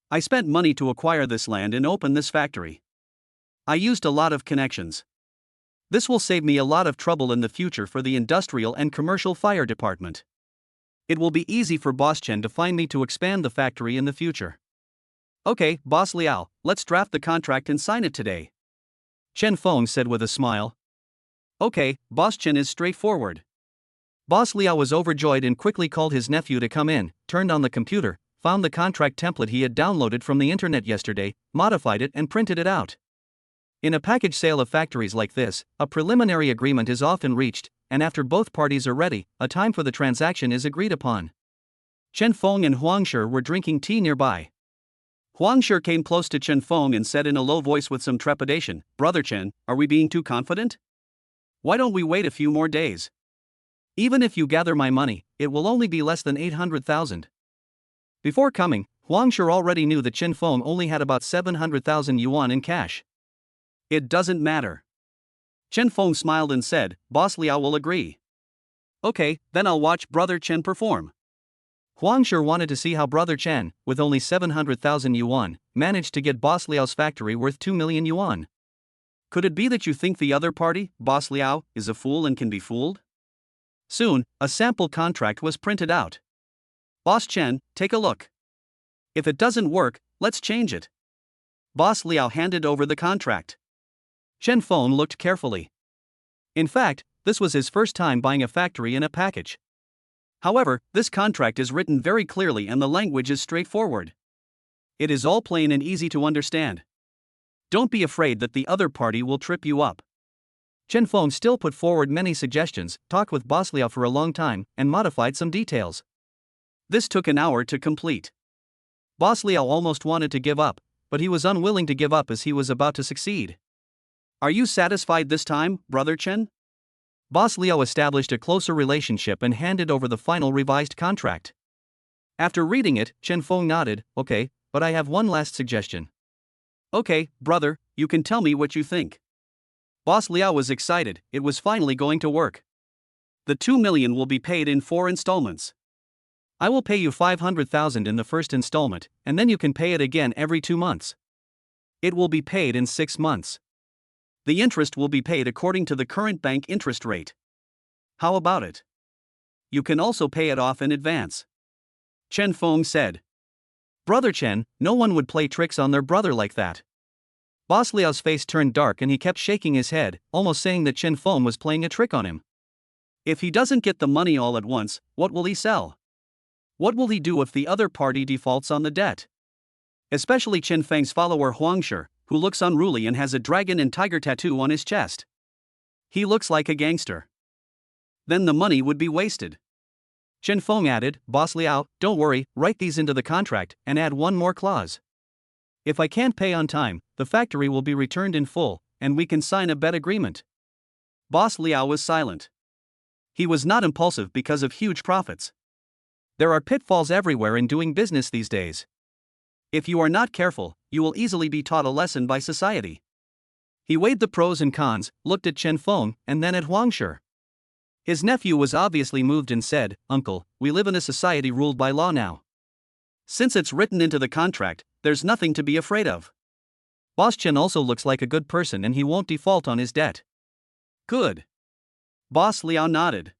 I spent money to acquire this land and open this factory. I used a lot of connections. This will save me a lot of trouble in the future for the industrial and commercial fire department. It will be easy for Boss Chen to find me to expand the factory in the future. Okay, Boss Liao, let's draft the contract and sign it today. Chen Feng said with a smile. Okay, Boss Chen is straightforward. Boss Liao was overjoyed and quickly called his nephew to come in, turned on the computer, found the contract template he had downloaded from the internet yesterday, modified it and printed it out. In a package sale of factories like this, a preliminary agreement is often reached, and after both parties are ready, a time for the transaction is agreed upon. Chen Feng and Huang Shi were drinking tea nearby. Huang Shi came close to Chen Feng and said in a low voice with some trepidation, Brother Chen, are we being too confident? Why don't we wait a few more days? Even if you gather my money, it will only be less than 800,000. Before coming, Huang Shi already knew that Chen Feng only had about 700,000 yuan in cash. It doesn't matter. Chen Feng smiled and said, Boss Liao will agree. Okay, then I'll watch Brother Chen perform. Huang Shi wanted to see how Brother Chen, with only 700,000 yuan, managed to get Boss Liao's factory worth 2 million yuan. Could it be that you think the other party, Boss Liao, is a fool and can be fooled? Soon, a sample contract was printed out. Boss Chen, take a look. If it doesn't work, let's change it. Boss Liao handed over the contract. Chen Feng looked carefully. In fact, this was his first time buying a factory in a package. However, this contract is written very clearly and the language is straightforward. It is all plain and easy to understand. Don't be afraid that the other party will trip you up. Chen Feng still put forward many suggestions, talked with Boss Liao for a long time, and modified some details. This took an hour to complete. Boss Liao almost wanted to give up, but he was unwilling to give up as he was about to succeed. Are you satisfied this time, Brother Chen? Boss Liao established a closer relationship and handed over the final revised contract. After reading it, Chen Feng nodded, okay, but I have one last suggestion. Okay, brother, you can tell me what you think. Boss Liao was excited, it was finally going to work. The 2 million will be paid in 4 installments. I will pay you 500,000 in the first installment, and then you can pay it again every 2 months. It will be paid in 6 months. The interest will be paid according to the current bank interest rate. How about it? You can also pay it off in advance. Chen Feng said. Brother Chen, no one would play tricks on their brother like that. Boss Liao's face turned dark and he kept shaking his head, almost saying that Chen Feng was playing a trick on him. If he doesn't get the money all at once, what will he sell? What will he do if the other party defaults on the debt? Especially Chen Feng's follower Huangshi, who looks unruly and has a dragon and tiger tattoo on his chest. He looks like a gangster. Then the money would be wasted. Chen Feng added, Boss Liao, don't worry, write these into the contract, and add one more clause. If I can't pay on time, the factory will be returned in full, and we can sign a bet agreement. Boss Liao was silent. He was not impulsive because of huge profits. There are pitfalls everywhere in doing business these days. If you are not careful, you will easily be taught a lesson by society. He weighed the pros and cons, looked at Chen Feng, and then at Huangshi. His nephew was obviously moved and said, Uncle, we live in a society ruled by law now. Since it's written into the contract, there's nothing to be afraid of. Boss Chen also looks like a good person and he won't default on his debt. Good. Boss Liao nodded.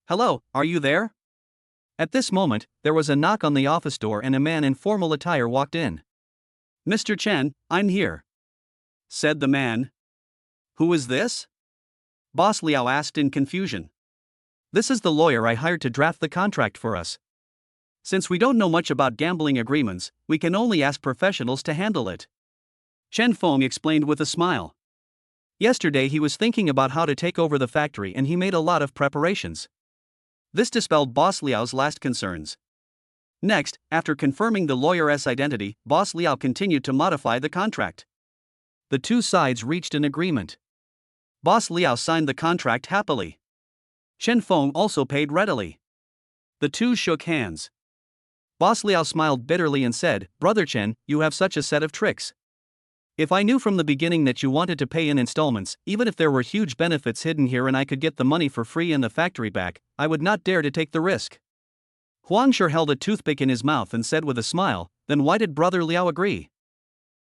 Hello, are you there? At this moment, there was a knock on the office door and a man in formal attire walked in. Mr. Chen, I'm here, said the man. Who is this? Boss Liao asked in confusion. This is the lawyer I hired to draft the contract for us. Since we don't know much about gambling agreements, we can only ask professionals to handle it. Chen Feng explained with a smile. Yesterday he was thinking about how to take over the factory and he made a lot of preparations. This dispelled Boss Liao's last concerns. Next, after confirming the lawyer's identity, Boss Liao continued to modify the contract. The two sides reached an agreement. Boss Liao signed the contract happily. Chen Feng also paid readily. The two shook hands. Boss Liao smiled bitterly and said, Brother Chen, you have such a set of tricks. If I knew from the beginning that you wanted to pay in installments, even if there were huge benefits hidden here and I could get the money for free and the factory back, I would not dare to take the risk. Huangshi held a toothpick in his mouth and said with a smile, then why did Brother Liao agree?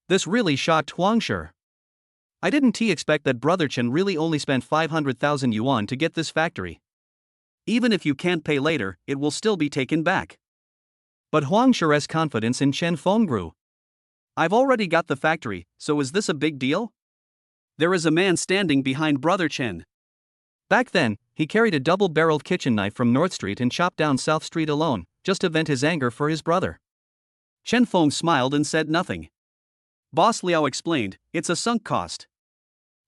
This really shocked Huangshi. I didn't expect that Brother Chen really only spent 500,000 yuan to get this factory. Even if you can't pay later, it will still be taken back. But Huangshi's confidence in Chen Feng grew. I've already got the factory, so is this a big deal? There is a man standing behind Brother Chen. Back then, he carried a double-barreled kitchen knife from North Street and chopped down South Street alone, just to vent his anger for his brother. Chen Feng smiled and said nothing. Boss Liao explained, it's a sunk cost.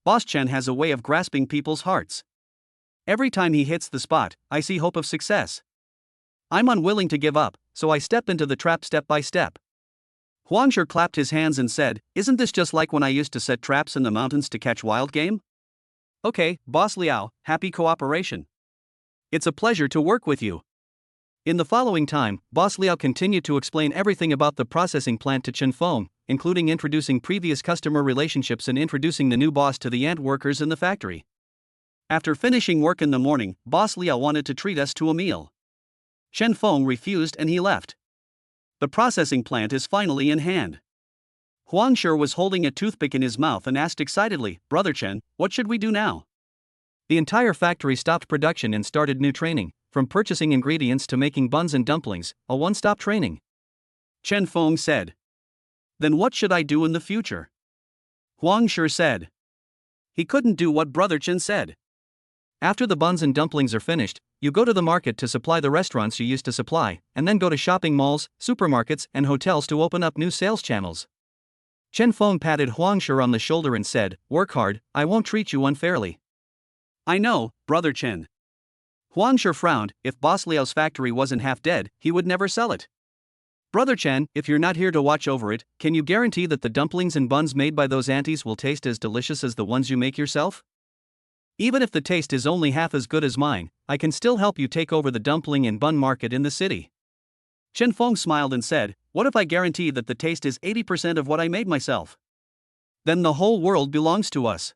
Boss Chen has a way of grasping people's hearts. Every time he hits the spot, I see hope of success. I'm unwilling to give up, so I step into the trap step by step. Huangshi clapped his hands and said, isn't this just like when I used to set traps in the mountains to catch wild game? Okay, Boss Liao, happy cooperation. It's a pleasure to work with you. In the following time, Boss Liao continued to explain everything about the processing plant to Chen Feng, including introducing previous customer relationships and introducing the new boss to the ant workers in the factory. After finishing work in the morning, Boss Liao wanted to treat us to a meal. Chen Feng refused and he left. The processing plant is finally in hand. Huang Shi was holding a toothpick in his mouth and asked excitedly, Brother Chen, what should we do now? The entire factory stopped production and started new training, from purchasing ingredients to making buns and dumplings, a one-stop training. Chen Feng said. Then what should I do in the future? Huang Shi said. He couldn't do what Brother Chen said. After the buns and dumplings are finished, you go to the market to supply the restaurants you used to supply, and then go to shopping malls, supermarkets, and hotels to open up new sales channels. Chen Feng patted Huang Shi on the shoulder and said, Work hard, I won't treat you unfairly. I know, Brother Chen. Huang Shi frowned. If Boss Liao's factory wasn't half dead, he would never sell it. Brother Chen, if you're not here to watch over it, can you guarantee that the dumplings and buns made by those aunties will taste as delicious as the ones you make yourself? Even if the taste is only half as good as mine, I can still help you take over the dumpling and bun market in the city. Chen Feng smiled and said, What if I guarantee that the taste is 80% of what I made myself? Then the whole world belongs to us.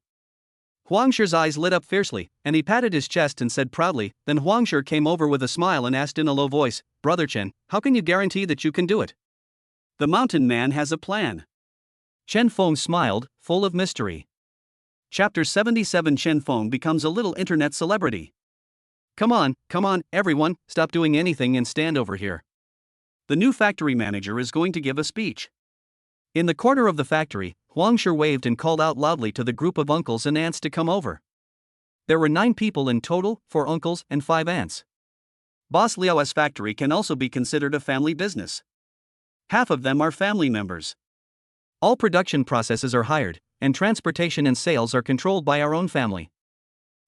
Huang Shi's eyes lit up fiercely, and he patted his chest and said proudly. Then Huang Shi came over with a smile and asked in a low voice, Brother Chen, how can you guarantee that you can do it? The mountain man has a plan. Chen Feng smiled, full of mystery. Chapter 77 Chen Feng becomes a little internet celebrity. Come on, everyone, stop doing anything and stand over here. The new factory manager is going to give a speech. In the corner of the factory, Huang Shi waved and called out loudly to the group of uncles and aunts to come over. There were 9 people in total, 4 uncles and 5 aunts. Boss Liao's factory can also be considered a family business. Half of them are family members. All production processes are hired, and transportation and sales are controlled by our own family.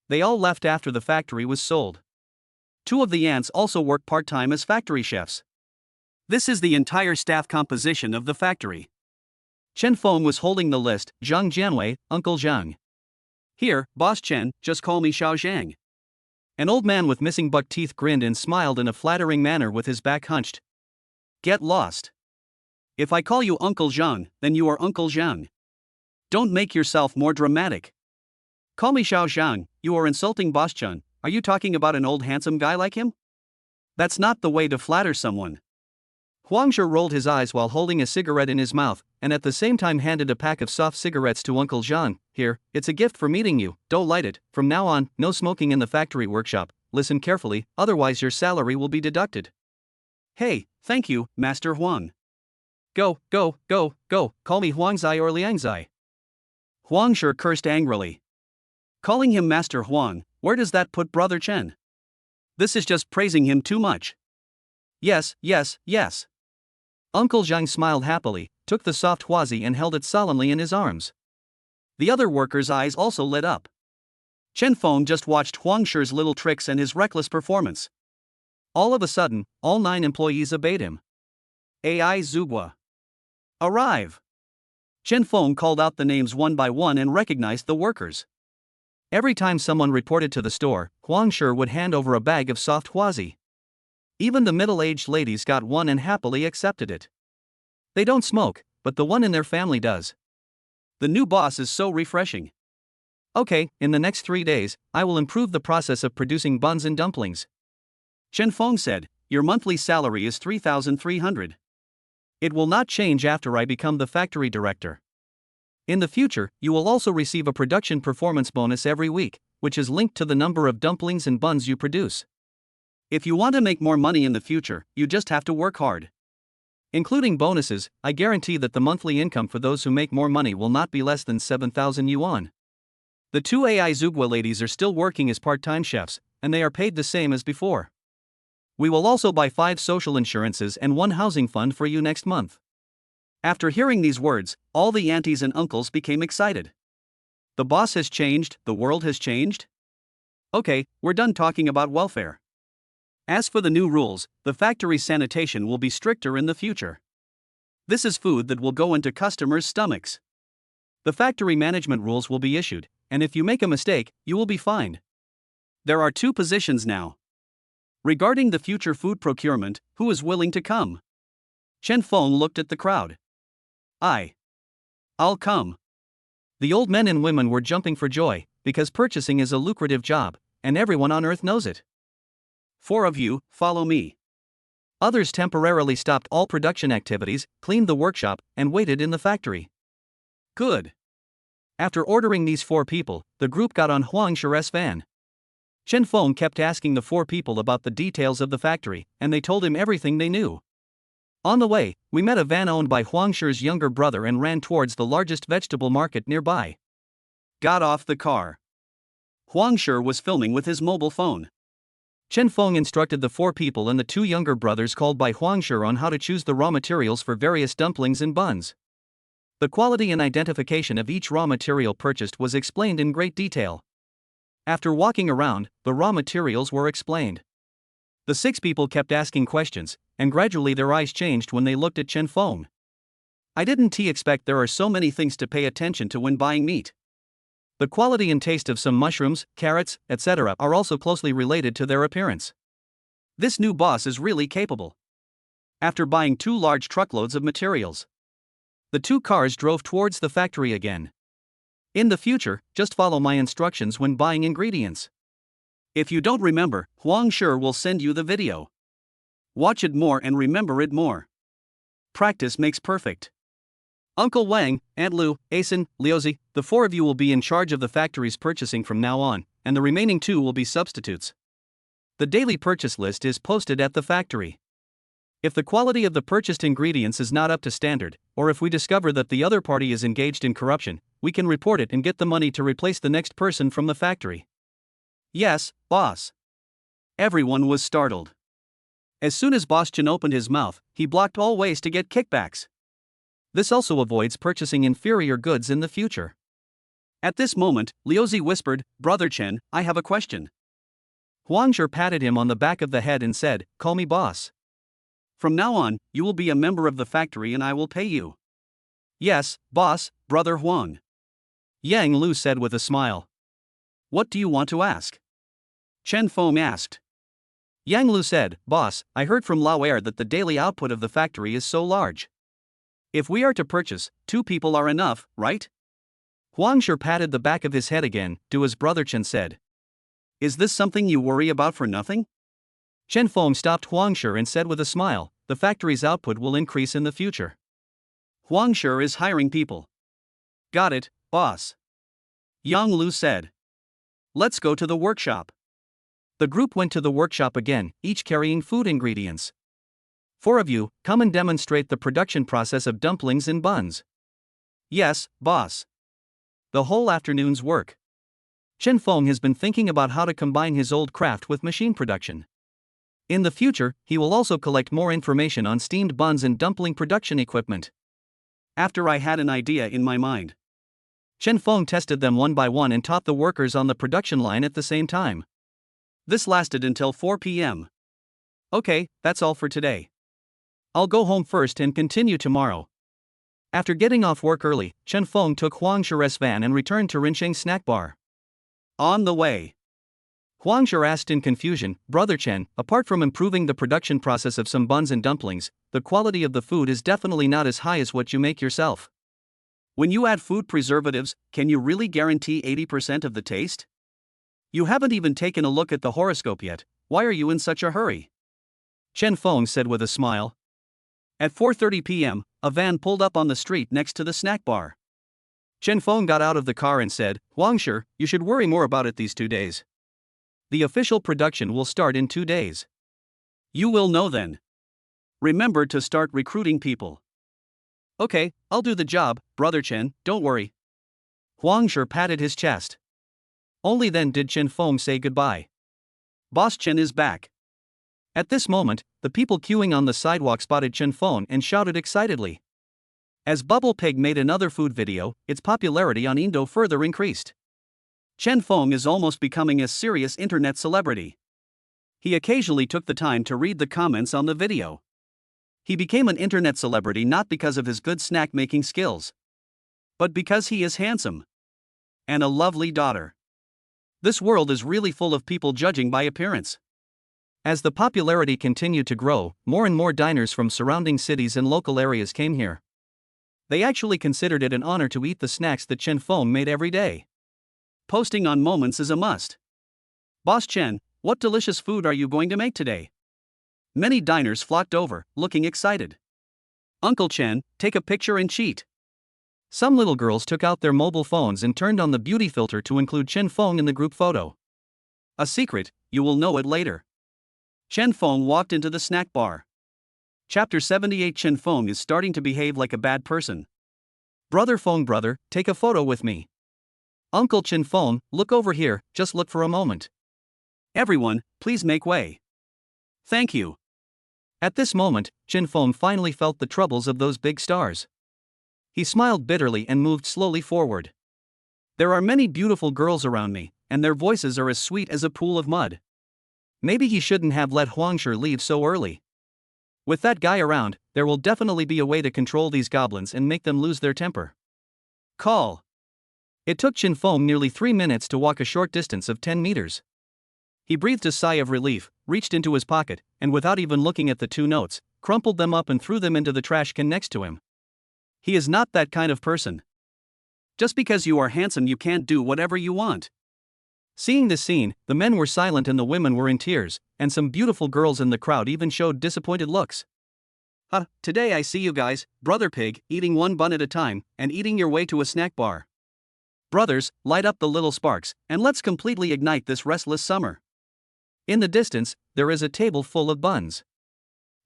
They all left after the factory was sold. 2 of the aunts also work part-time as factory chefs. This is the entire staff composition of the factory. Chen Feng was holding the list. Zhang Jianwei, Uncle Zhang. Here, Boss Chen, just call me Xiao Zhang. An old man with missing buck teeth grinned and smiled in a flattering manner with his back hunched. Get lost. If I call you Uncle Zhang, then you are Uncle Zhang. Don't make yourself more dramatic. Call me Xiao Zhang, you are insulting Boss Chen. Are you talking about an old handsome guy like him? That's not the way to flatter someone. Huang Shi rolled his eyes while holding a cigarette in his mouth, and at the same time handed a pack of soft cigarettes to Uncle Zhang. Here, it's a gift for meeting you, don't light it. From now on, no smoking in the factory workshop. Listen carefully, otherwise your salary will be deducted. Hey, thank you, Master Huang. Go, call me Huangzai or Liangzai. Huang Shi cursed angrily. Calling him Master Huang, where does that put Brother Chen? This is just praising him too much. Yes. Uncle Zhang smiled happily, took the soft huazi and held it solemnly in his arms. The other workers' eyes also lit up. Chen Feng just watched Huang Shi's little tricks and his reckless performance. All of a sudden, all 9 employees obeyed him. AI Zugua. Arrive. Chen Feng called out the names one by one and recognized the workers. Every time someone reported to the store, Huang Shi would hand over a bag of soft huazi. Even the middle-aged ladies got one and happily accepted it. They don't smoke, but the one in their family does. The new boss is so refreshing. Okay, in the next 3 days, I will improve the process of producing buns and dumplings. Chen Feng said, your monthly salary is 3,300. It will not change after I become the factory director. In the future, you will also receive a production performance bonus every week, which is linked to the number of dumplings and buns you produce. If you want to make more money in the future, you just have to work hard. Including bonuses, I guarantee that the monthly income for those who make more money will not be less than 7,000 yuan. The 2 AI Zugwa ladies are still working as part-time chefs, and they are paid the same as before. We will also buy 5 social insurances and 1 housing fund for you next month. After hearing these words, all the aunties and uncles became excited. The boss has changed, the world has changed? Okay, we're done talking about welfare. As for the new rules, the factory's sanitation will be stricter in the future. This is food that will go into customers' stomachs. The factory management rules will be issued, and if you make a mistake, you will be fined. There are 2 positions now. Regarding the future food procurement, who is willing to come? Chen Feng looked at the crowd. I'll come. The old men and women were jumping for joy, because purchasing is a lucrative job, and everyone on earth knows it. 4 of you, follow me. Others temporarily stopped all production activities, cleaned the workshop, and waited in the factory. Good. After ordering these 4 people, the group got on Huang Shi's van. Chen Feng kept asking the 4 people about the details of the factory, and they told him everything they knew. On the way, we met a van owned by Huang Shi's younger brother and ran towards the largest vegetable market nearby. Got off the car. Huang Shi was filming with his mobile phone. Chen Feng instructed the 4 people and the 2 younger brothers called by Huang Shi on how to choose the raw materials for various dumplings and buns. The quality and identification of each raw material purchased was explained in great detail. After walking around, the raw materials were explained. The 6 people kept asking questions, and gradually their eyes changed when they looked at Chen Feng. I didn't expect there are so many things to pay attention to when buying meat. The quality and taste of some mushrooms, carrots, etc. are also closely related to their appearance. This new boss is really capable. After buying 2 large truckloads of materials, the 2 cars drove towards the factory again. In the future, just follow my instructions when buying ingredients. If you don't remember, Huang Shi will send you the video. Watch it more and remember it more. Practice makes perfect. Uncle Wang, Aunt Lu, Asen, Liuzi, the 4 of you will be in charge of the factory's purchasing from now on, and the remaining 2 will be substitutes. The daily purchase list is posted at the factory. If the quality of the purchased ingredients is not up to standard, or if we discover that the other party is engaged in corruption, we can report it and get the money to replace the next person from the factory. Yes, boss. Everyone was startled. As soon as Boss Chen opened his mouth, he blocked all ways to get kickbacks. This also avoids purchasing inferior goods in the future. At this moment, Liuzi whispered, "Brother Chen, I have a question." Huang Shi patted him on the back of the head and said, "Call me boss. From now on, you will be a member of the factory and I will pay you." "Yes, boss, brother Huang," Yang Lu said with a smile. "What do you want to ask?" Chen Feng asked. Yang Lu said, "Boss, I heard from Lao Er that the daily output of the factory is so large. If we are to purchase, 2 people are enough, right?" Huang Shi patted the back of his head again, do as brother Chen said. "Is this something you worry about for nothing?" Chen Feng stopped Huang Shi and said with a smile, "The factory's output will increase in the future." Huang Shi is hiring people. Got it, boss. Yang Lu said. Let's go to the workshop. The group went to the workshop again, each carrying food ingredients. 4 of you, come and demonstrate the production process of dumplings and buns. Yes, boss. The whole afternoon's work. Chen Feng has been thinking about how to combine his old craft with machine production. In the future, he will also collect more information on steamed buns and dumpling production equipment. After I had an idea in my mind, Chen Feng tested them one by one and taught the workers on the production line at the same time. This lasted until 4 p.m. Okay, that's all for today. I'll go home first and continue tomorrow. After getting off work early, Chen Feng took Huang Shi's van and returned to Rinsheng's snack bar. On the way, Huang Shi asked in confusion, "Brother Chen, apart from improving the production process of some buns and dumplings, the quality of the food is definitely not as high as what you make yourself. When you add food preservatives, can you really guarantee 80% of the taste? You haven't even taken a look at the horoscope yet, why are you in such a hurry?" Chen Feng said with a smile. At 4:30 p.m., a van pulled up on the street next to the snack bar. Chen Feng got out of the car and said, "Huang Shi, you should worry more about it these 2 days. The official production will start in 2 days. You will know then. Remember to start recruiting people." Okay, I'll do the job, Brother Chen, don't worry. Huang Shi patted his chest. Only then did Chen Feng say goodbye. Boss Chen is back. At this moment, the people queuing on the sidewalk spotted Chen Feng and shouted excitedly. As Bubble Pig made another food video, its popularity on Indo further increased. Chen Feng is almost becoming a serious internet celebrity. He occasionally took the time to read the comments on the video. He became an internet celebrity not because of his good snack making skills, but because he is handsome and a lovely daughter. This world is really full of people judging by appearance. As the popularity continued to grow, more and more diners from surrounding cities and local areas came here. They actually considered it an honor to eat the snacks that Chen Feng made every day. Posting on Moments is a must. Boss Chen, what delicious food are you going to make today? Many diners flocked over, looking excited. Uncle Chen, take a picture and cheat. Some little girls took out their mobile phones and turned on the beauty filter to include Chen Feng in the group photo. A secret, you will know it later. Chen Feng walked into the snack bar. Chapter 78. Chen Feng is starting to behave like a bad person. Brother Feng, brother, take a photo with me. Uncle Chen Feng, look over here, just look for a moment. Everyone, please make way. Thank you. At this moment, Chen Feng finally felt the troubles of those big stars. He smiled bitterly and moved slowly forward. There are many beautiful girls around me, and their voices are as sweet as a pool of mud. Maybe he shouldn't have let Huangshi leave so early. With that guy around, there will definitely be a way to control these goblins and make them lose their temper. Call. It took Chen Feng nearly 3 minutes to walk a short distance of 10 meters. He breathed a sigh of relief, reached into his pocket, and without even looking at the 2 notes, crumpled them up and threw them into the trash can next to him. He is not that kind of person. Just because you are handsome you can't do whatever you want. Seeing this scene, the men were silent and the women were in tears, and some beautiful girls in the crowd even showed disappointed looks. Today I see you guys, brother pig, eating one bun at a time, and eating your way to a snack bar. Brothers, light up the little sparks, and let's completely ignite this restless summer. In the distance, there is a table full of buns.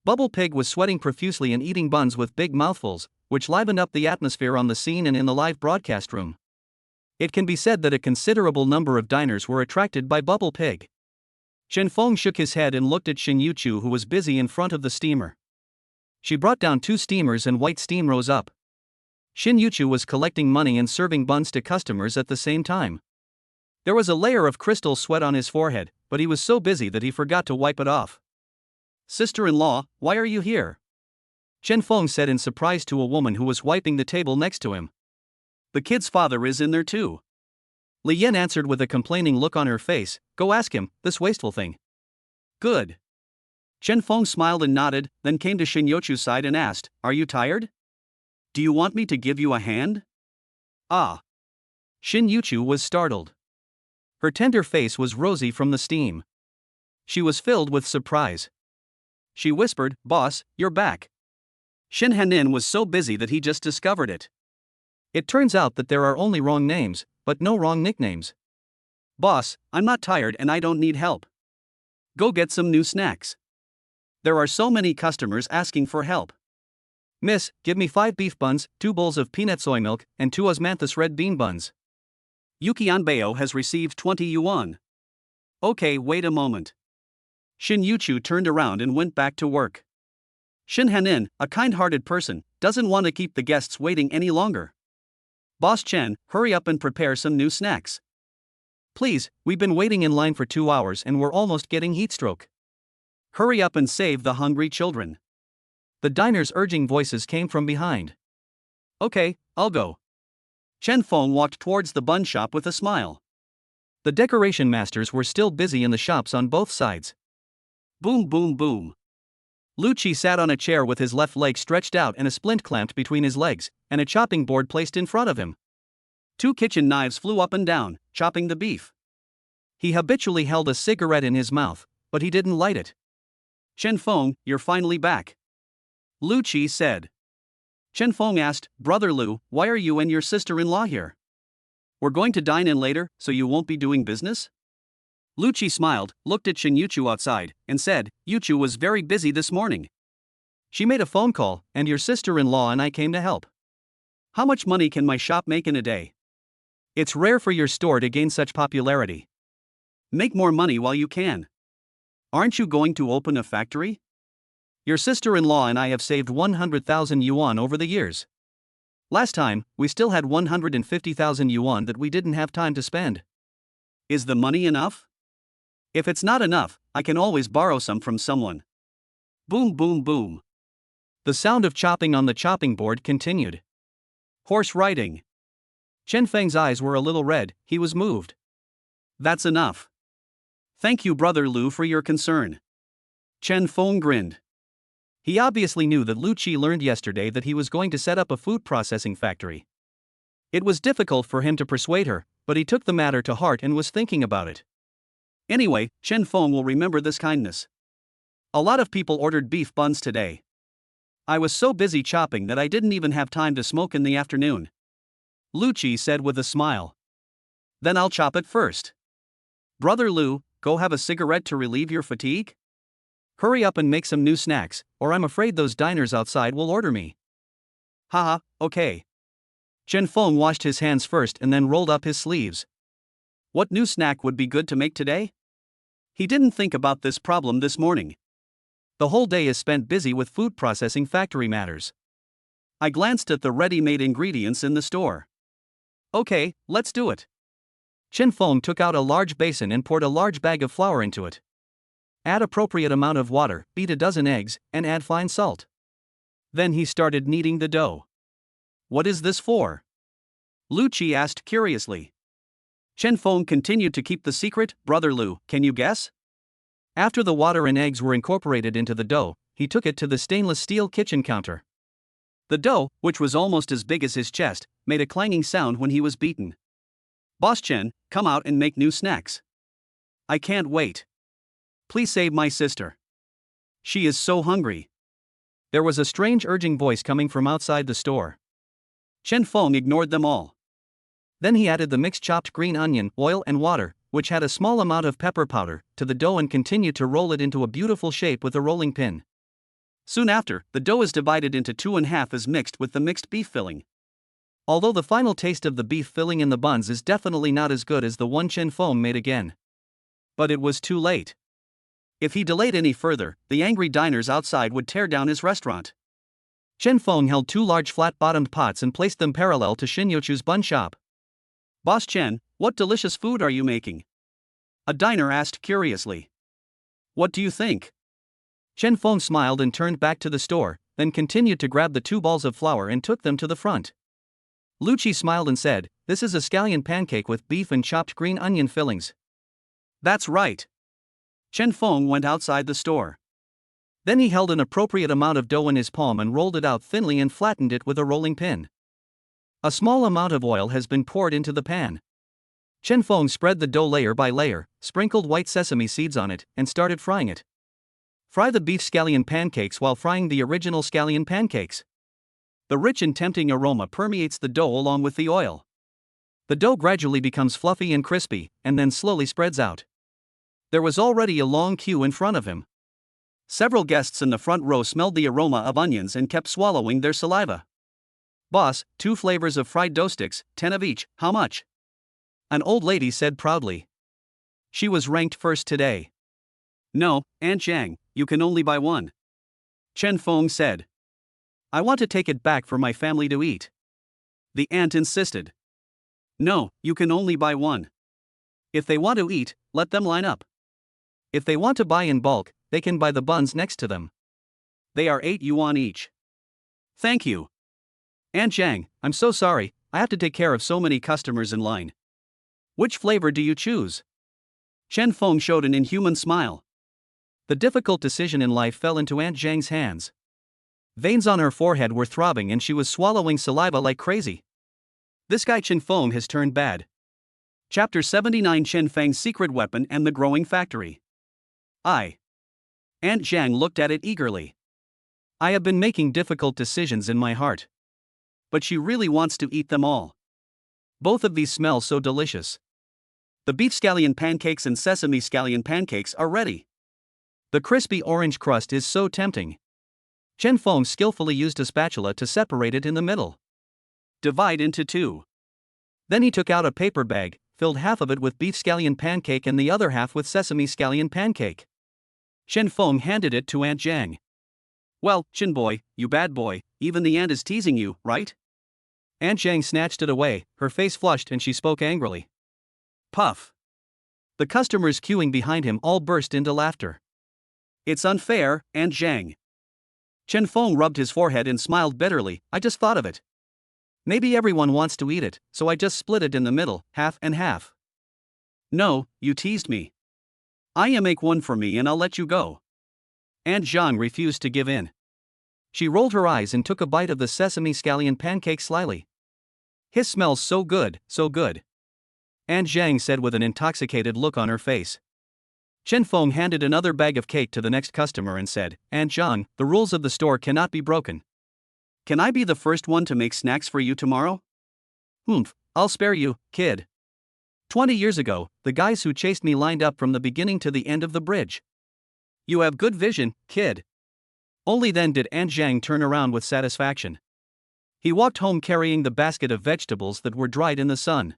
Bubble Pig was sweating profusely and eating buns with big mouthfuls, which livened up the atmosphere on the scene and in the live broadcast room. It can be said that a considerable number of diners were attracted by Bubble Pig. Chen Feng shook his head and looked at Xin Yuchu, who was busy in front of the steamer. She brought down 2 steamers and white steam rose up. Xin Yuchu was collecting money and serving buns to customers at the same time. There was a layer of crystal sweat on his forehead, but he was so busy that he forgot to wipe it off. Sister-in-law, why are you here? Chen Feng said in surprise to a woman who was wiping the table next to him. The kid's father is in there too. Li Yan answered with a complaining look on her face, go ask him, this wasteful thing. Good. Chen Feng smiled and nodded, then came to Xin Yuchu's side and asked, are you tired? Do you want me to give you a hand? Ah. Xin Yuchu was startled. Her tender face was rosy from the steam. She was filled with surprise. She whispered, boss, you're back. Xin Hanin was so busy that he just discovered it. It turns out that there are only wrong names, but no wrong nicknames. Boss, I'm not tired and I don't need help. Go get some new snacks. There are so many customers asking for help. Miss, give me 5 beef buns, 2 bowls of peanut soy milk, and 2 osmanthus red bean buns. Yuki Anbeo has received 20 yuan. Okay, wait a moment. Xin Yuchu turned around and went back to work. Xin Hanin, a kind-hearted person, doesn't want to keep the guests waiting any longer. Boss Chen, hurry up and prepare some new snacks. Please, we've been waiting in line for 2 hours and we're almost getting heatstroke. Hurry up and save the hungry children. The diner's urging voices came from behind. Okay, I'll go. Chen Feng walked towards the bun shop with a smile. The decoration masters were still busy in the shops on both sides. Boom boom boom. Lu Qi sat on a chair with his left leg stretched out and a splint clamped between his legs, and a chopping board placed in front of him. 2 kitchen knives flew up and down, chopping the beef. He habitually held a cigarette in his mouth, but he didn't light it. Chen Feng, you're finally back. Lu Qi said. Chen Feng asked, Brother Lu, why are you and your sister-in-law here? We're going to dine in later, so you won't be doing business? Lu Qi smiled, looked at Xin Yuchu outside, and said, Yuchu was very busy this morning. She made a phone call, and your sister-in-law and I came to help. How much money can my shop make in a day? It's rare for your store to gain such popularity. Make more money while you can. Aren't you going to open a factory? Your sister-in-law and I have saved 100,000 yuan over the years. Last time, we still had 150,000 yuan that we didn't have time to spend. Is the money enough? If it's not enough, I can always borrow some from someone. Boom boom boom. The sound of chopping on the chopping board continued. Horse riding. Chen Feng's eyes were a little red, he was moved. That's enough. Thank you, Brother Lu, for your concern. Chen Feng grinned. He obviously knew that Lu Qi learned yesterday that he was going to set up a food processing factory. It was difficult for him to persuade her, but he took the matter to heart and was thinking about it. Anyway, Chen Feng will remember this kindness. A lot of people ordered beef buns today. I was so busy chopping that I didn't even have time to smoke in the afternoon. Lucci said with a smile. Then I'll chop it first. Brother Lou, go have a cigarette to relieve your fatigue? Hurry up and make some new snacks, or I'm afraid those diners outside will order me. Haha, okay. Chen Feng washed his hands first and then rolled up his sleeves. What new snack would be good to make today? He didn't think about this problem this morning. The whole day is spent busy with food processing factory matters. I glanced at the ready-made ingredients in the store. Okay, let's do it. Chen Feng took out a large basin and poured a large bag of flour into it. Add appropriate amount of water, beat a dozen eggs, and add fine salt. Then he started kneading the dough. What is this for? Lucci asked curiously. Chen Feng continued to keep the secret. Brother Lu, can you guess? After the water and eggs were incorporated into the dough, he took it to the stainless steel kitchen counter. The dough, which was almost as big as his chest, made a clanging sound when he was beaten. Boss Chen, come out and make new snacks. I can't wait. Please save my sister. She is so hungry. There was a strange urging voice coming from outside the store. Chen Feng ignored them all. Then he added the mixed chopped green onion, oil and water, which had a small amount of pepper powder, to the dough and continued to roll it into a beautiful shape with a rolling pin. Soon after, the dough is divided into 2.5 as mixed with the mixed beef filling. Although the final taste of the beef filling in the buns is definitely not as good as the one Chen Feng made again. But it was too late. If he delayed any further, the angry diners outside would tear down his restaurant. Chen Feng held 2 large flat-bottomed pots and placed them parallel to Xinyochu's bun shop. Boss Chen, what delicious food are you making? A diner asked curiously. What do you think? Chen Feng smiled and turned back to the store, then continued to grab the 2 balls of flour and took them to the front. Lucci smiled and said, this is a scallion pancake with beef and chopped green onion fillings. That's right. Chen Feng went outside the store. Then he held an appropriate amount of dough in his palm and rolled it out thinly and flattened it with a rolling pin. A small amount of oil has been poured into the pan. Chen Feng spread the dough layer by layer, sprinkled white sesame seeds on it, and started frying it. Fry the beef scallion pancakes while frying the original scallion pancakes. The rich and tempting aroma permeates the dough along with the oil. The dough gradually becomes fluffy and crispy, and then slowly spreads out. There was already a long queue in front of him. Several guests in the front row smelled the aroma of onions and kept swallowing their saliva. Boss, 2 flavors of fried dough sticks, 10 of each, how much? An old lady said proudly. She was ranked first today. No, Aunt Zhang, you can only buy 1. Chen Feng said. I want to take it back for my family to eat. The aunt insisted. No, you can only buy 1. If they want to eat, let them line up. If they want to buy in bulk, they can buy the buns next to them. They are 8 yuan each. Thank you. Aunt Zhang, I'm so sorry, I have to take care of so many customers in line. Which flavor do you choose? Chen Feng showed an inhuman smile. The difficult decision in life fell into Aunt Zhang's hands. Veins on her forehead were throbbing and she was swallowing saliva like crazy. This guy Chen Feng has turned bad. Chapter 79 Chen Feng's Secret Weapon and the Growing Factory. Aunt Zhang looked at it eagerly. I have been making difficult decisions in my heart. But she really wants to eat them all. Both of these smell so delicious. The beef scallion pancakes and sesame scallion pancakes are ready. The crispy orange crust is so tempting. Chen Feng skillfully used a spatula to separate it in the middle. Divide into 2. Then he took out a paper bag, filled half of it with beef scallion pancake and the other half with sesame scallion pancake. Chen Feng handed it to Aunt Zhang. Well, Chen boy, you bad boy, even the aunt is teasing you, right? Aunt Zhang snatched it away, her face flushed and she spoke angrily. Puff. The customers queuing behind him all burst into laughter. It's unfair, Aunt Zhang. Chen Feng rubbed his forehead and smiled bitterly. I just thought of it. Maybe everyone wants to eat it, so I just split it in the middle, half and half. No, you teased me. I make 1 for me and I'll let you go. Aunt Zhang refused to give in. She rolled her eyes and took a bite of the sesame scallion pancake slyly. His smells so good, so good. Aunt Zhang said with an intoxicated look on her face. Chen Feng handed another bag of cake to the next customer and said, Aunt Zhang, the rules of the store cannot be broken. Can I be the first one to make snacks for you tomorrow? Humph, I'll spare you, kid. 20 years ago, the guys who chased me lined up from the beginning to the end of the bridge. You have good vision, kid. Only then did Aunt Zhang turn around with satisfaction. He walked home carrying the basket of vegetables that were dried in the sun.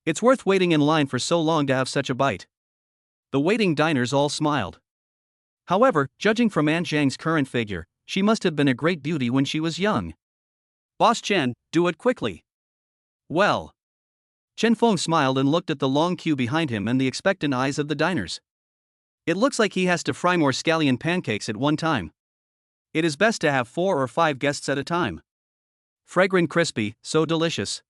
It's worth waiting in line for so long to have such a bite. The waiting diners all smiled. However, judging from Aunt Zhang's current figure, she must have been a great beauty when she was young. Boss Chen, do it quickly. Well. Chen Feng smiled and looked at the long queue behind him and the expectant eyes of the diners. It looks like he has to fry more scallion pancakes at one time. It is best to have 4 or 5 guests at a time. Fragrant, crispy, so delicious.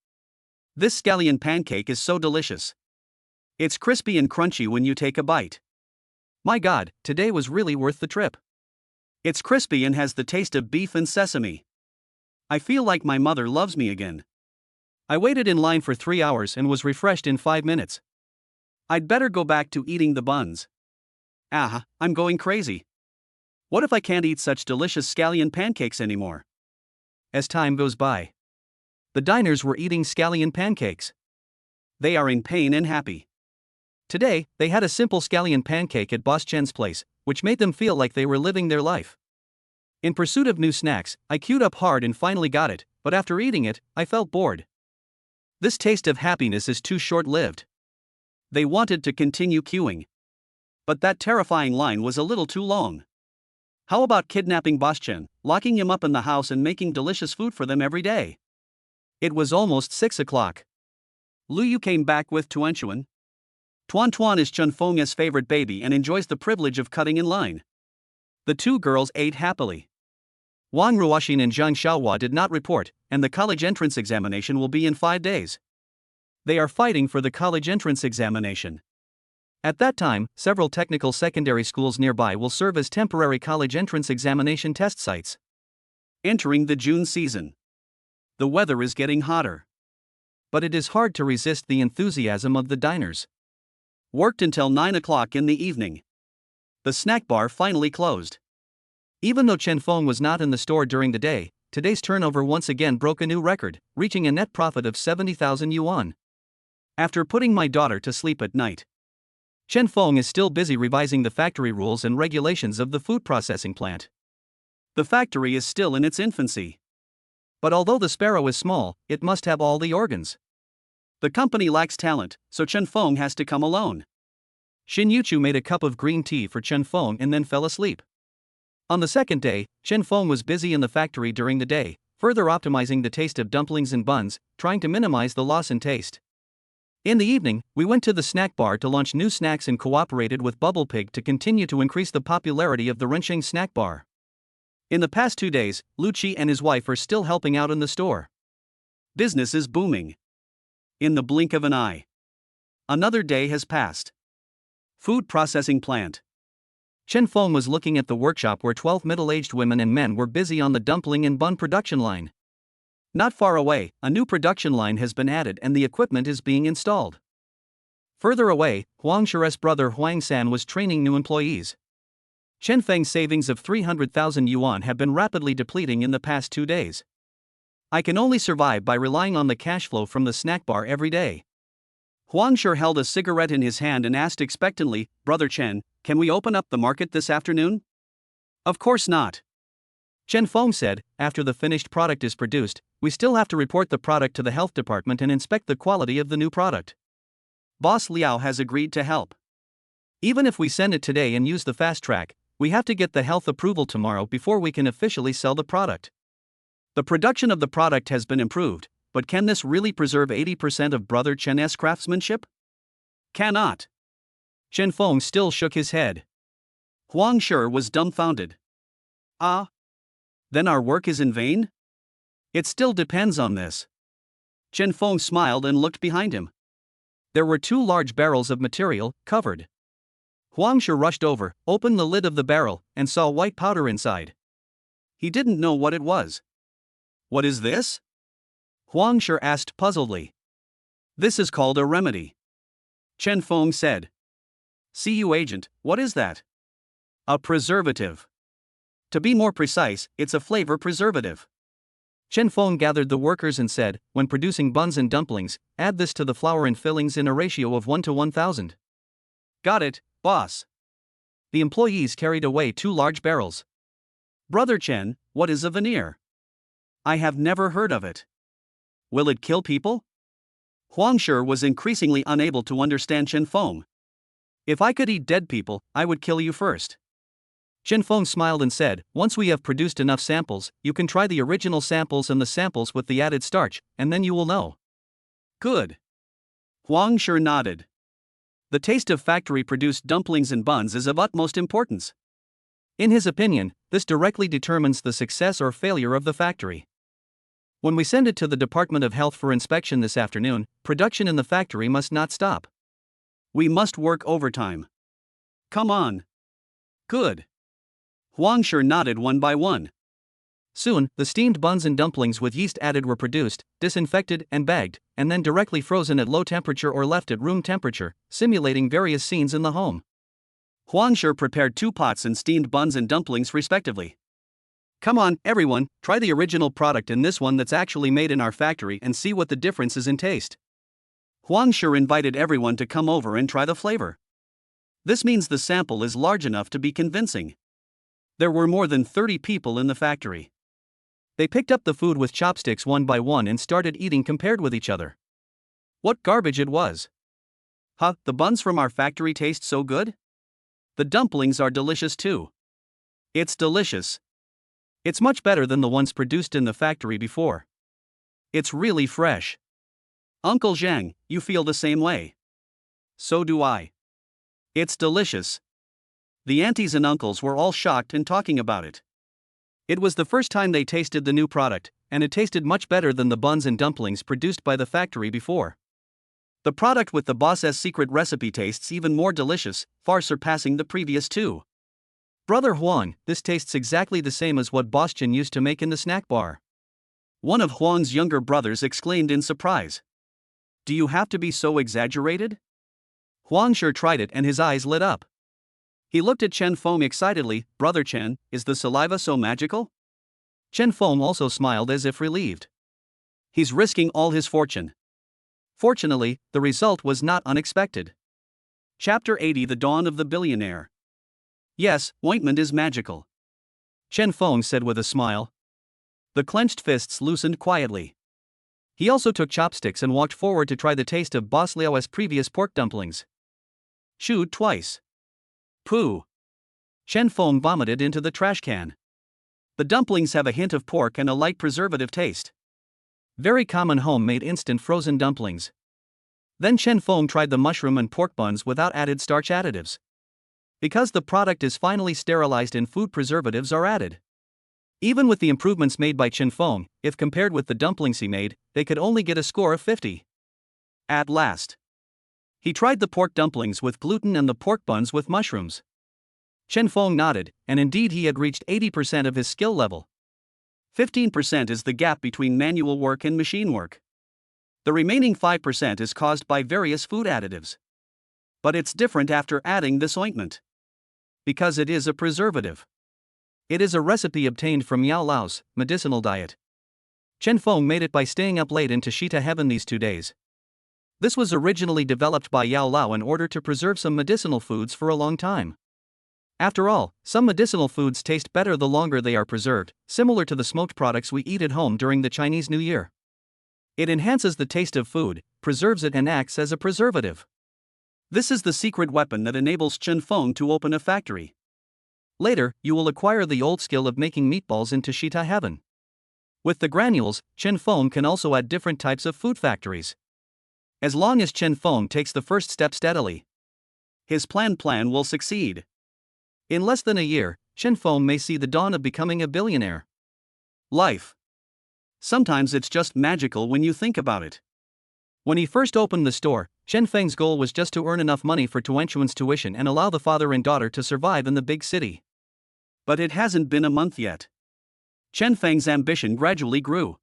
This scallion pancake is so delicious. It's crispy and crunchy when you take a bite. My God, today was really worth the trip. It's crispy and has the taste of beef and sesame. I feel like my mother loves me again. I waited in line for 3 hours and was refreshed in 5 minutes. I'd better go back to eating the buns. I'm going crazy. What if I can't eat such delicious scallion pancakes anymore? As time goes by, the diners were eating scallion pancakes. They are in pain and happy. Today, they had a simple scallion pancake at Boss Chen's place, which made them feel like they were living their life. In pursuit of new snacks, I queued up hard and finally got it, but after eating it, I felt bored. This taste of happiness is too short-lived. They wanted to continue queuing. But that terrifying line was a little too long. How about kidnapping Boss Chen, locking him up in the house and making delicious food for them every day? It was almost 6 o'clock. Lu Yu came back with Tuan. Tuan is Chen Feng's favorite baby and enjoys the privilege of cutting in line. The two girls ate happily. Wang Ruoxin and Zhang Xiaohua did not report, and the college entrance examination will be in 5 days. They are fighting for the college entrance examination. At that time, several technical secondary schools nearby will serve as temporary college entrance examination test sites. Entering the June season. The weather is getting hotter. But it is hard to resist the enthusiasm of the diners. Worked until 9 o'clock in the evening. The snack bar finally closed. Even though Chen Feng was not in the store during the day, today's turnover once again broke a new record, reaching a net profit of 70,000 yuan. After putting my daughter to sleep at night, Chen Feng is still busy revising the factory rules and regulations of the food processing plant. The factory is still in its infancy. But although the sparrow is small, it must have all the organs. The company lacks talent, so Chen Feng has to come alone. Xin Yuchu made a cup of green tea for Chen Feng and then fell asleep. On the second day, Chen Feng was busy in the factory during the day, further optimizing the taste of dumplings and buns, trying to minimize the loss in taste. In the evening, we went to the snack bar to launch new snacks and cooperated with Bubble Pig to continue to increase the popularity of the Rensheng snack bar. In the past 2 days, Lu Qi and his wife are still helping out in the store. Business is booming. In the blink of an eye. Another day has passed. Food processing plant. Chen Feng was looking at the workshop where 12 middle-aged women and men were busy on the dumpling and bun production line. Not far away, a new production line has been added and the equipment is being installed. Further away, Huang Shire's brother Huang San was training new employees. Chen Feng's savings of 300,000 yuan have been rapidly depleting in the past 2 days. I can only survive by relying on the cash flow from the snack bar every day. Huang Shi held a cigarette in his hand and asked expectantly, Brother Chen, can we open up the market this afternoon? Of course not. Chen Feng said, after the finished product is produced, we still have to report the product to the health department and inspect the quality of the new product. Boss Liao has agreed to help. Even if we send it today and use the fast track, we have to get the health approval tomorrow before we can officially sell the product. The production of the product has been improved, but can this really preserve 80% of Brother Chen's craftsmanship? Cannot. Chen Feng still shook his head. Huang Shi was dumbfounded. Then our work is in vain? It still depends on this. Chen Feng smiled and looked behind him. There were 2 large barrels of material, covered. Huang Shi rushed over, opened the lid of the barrel, and saw white powder inside. He didn't know what it was. What is this? Huang Shi asked puzzledly. This is called a remedy. Chen Feng said. CU agent, what is that? A preservative. To be more precise, it's a flavor preservative. Chen Feng gathered the workers and said, when producing buns and dumplings, add this to the flour and fillings in a ratio of 1 to 1,000. Got it, boss. The employees carried away 2 large barrels. Brother Chen, what is a veneer? I have never heard of it. Will it kill people? Huang Shi was increasingly unable to understand Chen Feng. If I could eat dead people, I would kill you first. Chen Feng smiled and said, once we have produced enough samples, you can try the original samples and the samples with the added starch, and then you will know. Good. Huang Shi nodded. The taste of factory-produced dumplings and buns is of utmost importance. In his opinion, this directly determines the success or failure of the factory. When we send it to the Department of Health for inspection this afternoon, production in the factory must not stop. We must work overtime. Come on. Good. Huang Shi nodded one by one. Soon, the steamed buns and dumplings with yeast added were produced, disinfected and bagged, and then directly frozen at low temperature or left at room temperature, simulating various scenes in the home. Huang Shi prepared 2 pots and steamed buns and dumplings respectively. Come on, everyone, try the original product and this one that's actually made in our factory and see what the difference is in taste. Huang Shi invited everyone to come over and try the flavor. This means the sample is large enough to be convincing. There were more than 30 people in the factory. They picked up the food with chopsticks one by one and started eating compared with each other. What garbage it was! Huh, the buns from our factory taste so good? The dumplings are delicious too. It's delicious. It's much better than the ones produced in the factory before. It's really fresh. Uncle Zhang, you feel the same way? So do I. It's delicious. The aunties and uncles were all shocked and talking about it. It was the first time they tasted the new product, and it tasted much better than the buns and dumplings produced by the factory before. The product with the boss's secret recipe tastes even more delicious, far surpassing the previous 2. Brother Huang, this tastes exactly the same as what Boss Chen used to make in the snack bar. One of Huang's younger brothers exclaimed in surprise. Do you have to be so exaggerated? Huang Shi tried it and his eyes lit up. He looked at Chen Feng excitedly. Brother Chen, is the saliva so magical? Chen Feng also smiled as if relieved. He's risking all his fortune. Fortunately, the result was not unexpected. Chapter 80 The Dawn of the Billionaire. Yes, ointment is magical. Chen Feng said with a smile. The clenched fists loosened quietly. He also took chopsticks and walked forward to try the taste of Boss Liao's previous pork dumplings. Chewed twice. Pooh. Chen Feng vomited into the trash can. The dumplings have a hint of pork and a light preservative taste. Very common home-made instant frozen dumplings. Then Chen Feng tried the mushroom and pork buns without added starch additives. Because the product is finally sterilized and food preservatives are added. Even with the improvements made by Chen Feng, if compared with the dumplings he made, they could only get a score of 50. At last. He tried the pork dumplings with gluten and the pork buns with mushrooms. Chen Feng nodded, and indeed he had reached 80% of his skill level. 15% is the gap between manual work and machine work. The remaining 5% is caused by various food additives. But it's different after adding this ointment. Because it is a preservative. It is a recipe obtained from Yao Lao's medicinal diet. Chen Feng made it by staying up late into Shita heaven these 2 days. This was originally developed by Yao Lao in order to preserve some medicinal foods for a long time. After all, some medicinal foods taste better the longer they are preserved, similar to the smoked products we eat at home during the Chinese New Year. It enhances the taste of food, preserves it and acts as a preservative. This is the secret weapon that enables Chen Feng to open a factory. Later, you will acquire the old skill of making meatballs into Shita heaven. With the granules, Chen Feng can also add different types of food factories. As long as Chen Feng takes the first step steadily, his plan will succeed. In less than a year, Chen Feng may see the dawn of becoming a billionaire. Life. Sometimes it's just magical when you think about it. When he first opened the store, Chen Feng's goal was just to earn enough money for Tuanchuan's tuition and allow the father and daughter to survive in the big city. But it hasn't been a month yet. Chen Feng's ambition gradually grew.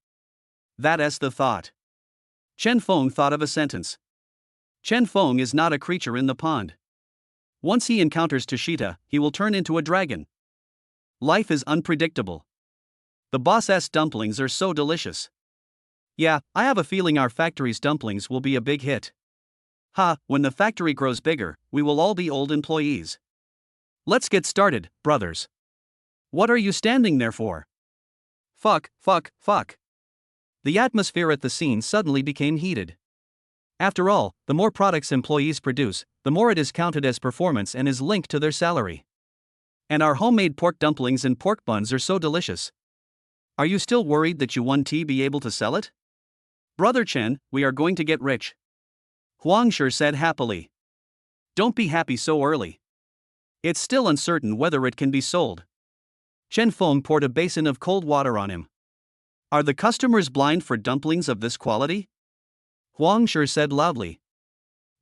That is the thought. Chen Feng thought of a sentence. Chen Feng is not a creature in the pond. Once he encounters Tushita, he will turn into a dragon. Life is unpredictable. The boss's dumplings are so delicious. Yeah, I have a feeling our factory's dumplings will be a big hit. Ha, when the factory grows bigger, we will all be old employees. Let's get started, brothers. What are you standing there for? Fuck. The atmosphere at the scene suddenly became heated. After all, the more products employees produce, the more it is counted as performance and is linked to their salary. And our homemade pork dumplings and pork buns are so delicious. Are you still worried that you won't be able to sell it? Brother Chen, we are going to get rich. Huang Shi said happily. Don't be happy so early. It's still uncertain whether it can be sold. Chen Feng poured a basin of cold water on him. Are the customers blind for dumplings of this quality? Huang Shi said loudly.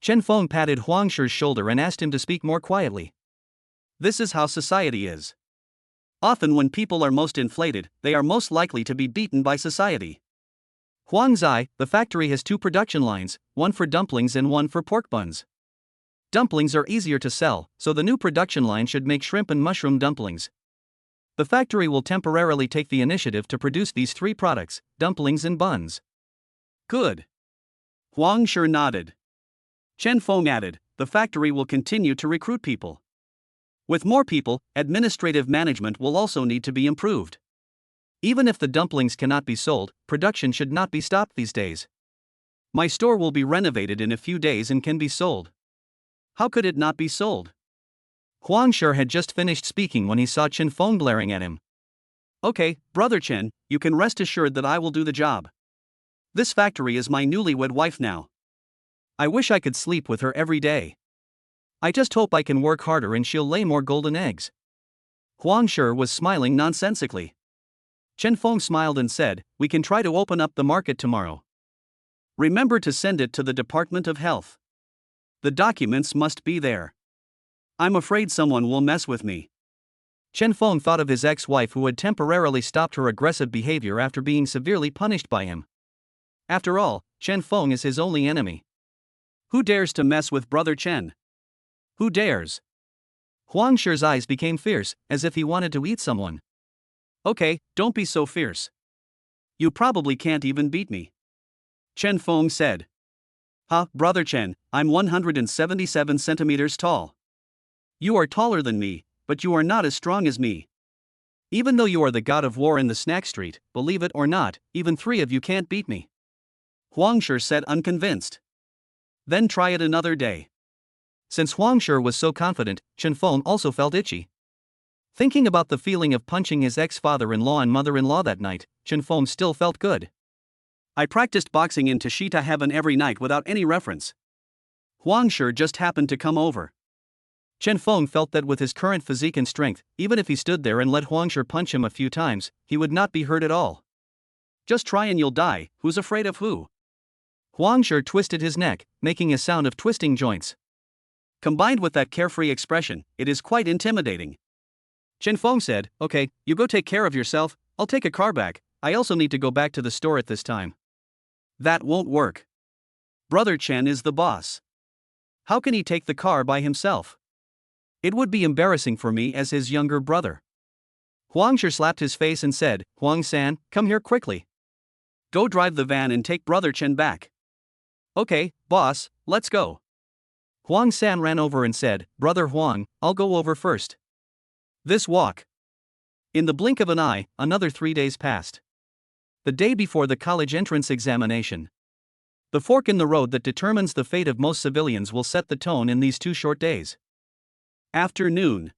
Chen Feng patted Huang Shi's shoulder and asked him to speak more quietly. This is how society is. Often when people are most inflated, they are most likely to be beaten by society. Huang Zai, the factory has 2 production lines, one for dumplings and one for pork buns. Dumplings are easier to sell, so the new production line should make shrimp and mushroom dumplings. The factory will temporarily take the initiative to produce these 3 products, dumplings and buns. Good. Huang Shi nodded. Chen Feng added, the factory will continue to recruit people. With more people, administrative management will also need to be improved. Even if the dumplings cannot be sold, production should not be stopped these days. My store will be renovated in a few days and can be sold. How could it not be sold? Huang Shi had just finished speaking when he saw Chen Feng glaring at him. Okay, Brother Chen, you can rest assured that I will do the job. This factory is my newlywed wife now. I wish I could sleep with her every day. I just hope I can work harder and she'll lay more golden eggs. Huang Shi was smiling nonsensically. Chen Feng smiled and said, we can try to open up the market tomorrow. Remember to send it to the Department of Health. The documents must be there. I'm afraid someone will mess with me. Chen Feng thought of his ex-wife who had temporarily stopped her aggressive behavior after being severely punished by him. After all, Chen Feng is his only enemy. Who dares to mess with Brother Chen? Who dares? Huang Shi's eyes became fierce, as if he wanted to eat someone. Okay, don't be so fierce. You probably can't even beat me. Chen Feng said. Brother Chen, I'm 177 centimeters tall. You are taller than me, but you are not as strong as me. Even though you are the god of war in the snack street, believe it or not, even 3 of you can't beat me. Huang Shi said unconvinced. Then try it another day. Since Huang Shi was so confident, Chen Feng also felt itchy. Thinking about the feeling of punching his ex-father-in-law and mother-in-law that night, Chen Feng still felt good. I practiced boxing in Tashita Heaven every night without any reference. Huang Shi just happened to come over. Chen Feng felt that with his current physique and strength, even if he stood there and let Huang Shi punch him a few times, he would not be hurt at all. Just try and you'll die, who's afraid of who? Huang Shi twisted his neck, making a sound of twisting joints. Combined with that carefree expression, it is quite intimidating. Chen Feng said, okay, you go take care of yourself, I'll take a car back, I also need to go back to the store at this time. That won't work. Brother Chen is the boss. How can he take the car by himself? It would be embarrassing for me as his younger brother. Huang Shi slapped his face and said, Huang-san, come here quickly. Go drive the van and take Brother Chen back. Okay, boss, let's go. Huang San ran over and said, Brother Huang, I'll go over first. This walk. In the blink of an eye, another 3 days passed. The day before the college entrance examination. The fork in the road that determines the fate of most civilians will set the tone in these 2 short days. Afternoon.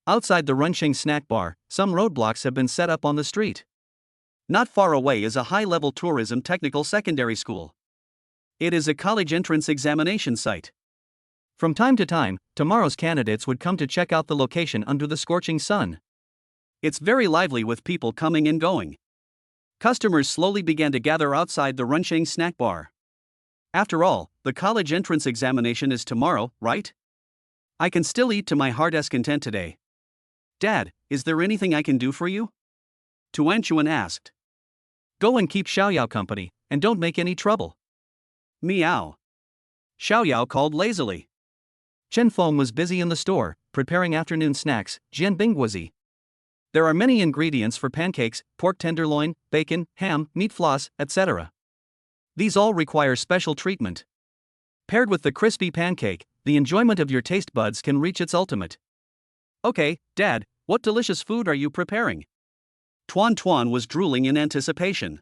Outside the Runcheng snack bar, some roadblocks have been set up on the street. Not far away is a high-level tourism technical secondary school. It is a college entrance examination site. From time to time, tomorrow's candidates would come to check out the location under the scorching sun. It's very lively with people coming and going. Customers slowly began to gather outside the Runcheng snack bar. After all, the college entrance examination is tomorrow, right? I can still eat to my heart's content today. Dad, is there anything I can do for you? Tuan Chuan asked. Go and keep Xiaoyao company, and don't make any trouble. Meow. Xiaoyao called lazily. Chen Feng was busy in the store, preparing afternoon snacks, jianbingguozi. There are many ingredients for pancakes: pork tenderloin, bacon, ham, meat floss, etc. These all require special treatment. Paired with the crispy pancake, the enjoyment of your taste buds can reach its ultimate. Okay, Dad, what delicious food are you preparing? Tuan was drooling in anticipation.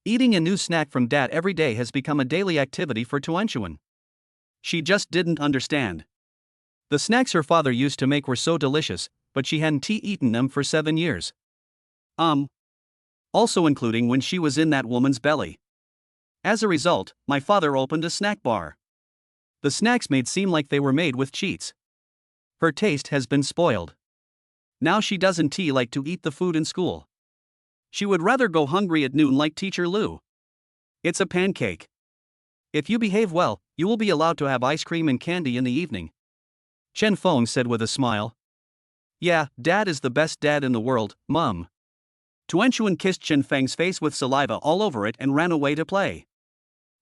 Eating a new snack from Dad every day has become a daily activity for Tuan. She just didn't understand. The snacks her father used to make were so delicious, but she hadn't eaten them for 7 years. Also including when she was in that woman's belly. As a result, my father opened a snack bar. The snacks seem like they were made with cheats. Her taste has been spoiled. Now she doesn't like to eat the food in school. She would rather go hungry at noon like Teacher Lou. It's a pancake. If you behave well, you will be allowed to have ice cream and candy in the evening, Chen Feng said with a smile. Yeah, Dad is the best dad in the world, Mum. Tuan kissed Chen Feng's face with saliva all over it and ran away to play.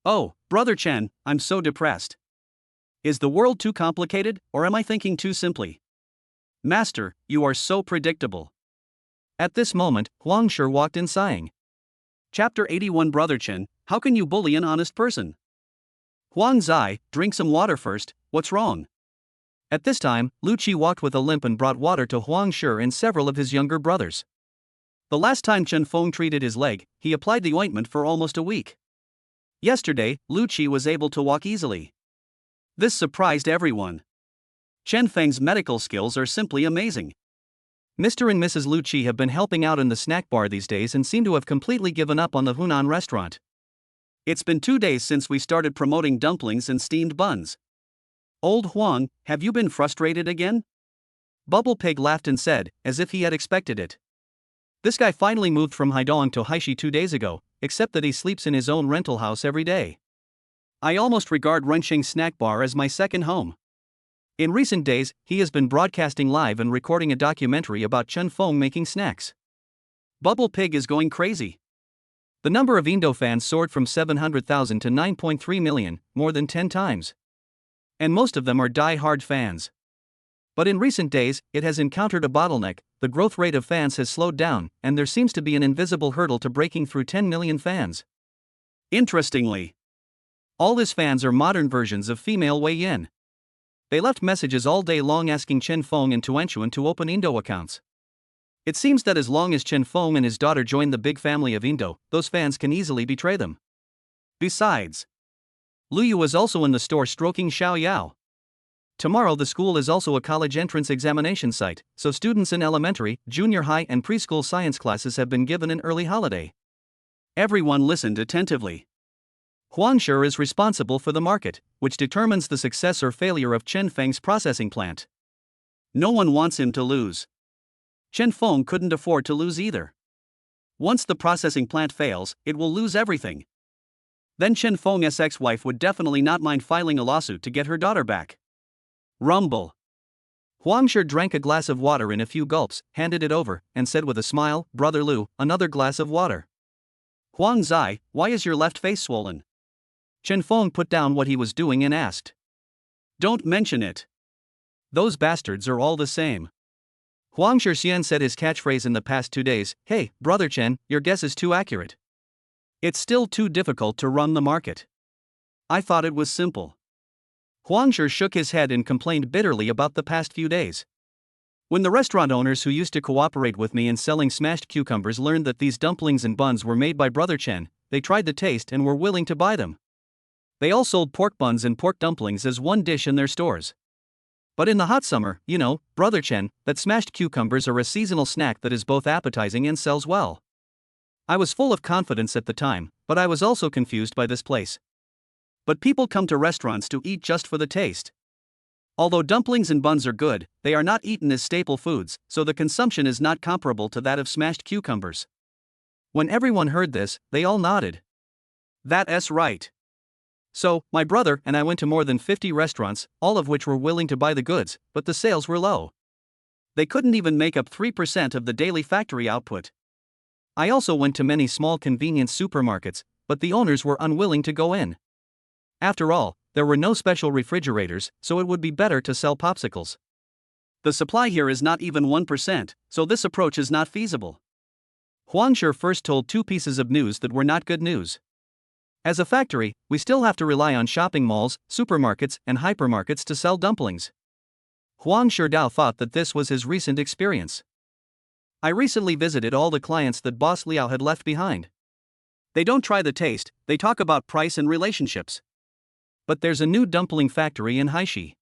Oh, Brother Chen, I'm so depressed. Is the world too complicated, or am I thinking too simply? Master, you are so predictable. At this moment, Huang Shi walked in sighing. Chapter 81. Brother Chen, how can you bully an honest person? Huang Zai, drink some water first, what's wrong? At this time, Lu Qi walked with a limp and brought water to Huang Shi and several of his younger brothers. The last time Chen Feng treated his leg, he applied the ointment for almost a week. Yesterday, Lu Qi was able to walk easily. This surprised everyone. Chen Feng's medical skills are simply amazing. Mr. and Mrs. Lu Qi have been helping out in the snack bar these days and seem to have completely given up on the Hunan restaurant. It's been 2 days since we started promoting dumplings and steamed buns. Old Huang, have you been frustrated again? Bubble Pig laughed and said, as if he had expected it. This guy finally moved from Haidong to Haishi 2 days ago, except that he sleeps in his own rental house every day. I almost regard Renqing Snack Bar as my second home. In recent days, he has been broadcasting live and recording a documentary about Chen Feng making snacks. Bubble Pig is going crazy. The number of Indo fans soared from 700,000 to 9.3 million, more than 10 times. And most of them are die-hard fans. But in recent days, it has encountered a bottleneck. The growth rate of fans has slowed down, and there seems to be an invisible hurdle to breaking through 10 million fans. Interestingly, all his fans are modern versions of female Wei Yin. They left messages all day long asking Chen Feng and Tuan to open Indo accounts. It seems that as long as Chen Feng and his daughter join the big family of Indo, those fans can easily betray them. Besides, Lu Yu is also in the store stroking Xiao Yao. Tomorrow the school is also a college entrance examination site, so students in elementary, junior high and preschool science classes have been given an early holiday. Everyone listened attentively. Huang Shi is responsible for the market, which determines the success or failure of Chen Feng's processing plant. No one wants him to lose. Chen Feng couldn't afford to lose either. Once the processing plant fails, it will lose everything. Then Chen Feng's ex-wife would definitely not mind filing a lawsuit to get her daughter back. Rumble. Huang Shi drank a glass of water in a few gulps, handed it over, and said with a smile, "Brother Lu, another glass of water." Huang Zai, why is your left face swollen? Chen Feng put down what he was doing and asked. Don't mention it. Those bastards are all the same. Huang Shi said his catchphrase in the past 2 days, "Hey, Brother Chen, your guess is too accurate. It's still too difficult to run the market. I thought it was simple." Huang Shi shook his head and complained bitterly about the past few days. When the restaurant owners who used to cooperate with me in selling smashed cucumbers learned that these dumplings and buns were made by Brother Chen, they tried the taste and were willing to buy them. They all sold pork buns and pork dumplings as one dish in their stores. But in the hot summer, Brother Chen, that smashed cucumbers are a seasonal snack that is both appetizing and sells well. I was full of confidence at the time, but I was also confused by this place. But people come to restaurants to eat just for the taste. Although dumplings and buns are good, they are not eaten as staple foods, so the consumption is not comparable to that of smashed cucumbers. When everyone heard this, they all nodded. That's right. So, my brother and I went to more than 50 restaurants, all of which were willing to buy the goods, but the sales were low. They couldn't even make up 3% of the daily factory output. I also went to many small convenience supermarkets, but the owners were unwilling to go in. After all, there were no special refrigerators, so it would be better to sell popsicles. The supply here is not even 1%, so this approach is not feasible. Huang Shi first told two pieces of news that were not good news. As a factory, we still have to rely on shopping malls, supermarkets, and hypermarkets to sell dumplings. Huang Shidao thought that this was his recent experience. I recently visited all the clients that Boss Liao had left behind. They don't try the taste, they talk about price and relationships. But there's a new dumpling factory in Haishi.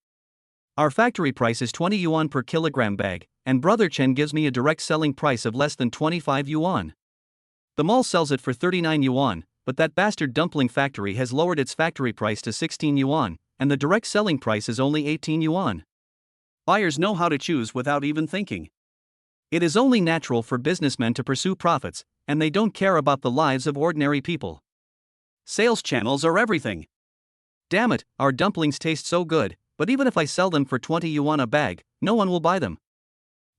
Our factory price is 20 yuan per kilogram bag, and Brother Chen gives me a direct selling price of less than 25 yuan. The mall sells it for 39 yuan, but that bastard dumpling factory has lowered its factory price to 16 yuan, and the direct selling price is only 18 yuan. Buyers know how to choose without even thinking. It is only natural for businessmen to pursue profits, and they don't care about the lives of ordinary people. Sales channels are everything. Damn it, our dumplings taste so good, but even if I sell them for 20 yuan a bag, no one will buy them.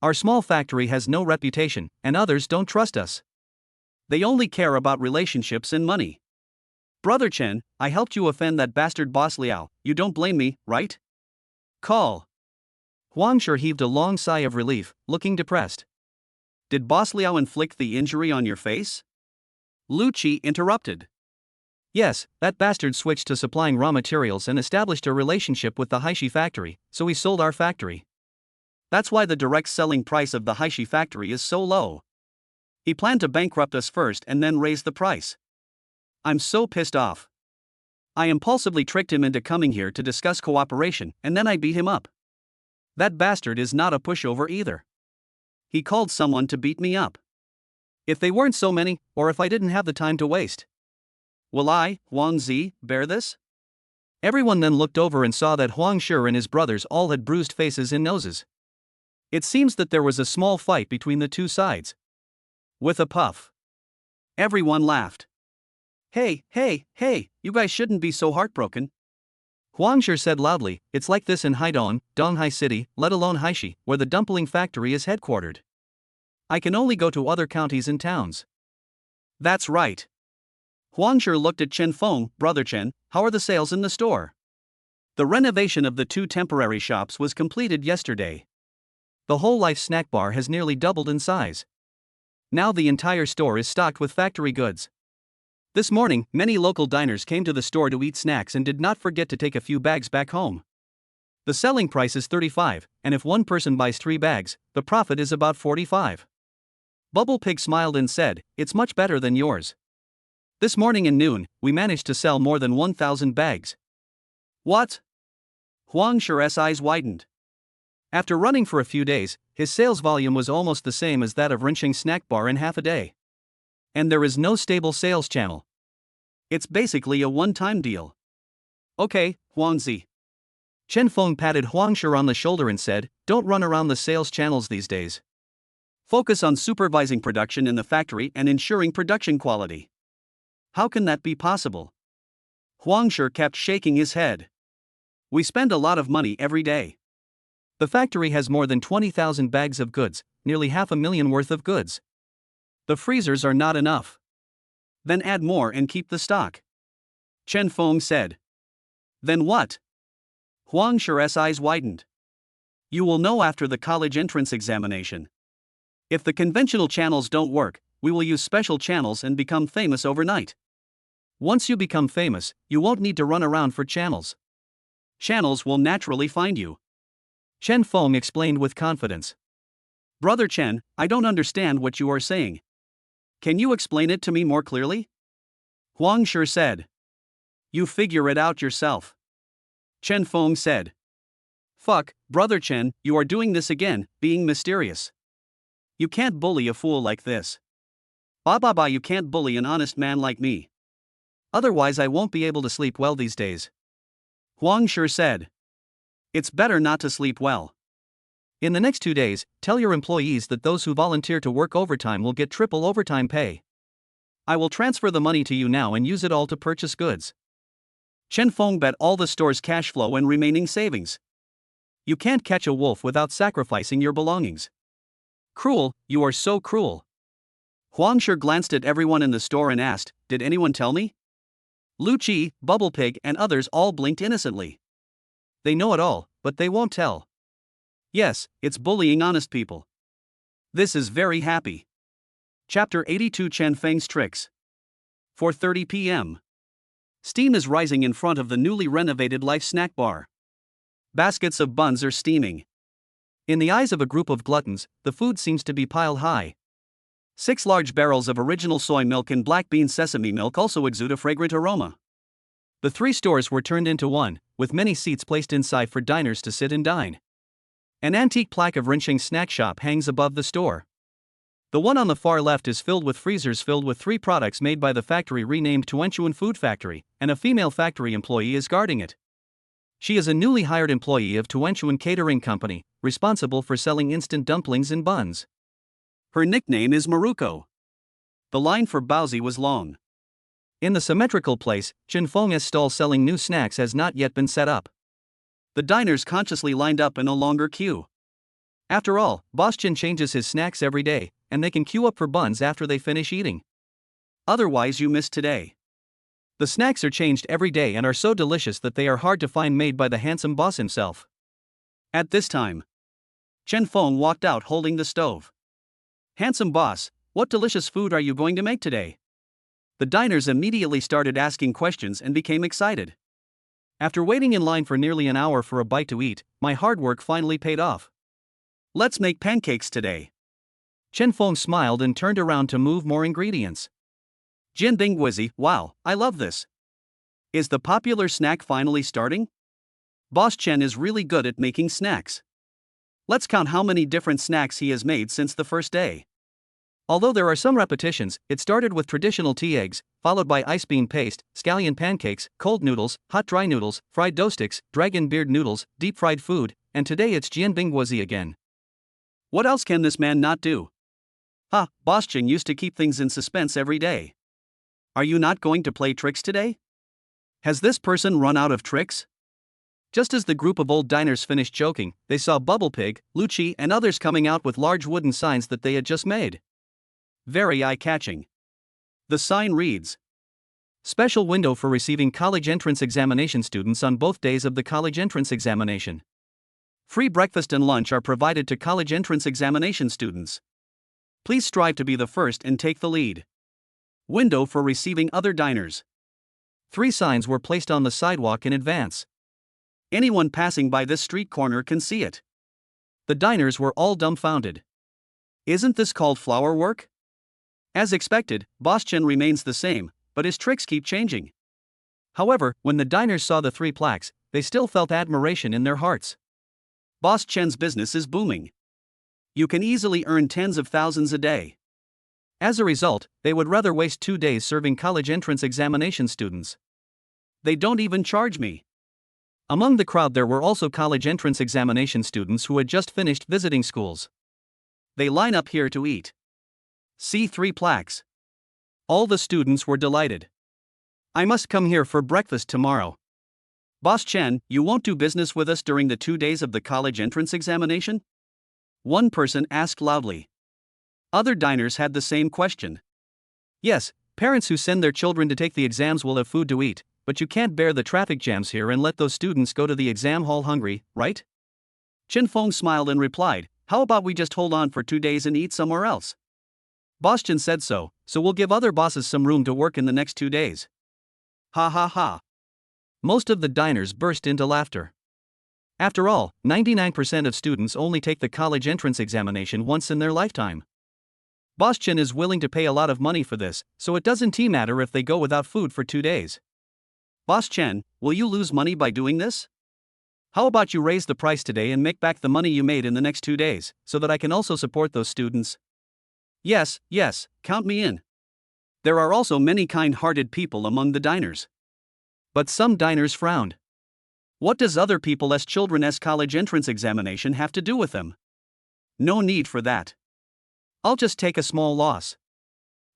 Our small factory has no reputation, and others don't trust us. They only care about relationships and money. Brother Chen, I helped you offend that bastard Boss Liao, you don't blame me, right? Call. Huang Shi heaved a long sigh of relief, looking depressed. Did Boss Liao inflict the injury on your face? Lu Qi interrupted. Yes, that bastard switched to supplying raw materials and established a relationship with the Haishi factory, so he sold our factory. That's why the direct selling price of the Haishi factory is so low. He planned to bankrupt us first and then raise the price. I'm so pissed off. I impulsively tricked him into coming here to discuss cooperation, and then I beat him up. That bastard is not a pushover either. He called someone to beat me up. If they weren't so many, or if I didn't have the time to waste. Will I, Huang Zi, bear this? Everyone then looked over and saw that Huang Shi and his brothers all had bruised faces and noses. It seems that there was a small fight between the two sides. With a puff, everyone laughed. Hey, you guys shouldn't be so heartbroken. Huang Shi said loudly, it's like this in Haidong, Donghai City, let alone Haishi, where the dumpling factory is headquartered. I can only go to other counties and towns. That's right. Huang Shi looked at Chen Feng. Brother Chen, how are the sales in the store? The renovation of the two temporary shops was completed yesterday. The whole Life snack bar has nearly doubled in size. Now the entire store is stocked with factory goods. This morning, many local diners came to the store to eat snacks and did not forget to take a few bags back home. The selling price is 35, and if one person buys 3 bags, the profit is about 45. Bubble Pig smiled and said, it's much better than yours. This morning and noon, we managed to sell more than 1,000 bags. What? Huang Shi's eyes widened. After running for a few days, his sales volume was almost the same as that of Rinching Snack Bar in half a day. And there is no stable sales channel. It's basically a one-time deal. Okay, Huang Zi. Chen Feng patted Huang Shi on the shoulder and said, don't run around the sales channels these days. Focus on supervising production in the factory and ensuring production quality. How can that be possible? Huang Shi kept shaking his head. We spend a lot of money every day. The factory has more than 20,000 bags of goods, nearly 500,000 worth of goods. The freezers are not enough. Then add more and keep the stock. Chen Feng said. Then what? Huang Shi's eyes widened. You will know after the college entrance examination. If the conventional channels don't work, we will use special channels and become famous overnight. Once you become famous, you won't need to run around for channels. Channels will naturally find you. Chen Feng explained with confidence. Brother Chen, I don't understand what you are saying. Can you explain it to me more clearly? Huang Shi said. You figure it out yourself. Chen Feng said. Fuck, Brother Chen, you are doing this again, being mysterious. You can't bully a fool like this. Ba, you can't bully an honest man like me. Otherwise I won't be able to sleep well these days. Huang Shi said. It's better not to sleep well. In the next 2 days, tell your employees that those who volunteer to work overtime will get triple overtime pay. I will transfer the money to you now and use it all to purchase goods. Chen Feng bet all the store's cash flow and remaining savings. You can't catch a wolf without sacrificing your belongings. Cruel, you are so cruel. Huang Shi glanced at everyone in the store and asked, did anyone tell me? Lu Qi, Bubble Pig and others all blinked innocently. They know it all, but they won't tell. Yes, it's bullying honest people. This is very happy. Chapter 82 Chen Feng's Tricks. 4:30 p.m. Steam is rising in front of the newly renovated Life snack bar. Baskets of buns are steaming. In the eyes of a group of gluttons, the food seems to be piled high. 6 large barrels of original soy milk and black bean sesame milk also exude a fragrant aroma. The 3 stores were turned into one, with many seats placed inside for diners to sit and dine. An antique plaque of Rinxing Snack Shop hangs above the store. The one on the far left is filled with freezers filled with 3 products made by the factory renamed Tuanchuan Food Factory, and a female factory employee is guarding it. She is a newly hired employee of Tuanchuan Catering Company, responsible for selling instant dumplings and buns. Her nickname is Maruko. The line for Baozi was long. In the symmetrical place, Chen Feng's stall selling new snacks has not yet been set up. The diners consciously lined up in a longer queue. After all, Boss Chen changes his snacks every day, and they can queue up for buns after they finish eating. Otherwise you miss today. The snacks are changed every day and are so delicious that they are hard to find, made by the handsome boss himself. At this time, Chen Feng walked out holding the stove. Handsome boss, what delicious food are you going to make today? The diners immediately started asking questions and became excited. After waiting in line for nearly an hour for a bite to eat, my hard work finally paid off. Let's make pancakes today. Chen Feng smiled and turned around to move more ingredients. Jinbingguizi, wow, I love this. Is the popular snack finally starting? Boss Chen is really good at making snacks. Let's count how many different snacks he has made since the first day. Although there are some repetitions, it started with traditional tea eggs, followed by ice bean paste, scallion pancakes, cold noodles, hot dry noodles, fried dough sticks, dragon beard noodles, deep fried food, and today it's jianbingguozi again. What else can this man not do? Boss Chen used to keep things in suspense every day. Are you not going to play tricks today? Has this person run out of tricks? Just as the group of old diners finished joking, they saw Bubble Pig, Lucci, and others coming out with large wooden signs that they had just made. Very eye-catching. The sign reads, "Special window for receiving college entrance examination students on both days of the college entrance examination. Free breakfast and lunch are provided to college entrance examination students. Please strive to be the first and take the lead. Window for receiving other diners." 3 signs were placed on the sidewalk in advance. Anyone passing by this street corner can see it. The diners were all dumbfounded. Isn't this called flower work? As expected, Boss Chen remains the same, but his tricks keep changing. However, when the diners saw the 3 plaques, they still felt admiration in their hearts. Boss Chen's business is booming. You can easily earn tens of thousands a day. As a result, they would rather waste 2 days serving college entrance examination students. They don't even charge me. Among the crowd there were also college entrance examination students who had just finished visiting schools. They line up here to eat. See 3 plaques. All the students were delighted. I must come here for breakfast tomorrow. Boss Chen, you won't do business with us during the 2 days of the college entrance examination? One person asked loudly. Other diners had the same question. Yes, parents who send their children to take the exams will have food to eat, but you can't bear the traffic jams here and let those students go to the exam hall hungry, right? Chen Feng smiled and replied, how about we just hold on for 2 days and eat somewhere else? Boss Chen said so we'll give other bosses some room to work in the next 2 days. Ha ha ha. Most of the diners burst into laughter. After all, 99% of students only take the college entrance examination once in their lifetime. Boss Chen is willing to pay a lot of money for this, so it doesn't matter if they go without food for 2 days. Boss Chen, will you lose money by doing this? How about you raise the price today and make back the money you made in the next 2 days, so that I can also support those students? Yes, count me in. There are also many kind-hearted people among the diners. But some diners frowned. What does other people's children's college entrance examination have to do with them? No need for that. I'll just take a small loss.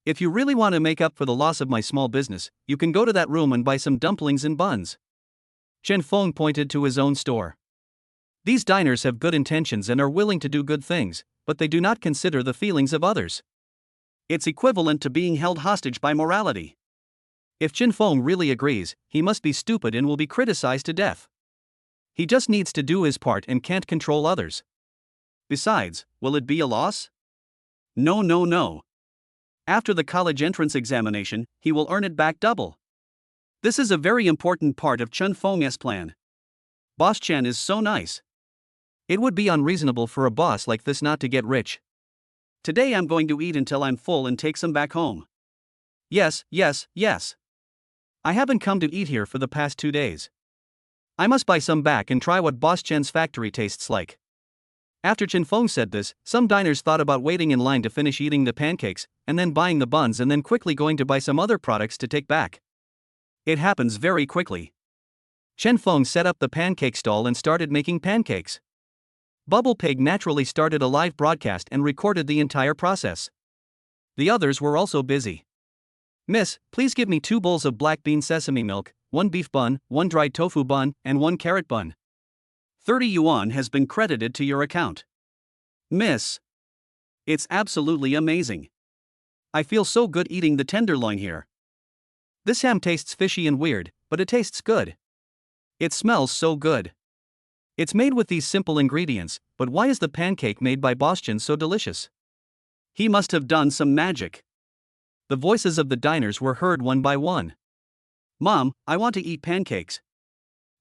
If you really want to make up for the loss of my small business, you can go to that room and buy some dumplings and buns. Chen Feng pointed to his own store. These diners have good intentions and are willing to do good things, but they do not consider the feelings of others. It's equivalent to being held hostage by morality. If Chen Feng really agrees, he must be stupid and will be criticized to death. He just needs to do his part and can't control others. Besides, will it be a loss? No, no, no. After the college entrance examination, he will earn it back double. This is a very important part of Chen Feng's plan. Boss Chen is so nice. It would be unreasonable for a boss like this not to get rich. Today I'm going to eat until I'm full and take some back home. Yes, yes, yes. I haven't come to eat here for the past 2 days. I must buy some back and try what Boss Chen's factory tastes like. After Chen Feng said this, some diners thought about waiting in line to finish eating the pancakes, and then buying the buns and then quickly going to buy some other products to take back. It happens very quickly. Chen Feng set up the pancake stall and started making pancakes. Bubble Pig naturally started a live broadcast and recorded the entire process. The others were also busy. Miss, please give me 2 bowls of black bean sesame milk, 1 beef bun, 1 dried tofu bun, and 1 carrot bun. 30 yuan has been credited to your account. Miss. It's absolutely amazing. I feel so good eating the tenderloin here. This ham tastes fishy and weird, but it tastes good. It smells so good. It's made with these simple ingredients, but why is the pancake made by Boss Chen so delicious? He must have done some magic. The voices of the diners were heard one by one. Mom, I want to eat pancakes.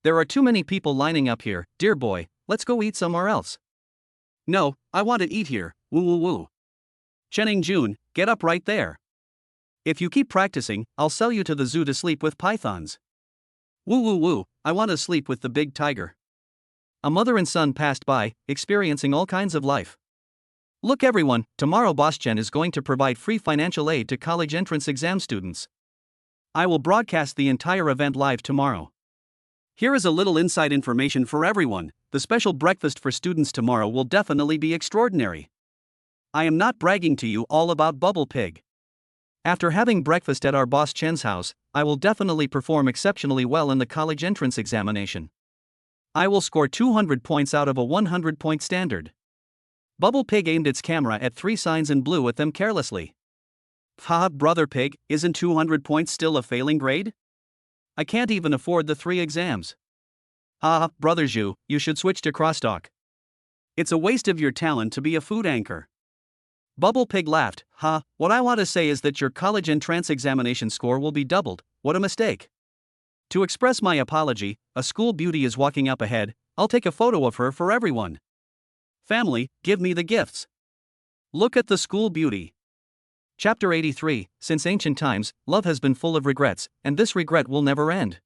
There are too many people lining up here, dear boy, let's go eat somewhere else. No, I want to eat here, woo woo woo. Chening Jun, get up right there. If you keep practicing, I'll sell you to the zoo to sleep with pythons. Woo woo woo, I want to sleep with the big tiger. A mother and son passed by, experiencing all kinds of life. Look everyone, tomorrow Boss Chen is going to provide free financial aid to college entrance exam students. I will broadcast the entire event live tomorrow. Here is a little inside information for everyone. The special breakfast for students tomorrow will definitely be extraordinary. I am not bragging to you all about Bubble Pig. After having breakfast at our Boss Chen's house, I will definitely perform exceptionally well in the college entrance examination. I will score 200 points out of a 100-point standard. Bubble Pig aimed its camera at 3 signs and blew at them carelessly. Haha, Brother Pig, isn't 200 points still a failing grade? I can't even afford the 3 exams. Haha, Brother Zhu, you should switch to crosstalk. It's a waste of your talent to be a food anchor. Bubble Pig laughed. What I want to say is that your college entrance examination score will be doubled. What a mistake. To express my apology, a school beauty is walking up ahead. I'll take a photo of her for everyone. Family, give me the gifts. Look at the school beauty. Chapter 83. Since ancient times, love has been full of regrets, and this regret will never end.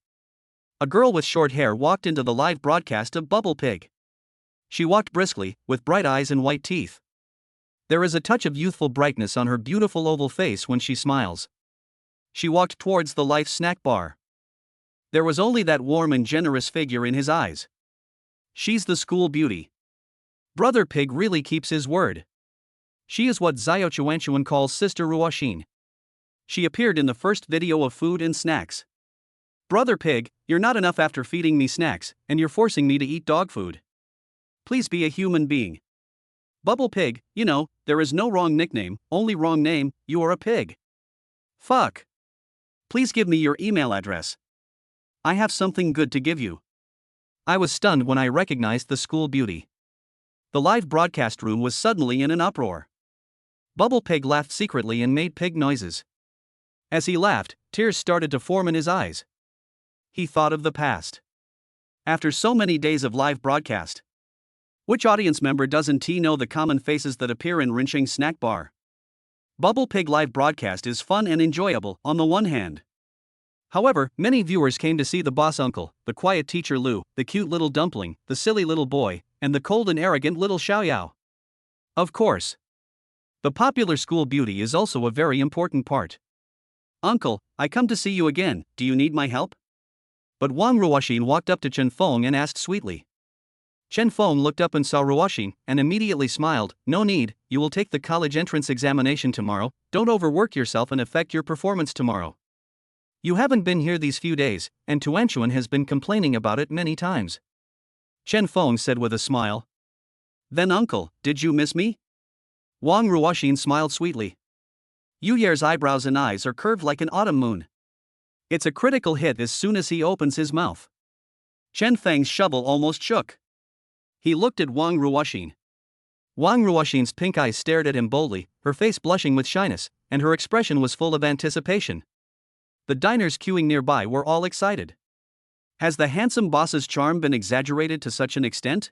A girl with short hair walked into the live broadcast of Bubble Pig. She walked briskly, with bright eyes and white teeth. There is a touch of youthful brightness on her beautiful oval face when she smiles. She walked towards the life snack bar. There was only that warm and generous figure in his eyes. She's the school beauty. Brother Pig really keeps his word. She is what Xiao Chuanchuan calls Sister Ruoxin. She appeared in the first video of food and snacks. Brother Pig, you're not enough after feeding me snacks, and you're forcing me to eat dog food. Please be a human being. Bubble Pig, you know, there is no wrong nickname, only wrong name, you are a pig. Fuck. Please give me your email address. I have something good to give you. I was stunned when I recognized the school beauty. The live broadcast room was suddenly in an uproar. Bubble Pig laughed secretly and made pig noises. As he laughed, tears started to form in his eyes. He thought of the past. After so many days of live broadcast, which audience member doesn't know the common faces that appear in Rinching Snack Bar? Bubble Pig live broadcast is fun and enjoyable on the one hand. However, many viewers came to see the boss uncle, the quiet teacher Lu, the cute little dumpling, the silly little boy, and the cold and arrogant little Xiaoyao. Of course. The popular school beauty is also a very important part. Uncle, I come to see you again, do you need my help? But Wang Ruoxin walked up to Chen Feng and asked sweetly. Chen Feng looked up and saw Ruoxin, and immediately smiled. No need, you will take the college entrance examination tomorrow, don't overwork yourself and affect your performance tomorrow. You haven't been here these few days, and Tuanchuan has been complaining about it many times. Chen Feng said with a smile. Then uncle, did you miss me? Wang Ruoxin smiled sweetly. Yu Ye's eyebrows and eyes are curved like an autumn moon. It's a critical hit as soon as he opens his mouth. Chen Feng's shovel almost shook. He looked at Wang Ruoxin. Wang Ruoxin's pink eyes stared at him boldly, her face blushing with shyness, and her expression was full of anticipation. The diners queuing nearby were all excited. Has the handsome boss's charm been exaggerated to such an extent?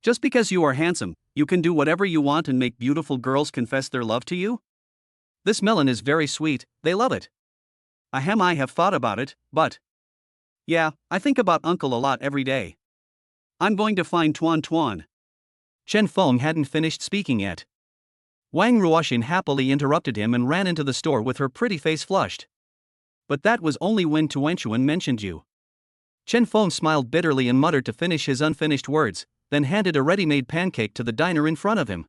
Just because you are handsome, you can do whatever you want and make beautiful girls confess their love to you? This melon is very sweet, they love it. I have thought about it, but... Yeah, I think about Uncle a lot every day. I'm going to find Tuan. Chen Feng hadn't finished speaking yet. Wang Ruoxin happily interrupted him and ran into the store with her pretty face flushed. But that was only when Tuan mentioned you. Chen Feng smiled bitterly and muttered to finish his unfinished words, then handed a ready-made pancake to the diner in front of him.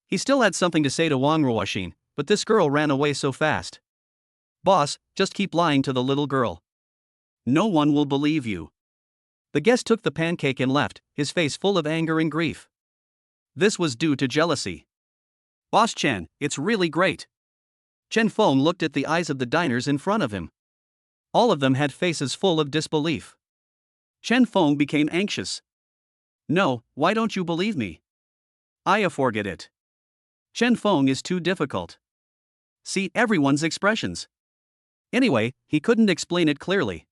He still had something to say to Wang Ruoxin, but this girl ran away so fast. Boss, just keep lying to the little girl. No one will believe you. The guest took the pancake and left, his face full of anger and grief. This was due to jealousy. Boss Chen, it's really great. Chen Feng looked at the eyes of the diners in front of him. All of them had faces full of disbelief. Chen Feng became anxious. No, why don't you believe me? I forget it. Chen Feng is too difficult. See everyone's expressions. Anyway, he couldn't explain it clearly.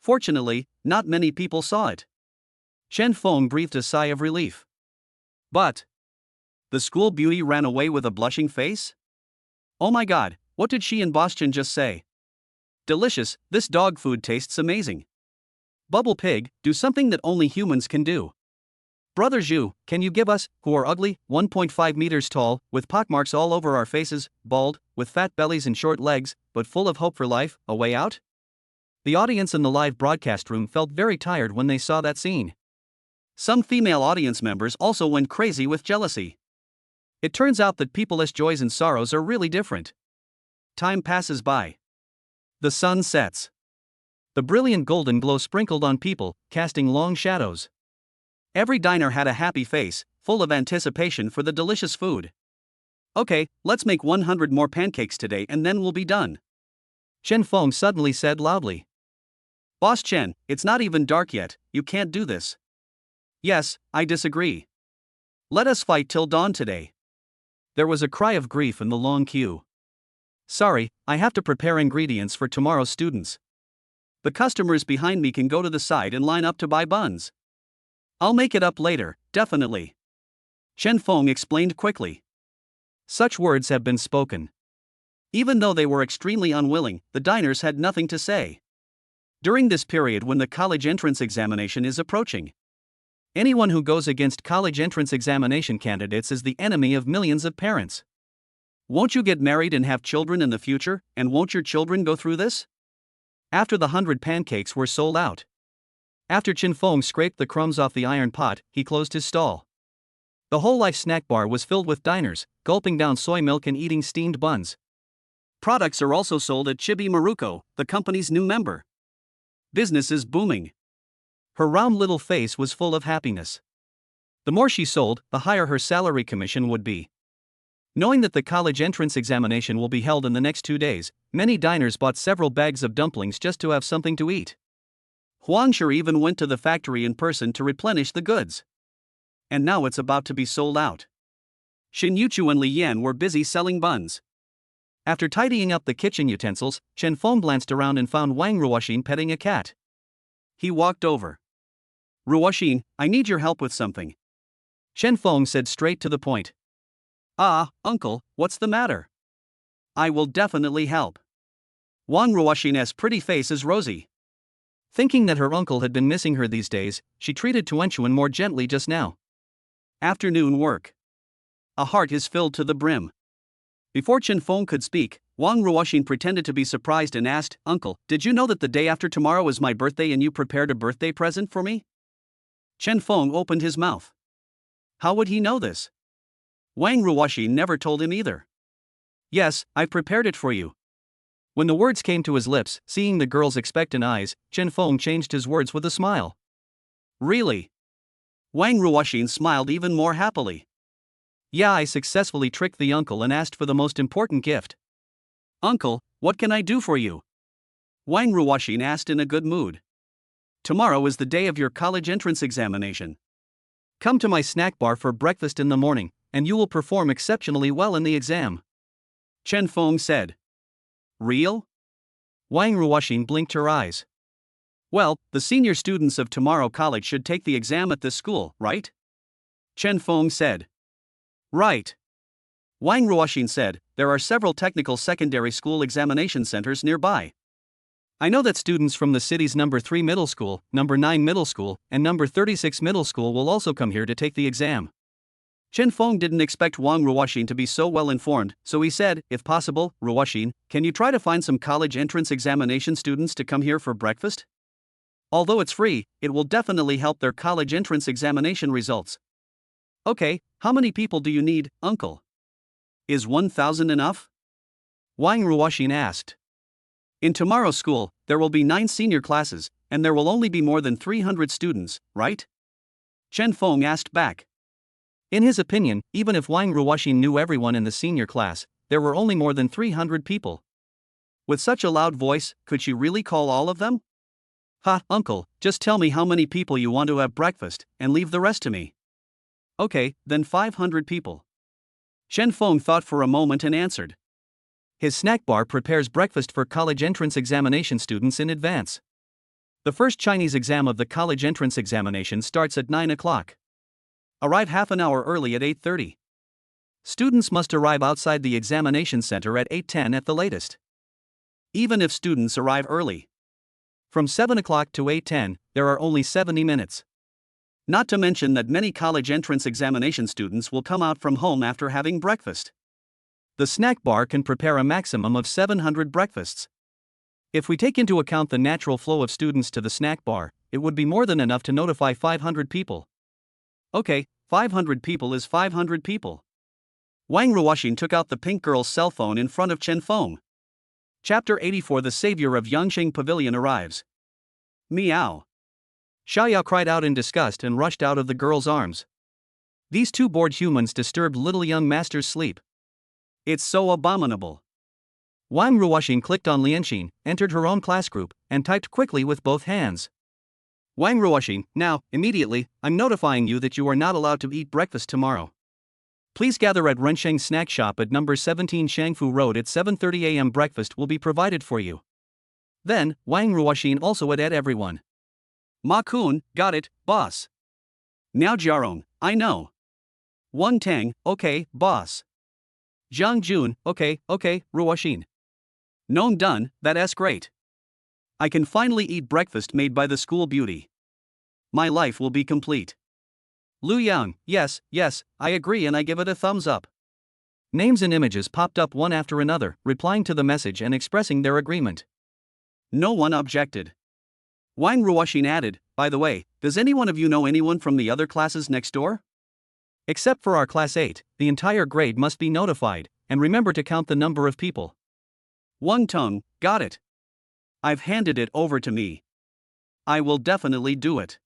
Fortunately, not many people saw it. Chen Feng breathed a sigh of relief. But the school beauty ran away with a blushing face? Oh my god, what did she and Boss Chen just say? Delicious, this dog food tastes amazing. Bubble Pig, do something that only humans can do. Brother Zhu, can you give us, who are ugly, 1.5 meters tall, with pockmarks all over our faces, bald, with fat bellies and short legs, but full of hope for life, a way out? The audience in the live broadcast room felt very tired when they saw that scene. Some female audience members also went crazy with jealousy. It turns out that people's joys and sorrows are really different. Time passes by. The sun sets. The brilliant golden glow sprinkled on people, casting long shadows. Every diner had a happy face, full of anticipation for the delicious food. Okay, let's make 100 more pancakes today and then we'll be done. Chen Feng suddenly said loudly. Boss Chen, it's not even dark yet, you can't do this. Yes, I disagree. Let us fight till dawn today. There was a cry of grief in the long queue. Sorry, I have to prepare ingredients for tomorrow's students. The customers behind me can go to the side and line up to buy buns. I'll make it up later, definitely. Chen Feng explained quickly. Such words have been spoken. Even though they were extremely unwilling, the diners had nothing to say. During this period when the college entrance examination is approaching, anyone who goes against college entrance examination candidates is the enemy of millions of parents. Won't you get married and have children in the future, and won't your children go through this? After the 100 pancakes were sold out. After Chen Feng scraped the crumbs off the iron pot, he closed his stall. The whole life snack bar was filled with diners, gulping down soy milk and eating steamed buns. Products are also sold at Chibi Maruko, the company's new member. Business is booming. Her round little face was full of happiness. The more she sold, the higher her salary commission would be. Knowing that the college entrance examination will be held in the next 2 days, many diners bought several bags of dumplings just to have something to eat. Huang Shi even went to the factory in person to replenish the goods. And now it's about to be sold out. Xin Yuchu and Li Yan were busy selling buns. After tidying up the kitchen utensils, Chen Feng glanced around and found Wang Ruoxin petting a cat. He walked over. Ruoxin, I need your help with something. Chen Feng said straight to the point. Ah, uncle, what's the matter? I will definitely help. Wang Ruoxin's pretty face is rosy. Thinking that her uncle had been missing her these days, she treated Tuan more gently just now. Afternoon work. A heart is filled to the brim. Before Chen Feng could speak, Wang Ruoxin pretended to be surprised and asked, Uncle, did you know that the day after tomorrow is my birthday and you prepared a birthday present for me? Chen Feng opened his mouth. How would he know this? Wang Ruoxin never told him either. Yes, I prepared it for you. When the words came to his lips, seeing the girl's expectant eyes, Chen Feng changed his words with a smile. Really? Wang Ruoxin smiled even more happily. Yeah, I successfully tricked the uncle and asked for the most important gift. Uncle, what can I do for you? Wang Ruoxin asked in a good mood. Tomorrow is the day of your college entrance examination. Come to my snack bar for breakfast in the morning, and you will perform exceptionally well in the exam. Chen Feng said. Real? Wang Ruoxin blinked her eyes. Well, the senior students of tomorrow college should take the exam at this school, right? Chen Feng said. Right. Wang Ruoxin said, there are several technical secondary school examination centers nearby. I know that students from the city's number 3 middle school, number 9 middle school, and number 36 middle school will also come here to take the exam. Chen Feng didn't expect Wang Ruoxin to be so well informed, so he said, if possible, Ruoxin, can you try to find some college entrance examination students to come here for breakfast? Although it's free, it will definitely help their college entrance examination results. Okay, how many people do you need, uncle? Is 1,000 enough? Wang Ruoxin asked. In tomorrow's school, there will be 9 senior classes, and there will only be more than 300 students, right? Chen Feng asked back. In his opinion, even if Wang Ruoxin knew everyone in the senior class, there were only more than 300 people. With such a loud voice, could she really call all of them? Ha, uncle, just tell me how many people you want to have breakfast, and leave the rest to me. Okay, then 500 people. Chen Feng thought for a moment and answered. His snack bar prepares breakfast for college entrance examination students in advance. The first Chinese exam of the college entrance examination starts at 9 o'clock. Arrive half an hour early at 8:30. Students must arrive outside the examination center at 8:10 at the latest. Even if students arrive early. From 7 o'clock to 8:10, there are only 70 minutes. Not to mention that many college entrance examination students will come out from home after having breakfast. The snack bar can prepare a maximum of 700 breakfasts. If we take into account the natural flow of students to the snack bar, it would be more than enough to notify 500 people. Okay, 500 people is 500 people. Wang Ruoxin took out the pink girl's cell phone in front of Chen Feng. Chapter 84. The savior of Yangqing Pavilion arrives. Meow. Xiaoyao cried out in disgust and rushed out of the girl's arms. These two bored humans disturbed little young master's sleep. It's so abominable. Wang Ruoxin clicked on Lianxin, entered her own class group, and typed quickly with both hands. Wang Ruoxin, now, immediately, I'm notifying you that you are not allowed to eat breakfast tomorrow. Please gather at Rensheng Snack Shop at number 17 Shangfu Road at 7:30 a.m. Breakfast will be provided for you. Then, Wang Ruoxin also added everyone. Ma Kun, got it, boss. Now Jiarong, I know. Wang Tang, okay, boss. Zhang Jun, okay, Ruoxin. Nong done, that's great. I can finally eat breakfast made by the school beauty. My life will be complete. Lu Yang, yes, I agree and I give it a thumbs up. Names and images popped up one after another, replying to the message and expressing their agreement. No one objected. Wang Ruoxin added, by the way, does any one of you know anyone from the other classes next door? Except for our class 8, the entire grade must be notified, and remember to count the number of people. Wang Tong, got it. I've handed it over to me. I will definitely do it.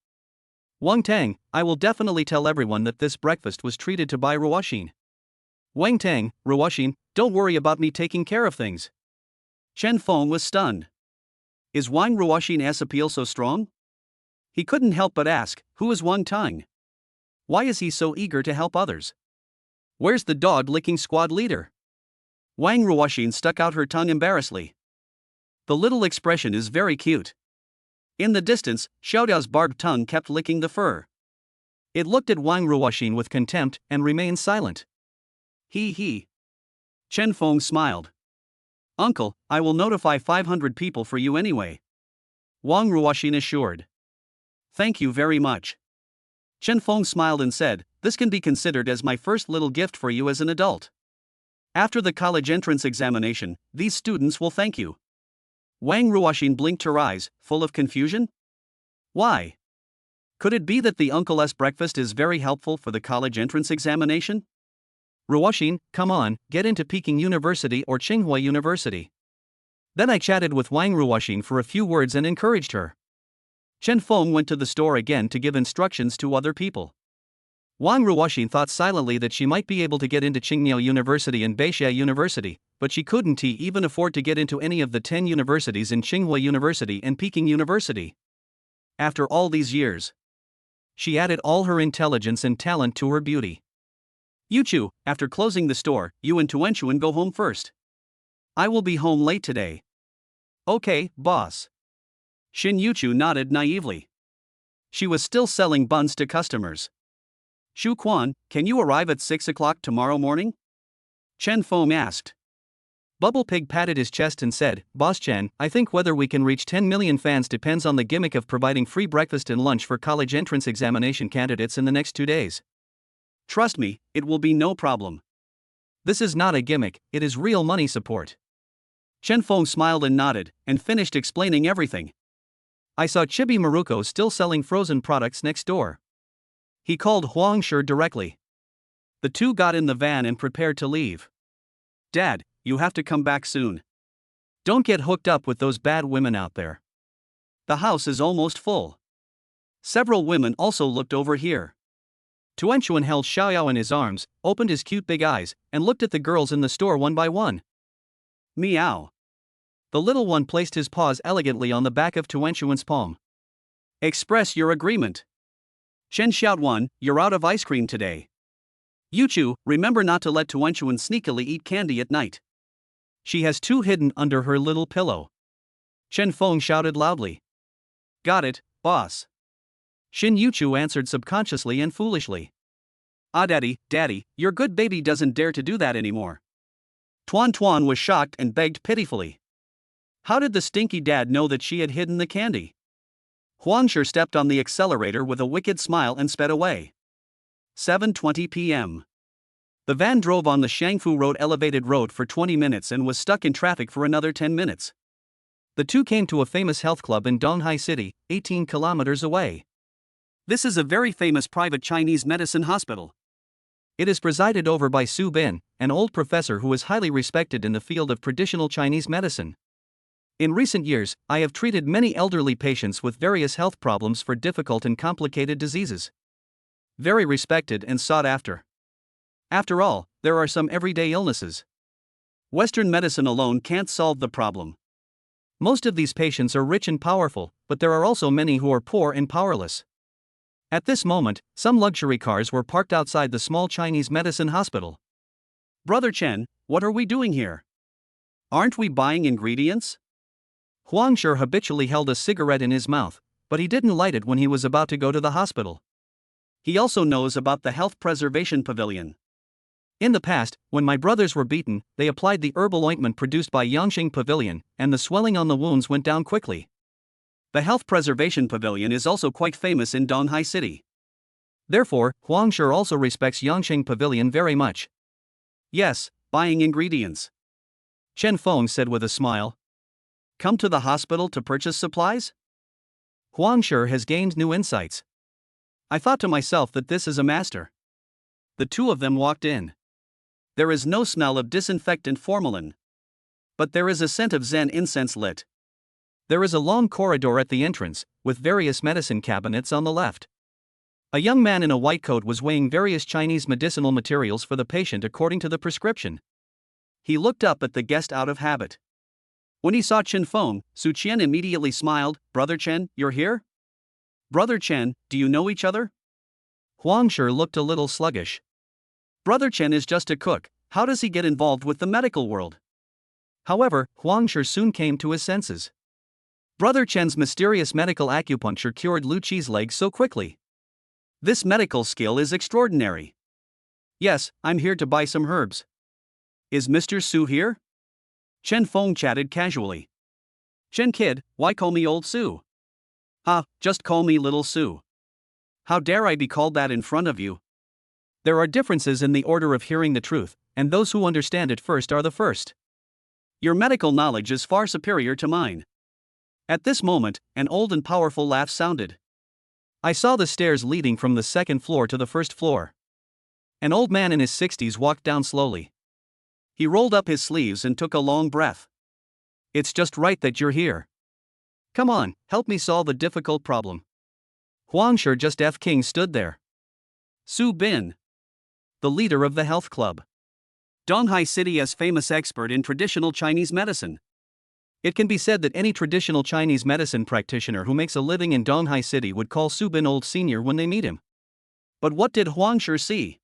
Wang Tang, I will definitely tell everyone that this breakfast was treated to by Ruoxin. Wang Tang, Ruoxin, don't worry about me taking care of things. Chen Feng was stunned. Is Wang Ruoxin's appeal so strong? He couldn't help but ask, who is Wang Tang? Why is he so eager to help others? Where's the dog-licking squad leader? Wang Ruoxin stuck out her tongue embarrassedly. The little expression is very cute. In the distance, Xiaodao's barbed tongue kept licking the fur. It looked at Wang Ruoxin with contempt and remained silent. He. Chen Feng smiled. Uncle, I will notify 500 people for you anyway. Wang Ruoxin assured. Thank you very much. Chen Feng smiled and said, this can be considered as my first little gift for you as an adult. After the college entrance examination, these students will thank you. Wang Ruoxin blinked her eyes, full of confusion. Why? Could it be that the uncle's breakfast is very helpful for the college entrance examination? Ruoxin, come on, get into Peking University or Tsinghua University. Then I chatted with Wang Ruoxin for a few words and encouraged her. Chen Feng went to the store again to give instructions to other people. Wang Ruoxin thought silently that she might be able to get into Tsinghua University and Beixia University, but she couldn't even afford to get into any of the 10 universities in Tsinghua University and Peking University. After all these years, She added all her intelligence and talent to her beauty. Yuchu, after closing the store, you and Tuanchuan go home first. I will be home late today. Okay, boss. Shin Yuchu nodded naively. She was still selling buns to customers. Shu Quan, can you arrive at 6 o'clock tomorrow morning? Chen Feng asked. Bubble Pig patted his chest and said, Boss Chen, I think whether we can reach 10 million fans depends on the gimmick of providing free breakfast and lunch for college entrance examination candidates in the next 2 days. Trust me, it will be no problem. This is not a gimmick, it is real money support. Chen Feng smiled and nodded, and finished explaining everything. I saw Chibi Maruko still selling frozen products next door. He called Huang Shi directly. The two got in the van and prepared to leave. Dad, you have to come back soon. Don't get hooked up with those bad women out there. The house is almost full. Several women also looked over here. Tuanchuan held Xiaoyao in his arms, opened his cute big eyes, and looked at the girls in the store one by one. Meow. The little one placed his paws elegantly on the back of Tuanchuan's palm. Express your agreement. Chen Xiaoduan, you're out of ice cream today. Yuchu, remember not to let Tuanchuan sneakily eat candy at night. She has two hidden under her little pillow. Chen Feng shouted loudly. Got it, boss. Shin Yuchu answered subconsciously and foolishly. Ah, daddy, your good baby doesn't dare to do that anymore. Tuan was shocked and begged pitifully. How did the stinky dad know that she had hidden the candy? Huang Shi stepped on the accelerator with a wicked smile and sped away. 7:20 p.m. The van drove on the Shangfu Road elevated road for 20 minutes and was stuck in traffic for another 10 minutes. The two came to a famous health club in Donghai City, 18 kilometers away. This is a very famous private Chinese medicine hospital. It is presided over by Su Bin, an old professor who is highly respected in the field of traditional Chinese medicine. In recent years, I have treated many elderly patients with various health problems for difficult and complicated diseases. Very respected and sought after. After all, there are some everyday illnesses. Western medicine alone can't solve the problem. Most of these patients are rich and powerful, but there are also many who are poor and powerless. At this moment, some luxury cars were parked outside the small Chinese medicine hospital. Brother Chen, what are we doing here? Aren't we buying ingredients? Huang Shi habitually held a cigarette in his mouth, but he didn't light it when he was about to go to the hospital. He also knows about the health preservation pavilion. In the past, when my brothers were beaten, they applied the herbal ointment produced by Yangsheng Pavilion, and the swelling on the wounds went down quickly. The health preservation pavilion is also quite famous in Donghai City. Therefore, Huang Shi also respects Yangsheng Pavilion very much. Yes, buying ingredients. Chen Feng said with a smile. Come to the hospital to purchase supplies? Huang Shi has gained new insights. I thought to myself that this is a master. The two of them walked in. There is no smell of disinfectant formalin. But there is a scent of Zen incense lit. There is a long corridor at the entrance, with various medicine cabinets on the left. A young man in a white coat was weighing various Chinese medicinal materials for the patient according to the prescription. He looked up at the guest out of habit. When he saw Chen Feng, Su Qian immediately smiled. Brother Chen, you're here? Brother Chen, do you know each other? Huang Shi looked a little sluggish. Brother Chen is just a cook, how does he get involved with the medical world? However, Huang Shi soon came to his senses. Brother Chen's mysterious medical acupuncture cured Lu Qi's leg so quickly. This medical skill is extraordinary. Yes, I'm here to buy some herbs. Is Mr. Su here? Chen Feng chatted casually. Chen kid, why call me Old Su? Just call me Little Su. How dare I be called that in front of you? There are differences in the order of hearing the truth, and those who understand it first are the first. Your medical knowledge is far superior to mine. At this moment, an old and powerful laugh sounded. I saw the stairs leading from the second floor to the first floor. An old man in his 60s walked down slowly. He rolled up his sleeves and took a long breath. It's just right that you're here. Come on, help me solve a difficult problem. Huang Shi just F-King stood there. Su Bin, the leader of the health club. Donghai City as famous expert in traditional Chinese medicine. It can be said that any traditional Chinese medicine practitioner who makes a living in Donghai City would call Su Bin old senior when they meet him. But what did Huang Shi see?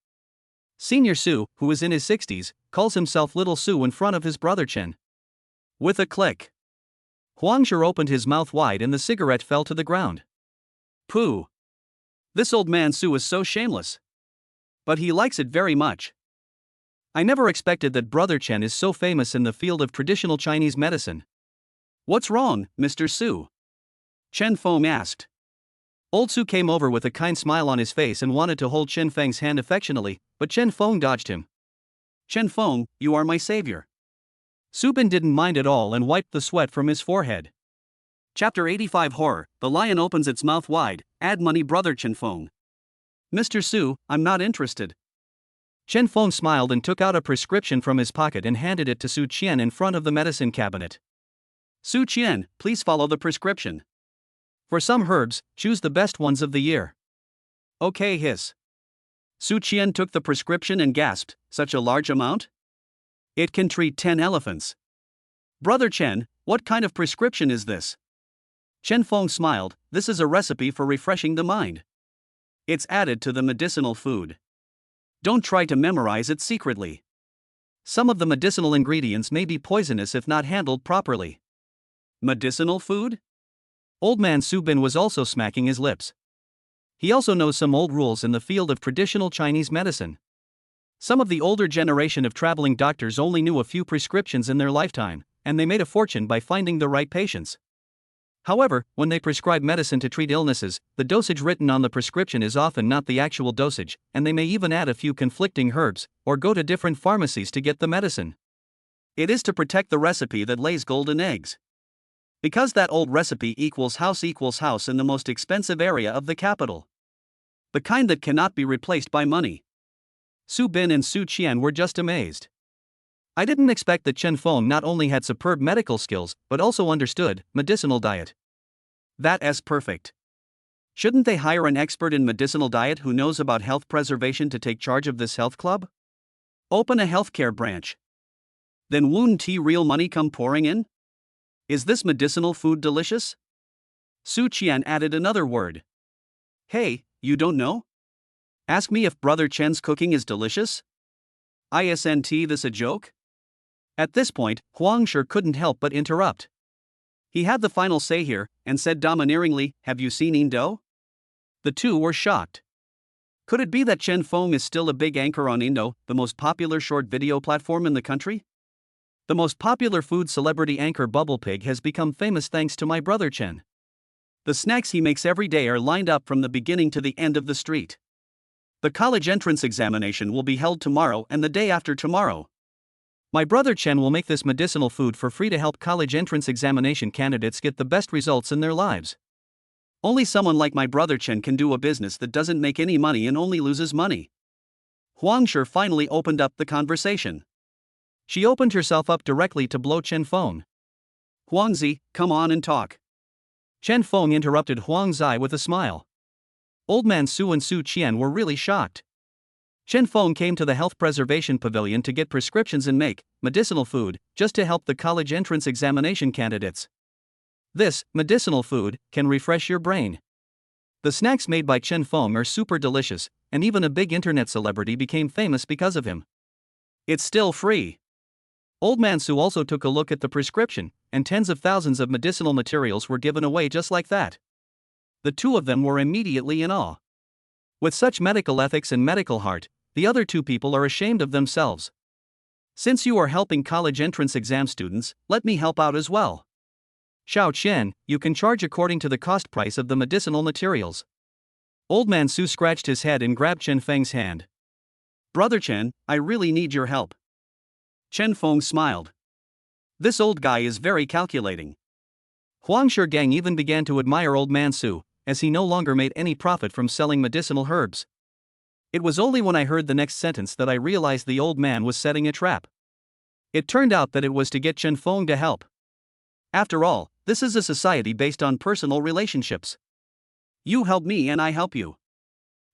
Senior Su, who is in his 60s, calls himself Little Su in front of his brother Chen. With a click, Huang Shi opened his mouth wide and the cigarette fell to the ground. Pooh! This old man Su is so shameless. But he likes it very much. I never expected that brother Chen is so famous in the field of traditional Chinese medicine. What's wrong, Mr. Su? Chen Feng asked. Old Su came over with a kind smile on his face and wanted to hold Chen Feng's hand affectionately, but Chen Feng dodged him. Chen Feng, you are my savior. Su Bin didn't mind at all and wiped the sweat from his forehead. Chapter 85 Horror, The Lion Opens Its Mouth Wide, Add Money Brother Chen Feng. Mr. Su, I'm not interested. Chen Feng smiled and took out a prescription from his pocket and handed it to Su Qian in front of the medicine cabinet. Su Qian, please follow the prescription. For some herbs, choose the best ones of the year. Okay, hiss. Su Qian took the prescription and gasped, such a large amount? It can treat 10 elephants. Brother Chen, what kind of prescription is this? Chen Feng smiled, this is a recipe for refreshing the mind. It's added to the medicinal food. Don't try to memorize it secretly. Some of the medicinal ingredients may be poisonous if not handled properly. Medicinal food? Old man Su Bin was also smacking his lips. He also knows some old rules in the field of traditional Chinese medicine. Some of the older generation of traveling doctors only knew a few prescriptions in their lifetime, and they made a fortune by finding the right patients. However, when they prescribe medicine to treat illnesses, the dosage written on the prescription is often not the actual dosage, and they may even add a few conflicting herbs, or go to different pharmacies to get the medicine. It is to protect the recipe that lays golden eggs. Because that old recipe equals house in the most expensive area of the capital. The kind that cannot be replaced by money. Su Bin and Su Qian were just amazed. I didn't expect that Chen Feng not only had superb medical skills, but also understood medicinal diet. That's perfect. Shouldn't they hire an expert in medicinal diet who knows about health preservation to take charge of this health club? Open a healthcare branch. Then wouldn't real money come pouring in? Is this medicinal food delicious? Su Qian added another word. Hey, you don't know? Ask me if brother Chen's cooking is delicious? Isn't this a joke? At this point, Huang Shi couldn't help but interrupt. He had the final say here, and said domineeringly, have you seen Indo? The two were shocked. Could it be that Chen Feng is still a big anchor on Indo, the most popular short video platform in the country? The most popular food celebrity anchor Bubble Pig has become famous thanks to my brother Chen. The snacks he makes every day are lined up from the beginning to the end of the street. The college entrance examination will be held tomorrow and the day after tomorrow. My brother Chen will make this medicinal food for free to help college entrance examination candidates get the best results in their lives. Only someone like my brother Chen can do a business that doesn't make any money and only loses money. Huang Shi finally opened up the conversation. She opened herself up directly to blow Chen Feng. Huangzi, come on and talk. Chen Feng interrupted Huang Zai with a smile. Old man Su and Su Qian were really shocked. Chen Feng came to the health preservation pavilion to get prescriptions and make medicinal food, just to help the college entrance examination candidates. This medicinal food can refresh your brain. The snacks made by Chen Feng are super delicious, and even a big internet celebrity became famous because of him. It's still free. Old man Su also took a look at the prescription, and tens of thousands of medicinal materials were given away just like that. The two of them were immediately in awe. With such medical ethics and medical heart, the other two people are ashamed of themselves. Since you are helping college entrance exam students, let me help out as well. Xiao Qian, you can charge according to the cost price of the medicinal materials. Old man Su scratched his head and grabbed Chen Feng's hand. Brother Chen, I really need your help. Chen Feng smiled. This old guy is very calculating. Huang Shi Gang even began to admire old man Su, as he no longer made any profit from selling medicinal herbs. It was only when I heard the next sentence that I realized the old man was setting a trap. It turned out that it was to get Chen Feng to help. After all, this is a society based on personal relationships. You help me and I help you.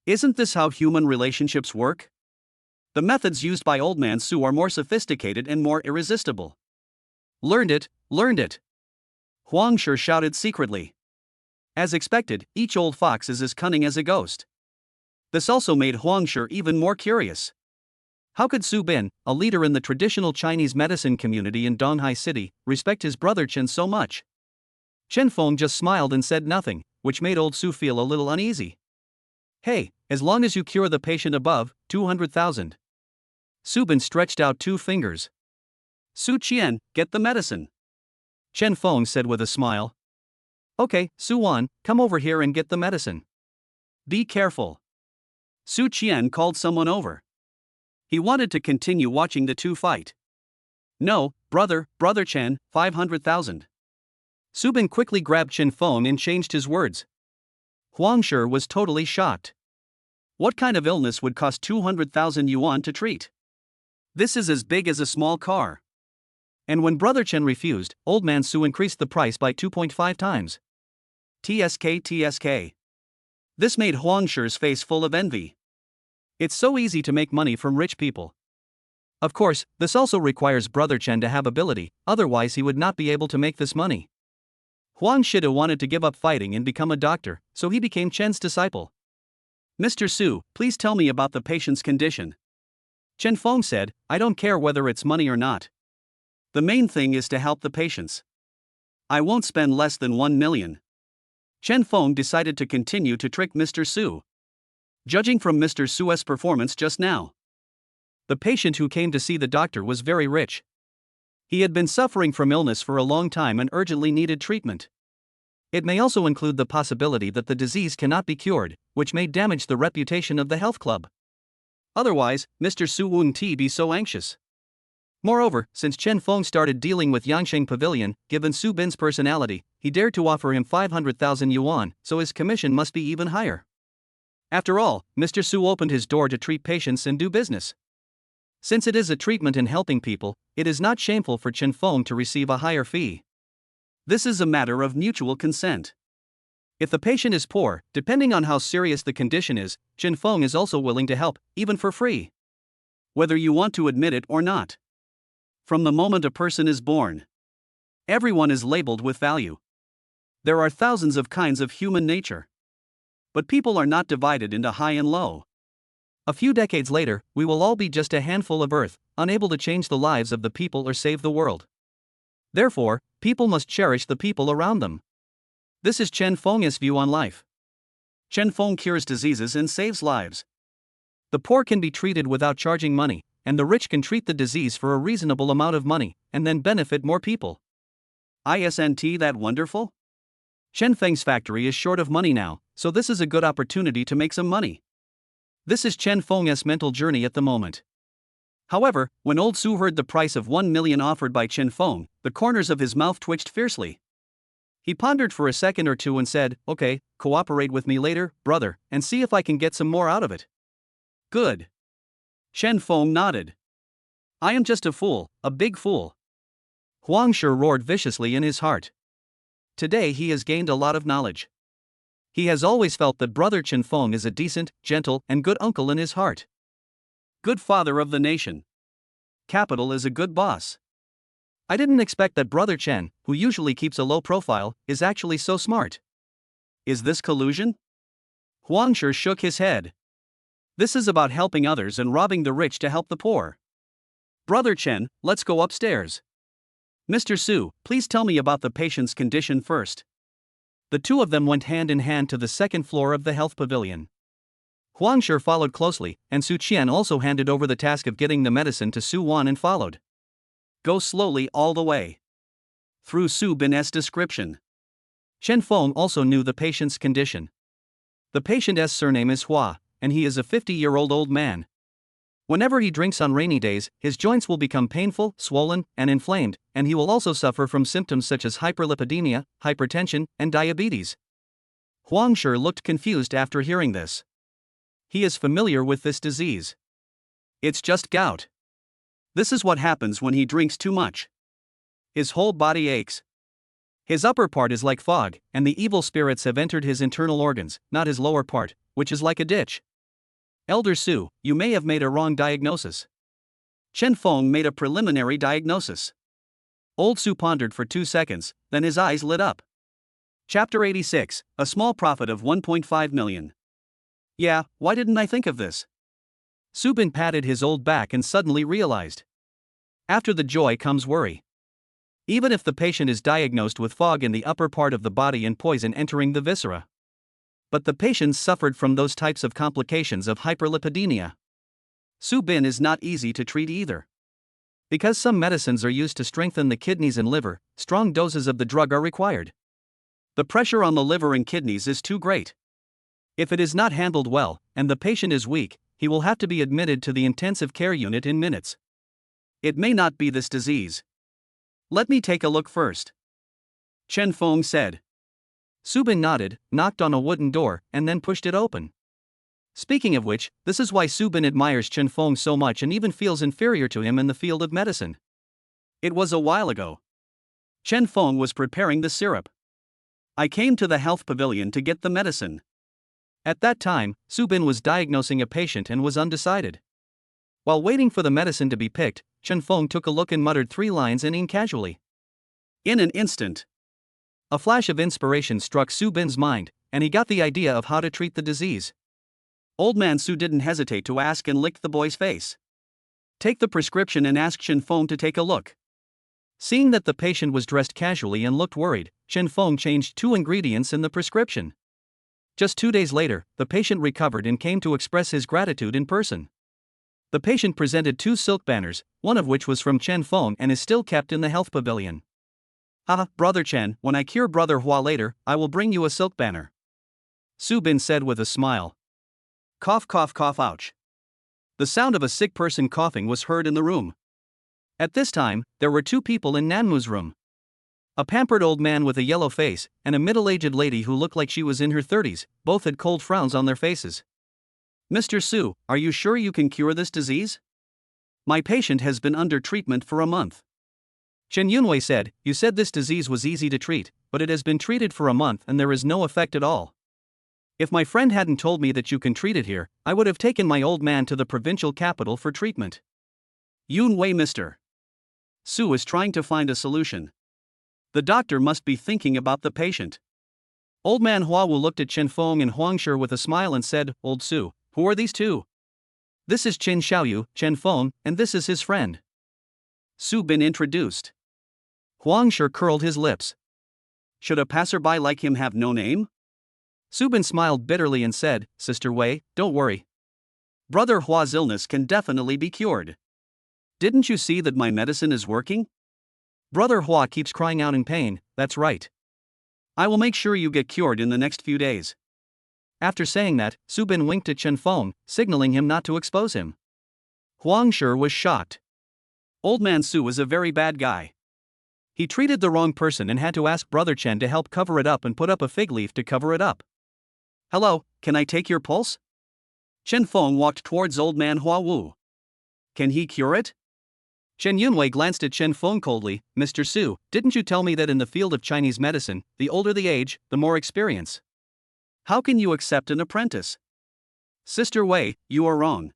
Isn't this how human relationships work? The methods used by old man Su are more sophisticated and more irresistible. Learned it. Huang Shi shouted secretly. As expected, each old fox is as cunning as a ghost. This also made Huang Shi even more curious. How could Su Bin, a leader in the traditional Chinese medicine community in Donghai City, respect his brother Chen so much? Chen Feng just smiled and said nothing, which made old Su feel a little uneasy. Hey, as long as you cure the patient above 200,000. Su Bin stretched out 2 fingers. Su Qian, get the medicine. Chen Feng said with a smile. Okay, Su Wan, come over here and get the medicine. Be careful. Su Qian called someone over. He wanted to continue watching the two fight. No, brother Chen, 500,000. Su Bin quickly grabbed Chen Feng and changed his words. Huang Shi was totally shocked. What kind of illness would cost 200,000 yuan to treat? This is as big as a small car. And when brother Chen refused, old man Su increased the price by 2.5 times. TSK. This made Huang Shi's face full of envy. It's so easy to make money from rich people. Of course, this also requires brother Chen to have ability, otherwise he would not be able to make this money. Huang Shida wanted to give up fighting and become a doctor, so he became Chen's disciple. Mr. Su, please tell me about the patient's condition. Chen Feng said, I don't care whether it's money or not. The main thing is to help the patients. I won't spend less than 1 million. Chen Feng decided to continue to trick Mr. Su. Judging from Mr. Su's performance just now, the patient who came to see the doctor was very rich. He had been suffering from illness for a long time and urgently needed treatment. It may also include the possibility that the disease cannot be cured, which may damage the reputation of the health club. Otherwise, Mr. Su wouldn't be so anxious. Moreover, since Chen Feng started dealing with Yangsheng Pavilion, given Su Bin's personality, he dared to offer him 500,000 yuan, so his commission must be even higher. After all, Mr. Su opened his door to treat patients and do business. Since it is a treatment in helping people, it is not shameful for Chen Feng to receive a higher fee. This is a matter of mutual consent. If the patient is poor, depending on how serious the condition is, Chen Feng is also willing to help, even for free. Whether you want to admit it or not. From the moment a person is born, everyone is labeled with value. There are thousands of kinds of human nature. But people are not divided into high and low. A few decades later, we will all be just a handful of earth, unable to change the lives of the people or save the world. Therefore, people must cherish the people around them. This is Chen Feng's view on life. Chen Feng cures diseases and saves lives. The poor can be treated without charging money, and the rich can treat the disease for a reasonable amount of money, and then benefit more people. Isn't that wonderful? Chen Feng's factory is short of money now, so this is a good opportunity to make some money. This is Chen Feng's mental journey at the moment. However, when old Su heard the price of 1 million offered by Chen Feng, the corners of his mouth twitched fiercely. He pondered for a second or two and said, Okay, cooperate with me later, brother, and see if I can get some more out of it. Good. Chen Feng nodded. I am just a fool, a big fool. Huang Shi roared viciously in his heart. Today he has gained a lot of knowledge. He has always felt that brother Chen Feng is a decent, gentle, and good uncle in his heart. Good father of the nation. Capital is a good boss. I didn't expect that brother Chen, who usually keeps a low profile, is actually so smart. Is this collusion? Huang Shi shook his head. This is about helping others and robbing the rich to help the poor. Brother Chen, let's go upstairs. Mr. Su, please tell me about the patient's condition first. The two of them went hand in hand to the second floor of the health pavilion. Huang Shi followed closely, and Su Qian also handed over the task of getting the medicine to Su Wan and followed. Go slowly all the way. Through Su Bin's description. Chen Feng also knew the patient's condition. The patient's surname is Hua, and he is a 50-year-old old man. Whenever he drinks on rainy days, his joints will become painful, swollen, and inflamed, and he will also suffer from symptoms such as hyperlipidemia, hypertension, and diabetes. Huang Shi looked confused after hearing this. He is familiar with this disease. It's just gout. This is what happens when he drinks too much. His whole body aches. His upper part is like fog, and the evil spirits have entered his internal organs, not his lower part, which is like a ditch. Elder Su, you may have made a wrong diagnosis. Chen Feng made a preliminary diagnosis. Old Su pondered for 2 seconds, then his eyes lit up. Chapter 86, a small profit of 1.5 million. Yeah, why didn't I think of this? Su Bin patted his old back and suddenly realized. After the joy comes worry. Even if the patient is diagnosed with fog in the upper part of the body and poison entering the viscera. But the patients suffered from those types of complications of hyperlipidemia. Su Bin is not easy to treat either. Because some medicines are used to strengthen the kidneys and liver, strong doses of the drug are required. The pressure on the liver and kidneys is too great. If it is not handled well, and the patient is weak, he will have to be admitted to the intensive care unit in minutes. It may not be this disease. Let me take a look first, Chen Feng said. Su Bin nodded, knocked on a wooden door, and then pushed it open. Speaking of which, this is why Su Bin admires Chen Feng so much and even feels inferior to him in the field of medicine. It was a while ago. Chen Feng was preparing the syrup. I came to the health pavilion to get the medicine. At that time, Su Bin was diagnosing a patient and was undecided. While waiting for the medicine to be picked, Chen Feng took a look and muttered 3 lines in ink casually. In an instant, a flash of inspiration struck Su Bin's mind, and he got the idea of how to treat the disease. Old man Su didn't hesitate to ask and licked the boy's face. Take the prescription and ask Chen Feng to take a look. Seeing that the patient was dressed casually and looked worried, Chen Feng changed 2 ingredients in the prescription. Just 2 days later, the patient recovered and came to express his gratitude in person. The patient presented 2 silk banners, one of which was from Chen Feng and is still kept in the health pavilion. Brother Chen, when I cure Brother Hua later, I will bring you a silk banner, Su Bin said with a smile. Cough, cough, cough, ouch. The sound of a sick person coughing was heard in the room. At this time, there were 2 people in Nanmu's room. A pampered old man with a yellow face, and a middle-aged lady who looked like she was in her 30s, both had cold frowns on their faces. Mr. Su, are you sure you can cure this disease? My patient has been under treatment for a month. Chen Yunwei said, You said this disease was easy to treat, but it has been treated for a month and there is no effect at all. If my friend hadn't told me that you can treat it here, I would have taken my old man to the provincial capital for treatment. Yunwei, Mr. Su is trying to find a solution. The doctor must be thinking about the patient. Old man Huawu looked at Chen Feng and Huangshi with a smile and said, Old Su, who are these 2? This is Qin Xiaoyu, Chen Feng, and this is his friend. Su Bin introduced. Huangshi curled his lips. Should a passerby like him have no name? Su Bin smiled bitterly and said, Sister Wei, don't worry. Brother Hua's illness can definitely be cured. Didn't you see that my medicine is working? Brother Hua keeps crying out in pain, that's right. I will make sure you get cured in the next few days. After saying that, Su Bin winked at Chen Feng, signaling him not to expose him. Huangshi was shocked. Old man Su was a very bad guy. He treated the wrong person and had to ask Brother Chen to help cover it up and put up a fig leaf to cover it up. Hello, can I take your pulse? Chen Feng walked towards old man Hua Wu. Can he cure it? Chen Yunwei glanced at Chen Feng coldly. Mr. Su, didn't you tell me that in the field of Chinese medicine, the older the age, the more experience? How can you accept an apprentice? Sister Wei, you are wrong.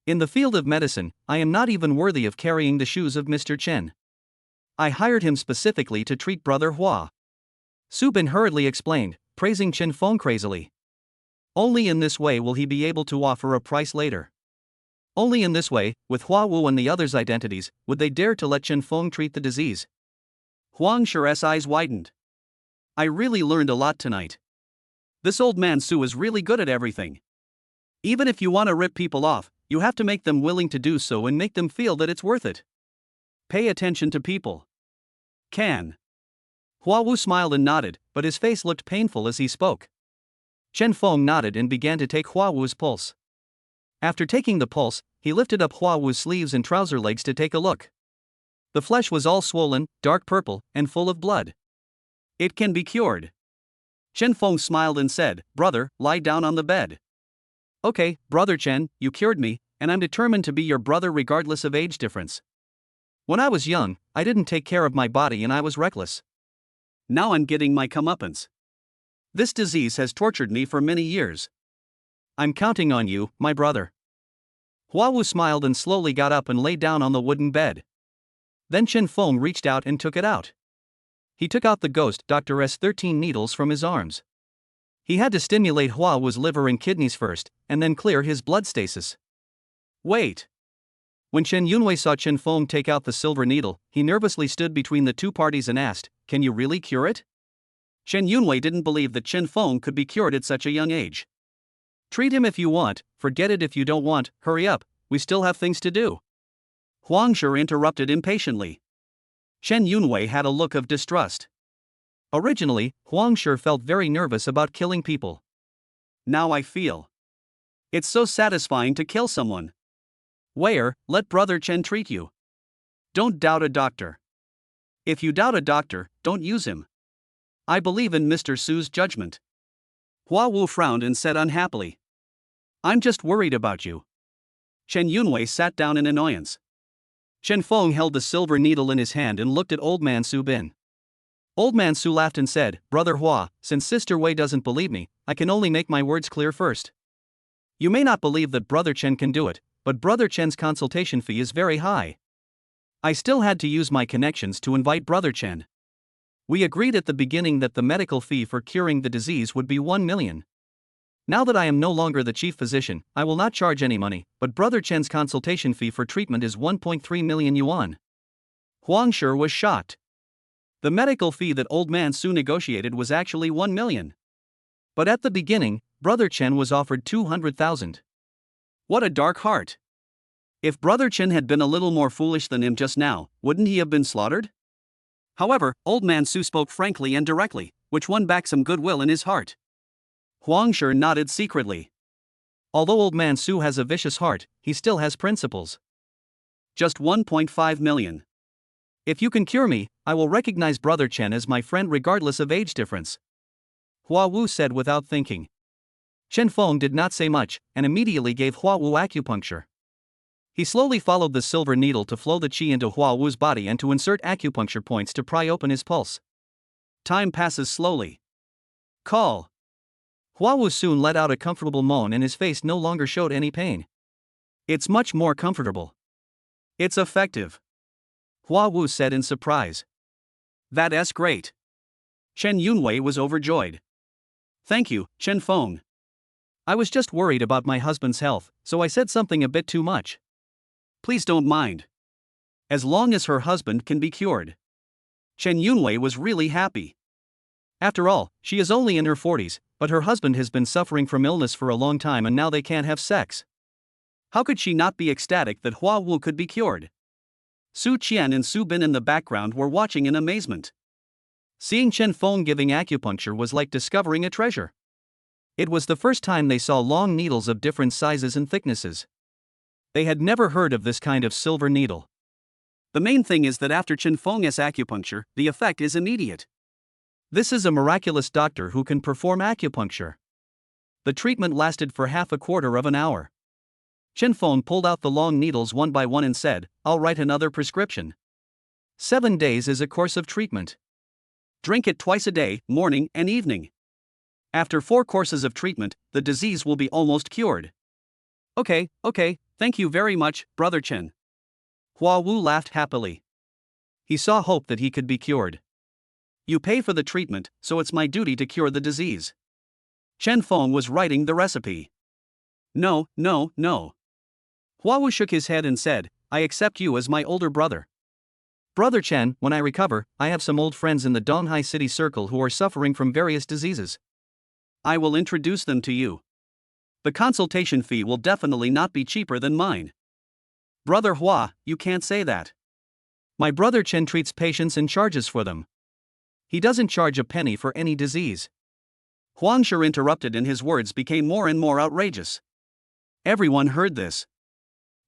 In the field of medicine, I am not even worthy of carrying the shoes of Mr. Chen. I hired him specifically to treat Brother Hua. Su Bin hurriedly explained, praising Chen Feng crazily. Only in this way will he be able to offer a price later. Only in this way, with Hua Wu and the others' identities, would they dare to let Chen Feng treat the disease. Huang Shi's eyes widened. I really learned a lot tonight. This old man Su is really good at everything. Even if you want to rip people off, you have to make them willing to do so and make them feel that it's worth it. Pay attention to people. Can. Hua Wu smiled and nodded, but his face looked painful as he spoke. Chen Feng nodded and began to take Hua Wu's pulse. After taking the pulse, he lifted up Hua Wu's sleeves and trouser legs to take a look. The flesh was all swollen, dark purple, and full of blood. It can be cured. Chen Feng smiled and said, Brother, lie down on the bed. Okay, Brother Chen, you cured me, and I'm determined to be your brother regardless of age difference. When I was young, I didn't take care of my body and I was reckless. Now I'm getting my comeuppance. This disease has tortured me for many years. I'm counting on you, my brother. Hua Wu smiled and slowly got up and lay down on the wooden bed. Then Chen Feng reached out and took it out. He took out the ghost doctor's 13 needles from his arms. He had to stimulate Hua Wu's liver and kidneys first, and then clear his blood stasis. Wait. When Chen Yunwei saw Chen Feng take out the silver needle, he nervously stood between the two parties and asked, "Can you really cure it?" Chen Yunwei didn't believe that Chen Feng could be cured at such a young age. "Treat him if you want, forget it if you don't want, hurry up, we still have things to do." Huang Shi interrupted impatiently. Chen Yunwei had a look of distrust. Originally, Huang Shi felt very nervous about killing people. Now I feel. It's so satisfying to kill someone. Wei, let Brother Chen treat you. Don't doubt a doctor. If you doubt a doctor, don't use him. I believe in Mr. Su's judgment. Hua Wu frowned and said unhappily. I'm just worried about you. Chen Yunwei sat down in annoyance. Chen Feng held the silver needle in his hand and looked at Old Man Su Bin. Old Man Su laughed and said, "Brother Hua, since Sister Wei doesn't believe me, I can only make my words clear first. You may not believe that Brother Chen can do it, but Brother Chen's consultation fee is very high. I still had to use my connections to invite Brother Chen. We agreed at the beginning that the medical fee for curing the disease would be 1 million. Now that I am no longer the chief physician, I will not charge any money, but Brother Chen's consultation fee for treatment is 1.3 million yuan." Huang Shi was shocked. The medical fee that Old Man Su negotiated was actually 1 million. But at the beginning, Brother Chen was offered 200,000. What a dark heart. If Brother Chen had been a little more foolish than him just now, wouldn't he have been slaughtered? However, Old Man Su spoke frankly and directly, which won back some goodwill in his heart. Huang Shi nodded secretly. Although Old Man Su has a vicious heart, he still has principles. Just 1.5 million. If you can cure me, I will recognize Brother Chen as my friend regardless of age difference. Hua Wu said without thinking. Chen Feng did not say much, and immediately gave Hua Wu acupuncture. He slowly followed the silver needle to flow the qi into Hua Wu's body and to insert acupuncture points to pry open his pulse. Time passes slowly. Call. Hua Wu soon let out a comfortable moan and his face no longer showed any pain. It's much more comfortable. It's effective. Hua Wu said in surprise. That's great. Chen Yunwei was overjoyed. Thank you, Chen Feng. I was just worried about my husband's health, so I said something a bit too much. Please don't mind. As long as her husband can be cured. Chen Yunwei was really happy. After all, she is only in her 40s, but her husband has been suffering from illness for a long time and now they can't have sex. How could she not be ecstatic that Hua Wu could be cured? Su Qian and Su Bin in the background were watching in amazement. Seeing Chen Feng giving acupuncture was like discovering a treasure. It was the first time they saw long needles of different sizes and thicknesses. They had never heard of this kind of silver needle. The main thing is that after Chen Feng's acupuncture, the effect is immediate. This is a miraculous doctor who can perform acupuncture. The treatment lasted for half a quarter of an hour. Chen Feng pulled out the long needles one by one and said, "I'll write another prescription. 7 days is a course of treatment. Drink it twice a day, morning and evening. After 4 courses of treatment, the disease will be almost cured." Okay, thank you very much, Brother Chen. Hua Wu laughed happily. He saw hope that he could be cured. You pay for the treatment, so it's my duty to cure the disease. Chen Feng was writing the recipe. No. Hua Wu shook his head and said, "I accept you as my older brother. Brother Chen, when I recover, I have some old friends in the Donghai city circle who are suffering from various diseases. I will introduce them to you. The consultation fee will definitely not be cheaper than mine." Brother Hua, you can't say that. My brother Chen treats patients and charges for them. He doesn't charge a penny for any disease. Huang Shi interrupted and his words became more and more outrageous. Everyone heard this.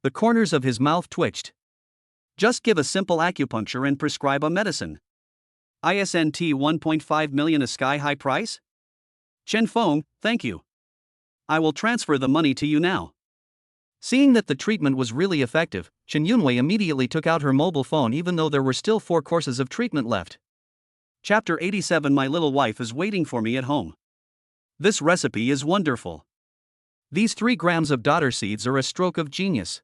The corners of his mouth twitched. Just give a simple acupuncture and prescribe a medicine. ISNT 1.5 million, a sky-high price? Chen Feng, thank you. I will transfer the money to you now. Seeing that the treatment was really effective, Chen Yunwei immediately took out her mobile phone even though there were still 4 courses of treatment left. Chapter 87. My little wife is waiting for me at home. This recipe is wonderful. These 3 grams of dodder seeds are a stroke of genius.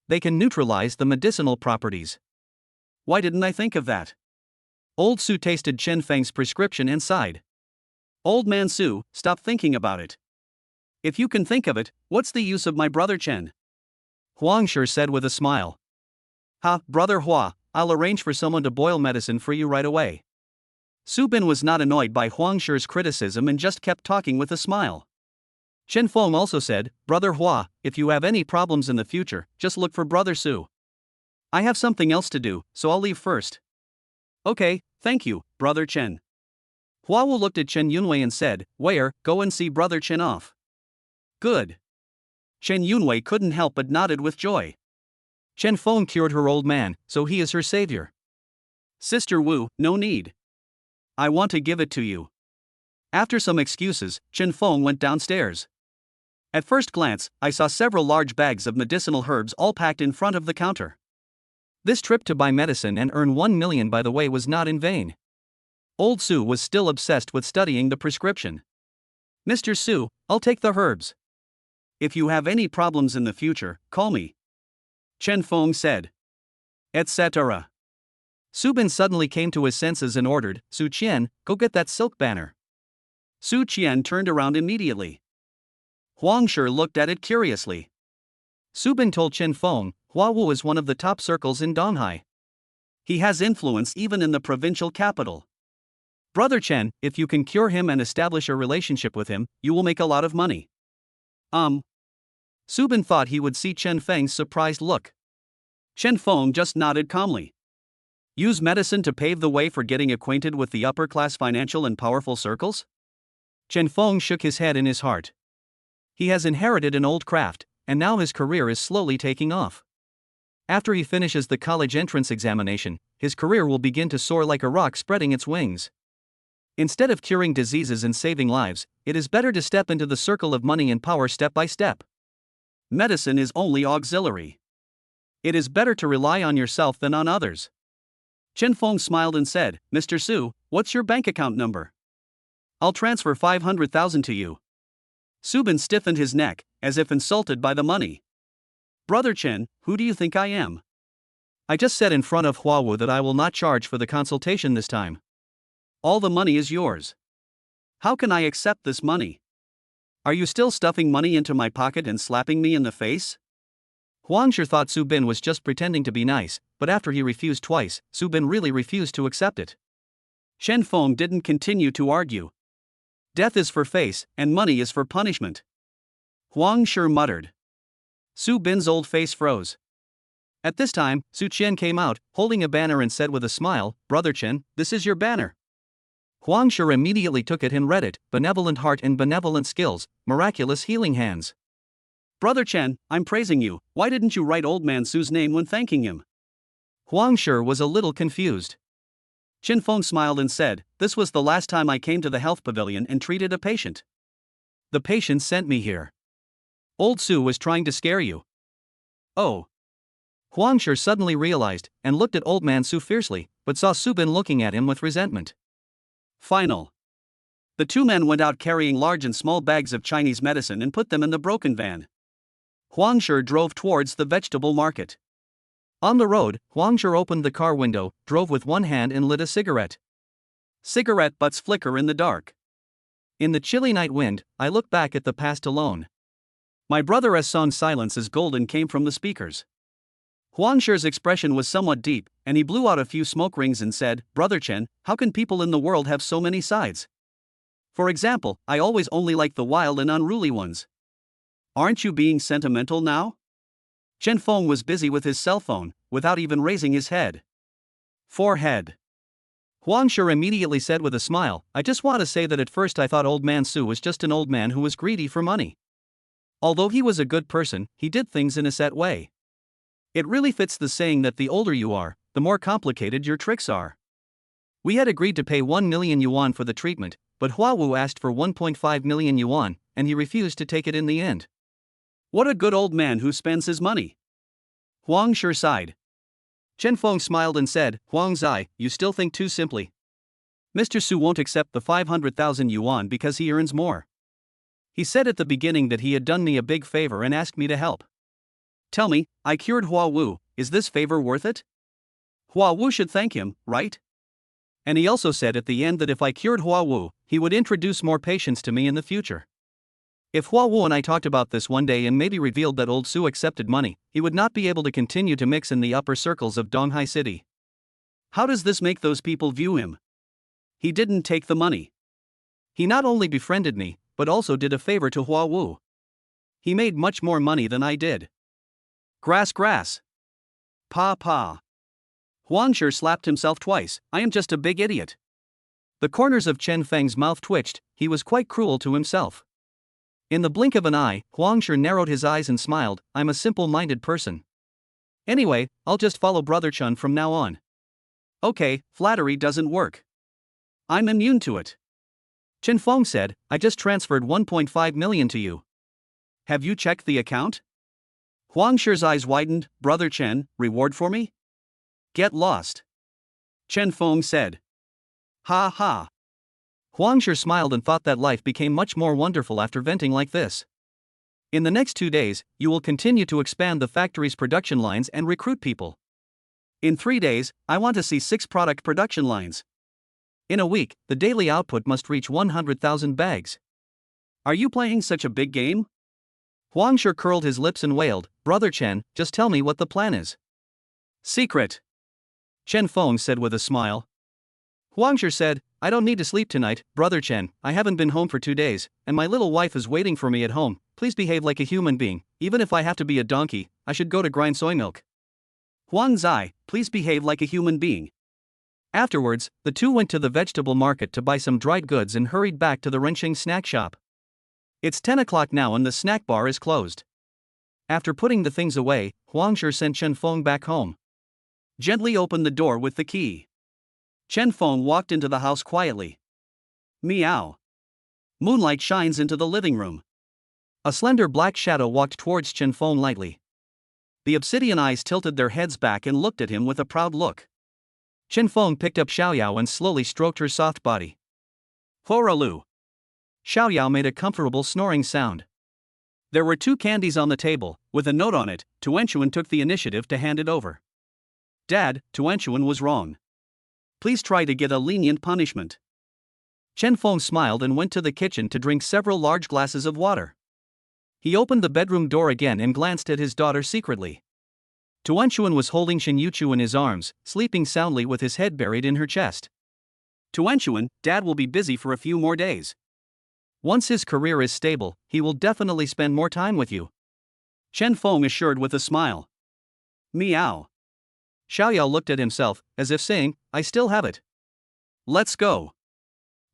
They can neutralize the medicinal properties. why didn't I think of that? Old Su tasted Chen Feng's prescription and sighed. Old man Su, stop thinking about it. If you can think of it, what's the use of my brother Chen? Huang Shi said with a smile. Ha, brother Hua, I'll arrange for someone to boil medicine for you right away. Su Bin was not annoyed by Huang Shi's criticism and just kept talking with a smile. Chen Feng also said, Brother Hua, if you have any problems in the future, just look for Brother Su. I have something else to do, so I'll leave first. Okay, thank you, Brother Chen. Hua Wu looked at Chen Yunwei and said, Where, go and see Brother Chen off. Good. Chen Yunwei couldn't help but nodded with joy. Chen Feng cured her old man, so he is her savior. Sister Wu, no need. I want to give it to you. After some excuses, Chen Feng went downstairs. At first glance, I saw several large bags of medicinal herbs all packed in front of the counter. This trip to buy medicine and earn 1 million by the way was not in vain. Old Su was still obsessed with studying the prescription. Mr. Su, I'll take the herbs. If you have any problems in the future, call me. Chen Feng said. Etc. Su Bin suddenly came to his senses and ordered, Su Qian, go get that silk banner. Su Qian turned around immediately. Huang Shi looked at it curiously. Su Bin told Chen Feng, Hua Wu is one of the top circles in Donghai. He has influence even in the provincial capital. Brother Chen, if you can cure him and establish a relationship with him, you will make a lot of money. Su Bin thought he would see Chen Feng's surprised look. Chen Feng just nodded calmly. Use medicine to pave the way for getting acquainted with the upper-class financial and powerful circles? Chen Feng shook his head in his heart. He has inherited an old craft, and now his career is slowly taking off. After he finishes the college entrance examination, his career will begin to soar like a rock spreading its wings. Instead of curing diseases and saving lives, it is better to step into the circle of money and power step by step. Medicine is only auxiliary. It is better to rely on yourself than on others. Chen Feng smiled and said, Mr. Su, what's your bank account number? I'll transfer 500,000 to you. Su Bin stiffened his neck, as if insulted by the money. Brother Chen, who do you think I am? I just said in front of Hua Wu that I will not charge for the consultation this time. All the money is yours. How can I accept this money? Are you still stuffing money into my pocket and slapping me in the face? Huang Shi thought Su Bin was just pretending to be nice, but after he refused twice, Su Bin really refused to accept it. Chen Feng didn't continue to argue. Death is for face, and money is for punishment. Huang Shi muttered. Su Bin's old face froze. At this time, Su Qian came out, holding a banner and said with a smile, Brother Chen, this is your banner. Huang Shi immediately took it and read it, benevolent heart and benevolent skills, miraculous healing hands. Brother Chen, I'm praising you, why didn't you write old man Su's name when thanking him? Huang Shi was a little confused. Chen Feng smiled and said, this was the last time I came to the health pavilion and treated a patient. The patient sent me here. Old Su was trying to scare you. Oh. Huang Shi suddenly realized, and looked at old man Su fiercely, but saw Su Bin looking at him with resentment. Final. The two men went out carrying large and small bags of Chinese medicine and put them in the broken van. Huang Shi drove towards the vegetable market. On the road, Huang Shi opened the car window, drove with one hand and lit a cigarette. Cigarette butts flicker in the dark. In the chilly night wind, I look back at the past alone. My brother's song Silence is Golden came from the speakers. Huang Shi's expression was somewhat deep, and he blew out a few smoke rings and said, Brother Chen, how can people in the world have so many sides? For example, I always only like the wild and unruly ones. Aren't you being sentimental now? Chen Feng was busy with his cell phone, without even raising his head. Forehead. Huang Shi immediately said with a smile, I just want to say that at first I thought old man Su was just an old man who was greedy for money. Although he was a good person, he did things in a set way. It really fits the saying that the older you are, the more complicated your tricks are. We had agreed to pay 1 million yuan for the treatment, but Hua Wu asked for 1.5 million yuan, and he refused to take it in the end. What a good old man who spends his money. Huang Shi sighed. Chen Feng smiled and said, Huang Zai, you still think too simply. Mr. Su won't accept the 500,000 yuan because he earns more. He said at the beginning that he had done me a big favor and asked me to help. Tell me, I cured Hua Wu, is this favor worth it? Hua Wu should thank him, right? And he also said at the end that if I cured Hua Wu, he would introduce more patients to me in the future. If Hua Wu and I talked about this one day and maybe revealed that old Su accepted money, he would not be able to continue to mix in the upper circles of Donghai City. How does this make those people view him? He didn't take the money. He not only befriended me, but also did a favor to Hua Wu. He made much more money than I did. Grass, grass. Pa, pa. Huang Shi slapped himself twice. I am just a big idiot. The corners of Chen Feng's mouth twitched. He was quite cruel to himself. In the blink of an eye, Huang Shi narrowed his eyes and smiled. I'm a simple-minded person. Anyway, I'll just follow Brother Chen from now on. Okay, flattery doesn't work. I'm immune to it. Chen Feng said, I just transferred 1.5 million to you. Have you checked the account? Huang Shi's eyes widened. Brother Chen, reward for me? Get lost. Chen Feng said. Ha ha. Huang Shi smiled and thought that life became much more wonderful after venting like this. In the next 2 days, you will continue to expand the factory's production lines and recruit people. In 3 days, I want to see 6 product production lines. In a week, the daily output must reach 100,000 bags. Are you playing such a big game? Huang Shi curled his lips and wailed, Brother Chen, just tell me what the plan is. Secret. Chen Feng said with a smile. Huang Shi said, I don't need to sleep tonight, Brother Chen, I haven't been home for 2 days, and my little wife is waiting for me at home, please behave like a human being, even if I have to be a donkey, I should go to grind soy milk. Huang Zai, please behave like a human being. Afterwards, the two went to the vegetable market to buy some dried goods and hurried back to the Renqing snack shop. It's 10 o'clock now and the snack bar is closed. After putting the things away, Huang Shi sent Chen Feng back home. Gently open the door with the key. Chen Feng walked into the house quietly. Meow. Moonlight shines into the living room. A slender black shadow walked towards Chen Feng lightly. The obsidian eyes tilted their heads back and looked at him with a proud look. Chen Feng picked up Xiaoyao and slowly stroked her soft body. Horalu. Xiaoyao made a comfortable snoring sound. There were 2 candies on the table, with a note on it. Tuanchuan took the initiative to hand it over. Dad, Tuanchuan was wrong. Please try to get a lenient punishment. Chen Feng smiled and went to the kitchen to drink several large glasses of water. He opened the bedroom door again and glanced at his daughter secretly. Tuanchuan was holding Shen Yuchu in his arms, sleeping soundly with his head buried in her chest. Tuanchuan, Dad will be busy for a few more days. Once his career is stable, he will definitely spend more time with you. Chen Feng assured with a smile. Meow. Xiaoyao looked at himself, as if saying, I still have it. Let's go.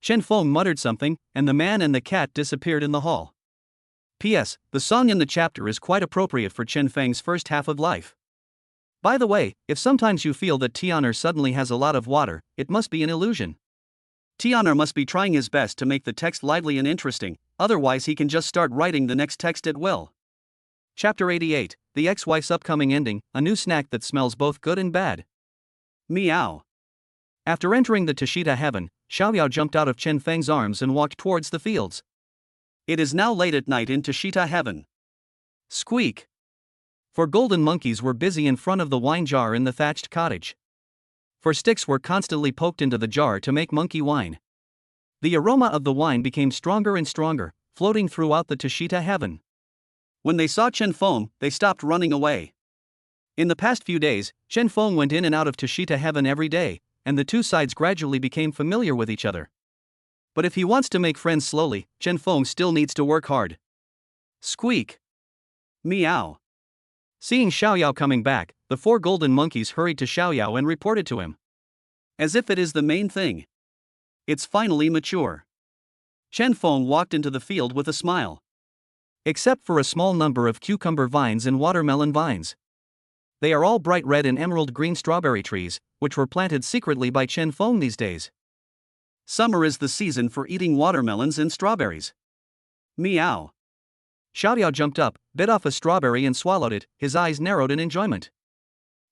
Chen Feng muttered something, and the man and the cat disappeared in the hall. P.S. The song in the chapter is quite appropriate for Chen Feng's first half of life. By the way, if sometimes you feel that Tian'er suddenly has a lot of water, it must be an illusion. Tian'er must be trying his best to make the text lively and interesting, otherwise he can just start writing the next text at will. Chapter 88, The Ex-Wife's Upcoming Ending, a new snack that smells both good and bad. Meow. After entering the Tashita heaven, Xiaoyao jumped out of Chen Feng's arms and walked towards the fields. It is now late at night in Tashita heaven. Squeak. 4 golden monkeys were busy in front of the wine jar in the thatched cottage. 4 sticks were constantly poked into the jar to make monkey wine. The aroma of the wine became stronger and stronger, floating throughout the Tashita heaven. When they saw Chen Feng, they stopped running away. In the past few days, Chen Feng went in and out of Tashita heaven every day, and the two sides gradually became familiar with each other. But if he wants to make friends slowly, Chen Feng still needs to work hard. Squeak. Meow. Seeing Xiaoyao coming back, the 4 golden monkeys hurried to Xiaoyao and reported to him. As if it is the main thing. It's finally mature. Chen Feng walked into the field with a smile. Except for a small number of cucumber vines and watermelon vines. They are all bright red and emerald green strawberry trees, which were planted secretly by Chen Feng these days. Summer is the season for eating watermelons and strawberries. Meow. Xiaoyao jumped up, bit off a strawberry and swallowed it, his eyes narrowed in enjoyment.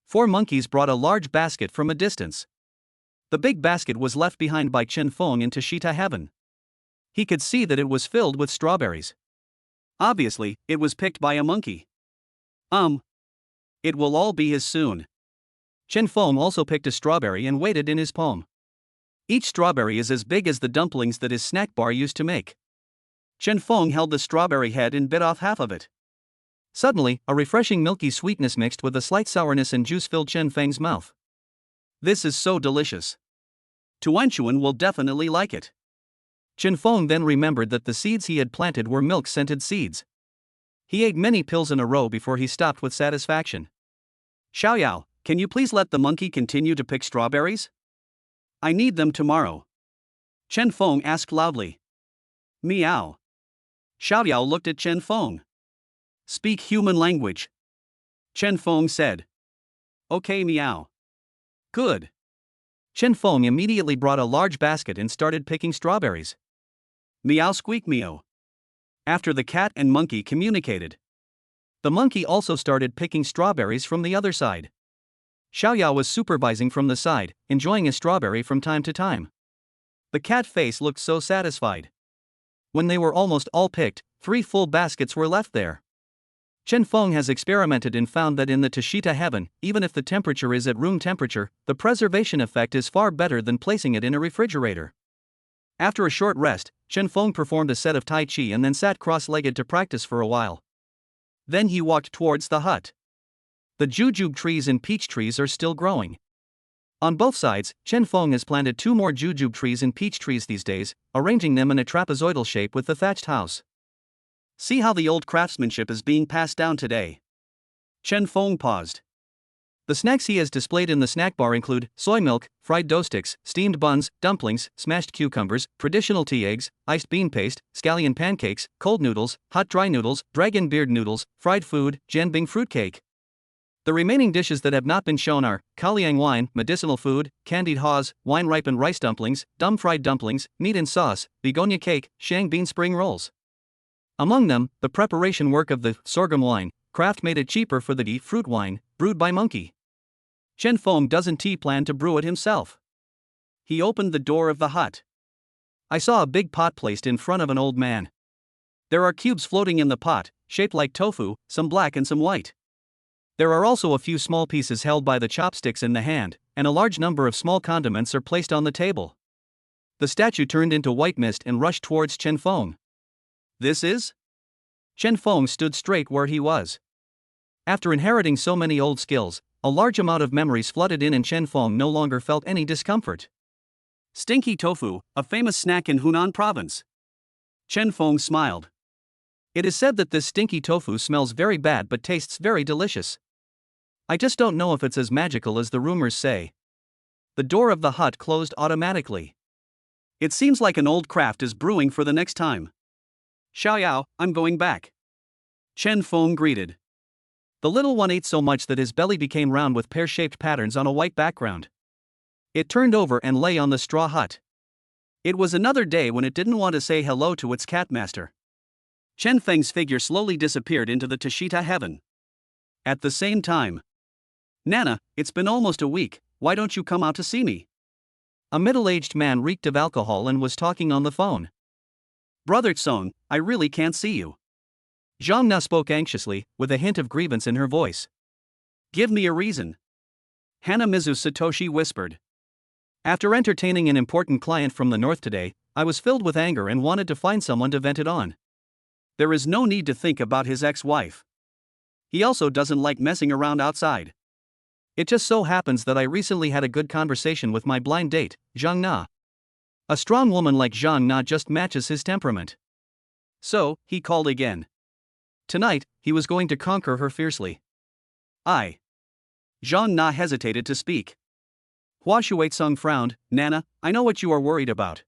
4 monkeys brought a large basket from a distance. The big basket was left behind by Chen Feng in Tashita heaven. He could see that it was filled with strawberries. Obviously, it was picked by a monkey. It will all be his soon. Chen Feng also picked a strawberry and weighed it in his palm. Each strawberry is as big as the dumplings that his snack bar used to make. Chen Feng held the strawberry head and bit off half of it. Suddenly, a refreshing milky sweetness mixed with a slight sourness and juice filled Chen Feng's mouth. This is so delicious. Tuanchuan will definitely like it. Chen Feng then remembered that the seeds he had planted were milk-scented seeds. He ate many pills in a row before he stopped with satisfaction. Xiaoyao, can you please let the monkey continue to pick strawberries? I need them tomorrow. Chen Feng asked loudly. Meow. Xiaoyao looked at Chen Feng. Speak human language. Chen Feng said. Okay, meow. Good. Chen Feng immediately brought a large basket and started picking strawberries. Meow squeak meow. After the cat and monkey communicated. The monkey also started picking strawberries from the other side. Xiaoyao was supervising from the side, enjoying a strawberry from time to time. The cat face looked so satisfied. When they were almost all picked, 3 full baskets were left there. Chen Feng has experimented and found that in the Tashita heaven, even if the temperature is at room temperature, the preservation effect is far better than placing it in a refrigerator. After a short rest, Chen Feng performed a set of Tai Chi and then sat cross-legged to practice for a while. Then he walked towards the hut. The jujube trees and peach trees are still growing. On both sides, Chen Feng has planted 2 more jujube trees and peach trees these days, arranging them in a trapezoidal shape with the thatched house. See how the old craftsmanship is being passed down today. Chen Feng paused. The snacks he has displayed in the snack bar include soy milk, fried dough sticks, steamed buns, dumplings, smashed cucumbers, traditional tea eggs, iced bean paste, scallion pancakes, cold noodles, hot dry noodles, dragon beard noodles, fried food, jianbing fruitcake. The remaining dishes that have not been shown are Kaliang wine, medicinal food, candied haws, wine-ripened rice dumplings, dumb-fried dumplings, meat and sauce, begonia cake, shang bean spring rolls. Among them, the preparation work of the sorghum wine craft made it cheaper for the fruit wine, brewed by Monkey. Chen Feng doesn't plan to brew it himself. He opened the door of the hut. I saw a big pot placed in front of an old man. There are cubes floating in the pot, shaped like tofu, some black and some white. There are also a few small pieces held by the chopsticks in the hand, and a large number of small condiments are placed on the table. The statue turned into white mist and rushed towards Chen Feng. This is? Chen Feng stood straight where he was. After inheriting so many old skills, a large amount of memories flooded in and Chen Feng no longer felt any discomfort. Stinky tofu, a famous snack in Hunan province. Chen Feng smiled. It is said that this stinky tofu smells very bad but tastes very delicious. I just don't know if it's as magical as the rumors say. The door of the hut closed automatically. It seems like an old craft is brewing for the next time. Xiaoyao, I'm going back. Chen Feng greeted. The little one ate so much that his belly became round with pear-shaped patterns on a white background. It turned over and lay on the straw hut. It was another day when it didn't want to say hello to its cat master. Chen Feng's figure slowly disappeared into the Tashita heaven. At the same time, Nana, it's been almost a week, why don't you come out to see me? A middle-aged man reeked of alcohol and was talking on the phone. Brother Song, I really can't see you. Zhang Na spoke anxiously, with a hint of grievance in her voice. Give me a reason. Hanamizu Satoshi whispered. After entertaining an important client from the north today, I was filled with anger and wanted to find someone to vent it on. There is no need to think about his ex-wife. He also doesn't like messing around outside. It just so happens that I recently had a good conversation with my blind date, Zhang Na. A strong woman like Zhang Na just matches his temperament. So, he called again. Tonight, he was going to conquer her fiercely. Zhang Na hesitated to speak. Hua Shuaitsung frowned. Nana, I know what you are worried about.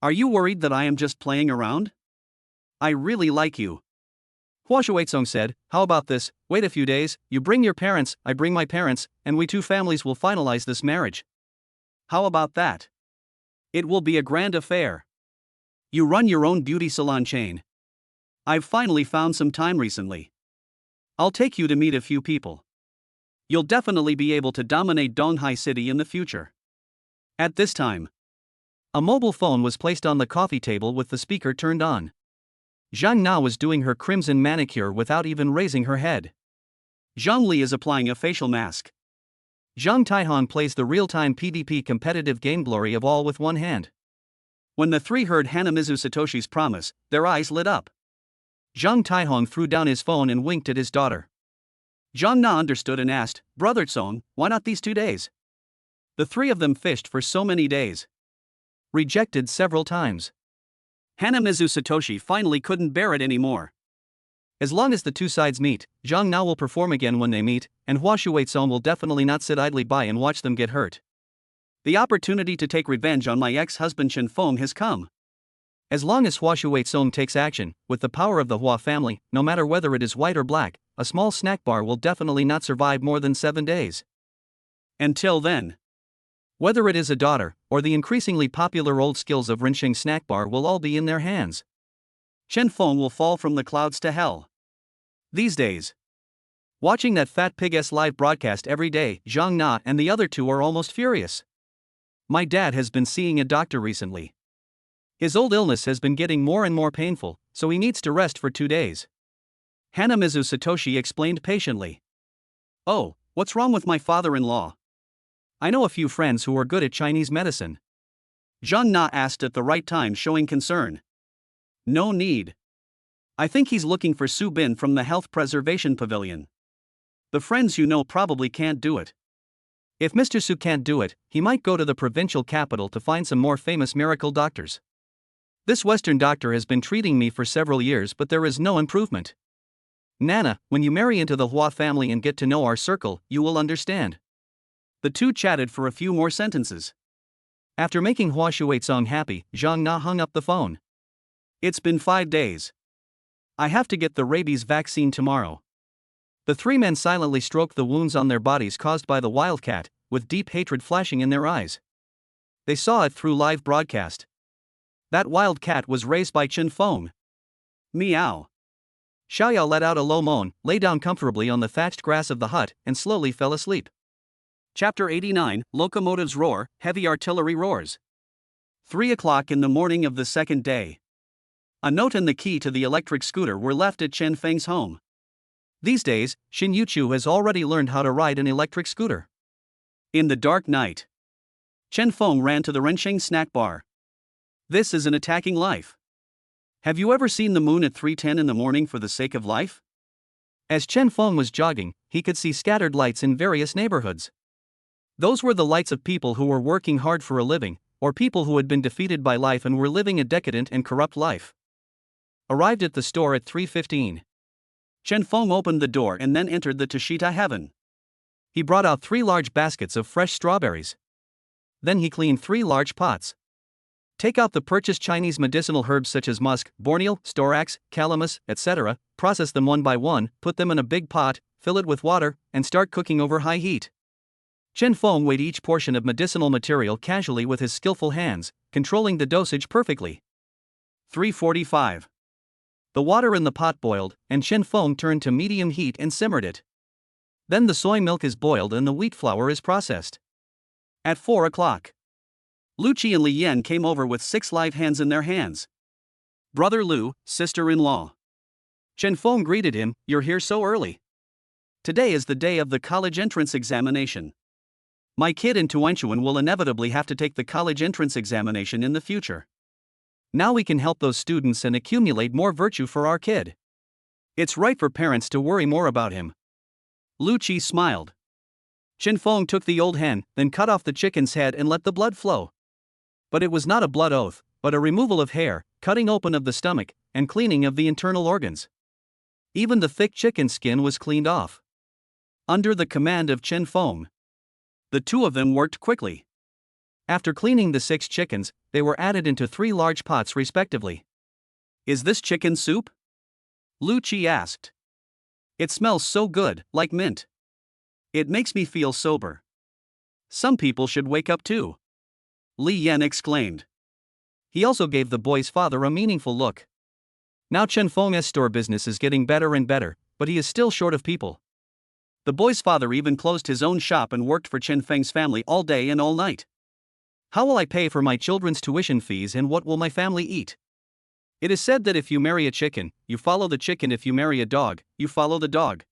Are you worried that I am just playing around? I really like you. Hua Shuaitsung said, how about this, wait a few days, you bring your parents, I bring my parents, and we 2 families will finalize this marriage. How about that? It will be a grand affair. You run your own beauty salon chain. I've finally found some time recently. I'll take you to meet a few people. You'll definitely be able to dominate Donghai City in the future. At this time, a mobile phone was placed on the coffee table with the speaker turned on. Zhang Na was doing her crimson manicure without even raising her head. Zhang Li is applying a facial mask. Zhang Taihong plays the real-time PvP competitive game glory of all with one hand. When the three heard Hanamizu Satoshi's promise, their eyes lit up. Zhang Taihong threw down his phone and winked at his daughter. Zhang Na understood and asked, "Brother Song, why not these 2 days?" The three of them fished for so many days. Rejected several times. Hanamizu Satoshi finally couldn't bear it anymore. As long as the two sides meet, Zhang Na will perform again when they meet, and Hua Shuizong will definitely not sit idly by and watch them get hurt. The opportunity to take revenge on my ex-husband Chen Feng has come. As long as Hua Shuizong takes action, with the power of the Hua family, no matter whether it is white or black, a small snack bar will definitely not survive more than 7 days. Until then, whether it is a daughter, or the increasingly popular old skills of Rinxing snack bar will all be in their hands. Chen Feng will fall from the clouds to hell. These days, watching that fat pig-s live broadcast every day, Zhang Na and the other two are almost furious. My dad has been seeing a doctor recently. His old illness has been getting more and more painful, so he needs to rest for 2 days. Hanamizu Satoshi explained patiently. "Oh, what's wrong with my father-in-law?" "I know a few friends who are good at Chinese medicine." Zhang Na asked at the right time, showing concern. "No need. I think he's looking for Su Bin from the Health Preservation Pavilion. The friends you know probably can't do it." If Mr. Su can't do it, he might go to the provincial capital to find some more famous miracle doctors. This Western doctor has been treating me for several years, but there is no improvement. Nana, when you marry into the Hua family and get to know our circle, you will understand. The two chatted for a few more sentences. After making Hua Shuizong happy, Zhang Na hung up the phone. "It's been 5 days. I have to get the rabies vaccine tomorrow." The three men silently stroked the wounds on their bodies caused by the wildcat, with deep hatred flashing in their eyes. They saw it through live broadcast. That wildcat was raised by Chen Feng. Meow. Xiaoyao let out a low moan, lay down comfortably on the thatched grass of the hut, and slowly fell asleep. Chapter 89, Locomotives Roar, Heavy Artillery Roars. 3 o'clock in the morning of the second day. A note and the key to the electric scooter were left at Chen Feng's home. These days, Xin Yuchu has already learned how to ride an electric scooter. In the dark night, Chen Feng ran to the Rensheng snack bar. This is an attacking life. Have you ever seen the moon at 3:10 in the morning for the sake of life? As Chen Feng was jogging, he could see scattered lights in various neighborhoods. Those were the lights of people who were working hard for a living, or people who had been defeated by life and were living a decadent and corrupt life. Arrived at the store at 3:15. Chen Feng opened the door and then entered the Tashita heaven. He brought out 3 large baskets of fresh strawberries. Then he cleaned 3 large pots. Take out the purchased Chinese medicinal herbs such as musk, borneal, storax, calamus, etc., process them one by one, put them in a big pot, fill it with water, and start cooking over high heat. Chen Feng weighed each portion of medicinal material casually with his skillful hands, controlling the dosage perfectly. 3:45. The water in the pot boiled, and Chen Feng turned to medium heat and simmered it. Then the soy milk is boiled and the wheat flour is processed. At 4 o'clock. Lu Qi and Li Yan came over with 6 live hens in their hands. "Brother Lu, sister-in-law." Chen Feng greeted him, "You're here so early. Today is the day of the college entrance examination. My kid in Tuanchuan will inevitably have to take the college entrance examination in the future. Now we can help those students and accumulate more virtue for our kid. It's right for parents to worry more about him." Lu Qi smiled. Chen Feng took the old hen, then cut off the chicken's head and let the blood flow. But it was not a blood oath, but a removal of hair, cutting open of the stomach, and cleaning of the internal organs. Even the thick chicken skin was cleaned off. Under the command of Chen Feng, the two of them worked quickly. After cleaning the 6 chickens, they were added into 3 large pots respectively. "Is this chicken soup?" Lu Qi asked. "It smells so good, like mint. It makes me feel sober. Some people should wake up too," Li Yan exclaimed. He also gave the boy's father a meaningful look. Now Chen Feng's store business is getting better and better, but he is still short of people. The boy's father even closed his own shop and worked for Chen Feng's family all day and all night. "How will I pay for my children's tuition fees and what will my family eat?" It is said that if you marry a chicken, you follow the chicken. If you marry a dog, you follow the dog.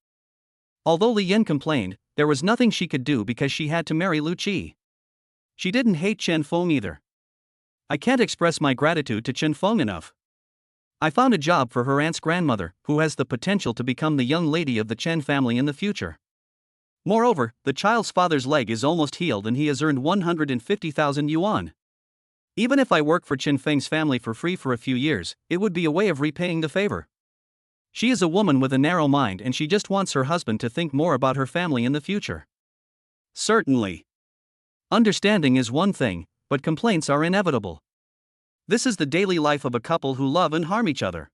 Although Li Yan complained, there was nothing she could do because she had to marry Lu Qi. She didn't hate Chen Feng either. I can't express my gratitude to Chen Feng enough. I found a job for her aunt's grandmother, who has the potential to become the young lady of the Chen family in the future. Moreover, the child's father's leg is almost healed and he has earned 150,000 yuan. Even if I work for Chen Feng's family for free for a few years, it would be a way of repaying the favor. She is a woman with a narrow mind and she just wants her husband to think more about her family in the future. Certainly. Understanding is one thing, but complaints are inevitable. This is the daily life of a couple who love and harm each other.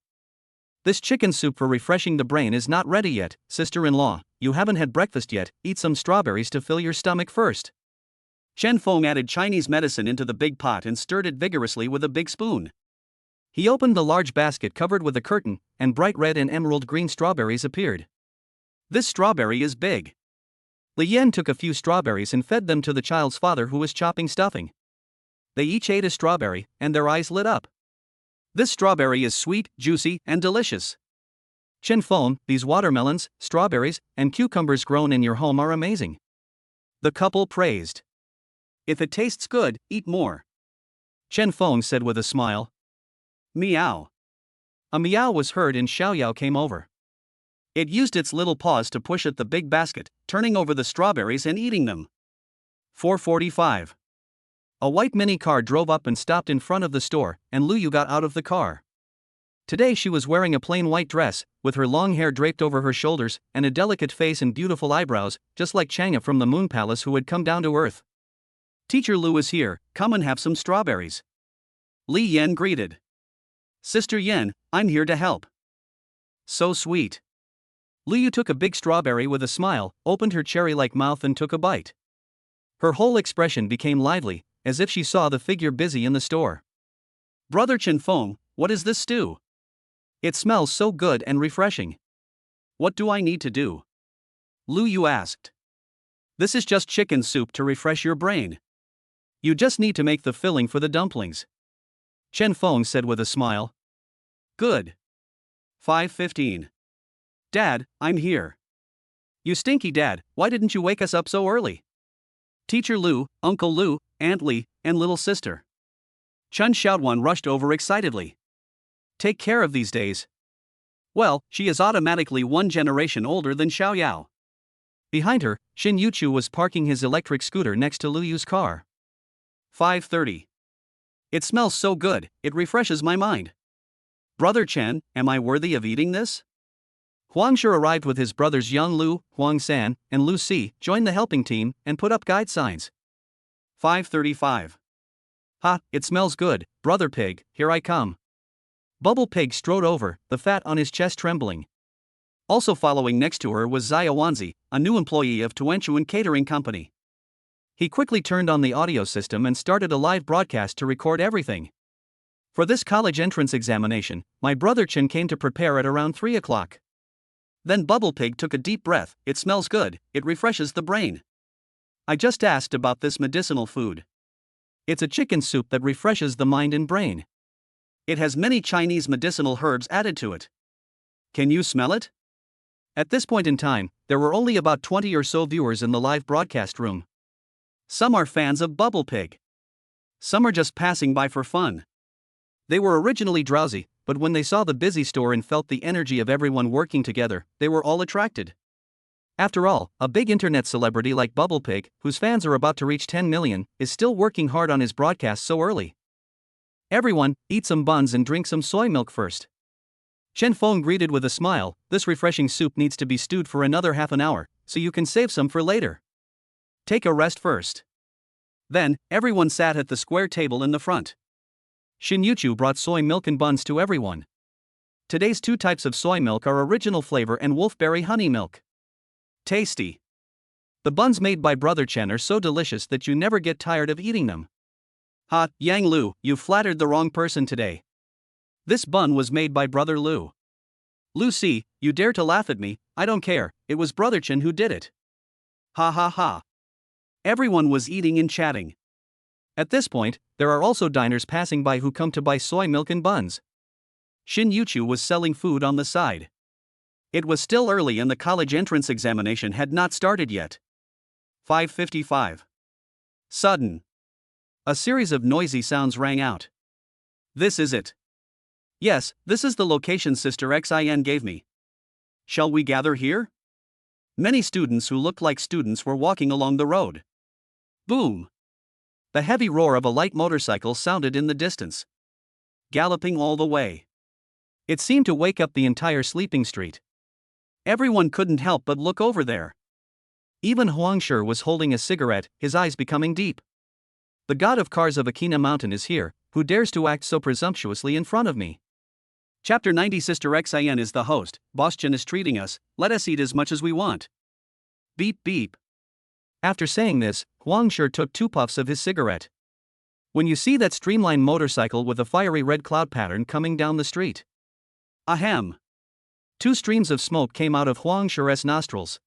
This chicken soup for refreshing the brain is not ready yet, sister-in-law. You haven't had breakfast yet, eat some strawberries to fill your stomach first. Chen Feng added Chinese medicine into the big pot and stirred it vigorously with a big spoon. He opened the large basket covered with a curtain, and bright red and emerald green strawberries appeared. This strawberry is big. Li Yan took a few strawberries and fed them to the child's father who was chopping stuffing. They each ate a strawberry, and their eyes lit up. This strawberry is sweet, juicy, and delicious. Chen Feng, these watermelons, strawberries, and cucumbers grown in your home are amazing. The couple praised. If it tastes good, eat more. Chen Feng said with a smile. Meow. A meow was heard and Xiaoyao came over. It used its little paws to push at the big basket, turning over the strawberries and eating them. 4:45. A white mini car drove up and stopped in front of the store, and Lu Yu got out of the car. Today she was wearing a plain white dress, with her long hair draped over her shoulders, and a delicate face and beautiful eyebrows, just like Chang'e from the Moon Palace who had come down to earth. Teacher Lu is here, come and have some strawberries. Li Yan greeted. Sister Yan, I'm here to help. So sweet. Lu Yu took a big strawberry with a smile, opened her cherry-like mouth and took a bite. Her whole expression became lively, as if she saw the figure busy in the store. Brother Chen Feng, what is this stew? It smells so good and refreshing. What do I need to do? Lu Yu asked. This is just chicken soup to refresh your brain. You just need to make the filling for the dumplings. Chen Feng said with a smile. Good. 5:15. Dad, I'm here. You stinky dad, why didn't you wake us up so early? Teacher Lu, Uncle Lu, Aunt Li, and little sister Chen Xiaoduan rushed over excitedly. Take care of these days. Well, she is automatically one generation older than Xiaoyao. Behind her, Xin Yuchu was parking his electric scooter next to Lu Yu's car. 5:30. It smells so good, it refreshes my mind. Brother Chen, am I worthy of eating this? Huang Shi arrived with his brothers Yang Lu, Huang San, and Lu Si, joined the helping team, and put up guide signs. 5:35. Ha, it smells good, Brother Pig, here I come. Bubble Pig strode over, the fat on his chest trembling. Also following next to her was Zaya Wanzi, a new employee of Tuanchuan Catering Company. He quickly turned on the audio system and started a live broadcast to record everything. For this college entrance examination, my brother Chen came to prepare at around 3 o'clock. Then Bubble Pig took a deep breath. It smells good, it refreshes the brain. I just asked about this medicinal food. It's a chicken soup that refreshes the mind and brain. It has many Chinese medicinal herbs added to it. Can you smell it? At this point in time, there were only about 20 or so viewers in the live broadcast room. Some are fans of Bubble Pig. Some are just passing by for fun. They were originally drowsy, but when they saw the busy store and felt the energy of everyone working together, they were all attracted. After all, a big internet celebrity like Bubble Pig, whose fans are about to reach 10 million, is still working hard on his broadcast so early. Everyone, eat some buns and drink some soy milk first. Chen Feng greeted with a smile. This refreshing soup needs to be stewed for another half an hour, so you can save some for later. Take a rest first. Then, everyone sat at the square table in the front. Xin Yuchu brought soy milk and buns to everyone. Today's 2 types of soy milk are original flavor and wolfberry honey milk. Tasty. The buns made by Brother Chen are so delicious that you never get tired of eating them. Ha, Yang Lu, you flattered the wrong person today. This bun was made by Brother Lu. Lu Si, you dare to laugh at me, I don't care, it was Brother Chen who did it. Ha ha ha. Everyone was eating and chatting. At this point, there are also diners passing by who come to buy soy milk and buns. Xin Yuchu was selling food on the side. It was still early and the college entrance examination had not started yet. 5:55. Sudden. A series of noisy sounds rang out. This is it. Yes, this is the location Sister Xin gave me. Shall we gather here? Many students who looked like students were walking along the road. Boom! The heavy roar of a light motorcycle sounded in the distance. Galloping all the way. It seemed to wake up the entire sleeping street. Everyone couldn't help but look over there. Even Huangshi was holding a cigarette, his eyes becoming deep. The god of cars of Akina Mountain is here, who dares to act so presumptuously in front of me? Chapter 90. Sister Xin is the host, Boss Chen is treating us, let us eat as much as we want. Beep beep. After saying this, Huangshi took 2 puffs of his cigarette. When you see that streamlined motorcycle with a fiery red cloud pattern coming down the street. Ahem. 2 streams of smoke came out of Huangshi's nostrils.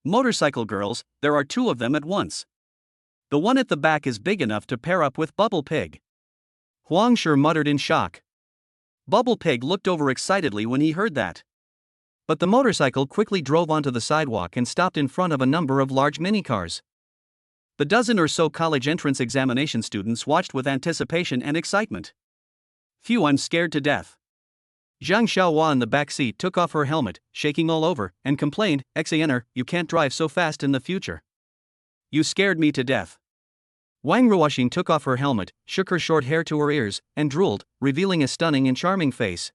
Motorcycle girls, there are 2 of them at once. The one at the back is big enough to pair up with Bubble Pig. Huangshi muttered in shock. Bubble Pig looked over excitedly when he heard that. But the motorcycle quickly drove onto the sidewalk and stopped in front of a number of large minicars. The dozen or so college entrance examination students watched with anticipation and excitement. Phew, I'm scared to death. Zhang Xiaohua in the back seat took off her helmet, shaking all over, and complained, "Xaner, you can't drive so fast in the future. You scared me to death." Wang Ruoxin took off her helmet, shook her short hair to her ears, and drooled, revealing a stunning and charming face.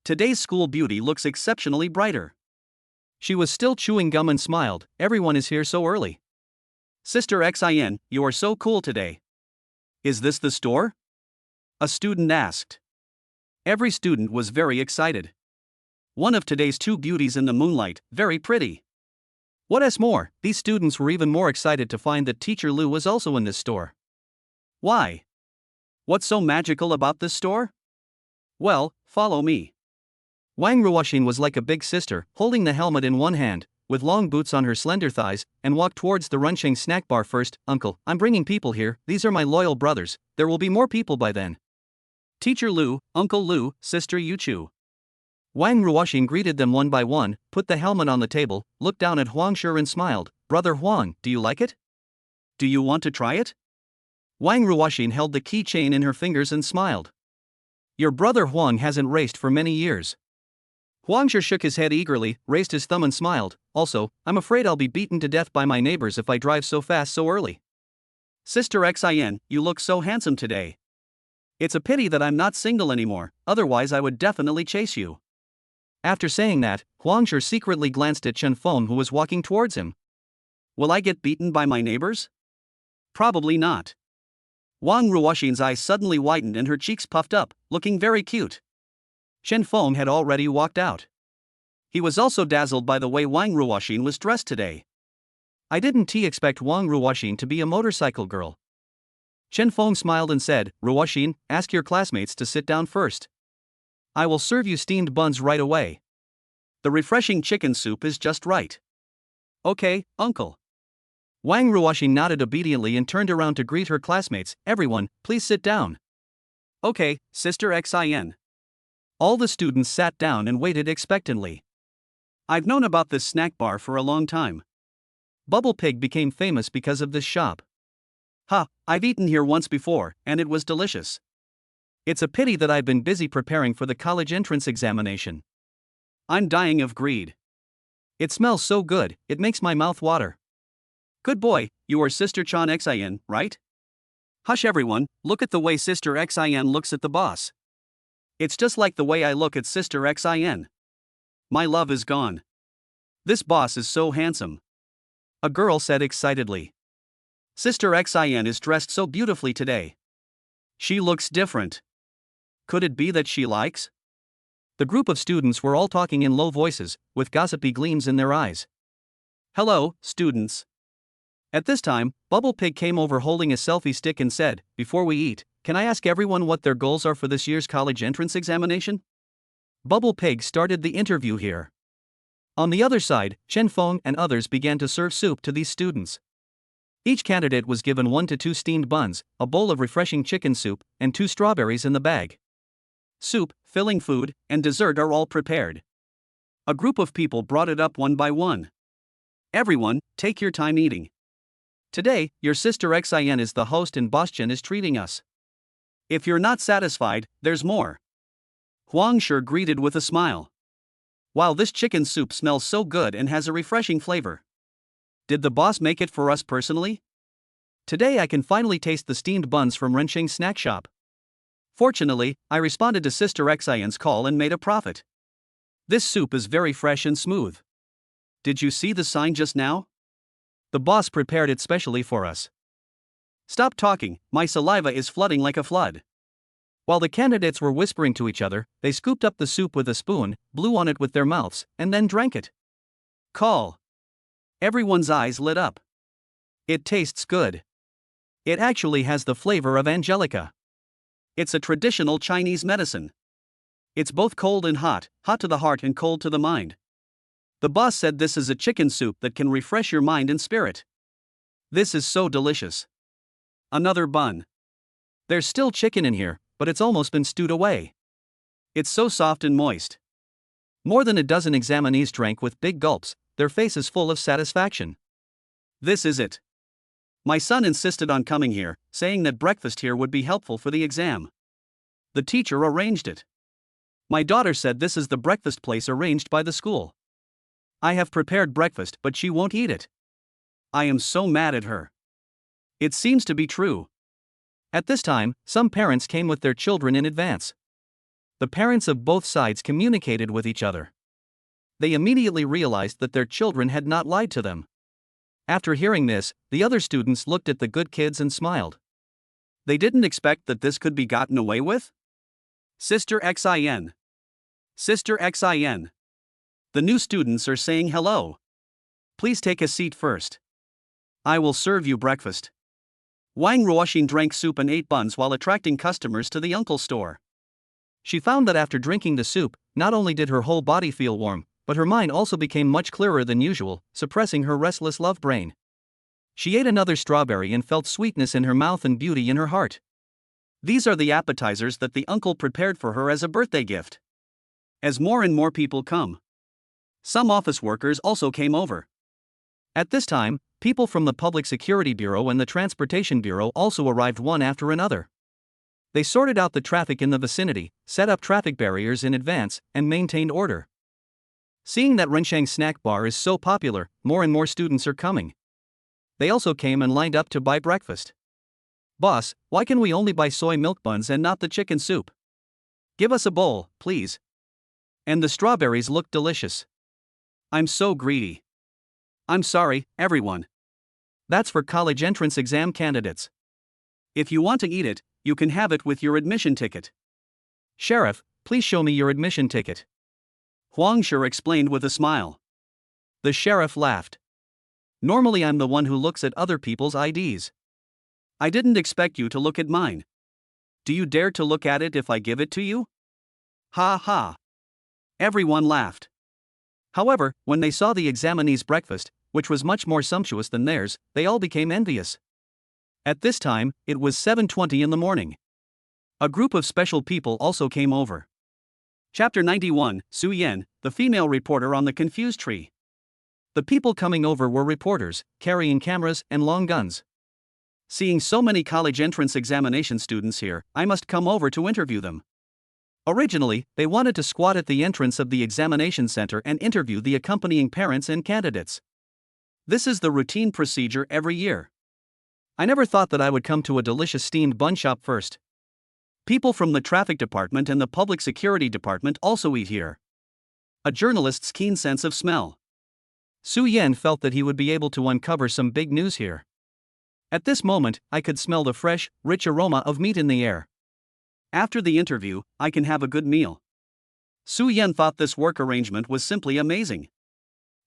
Today's school beauty looks exceptionally brighter. She was still chewing gum and smiled, everyone is here so early. Sister Xin, you are so cool today. Is this the store? A student asked. Every student was very excited. One of today's 2 beauties in the moonlight, very pretty. What's more, these students were even more excited to find that Teacher Lu was also in this store. Why? What's so magical about this store? Well, follow me. Wang Ruoxin was like a big sister, holding the helmet in one hand, with long boots on her slender thighs, and walked towards the Runcheng snack bar first. "Uncle, I'm bringing people here, these are my loyal brothers, there will be more people by then. Teacher Lu, Uncle Lu, Sister Yuchu." Wang Ruoxin greeted them one by one, put the helmet on the table, looked down at Huangshi and smiled. "Brother Huang, do you like it? Do you want to try it?" Wang Ruoxin held the keychain in her fingers and smiled. "Your brother Huang hasn't raced for many years." Huangshi shook his head eagerly, raised his thumb and smiled. "Also, I'm afraid I'll be beaten to death by my neighbors if I drive so fast so early." Sister Xin, you look so handsome today. It's a pity that I'm not single anymore, otherwise I would definitely chase you. After saying that, Huangshi secretly glanced at Chen Feng, who was walking towards him. Will I get beaten by my neighbors? Probably not. Wang Ruoxin's eyes suddenly widened and her cheeks puffed up, looking very cute. Chen Feng had already walked out. He was also dazzled by the way Wang Ruoxin was dressed today. I didn't expect Wang Ruoxin to be a motorcycle girl. Chen Feng smiled and said, "Ruoxin, ask your classmates to sit down first. I will serve you steamed buns right away. The refreshing chicken soup is just right." "Okay, uncle." Wang Ruoxin nodded obediently and turned around to greet her classmates. "Everyone, please sit down." "Okay, Sister Xin." All the students sat down and waited expectantly. I've known about this snack bar for a long time. Bubble Pig became famous because of this shop. I've eaten here once before, and it was delicious. It's a pity that I've been busy preparing for the college entrance examination. I'm dying of greed. It smells so good, it makes my mouth water. Good boy, you are Sister Chan Xin, right? Hush everyone, look at the way Sister Xin looks at the boss. It's just like the way I look at Sister Xin. My love is gone. This boss is so handsome. A girl said excitedly. Sister Xin is dressed so beautifully today. She looks different. Could it be that she likes? The group of students were all talking in low voices, with gossipy gleams in their eyes. Hello, students. At this time, Bubble Pig came over holding a selfie stick and said, "Before we eat, can I ask everyone what their goals are for this year's college entrance examination?" Bubble Pig started the interview here. On the other side, Chen Feng and others began to serve soup to these students. Each candidate was given 1 to 2 steamed buns, a bowl of refreshing chicken soup, and 2 strawberries in the bag. Soup, filling food, and dessert are all prepared. A group of people brought it up one by one. Everyone, take your time eating. Today, your sister Xin is the host and Bosjan is treating us. If you're not satisfied, there's more. Huang Shi greeted with a smile. Wow, this chicken soup smells so good and has a refreshing flavor. Did the boss make it for us personally? Today I can finally taste the steamed buns from Renqing Snack Shop. Fortunately, I responded to Sister Xin's call and made a profit. This soup is very fresh and smooth. Did you see the sign just now? The boss prepared it specially for us. Stop talking, my saliva is flooding like a flood. While the candidates were whispering to each other, they scooped up the soup with a spoon, blew on it with their mouths, and then drank it. Call. Everyone's eyes lit up. It tastes good. It actually has the flavor of angelica. It's a traditional Chinese medicine. It's both cold and hot to the heart and cold to the mind. The boss said this is a chicken soup that can refresh your mind and spirit. This is so delicious. Another bun. There's still chicken in here, but it's almost been stewed away. It's so soft and moist. More than a dozen examinees drank with big gulps, their faces full of satisfaction. This is it. My son insisted on coming here, saying that breakfast here would be helpful for the exam. The teacher arranged it. My daughter said this is the breakfast place arranged by the school. I have prepared breakfast, but she won't eat it. I am so mad at her. It seems to be true. At this time, some parents came with their children in advance. The parents of both sides communicated with each other. They immediately realized that their children had not lied to them. After hearing this, the other students looked at the good kids and smiled. They didn't expect that this could be gotten away with? Sister Xin. Sister Xin. The new students are saying hello. Please take a seat first. I will serve you breakfast. Wang Ruoxin drank soup and ate buns while attracting customers to the uncle store. She found that after drinking the soup, not only did her whole body feel warm, but her mind also became much clearer than usual, suppressing her restless love brain. She ate another strawberry and felt sweetness in her mouth and beauty in her heart. These are the appetizers that the uncle prepared for her as a birthday gift. As more and more people come, some office workers also came over. At this time, people from the Public Security Bureau and the Transportation Bureau also arrived one after another. They sorted out the traffic in the vicinity, set up traffic barriers in advance, and maintained order. Seeing that Renqing Snack Bar is so popular, more and more students are coming. They also came and lined up to buy breakfast. Boss, why can we only buy soy milk buns and not the chicken soup? Give us a bowl, please. And the strawberries look delicious. I'm so greedy. I'm sorry, everyone. That's for college entrance exam candidates. If you want to eat it, you can have it with your admission ticket. Sheriff, please show me your admission ticket. Huang Shi explained with a smile. The sheriff laughed. Normally I'm the one who looks at other people's IDs. I didn't expect you to look at mine. Do you dare to look at it if I give it to you? Ha ha. Everyone laughed. However, when they saw the examinees' breakfast, which was much more sumptuous than theirs, they all became envious. At this time, it was 7:20 in the morning. A group of special people also came over. Chapter 91, Su Yan, the female reporter on the confused tree. The people coming over were reporters, carrying cameras and long guns. Seeing so many college entrance examination students here, I must come over to interview them. Originally, they wanted to squat at the entrance of the examination center and interview the accompanying parents and candidates. This is the routine procedure every year. I never thought that I would come to a delicious steamed bun shop first. People from the traffic department and the public security department also eat here. A journalist's keen sense of smell. Su Yan felt that he would be able to uncover some big news here. At this moment, I could smell the fresh, rich aroma of meat in the air. After the interview, I can have a good meal. Su Yan thought this work arrangement was simply amazing.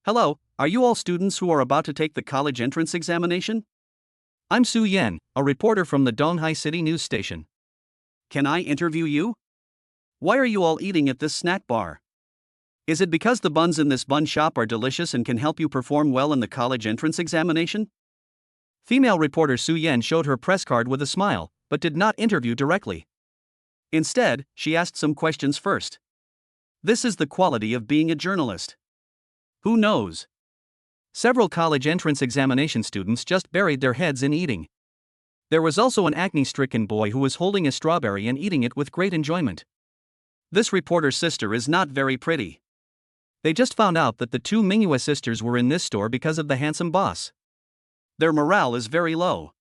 Hello, are you all students who are about to take the college entrance examination? I'm Su Yan, a reporter from the Donghai City news station. Can I interview you? Why are you all eating at this snack bar? Is it because the buns in this bun shop are delicious and can help you perform well in the college entrance examination? Female reporter Su Yan showed her press card with a smile, but did not interview directly. Instead, she asked some questions first. This is the quality of being a journalist. Who knows? Several college entrance examination students just buried their heads in eating. There was also an acne-stricken boy who was holding a strawberry and eating it with great enjoyment. This reporter's sister is not very pretty. They just found out that the two Mingyue sisters were in this store because of the handsome boss. Their morale is very low.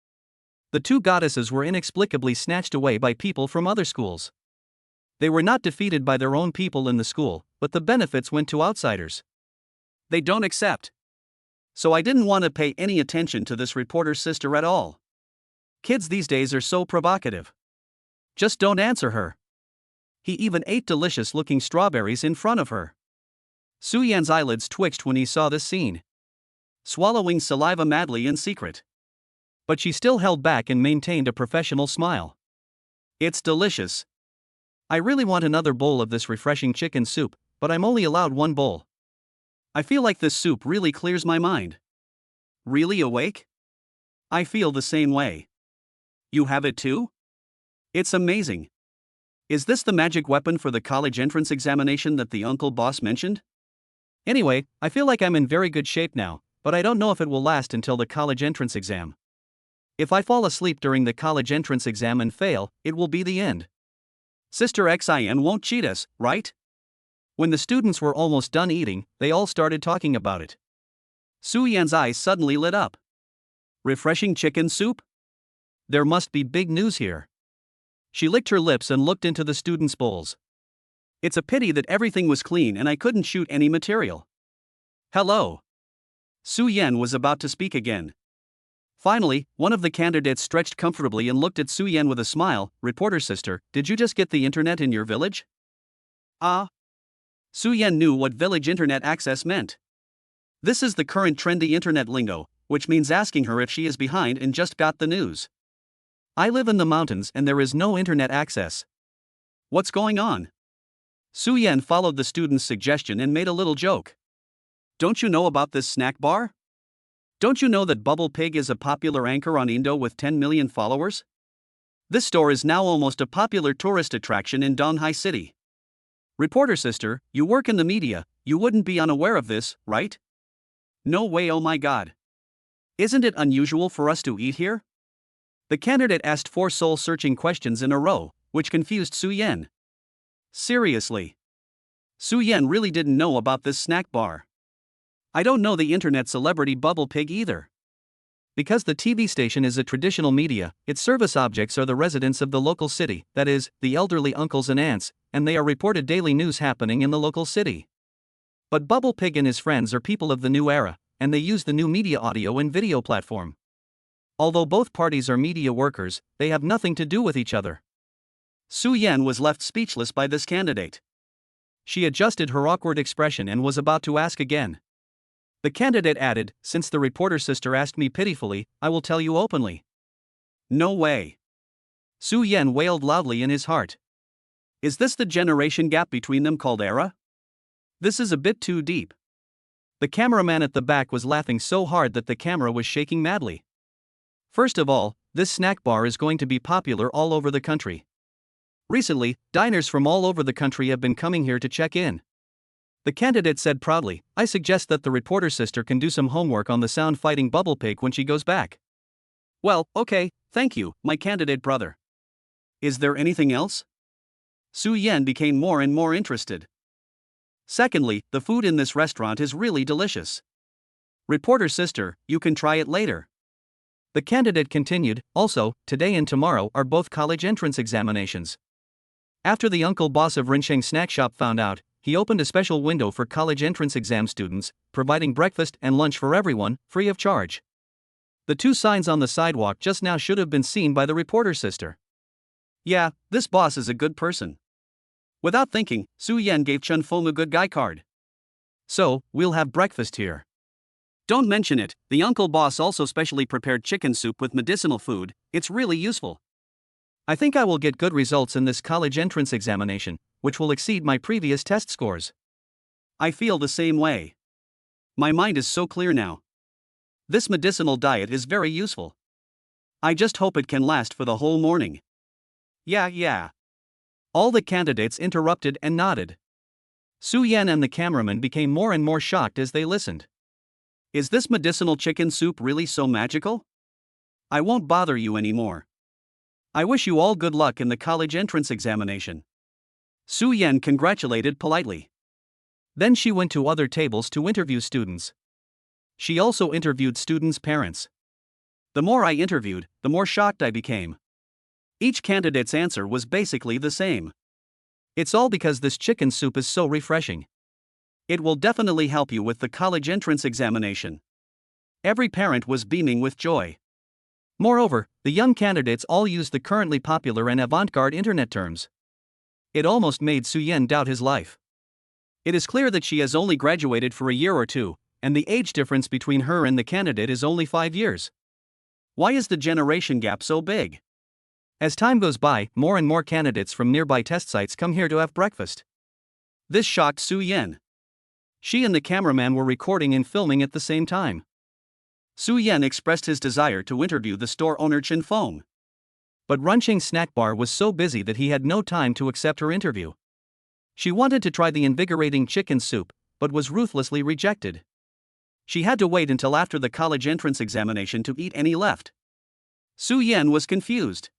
The two goddesses were inexplicably snatched away by people from other schools. They were not defeated by their own people in the school, but the benefits went to outsiders. They don't accept. So I didn't want to pay any attention to this reporter's sister at all. Kids these days are so provocative. Just don't answer her. He even ate delicious-looking strawberries in front of her. Su Yan's eyelids twitched when he saw this scene, swallowing saliva madly in secret. But she still held back and maintained a professional smile. It's delicious. I really want another bowl of this refreshing chicken soup, but I'm only allowed one bowl. I feel like this soup really clears my mind. Really awake? I feel the same way. You have it too? It's amazing. Is this the magic weapon for the college entrance examination that the uncle boss mentioned? Anyway, I feel like I'm in very good shape now, but I don't know if it will last until the college entrance exam. If I fall asleep during the college entrance exam and fail, it will be the end. Sister Xin won't cheat us, right? When the students were almost done eating, they all started talking about it. Su Yan's eyes suddenly lit up. Refreshing chicken soup? There must be big news here. She licked her lips and looked into the students' bowls. It's a pity that everything was clean and I couldn't shoot any material. Hello. Su Yan was about to speak again. Finally, one of the candidates stretched comfortably and looked at Su Yan with a smile. Reporter sister, did you just get the internet in your village? Su Yan knew what village internet access meant. This is the current trendy internet lingo, which means asking her if she is behind and just got the news. I live in the mountains and there is no internet access. What's going on? Su Yan followed the student's suggestion and made a little joke. Don't you know about this snack bar? Don't you know that Bubble Pig is a popular anchor on Indo with 10 million followers? This store is now almost a popular tourist attraction in Donghai City. Reporter sister, you work in the media, you wouldn't be unaware of this, right? No way, oh my god. Isn't it unusual for us to eat here? The candidate asked 4 soul-searching questions in a row, which confused Su Yan. Seriously. Su Yan really didn't know about this snack bar. I don't know the internet celebrity Bubble Pig either. Because the TV station is a traditional media, its service objects are the residents of the local city, that is, the elderly uncles and aunts, and they are reported daily news happening in the local city. But Bubble Pig and his friends are people of the new era, and they use the new media audio and video platform. Although both parties are media workers, they have nothing to do with each other. Su Yan was left speechless by this candidate. She adjusted her awkward expression and was about to ask again. The candidate added, since the reporter sister asked me pitifully, I will tell you openly. No way. Su Yan wailed loudly in his heart. Is this the generation gap between them called era? This is a bit too deep. The cameraman at the back was laughing so hard that the camera was shaking madly. First of all, this snack bar is going to be popular all over the country. Recently, diners from all over the country have been coming here to check in. The candidate said proudly, I suggest that the reporter sister can do some homework on the sound-fighting Bubble Pig when she goes back. Well, okay, thank you, my candidate brother. Is there anything else? Su Yan became more and more interested. Secondly, the food in this restaurant is really delicious. Reporter sister, you can try it later. The candidate continued, also, today and tomorrow are both college entrance examinations. After the uncle boss of Rinsheng Snack Shop found out, he opened a special window for college entrance exam students, providing breakfast and lunch for everyone, free of charge. The 2 signs on the sidewalk just now should have been seen by the reporter sister. Yeah, this boss is a good person. Without thinking, Su Yan gave Chun Feng a good guy card. So, we'll have breakfast here. Don't mention it, the uncle boss also specially prepared chicken soup with medicinal food, it's really useful. I think I will get good results in this college entrance examination, which will exceed my previous test scores. I feel the same way. My mind is so clear now. This medicinal diet is very useful. I just hope it can last for the whole morning. Yeah. All the candidates interrupted and nodded. Su Yan and the cameraman became more and more shocked as they listened. Is this medicinal chicken soup really so magical? I won't bother you anymore. I wish you all good luck in the college entrance examination. Su Yan congratulated politely. Then she went to other tables to interview students. She also interviewed students' parents. The more I interviewed, the more shocked I became. Each candidate's answer was basically the same. It's all because this chicken soup is so refreshing. It will definitely help you with the college entrance examination. Every parent was beaming with joy. Moreover, the young candidates all used the currently popular and avant-garde internet terms. It almost made Su Yan doubt his life. It is clear that she has only graduated for a year or two, and the age difference between her and the candidate is only 5 years. Why is the generation gap so big? As time goes by, more and more candidates from nearby test sites come here to have breakfast. This shocked Su Yan. She and the cameraman were recording and filming at the same time. Su Yan expressed his desire to interview the store owner Chen Feng. But Runching's snack bar was so busy that he had no time to accept her interview. She wanted to try the invigorating chicken soup, but was ruthlessly rejected. She had to wait until after the college entrance examination to eat any left. Su Yan was confused.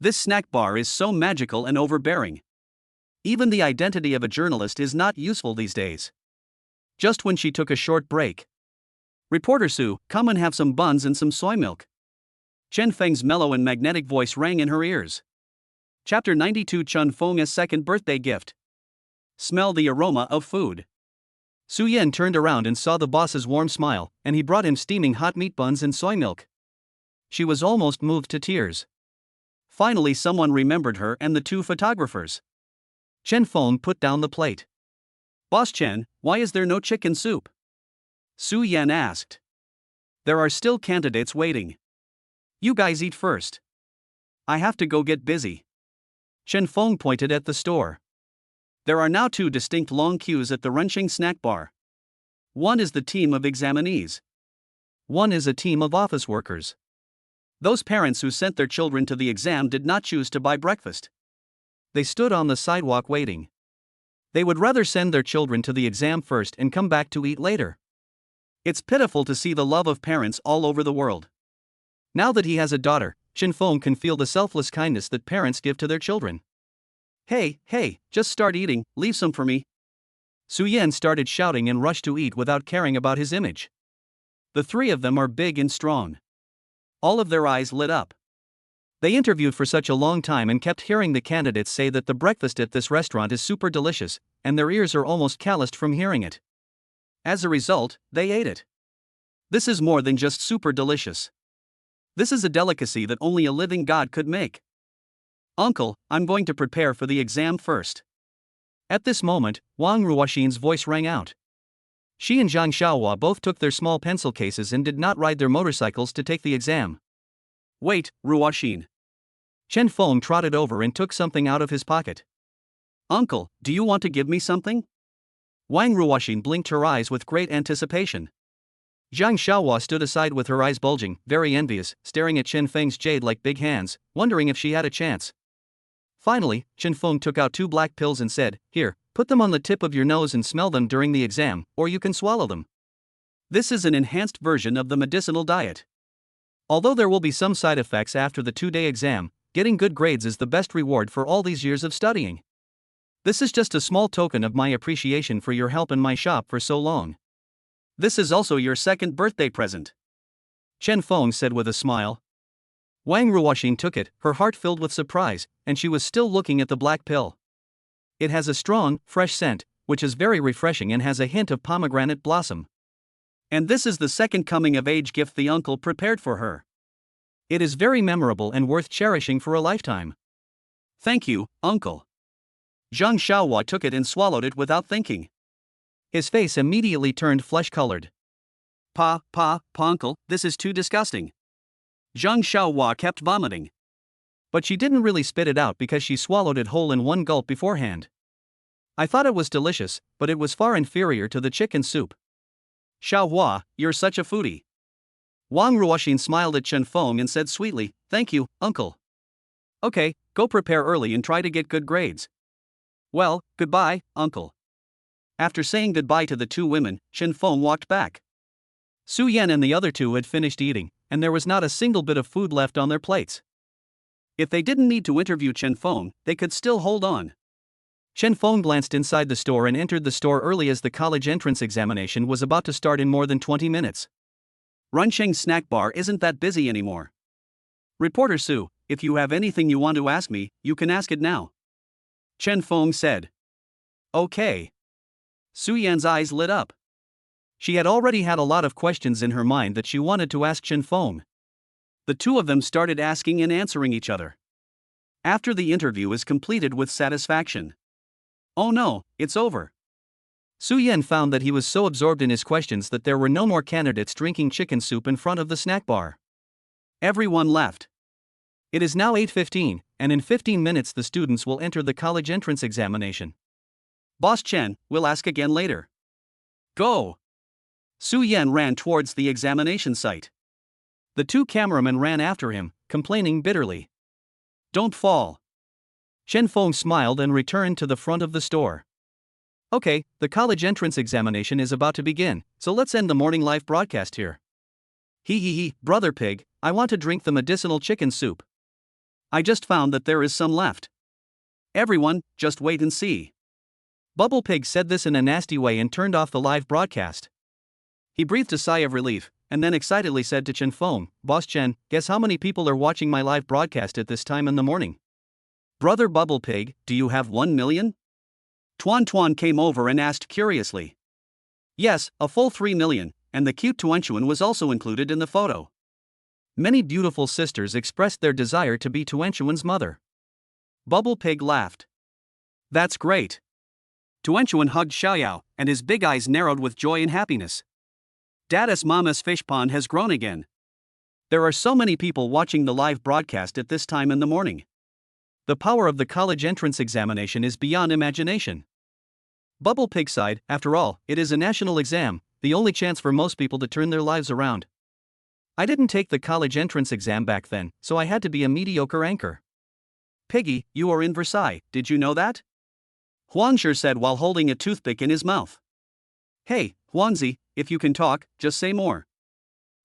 This snack bar is so magical and overbearing. Even the identity of a journalist is not useful these days. Just when she took a short break. Reporter Su, come and have some buns and some soy milk. Chen Feng's mellow and magnetic voice rang in her ears. Chapter 92 Chen Feng's second birthday gift. Smell the aroma of food. Su Yan turned around and saw the boss's warm smile, and he brought him steaming hot meat buns and soy milk. She was almost moved to tears. Finally, someone remembered her and the two photographers. Chen Feng put down the plate. Boss Chen, why is there no chicken soup? Su Yan asked. There are still candidates waiting. You guys eat first. I have to go get busy. Chen Feng pointed at the store. There are now two distinct long queues at the Runching snack bar. One is the team of examinees. One is a team of office workers. Those parents who sent their children to the exam did not choose to buy breakfast. They stood on the sidewalk waiting. They would rather send their children to the exam first and come back to eat later. It's pitiful to see the love of parents all over the world. Now that he has a daughter, Chen Feng can feel the selfless kindness that parents give to their children. Hey, just start eating, leave some for me. Su Yan started shouting and rushed to eat without caring about his image. The three of them are big and strong. All of their eyes lit up. They interviewed for such a long time and kept hearing the candidates say that the breakfast at this restaurant is super delicious, and their ears are almost calloused from hearing it. As a result, they ate it. This is more than just super delicious. This is a delicacy that only a living God could make. Uncle, I'm going to prepare for the exam first. At this moment, Wang Ruoxin's voice rang out. She and Zhang Xiaohua both took their small pencil cases and did not ride their motorcycles to take the exam. Wait, Ruoxin. Chen Feng trotted over and took something out of his pocket. Uncle, do you want to give me something? Wang Ruoxin blinked her eyes with great anticipation. Zhang Xiaohua stood aside with her eyes bulging, very envious, staring at Chen Feng's jade like big hands, wondering if she had a chance. Finally, Chen Feng took out 2 black pills and said, "Here, put them on the tip of your nose and smell them during the exam, or you can swallow them." This is an enhanced version of the medicinal diet. Although there will be some side effects after the 2-day exam, getting good grades is the best reward for all these years of studying. This is just a small token of my appreciation for your help in my shop for so long. This is also your second birthday present. Chen Feng said with a smile. Wang Ruoxin took it, her heart filled with surprise, and she was still looking at the black pill. It has a strong, fresh scent, which is very refreshing and has a hint of pomegranate blossom. And this is the second coming-of-age gift the uncle prepared for her. It is very memorable and worth cherishing for a lifetime. Thank you, uncle. Zhang Xiaohua took it and swallowed it without thinking. His face immediately turned flesh-colored. Uncle, this is too disgusting. Zhang Xiaohua kept vomiting. But she didn't really spit it out because she swallowed it whole in one gulp beforehand. I thought it was delicious, but it was far inferior to the chicken soup. Xiaohua, you're such a foodie. Wang Ruoxin smiled at Chen Feng and said sweetly, "Thank you, uncle." Okay, go prepare early and try to get good grades. Well, goodbye, uncle. After saying goodbye to the two women, Chen Feng walked back. Su Yan and the other two had finished eating, and there was not a single bit of food left on their plates. If they didn't need to interview Chen Feng, they could still hold on. Chen Feng glanced inside the store and entered the store early as the college entrance examination was about to start in more than 20 minutes. Runsheng snack bar isn't that busy anymore. Reporter Su, if you have anything you want to ask me, you can ask it now. Chen Feng said. Okay. Su Yan's eyes lit up. She had already had a lot of questions in her mind that she wanted to ask Chen Feng. The two of them started asking and answering each other. After the interview is completed with satisfaction. Oh no, it's over. Su Yan found that he was so absorbed in his questions that there were no more candidates drinking chicken soup in front of the snack bar. Everyone left. It is now 8:15, and in 15 minutes the students will enter the college entrance examination. Boss Chen, we'll ask again later. Go! Su Yan ran towards the examination site. The two cameramen ran after him, complaining bitterly. Don't fall. Chen Feng smiled and returned to the front of the store. Okay, the college entrance examination is about to begin, so let's end the morning live broadcast here. Hee, Brother Pig, I want to drink the medicinal chicken soup. I just found that there is some left. Everyone, just wait and see. Bubble Pig said this in a nasty way and turned off the live broadcast. He breathed a sigh of relief, and then excitedly said to Chen Feng, Boss Chen, guess how many people are watching my live broadcast at this time in the morning? Brother Bubble Pig, do you have 1 million? Tuan came over and asked curiously. Yes, a full 3 million, and the cute Tuanchuan was also included in the photo. Many beautiful sisters expressed their desire to be Tuanchuan's mother. Bubble Pig laughed. That's great. Tuanchuan hugged Xiaoyao, and his big eyes narrowed with joy and happiness. Dada's mama's fish pond has grown again. There are so many people watching the live broadcast at this time in the morning. The power of the college entrance examination is beyond imagination. Bubble Pig sighed, after all, it is a national exam, the only chance for most people to turn their lives around. I didn't take the college entrance exam back then, so I had to be a mediocre anchor. Piggy, you are in Versailles, did you know that? Huangshi said while holding a toothpick in his mouth. Hey, Huangzi, if you can talk, just say more.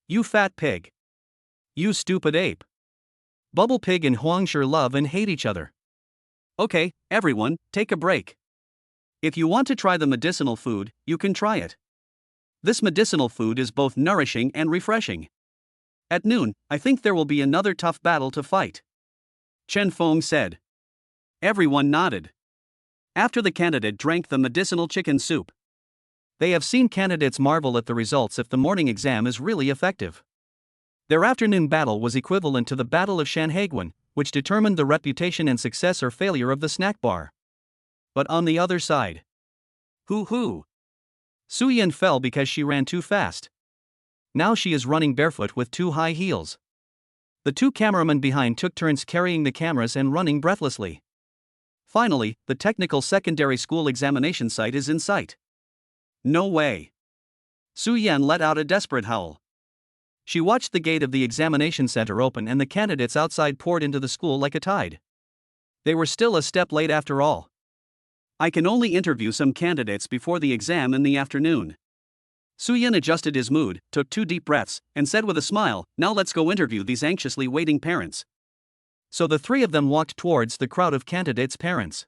You fat pig. You stupid ape. Bubble Pig and Huangshi love and hate each other. Okay, everyone, take a break. If you want to try the medicinal food, you can try it. This medicinal food is both nourishing and refreshing. At noon, I think there will be another tough battle to fight. Chen Feng said. Everyone nodded. After the candidate drank the medicinal chicken soup. They have seen candidates marvel at the results if the morning exam is really effective. Their afternoon battle was equivalent to the Battle of Shanhaiguan, which determined the reputation and success or failure of the snack bar. But on the other side. Hoo! Su Yan fell because she ran too fast. Now she is running barefoot with too high heels. The two cameramen behind took turns carrying the cameras and running breathlessly. Finally, the technical secondary school examination site is in sight. No way. Su Yan let out a desperate howl. She watched the gate of the examination center open and the candidates outside poured into the school like a tide. They were still a step late after all. I can only interview some candidates before the exam in the afternoon. Su Yan adjusted his mood, took 2 deep breaths, and said with a smile, now let's go interview these anxiously waiting parents. So the three of them walked towards the crowd of candidates' parents.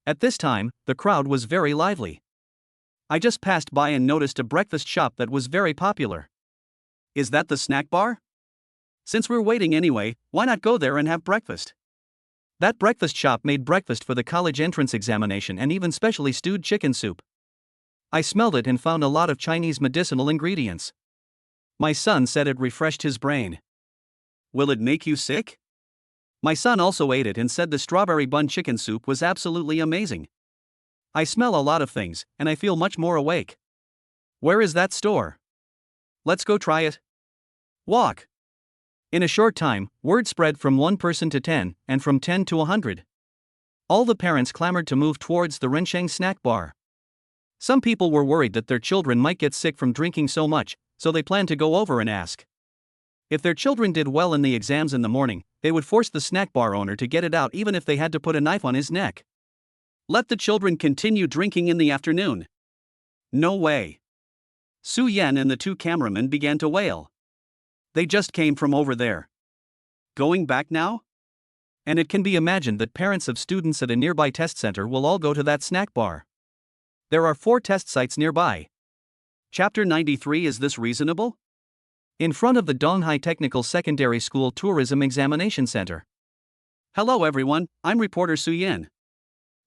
At this time, the crowd was very lively. I just passed by and noticed a breakfast shop that was very popular. Is that the snack bar? Since we're waiting anyway, why not go there and have breakfast? That breakfast shop made breakfast for the college entrance examination and even specially stewed chicken soup. I smelled it and found a lot of Chinese medicinal ingredients. My son said it refreshed his brain. Will it make you sick? My son also ate it and said the strawberry bun chicken soup was absolutely amazing. I smell a lot of things, and I feel much more awake. Where is that store? Let's go try it. Walk. In a short time, word spread from 1 person to 10, and from 10 to 100. All the parents clamored to move towards the Rensheng snack bar. Some people were worried that their children might get sick from drinking so much, so they planned to go over and ask. If their children did well in the exams in the morning, they would force the snack bar owner to get it out even if they had to put a knife on his neck. Let the children continue drinking in the afternoon. No way. Su Yan and the two cameramen began to wail. They just came from over there. Going back now? And it can be imagined that parents of students at a nearby test center will all go to that snack bar. There are 4 test sites nearby. Chapter 93. Is this reasonable? In front of the Donghai Technical Secondary School Tourism Examination Center. Hello everyone, I'm reporter Su Yan.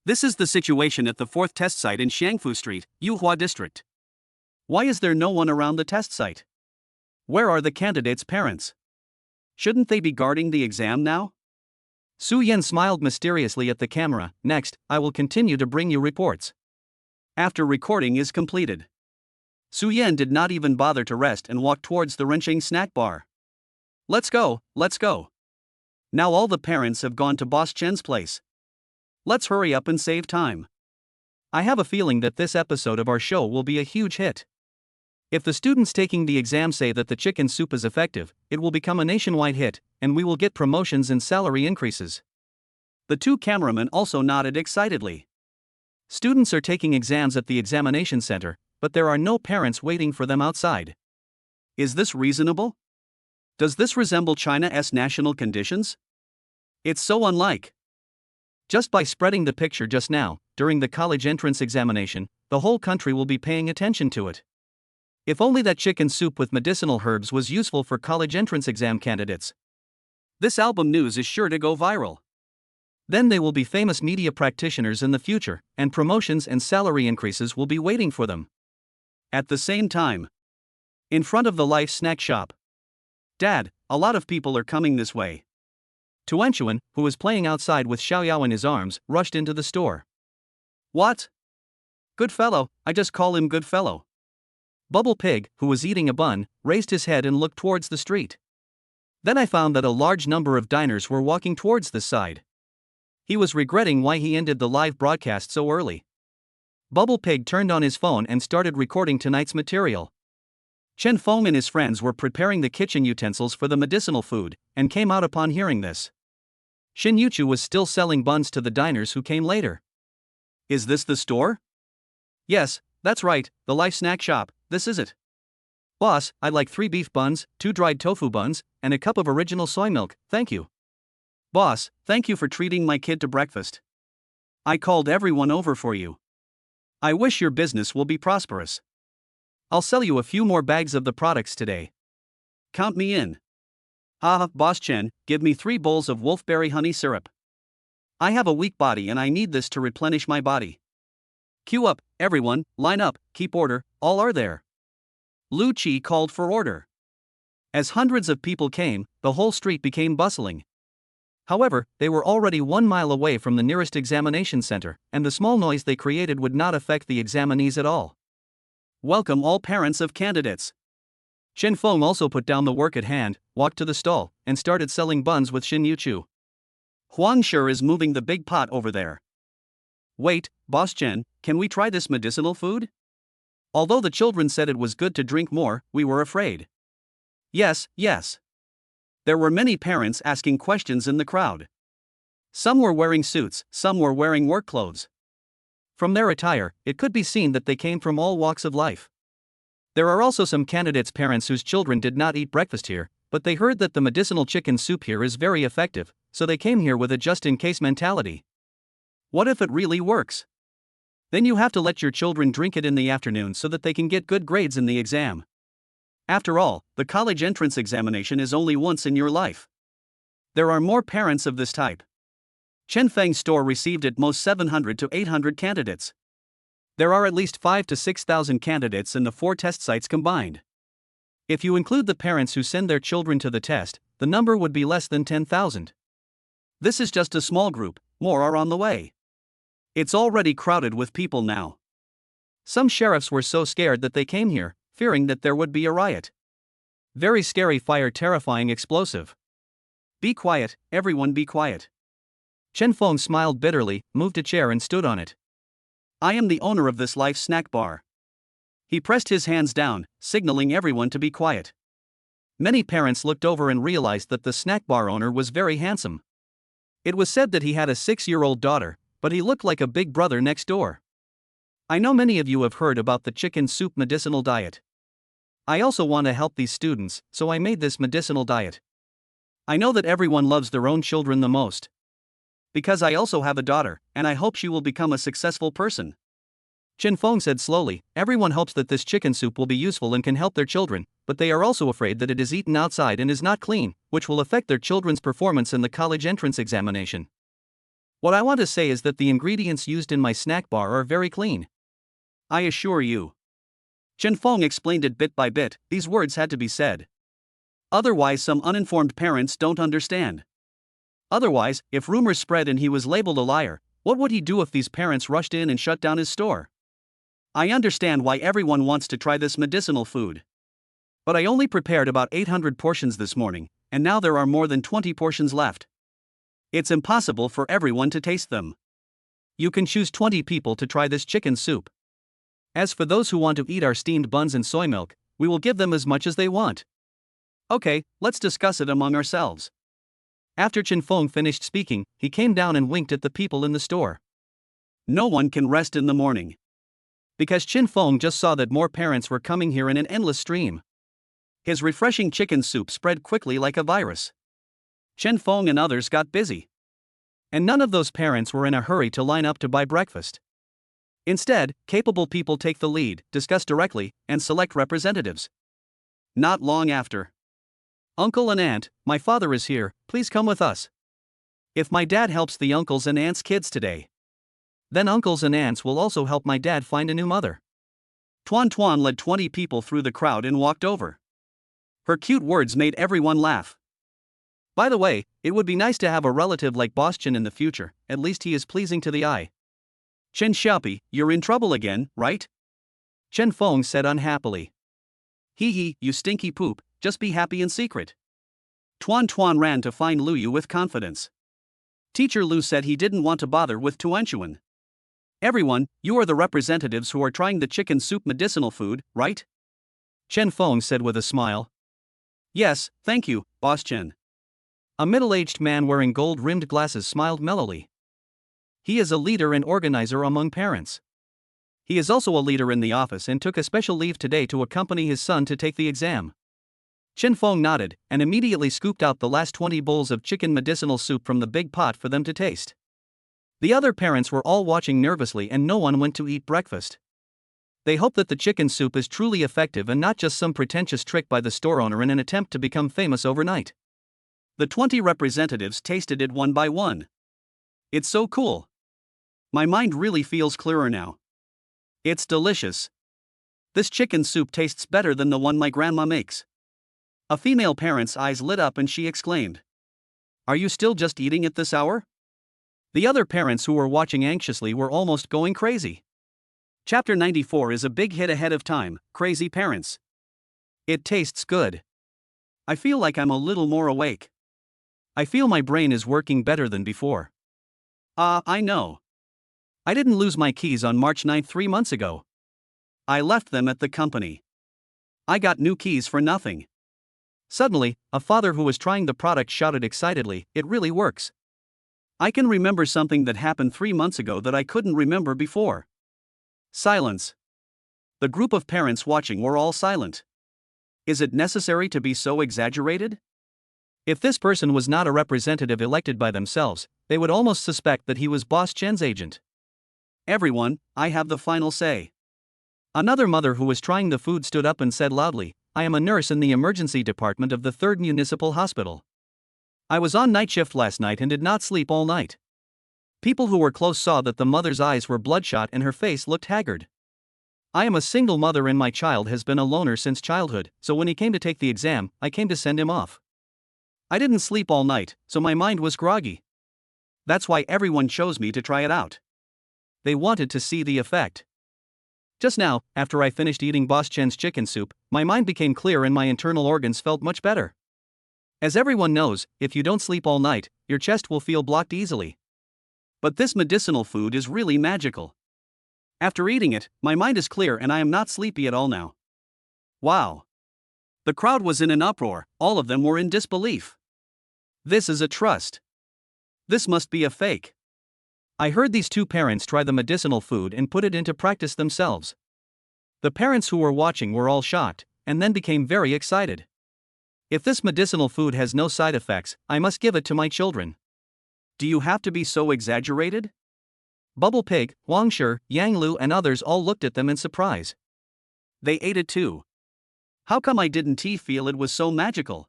This is the situation at the 4th test site in Shangfu Street, Yuhua District. Why is there no one around the test site? Where are the candidates' parents? Shouldn't they be guarding the exam now? Su Yan smiled mysteriously at the camera. Next, I will continue to bring you reports. After recording is completed, Su Yan did not even bother to rest and walked towards the Renqing snack bar. Let's go, let's go. Now all the parents have gone to Boss Chen's place. Let's hurry up and save time. I have a feeling that this episode of our show will be a huge hit. If the students taking the exam say that the chicken soup is effective, it will become a nationwide hit, and we will get promotions and salary increases. The two cameramen also nodded excitedly. Students are taking exams at the examination center, but there are no parents waiting for them outside. Is this reasonable? Does this resemble China's national conditions? It's so unlike. Just by spreading the picture just now, during the college entrance examination, the whole country will be paying attention to it. If only that chicken soup with medicinal herbs was useful for college entrance exam candidates. This album news is sure to go viral. Then they will be famous media practitioners in the future, and promotions and salary increases will be waiting for them. At the same time, in front of the Life snack shop. Dad, a lot of people are coming this way. Tuanchuan, who was playing outside with Xiaoyao in his arms, rushed into the store. What? Good fellow, I just call him good fellow. Bubble Pig, who was eating a bun, raised his head and looked towards the street. Then I found that a large number of diners were walking towards this side. He was regretting why he ended the live broadcast so early. Bubble Pig turned on his phone and started recording tonight's material. Chen Feng and his friends were preparing the kitchen utensils for the medicinal food, and came out upon hearing this. Xin Yuchu was still selling buns to the diners who came later. Is this the store? Yes, that's right, the Life snack shop, this is it. Boss, I'd like 3 beef buns, 2 dried tofu buns, and a cup of original soy milk, thank you. Boss, thank you for treating my kid to breakfast. I called everyone over for you. I wish your business will be prosperous. I'll sell you a few more bags of the products today. Count me in. Boss Chen, give me 3 bowls of wolfberry honey syrup. I have a weak body and I need this to replenish my body. Queue up, everyone, line up, keep order, all are there. Lu Qi called for order. As hundreds of people came, the whole street became bustling. However, they were already 1 mile away from the nearest examination center, and the small noise they created would not affect the examinees at all. Welcome all parents of candidates. Chen Feng also put down the work at hand, walked to the stall, and started selling buns with Xin Yuchu. Huang Shi is moving the big pot over there. Wait, Boss Chen, can we try this medicinal food? Although the children said it was good to drink more, we were afraid. Yes, yes. There were many parents asking questions in the crowd. Some were wearing suits, some were wearing work clothes. From their attire, it could be seen that they came from all walks of life. There are also some candidates' parents whose children did not eat breakfast here, but they heard that the medicinal chicken soup here is very effective, so they came here with a just-in-case mentality. What if it really works? Then you have to let your children drink it in the afternoon so that they can get good grades in the exam. After all, the college entrance examination is only once in your life. There are more parents of this type. Chen Feng's store received at most 700 to 800 candidates. There are at least 5,000 to 6,000 candidates in the 4 test sites combined. If you include the parents who send their children to the test, the number would be less than 10,000. This is just a small group, more are on the way. It's already crowded with people now. Some sheriffs were so scared that they came here, fearing that there would be a riot. Very scary fire, terrifying explosive. Be quiet, everyone be quiet. Chen Feng smiled bitterly, moved a chair and stood on it. I am the owner of this Life snack bar. He pressed his hands down, signaling everyone to be quiet. Many parents looked over and realized that the snack bar owner was very handsome. It was said that he had a 6-year-old daughter, but he looked like a big brother next door. I know many of you have heard about the chicken soup medicinal diet. I also want to help these students, so I made this medicinal diet. I know that everyone loves their own children the most. Because I also have a daughter, and I hope she will become a successful person. Chen Feng said slowly, everyone hopes that this chicken soup will be useful and can help their children, but they are also afraid that it is eaten outside and is not clean, which will affect their children's performance in the college entrance examination. What I want to say is that the ingredients used in my snack bar are very clean. I assure you. Chen Feng explained it bit by bit. These words had to be said. Otherwise, some uninformed parents don't understand. Otherwise, if rumors spread and he was labeled a liar, what would he do if these parents rushed in and shut down his store? I understand why everyone wants to try this medicinal food. But I only prepared about 800 portions this morning, and now there are more than 20 portions left. It's impossible for everyone to taste them. You can choose 20 people to try this chicken soup. As for those who want to eat our steamed buns and soy milk, we will give them as much as they want. Okay, let's discuss it among ourselves. After Chen Feng finished speaking, he came down and winked at the people in the store. No one can rest in the morning. Because Chen Feng just saw that more parents were coming here in an endless stream. His refreshing chicken soup spread quickly like a virus. Chen Feng and others got busy. And none of those parents were in a hurry to line up to buy breakfast. Instead, capable people take the lead, discuss directly, and select representatives. Not long after. Uncle and aunt, my father is here, please come with us. If my dad helps the uncles and aunts' kids today, then uncles and aunts will also help my dad find a new mother. Tuan Tuan led 20 people through the crowd and walked over. Her cute words made everyone laugh. By the way, it would be nice to have a relative like Boss Chen in the future, at least he is pleasing to the eye. Chen Xiaopi, you're in trouble again, right? Chen Feng said unhappily. Hee hee, you stinky poop, just be happy in secret. Tuan Tuan ran to find Lu Yu with confidence. Teacher Lu said he didn't want to bother with Tuan Chuan. Everyone, you are the representatives who are trying the chicken soup medicinal food, right? Chen Feng said with a smile. Yes, thank you, Boss Chen. A middle-aged man wearing gold-rimmed glasses smiled mellowly. He is a leader and organizer among parents. He is also a leader in the office and took a special leave today to accompany his son to take the exam. Chen Feng nodded and immediately scooped out the last 20 bowls of chicken medicinal soup from the big pot for them to taste. The other parents were all watching nervously and no one went to eat breakfast. They hope that the chicken soup is truly effective and not just some pretentious trick by the store owner in an attempt to become famous overnight. The 20 representatives tasted it one by one. It's so cool. My mind really feels clearer now. It's delicious. This chicken soup tastes better than the one my grandma makes. A female parent's eyes lit up and she exclaimed. Are you still just eating at this hour? The other parents who were watching anxiously were almost going crazy. Chapter 94 is a big hit ahead of time, Crazy Parents. It tastes good. I feel like I'm a little more awake. I feel my brain is working better than before. I know. I didn't lose my keys on March 9, 3 months ago. I left them at the company. I got new keys for nothing. Suddenly, a father who was trying the product shouted excitedly, it really works. I can remember something that happened 3 months ago that I couldn't remember before. Silence. The group of parents watching were all silent. Is it necessary to be so exaggerated? If this person was not a representative elected by themselves, they would almost suspect that he was Boss Chen's agent. Everyone, I have the final say. Another mother who was trying the food stood up and said loudly, I am a nurse in the emergency department of the 3rd Municipal Hospital. I was on night shift last night and did not sleep all night. People who were close saw that the mother's eyes were bloodshot and her face looked haggard. I am a single mother and my child has been a loner since childhood, so when he came to take the exam, I came to send him off. I didn't sleep all night, so my mind was groggy. That's why everyone chose me to try it out. They wanted to see the effect. Just now, after I finished eating Boss Chen's chicken soup, my mind became clear and my internal organs felt much better. As everyone knows, if you don't sleep all night, your chest will feel blocked easily. But this medicinal food is really magical. After eating it, my mind is clear and I am not sleepy at all now. Wow. The crowd was in an uproar, all of them were in disbelief. This is a trust. This must be a fake. I heard these 2 parents try the medicinal food and put it into practice themselves. The parents who were watching were all shocked, and then became very excited. If this medicinal food has no side effects, I must give it to my children. Do you have to be so exaggerated? Bubble Pig, Wang Shi, Yang Lu, and others all looked at them in surprise. They ate it too. How come I didn't feel it was so magical?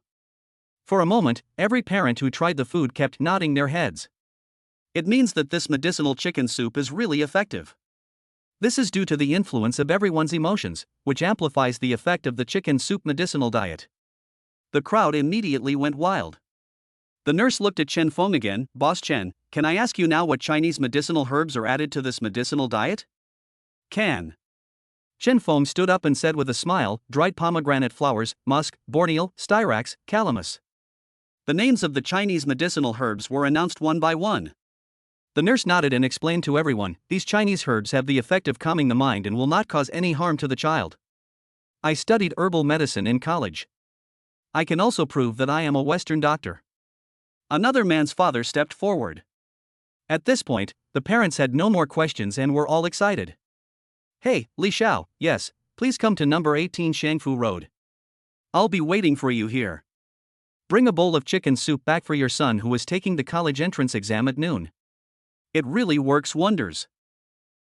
For a moment, every parent who tried the food kept nodding their heads. It means that this medicinal chicken soup is really effective. This is due to the influence of everyone's emotions, which amplifies the effect of the chicken soup medicinal diet. The crowd immediately went wild. The nurse looked at Chen Feng again. Boss Chen, can I ask you now what Chinese medicinal herbs are added to this medicinal diet? Can. Chen Feng stood up and said with a smile, dried pomegranate flowers, musk, borneal, styrax, calamus. The names of the Chinese medicinal herbs were announced one by one. The nurse nodded and explained to everyone, these Chinese herbs have the effect of calming the mind and will not cause any harm to the child. I studied herbal medicine in college. I can also prove that I am a Western doctor. Another man's father stepped forward. At this point, the parents had no more questions and were all excited. Hey, Li Xiao, yes, please come to number 18 Shangfu Road. I'll be waiting for you here. Bring a bowl of chicken soup back for your son who is taking the college entrance exam at noon. It really works wonders.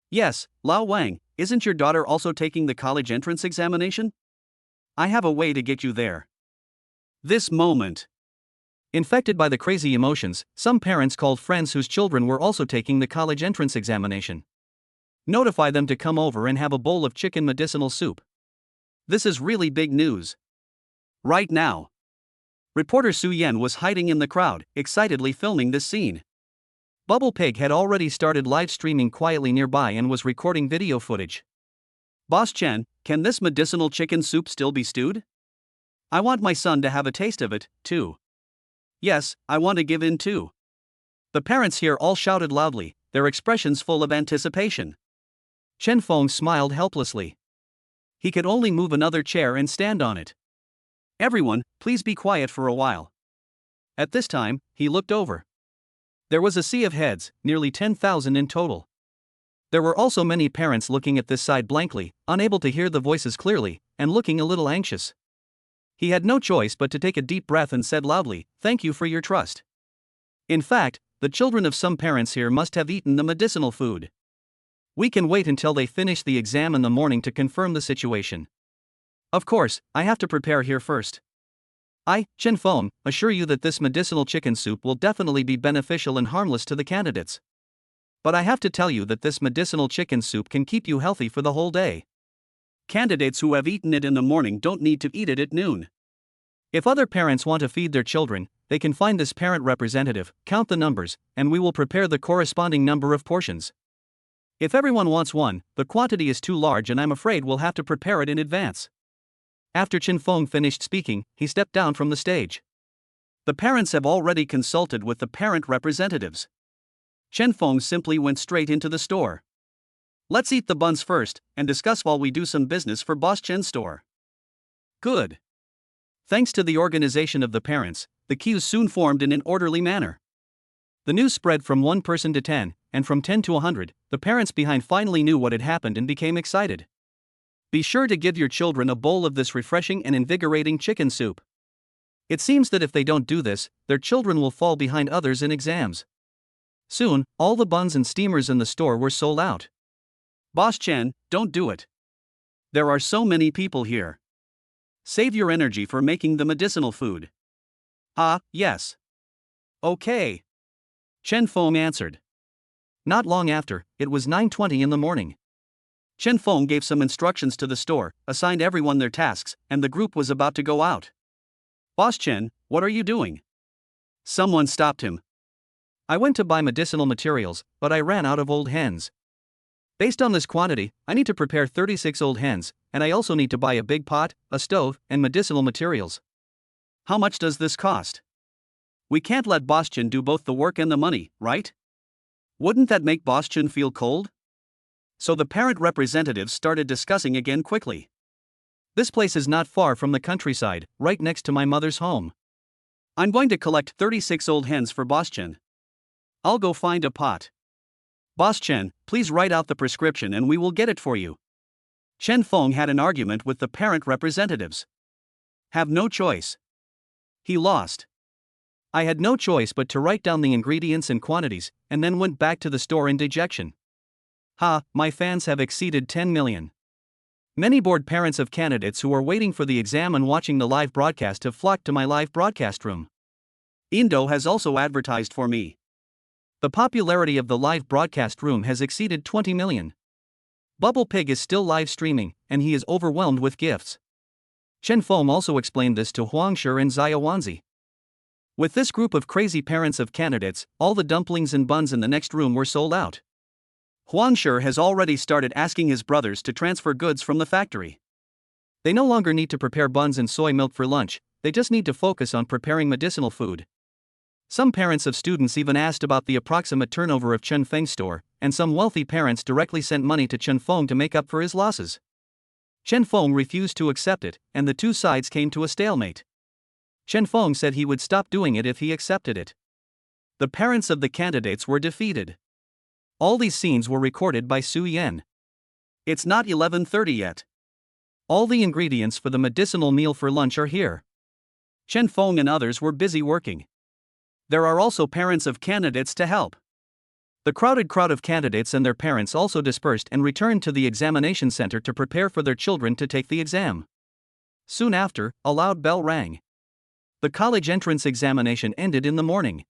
Yes, Lao Wang, isn't your daughter also taking the college entrance examination? I have a way to get you there. This moment. Infected by the crazy emotions, some parents called friends whose children were also taking the college entrance examination. Notify them to come over and have a bowl of chicken medicinal soup. This is really big news. Right now. Reporter Su Yan was hiding in the crowd, excitedly filming this scene. Bubble Pig had already started live streaming quietly nearby and was recording video footage. Boss Chen, can this medicinal chicken soup still be stewed? I want my son to have a taste of it, too. Yes, I want to give in too. The parents here all shouted loudly, their expressions full of anticipation. Chen Feng smiled helplessly. He could only move another chair and stand on it. Everyone, please be quiet for a while. At this time, he looked over. There was a sea of heads, nearly 10,000 in total. There were also many parents looking at this side blankly, unable to hear the voices clearly, and looking a little anxious. He had no choice but to take a deep breath and said loudly, "Thank you for your trust." In fact, the children of some parents here must have eaten the medicinal food. We can wait until they finish the exam in the morning to confirm the situation. Of course, I have to prepare here first. I, Chen Feng, assure you that this medicinal chicken soup will definitely be beneficial and harmless to the candidates. But I have to tell you that this medicinal chicken soup can keep you healthy for the whole day. Candidates who have eaten it in the morning don't need to eat it at noon. If other parents want to feed their children, they can find this parent representative, count the numbers, and we will prepare the corresponding number of portions. If everyone wants one, the quantity is too large and I'm afraid we'll have to prepare it in advance. After Chen Feng finished speaking, he stepped down from the stage. The parents have already consulted with the parent representatives. Chen Feng simply went straight into the store. Let's eat the buns first, and discuss while we do some business for Boss Chen's store. Good. Thanks to the organization of the parents, the queues soon formed in an orderly manner. The news spread from 1 person to 10, and from 10 to 100, the parents behind finally knew what had happened and became excited. Be sure to give your children a bowl of this refreshing and invigorating chicken soup. It seems that if they don't do this, their children will fall behind others in exams. Soon, all the buns and steamers in the store were sold out. Boss Chen, don't do it. There are so many people here. Save your energy for making the medicinal food. Ah, yes. Okay. Chen Feng answered. Not long after, it was 9:20 in the morning. Chen Feng gave some instructions to the store, assigned everyone their tasks, and the group was about to go out. Boss Chen, what are you doing? Someone stopped him. I went to buy medicinal materials, but I ran out of old hens. Based on this quantity, I need to prepare 36 old hens, and I also need to buy a big pot, a stove, and medicinal materials. How much does this cost? We can't let Boss Chen do both the work and the money, right? Wouldn't that make Boss Chen feel cold? So the parent representatives started discussing again quickly. This place is not far from the countryside, right next to my mother's home. I'm going to collect 36 old hens for Boss Chen. I'll go find a pot. Boss Chen, please write out the prescription and we will get it for you. Chen Feng had an argument with the parent representatives. Have no choice. He lost. I had no choice but to write down the ingredients and quantities, and then went back to the store in dejection. Ha, my fans have exceeded 10 million. Many bored parents of candidates who are waiting for the exam and watching the live broadcast have flocked to my live broadcast room. Indo has also advertised for me. The popularity of the live broadcast room has exceeded 20 million. Bubble Pig is still live streaming, and he is overwhelmed with gifts. Chen Feng also explained this to Huang Shi and Xia Wanzi. With this group of crazy parents of candidates, all the dumplings and buns in the next room were sold out. Huang Shi has already started asking his brothers to transfer goods from the factory. They no longer need to prepare buns and soy milk for lunch, they just need to focus on preparing medicinal food. Some parents of students even asked about the approximate turnover of Chen Feng's store, and some wealthy parents directly sent money to Chen Feng to make up for his losses. Chen Feng refused to accept it, and the two sides came to a stalemate. Chen Feng said he would stop doing it if he accepted it. The parents of the candidates were defeated. All these scenes were recorded by Su Yan. It's not 11:30 yet. All the ingredients for the medicinal meal for lunch are here. Chen Feng and others were busy working. There are also parents of candidates to help. The crowded crowd of candidates and their parents also dispersed and returned to the examination center to prepare for their children to take the exam. Soon after, a loud bell rang. The college entrance examination ended in the morning.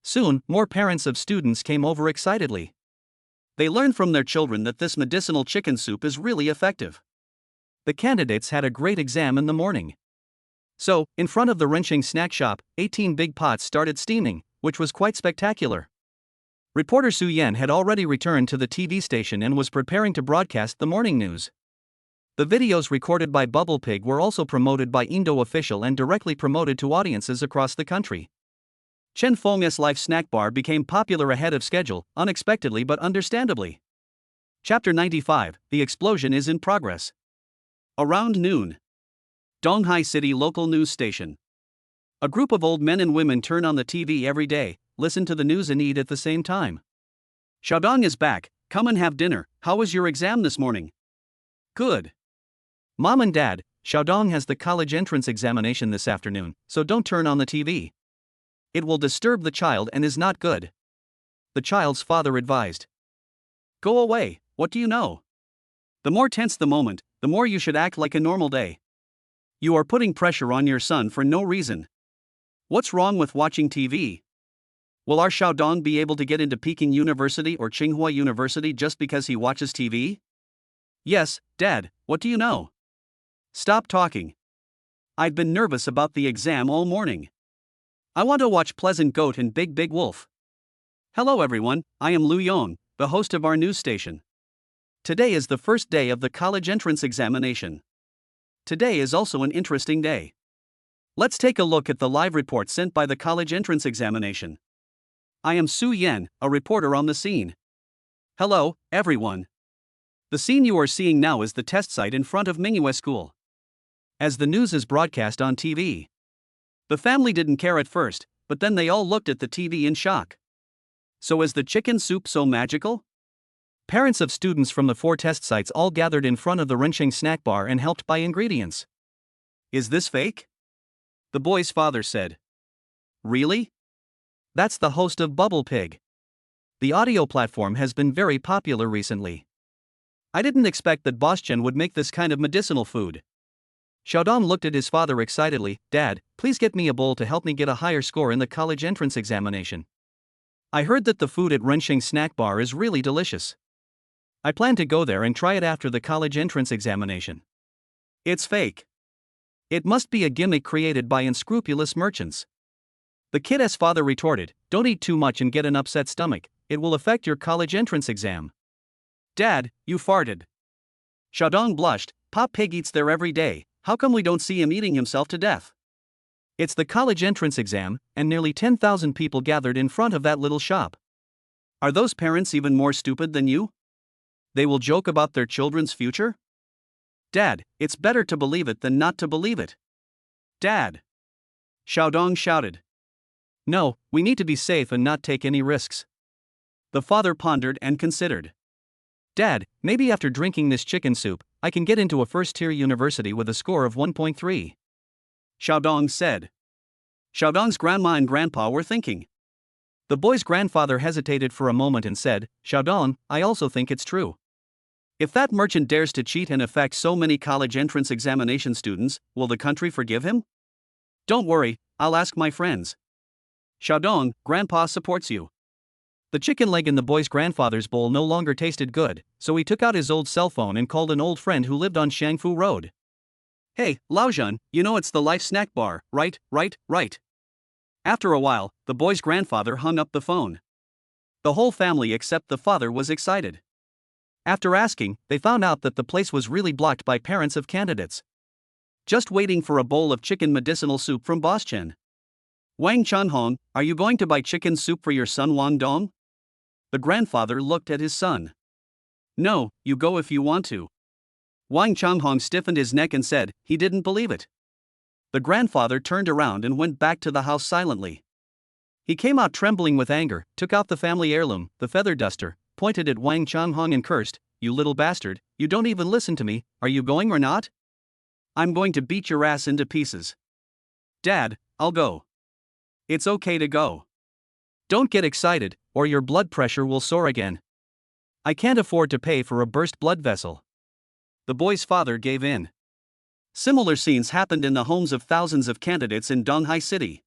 Soon, more parents of students came over excitedly. They learned from their children that this medicinal chicken soup is really effective. The candidates had a great exam in the morning. So, in front of the Rencheng snack shop, 18 big pots started steaming, which was quite spectacular. Reporter Su Yan had already returned to the TV station and was preparing to broadcast the morning news. The videos recorded by Bubble Pig were also promoted by Indo Official and directly promoted to audiences across the country. Chen Feng's life snack bar became popular ahead of schedule, unexpectedly but understandably. Chapter 95, The Explosion is in Progress. Around noon. Donghai City Local News Station. A group of old men and women turn on the TV every day, listen to the news and eat at the same time. Xiaodong is back, come and have dinner, how was your exam this morning? Good. Mom and Dad, Xiaodong has the college entrance examination this afternoon, so don't turn on the TV. It will disturb the child and is not good. The child's father advised. Go away, what do you know? The more tense the moment, the more you should act like a normal day. You are putting pressure on your son for no reason. What's wrong with watching TV? Will our Xiaodong be able to get into Peking University or Tsinghua University just because he watches TV? Yes, Dad, what do you know? Stop talking. I've been nervous about the exam all morning. I want to watch Pleasant Goat and Big Big Wolf. Hello everyone, I am Lu Yong, the host of our news station. Today is the first day of the college entrance examination. Today is also an interesting day. Let's take a look at the live report sent by the college entrance examination. I am Su Yan, a reporter on the scene. Hello, everyone. The scene you are seeing now is the test site in front of Mingyue School. As the news is broadcast on TV. The family didn't care at first, but then they all looked at the TV in shock. So is the chicken soup so magical? Parents of students from the 4 test sites all gathered in front of the Rencheng snack bar and helped buy ingredients. Is this fake? The boy's father said. Really? That's the host of Bubble Pig. The audio platform has been very popular recently. I didn't expect that Boschen would make this kind of medicinal food. Xiaodong looked at his father excitedly. Dad, please get me a bowl to help me get a higher score in the college entrance examination. I heard that the food at Rencheng Snack Bar is really delicious. I plan to go there and try it after the college entrance examination. It's fake. It must be a gimmick created by unscrupulous merchants. The kid's father retorted, don't eat too much and get an upset stomach, it will affect your college entrance exam. Dad, you farted. Xiaodong blushed, Pop Pig eats there every day, how come we don't see him eating himself to death? It's the college entrance exam, and nearly 10,000 people gathered in front of that little shop. Are those parents even more stupid than you? They will joke about their children's future? Dad, it's better to believe it than not to believe it. Dad! Xiaodong shouted. No, we need to be safe and not take any risks. The father pondered and considered. Dad, maybe after drinking this chicken soup, I can get into a first-tier university with a score of 1.3. Xiaodong said. Xiaodong's grandma and grandpa were thinking. The boy's grandfather hesitated for a moment and said, Xiaodong, I also think it's true. If that merchant dares to cheat and affect so many college entrance examination students, will the country forgive him? Don't worry, I'll ask my friends. Xiaodong, grandpa supports you. The chicken leg in the boy's grandfather's bowl no longer tasted good, so he took out his old cell phone and called an old friend who lived on Shangfu Road. Hey, Laozhan, you know it's the Life Snack Bar, right? After a while, the boy's grandfather hung up the phone. The whole family except the father was excited. After asking, they found out that the place was really blocked by parents of candidates. Just waiting for a bowl of chicken medicinal soup from Boss Chen. Wang Chunhong, are you going to buy chicken soup for your son Wang Dong? The grandfather looked at his son. No, you go if you want to. Wang Chunhong stiffened his neck and said he didn't believe it. The grandfather turned around and went back to the house silently. He came out trembling with anger, took out the family heirloom, the feather duster, pointed at Wang Chunhong and cursed, "You little bastard, you don't even listen to me, are you going or not? I'm going to beat your ass into pieces." Dad, I'll go. It's okay to go. Don't get excited, or your blood pressure will soar again. I can't afford to pay for a burst blood vessel. The boy's father gave in. Similar scenes happened in the homes of thousands of candidates in Donghai City.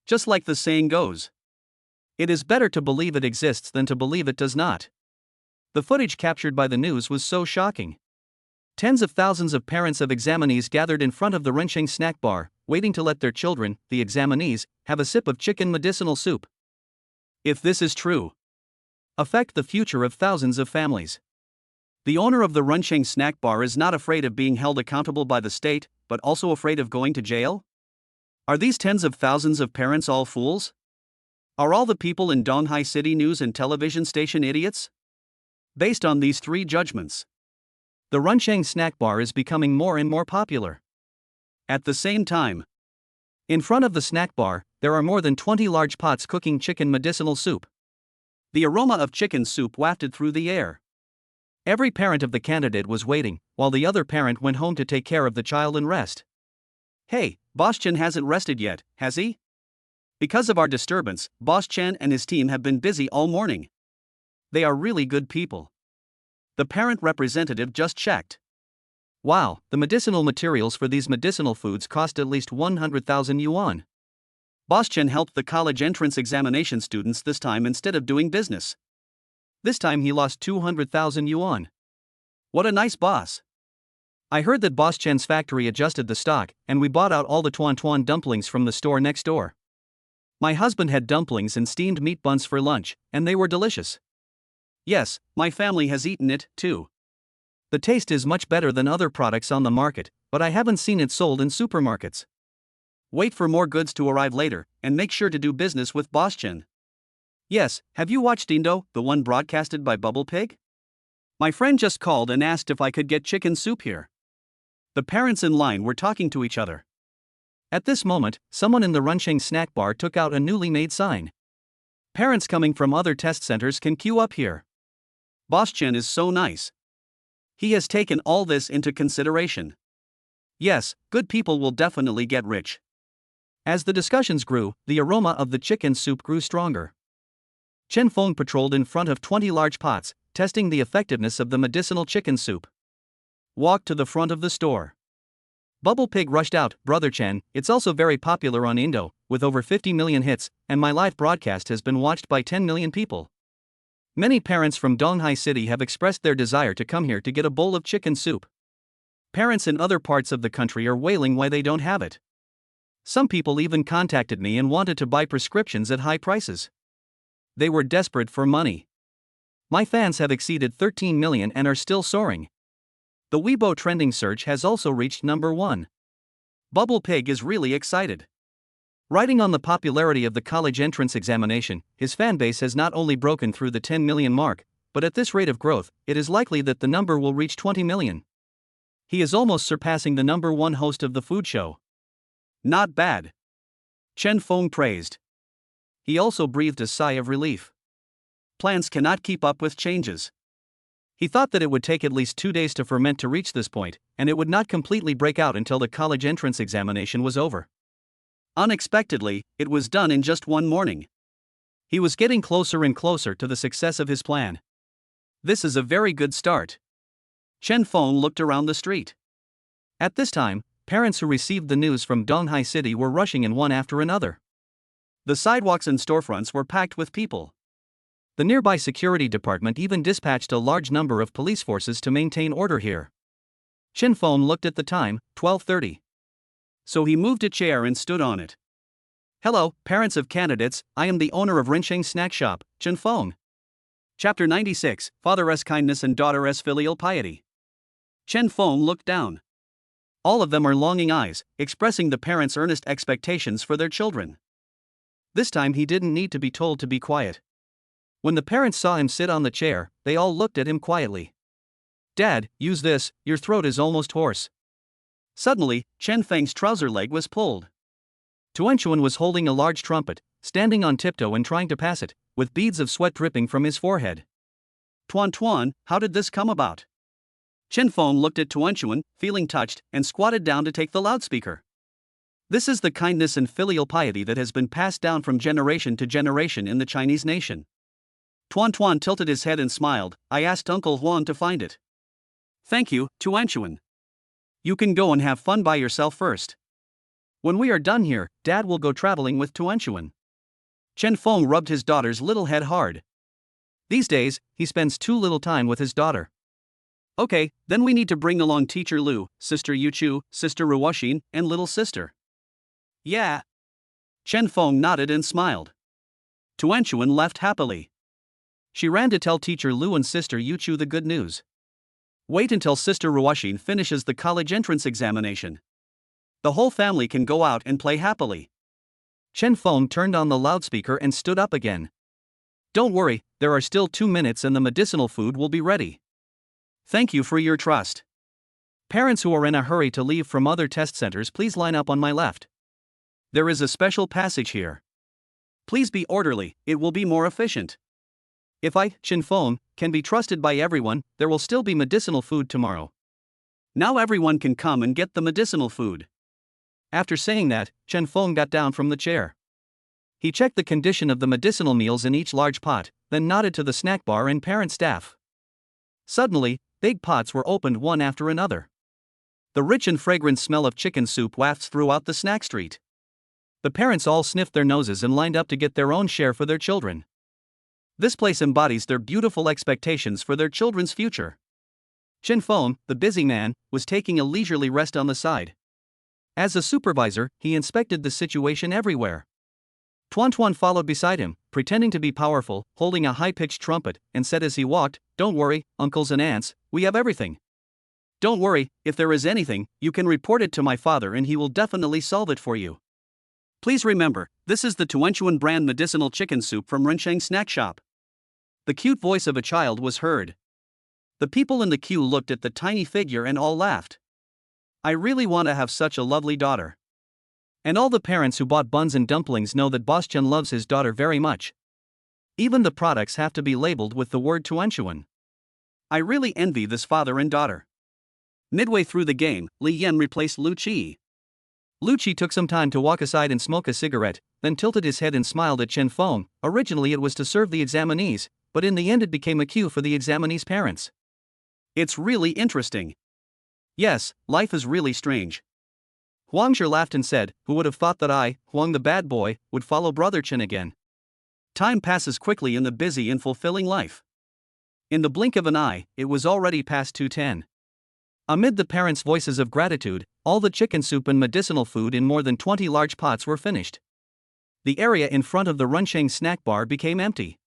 Just like the saying goes, it is better to believe it exists than to believe it does not. The footage captured by the news was so shocking. Tens of thousands of parents of examinees gathered in front of the Rensheng snack bar, waiting to let their children, the examinees, have a sip of chicken medicinal soup. If this is true, affect the future of thousands of families. The owner of the Rensheng snack bar is not afraid of being held accountable by the state, but also afraid of going to jail? Are these tens of thousands of parents all fools? Are all the people in Donghai City news and television station idiots? Based on these three judgments, the Rensheng snack bar is becoming more and more popular. At the same time, in front of the snack bar, there are more than 20 large pots cooking chicken medicinal soup. The aroma of chicken soup wafted through the air. Every parent of the candidate was waiting, while the other parent went home to take care of the child and rest. Hey, Boss Chen hasn't rested yet, has he? Because of our disturbance, Boss Chen and his team have been busy all morning. They are really good people. The parent representative just checked. Wow, the medicinal materials for these medicinal foods cost at least 100,000 yuan. Boss Chen helped the college entrance examination students this time instead of doing business. This time he lost 200,000 yuan. What a nice boss. I heard that Boss Chen's factory adjusted the stock, and we bought out all the tuan dumplings from the store next door. My husband had dumplings and steamed meat buns for lunch, and they were delicious. Yes, my family has eaten it, too. The taste is much better than other products on the market, but I haven't seen it sold in supermarkets. Wait for more goods to arrive later, and make sure to do business with Boss Chen. Yes, have you watched Indo, the one broadcasted by Bubble Pig? My friend just called and asked if I could get chicken soup here. The parents in line were talking to each other. At this moment, someone in the Rensheng snack bar took out a newly made sign. Parents coming from other test centers can queue up here. Boss Chen is so nice. He has taken all this into consideration. Yes, good people will definitely get rich. As the discussions grew, the aroma of the chicken soup grew stronger. Chen Feng patrolled in front of 20 large pots, testing the effectiveness of the medicinal chicken soup. Walked to the front of the store. Bubble Pig rushed out, "Brother Chen, it's also very popular on Indo, with over 50 million hits, and my live broadcast has been watched by 10 million people. Many parents from Donghai City have expressed their desire to come here to get a bowl of chicken soup. Parents in other parts of the country are wailing why they don't have it. Some people even contacted me and wanted to buy prescriptions at high prices. They were desperate for money. My fans have exceeded 13 million and are still soaring. The Weibo trending search has also reached number 1. Bubble Pig is really excited. Riding on the popularity of the college entrance examination, his fanbase has not only broken through the 10 million mark, but at this rate of growth, it is likely that the number will reach 20 million. He is almost surpassing the number 1 host of the food show. Not bad. Chen Feng praised. He also breathed a sigh of relief. Plans cannot keep up with changes. He thought that it would take at least 2 days to ferment to reach this point, and it would not completely break out until the college entrance examination was over. Unexpectedly, it was done in just one morning. He was getting closer and closer to the success of his plan. This is a very good start. Chen Feng looked around the street. At this time, parents who received the news from Donghai City were rushing in one after another. The sidewalks and storefronts were packed with people. The nearby security department even dispatched a large number of police forces to maintain order here. Chen Feng looked at the time, 12:30. So he moved a chair and stood on it. Hello, parents of candidates, I am the owner of Rinsheng Snack Shop, Chen Feng. Chapter 96, Father-S Kindness and Daughter-S Filial Piety. Chen Feng looked down. All of them are longing eyes, expressing the parents' earnest expectations for their children. This time he didn't need to be told to be quiet. When the parents saw him sit on the chair, they all looked at him quietly. Dad, use this, your throat is almost hoarse. Suddenly, Chen Feng's trouser leg was pulled. Tuanchuan was holding a large trumpet, standing on tiptoe and trying to pass it, with beads of sweat dripping from his forehead. Tuan, how did this come about? Chen Feng looked at Tuanchuan, feeling touched, and squatted down to take the loudspeaker. This is the kindness and filial piety that has been passed down from generation to generation in the Chinese nation. Tuan tilted his head and smiled. I asked Uncle Huang to find it. Thank you, Tuanchuan. You can go and have fun by yourself first. When we are done here, Dad will go traveling with Tuanchuan. Chen Feng rubbed his daughter's little head hard. These days, he spends too little time with his daughter. Okay, then we need to bring along Teacher Lu, Sister Yuchu, Sister Ruoxin, and little sister. Yeah. Chen Feng nodded and smiled. Tuanchuan left happily. She ran to tell Teacher Lu and Sister Yuchu the good news. Wait until Sister Ruoxin finishes the college entrance examination. The whole family can go out and play happily. Chen Feng turned on the loudspeaker and stood up again. Don't worry, there are still 2 minutes and the medicinal food will be ready. Thank you for your trust. Parents who are in a hurry to leave from other test centers, please line up on my left. There is a special passage here. Please be orderly, it will be more efficient. If I, Chen Feng, can be trusted by everyone, there will still be medicinal food tomorrow. Now everyone can come and get the medicinal food. After saying that, Chen Feng got down from the chair. He checked the condition of the medicinal meals in each large pot, then nodded to the snack bar and parent staff. Suddenly, big pots were opened one after another. The rich and fragrant smell of chicken soup wafts throughout the snack street. The parents all sniffed their noses and lined up to get their own share for their children. This place embodies their beautiful expectations for their children's future. Chen Feng, the busy man, was taking a leisurely rest on the side. As a supervisor, he inspected the situation everywhere. Tuan followed beside him, pretending to be powerful, holding a high-pitched trumpet, and said as he walked, "Don't worry, uncles and aunts, we have everything. Don't worry, if there is anything, you can report it to my father and he will definitely solve it for you. Please remember, this is the Tuanchuan brand medicinal chicken soup from Rinsheng Snack Shop." The cute voice of a child was heard. The people in the queue looked at the tiny figure and all laughed. I really want to have such a lovely daughter. And all the parents who bought buns and dumplings know that Boss Chen loves his daughter very much. Even the products have to be labeled with the word Tuanchuan. I really envy this father and daughter. Midway through the game, Li Yan replaced Lu Qi. Lu Qi took some time to walk aside and smoke a cigarette, then tilted his head and smiled at Chen Feng. Originally it was to serve the examinees, but in the end it became a queue for the examinees' parents. It's really interesting. Yes, life is really strange. Huang Zhe laughed and said, who would have thought that I, Huang the bad boy, would follow Brother Chen again? Time passes quickly in the busy and fulfilling life. In the blink of an eye, it was already past 2:10. Amid the parents' voices of gratitude, all the chicken soup and medicinal food in more than 20 large pots were finished. The area in front of the Rinsheng snack bar became empty.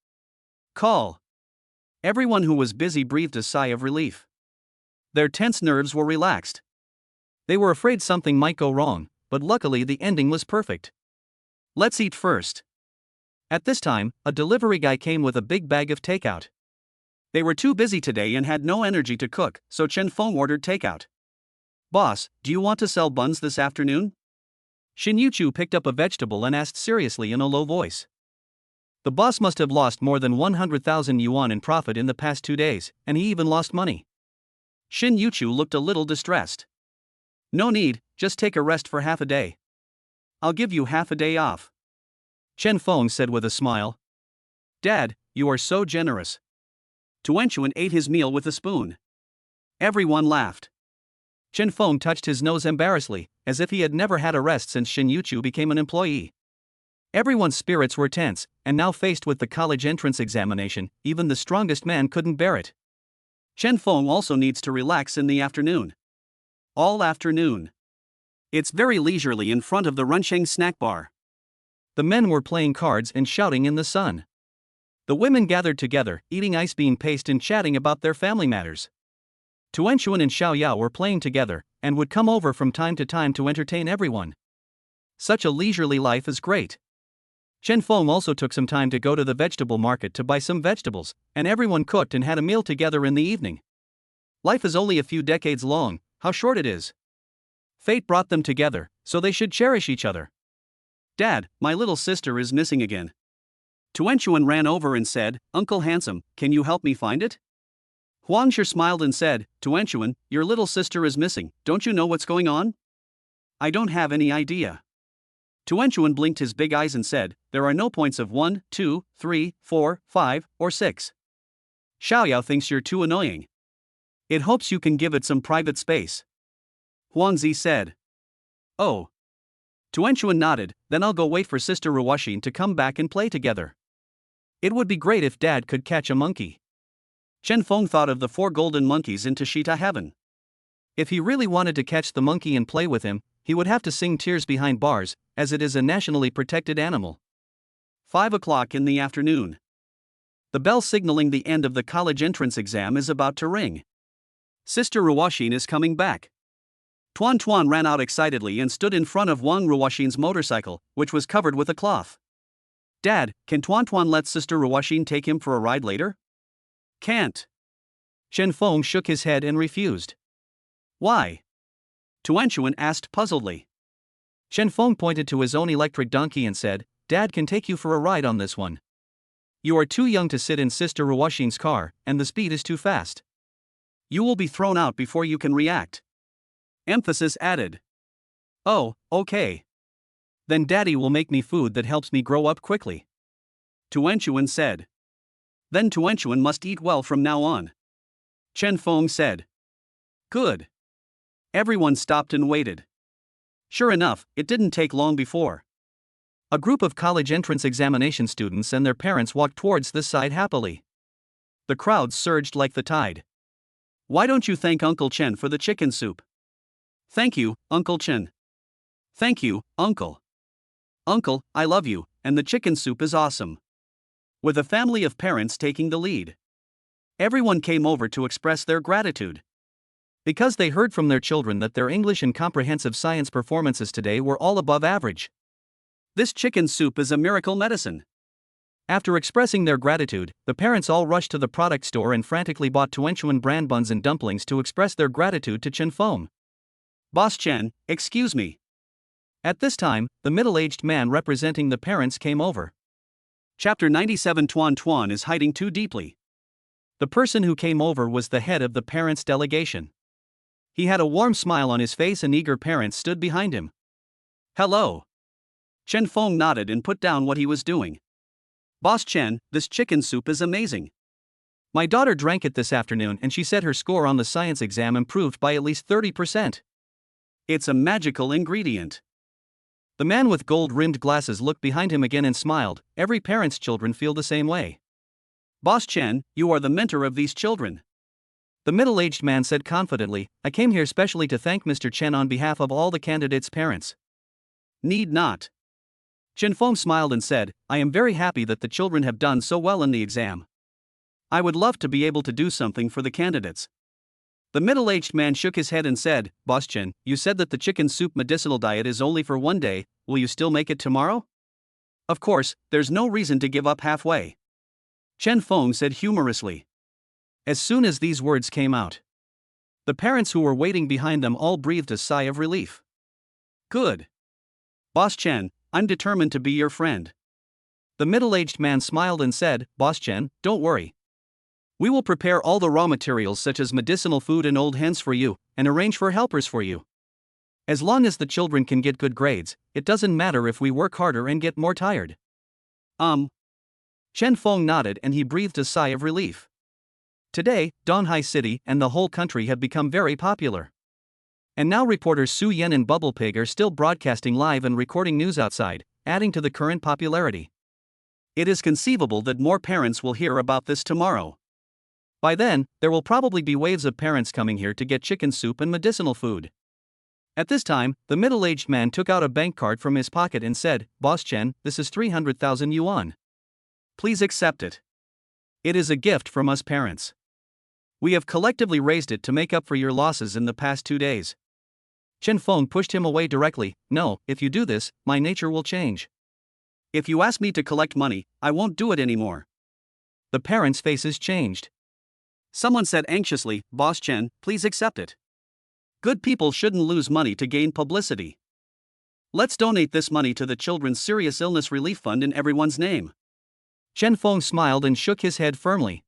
Call. Everyone who was busy breathed a sigh of relief. Their tense nerves were relaxed. They were afraid something might go wrong, but luckily the ending was perfect. Let's eat first. At this time, a delivery guy came with a big bag of takeout. They were too busy today and had no energy to cook, so Chen Feng ordered takeout. Boss, do you want to sell buns this afternoon? Xin Yuchu picked up a vegetable and asked seriously in a low voice. The boss must have lost more than 100,000 yuan in profit in the past 2 days, and he even lost money. Shin Yuchu looked a little distressed. No need, just take a rest for half a day. I'll give you half a day off. Chen Feng said with a smile. Dad, you are so generous. Tuanchuan ate his meal with a spoon. Everyone laughed. Chen Feng touched his nose embarrassedly, as if he had never had a rest since Shin Yuchu became an employee. Everyone's spirits were tense, and now faced with the college entrance examination, even the strongest man couldn't bear it. Chen Feng also needs to relax in the afternoon. All afternoon. It's very leisurely in front of the Runsheng snack bar. The men were playing cards and shouting in the sun. The women gathered together, eating ice bean paste and chatting about their family matters. Tuanchuan and Xiao Yao were playing together, and would come over from time to time to entertain everyone. Such a leisurely life is great. Chen Feng also took some time to go to the vegetable market to buy some vegetables, and everyone cooked and had a meal together in the evening. Life is only a few decades long, how short it is. Fate brought them together, so they should cherish each other. Dad, my little sister is missing again. Tuanchuan ran over and said, Uncle Handsome, can you help me find it? Huangshe smiled and said, Tuanchuan, your little sister is missing, don't you know what's going on? I don't have any idea. Tuanchuan blinked his big eyes and said, there are no points of 1, 2, 3, 4, 5, or 6. Xiaoyao thinks you're too annoying. It hopes you can give it some private space. Huangzi said. Oh. Tuanchuan nodded, then I'll go wait for Sister Ruoxin to come back and play together. It would be great if Dad could catch a monkey. Chen Feng thought of the 4 golden monkeys in Tashita heaven. If he really wanted to catch the monkey and play with him, he would have to sing Tears Behind Bars, as it is a nationally protected animal. 5 o'clock in the afternoon. The bell signaling the end of the college entrance exam is about to ring. Sister Ruoxin is coming back. Tuan ran out excitedly and stood in front of Wang Ruoxin's motorcycle, which was covered with a cloth. Dad, can Tuan let Sister Ruoxin take him for a ride later? Can't. Chen Feng shook his head and refused. Why? Tuanchuan asked puzzledly. Chen Feng pointed to his own electric donkey and said, Dad can take you for a ride on this one. You are too young to sit in Sister Ruoxin's car, and the speed is too fast. You will be thrown out before you can react. Emphasis added. Oh, okay. Then Daddy will make me food that helps me grow up quickly. Tuanchuan said. Then Tuanchuan must eat well from now on. Chen Feng said. Good. Everyone stopped and waited. Sure enough, it didn't take long before. A group of college entrance examination students and their parents walked towards this side happily. The crowd surged like the tide. Why don't you thank Uncle Chen for the chicken soup? Thank you, Uncle Chen. Thank you, Uncle. Uncle, I love you, and the chicken soup is awesome. With a family of parents taking the lead. Everyone came over to express their gratitude. Because they heard from their children that their English and comprehensive science performances today were all above average. This chicken soup is a miracle medicine. After expressing their gratitude, the parents all rushed to the product store and frantically bought Tuanchuan brand buns and dumplings to express their gratitude to Chen Feng. Boss Chen, excuse me. At this time, the middle-aged man representing the parents came over. Chapter 97. Tuan is hiding too deeply. The person who came over was the head of the parents' delegation. He had a warm smile on his face and eager parents stood behind him. Hello. Chen Feng nodded and put down what he was doing. Boss Chen, this chicken soup is amazing. My daughter drank it this afternoon and she said her score on the science exam improved by at least 30%. It's a magical ingredient. The man with gold-rimmed glasses looked behind him again and smiled. Every parent's children feel the same way. Boss Chen, you are the mentor of these children. The middle-aged man said confidently, I came here specially to thank Mr. Chen on behalf of all the candidates' parents. Need not. Chen Feng smiled and said, I am very happy that the children have done so well in the exam. I would love to be able to do something for the candidates. The middle-aged man shook his head and said, Boss Chen, you said that the chicken soup medicinal diet is only for one day, will you still make it tomorrow? Of course, there's no reason to give up halfway. Chen Feng said humorously. As soon as these words came out, the parents who were waiting behind them all breathed a sigh of relief. Good. Boss Chen, I'm determined to be your friend. The middle-aged man smiled and said, "Boss Chen, don't worry. We will prepare all the raw materials such as medicinal food and old hens for you, and arrange for helpers for you. As long as the children can get good grades, it doesn't matter if we work harder and get more tired." Chen Feng nodded and he breathed a sigh of relief. Today, Donghai City and the whole country have become very popular. And now reporters Su Yan and Bubble Pig are still broadcasting live and recording news outside, adding to the current popularity. It is conceivable that more parents will hear about this tomorrow. By then, there will probably be waves of parents coming here to get chicken soup and medicinal food. At this time, the middle-aged man took out a bank card from his pocket and said, "Boss Chen, this is 300,000 yuan. Please accept it. It is a gift from us parents. We have collectively raised it to make up for your losses in the past 2 days." Chen Feng pushed him away directly. "No, if you do this, my nature will change. If you ask me to collect money, I won't do it anymore." The parents' faces changed. Someone said anxiously, "Boss Chen, please accept it. Good people shouldn't lose money to gain publicity. Let's donate this money to the Children's Serious Illness Relief Fund in everyone's name." Chen Feng smiled and shook his head firmly.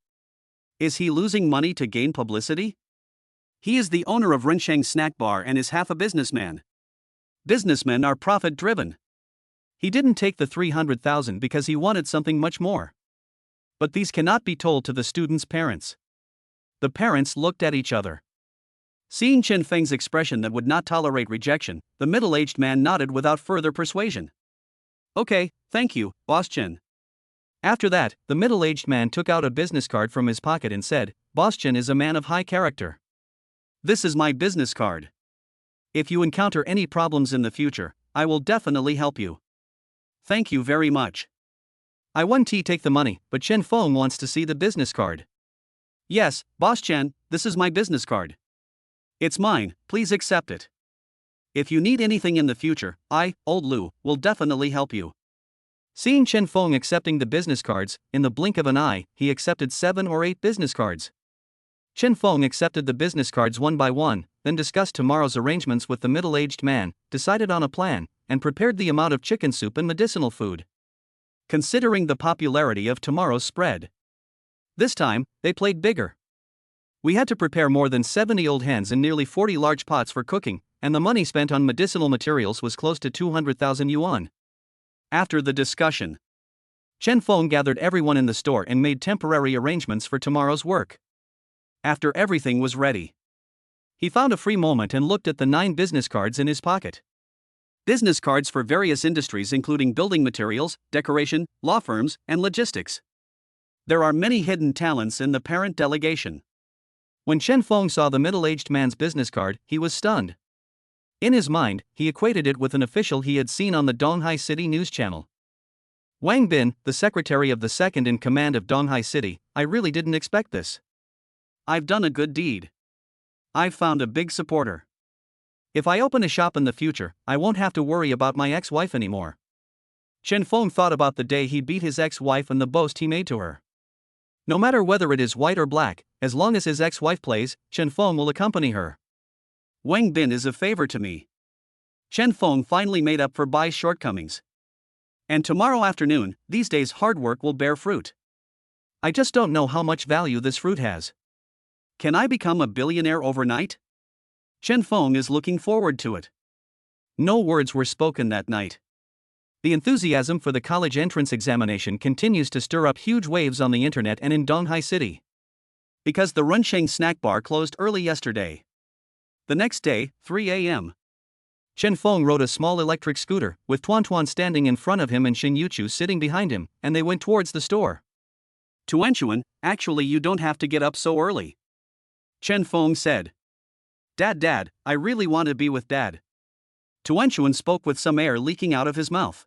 Is he losing money to gain publicity? He is the owner of Rensheng Snack Bar and is half a businessman. Businessmen are profit-driven. He didn't take the 300,000 because he wanted something much more. But these cannot be told to the students' parents. The parents looked at each other. Seeing Chen Feng's expression that would not tolerate rejection, the middle-aged man nodded without further persuasion. "Okay, thank you, Boss Chen." After that, the middle-aged man took out a business card from his pocket and said, "Boss Chen is a man of high character. This is my business card. If you encounter any problems in the future, I will definitely help you. Thank you very much." I won't take the money, but Chen Feng wants to see the business card. "Yes, Boss Chen, this is my business card. It's mine, please accept it. If you need anything in the future, I, Old Lu, will definitely help you." Seeing Chen Feng accepting the business cards, in the blink of an eye, he accepted 7 or 8 business cards. Chen Feng accepted the business cards one by one, then discussed tomorrow's arrangements with the middle-aged man, decided on a plan, and prepared the amount of chicken soup and medicinal food. Considering the popularity of tomorrow's spread, this time, they played bigger. We had to prepare more than 70 old hens and nearly 40 large pots for cooking, and the money spent on medicinal materials was close to 200,000 yuan. After the discussion, Chen Feng gathered everyone in the store and made temporary arrangements for tomorrow's work. After everything was ready, he found a free moment and looked at the 9 business cards in his pocket. Business cards for various industries including building materials, decoration, law firms, and logistics. There are many hidden talents in the parent delegation. When Chen Feng saw the middle-aged man's business card, he was stunned. In his mind, he equated it with an official he had seen on the Donghai City news channel. "Wang Bin, the secretary of the second in command of Donghai City, I really didn't expect this. I've done a good deed. I've found a big supporter. If I open a shop in the future, I won't have to worry about my ex-wife anymore." Chen Feng thought about the day he beat his ex-wife and the boast he made to her. No matter whether it is white or black, as long as his ex-wife plays, Chen Feng will accompany her. Wang Bin is a favor to me. Chen Feng finally made up for Bai's shortcomings. And tomorrow afternoon, these days' hard work will bear fruit. I just don't know how much value this fruit has. Can I become a billionaire overnight? Chen Feng is looking forward to it. No words were spoken that night. The enthusiasm for the college entrance examination continues to stir up huge waves on the internet and in Donghai City. Because the Rensheng Snack Bar closed early yesterday. The next day, 3 a.m. Chen Feng rode a small electric scooter, with Tuan Tuan standing in front of him and Xin Yuchu sitting behind him, and they went towards the store. Tuan Chuan, actually you don't have to get up so early. Chen Feng said. Dad, I really want to be with Dad. Tuan Chuan spoke with some air leaking out of his mouth.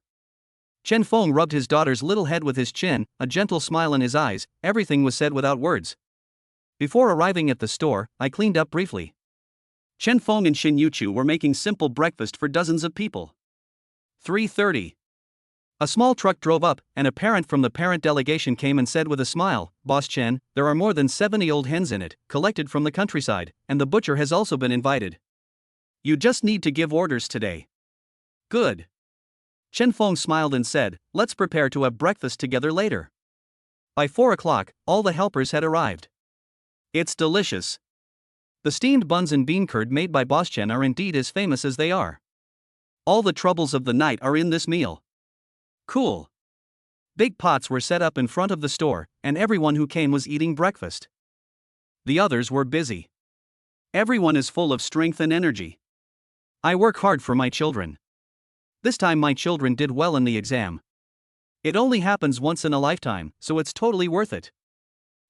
Chen Feng rubbed his daughter's little head with his chin, a gentle smile in his eyes. Everything was said without words. Before arriving at the store, I cleaned up briefly. Chen Feng and Xin Yuchu were making simple breakfast for dozens of people. 3:30. A small truck drove up, and a parent from the parent delegation came and said with a smile, "Boss Chen, there are more than 70 old hens in it, collected from the countryside, and the butcher has also been invited. You just need to give orders today." Good. Chen Feng smiled and said, let's prepare to have breakfast together later. By 4 o'clock, all the helpers had arrived. It's delicious. The steamed buns and bean curd made by Boss Chen are indeed as famous as they are. All the troubles of the night are in this meal. Cool. Big pots were set up in front of the store, and everyone who came was eating breakfast. The others were busy. Everyone is full of strength and energy. I work hard for my children. This time my children did well in the exam. It only happens once in a lifetime, so it's totally worth it.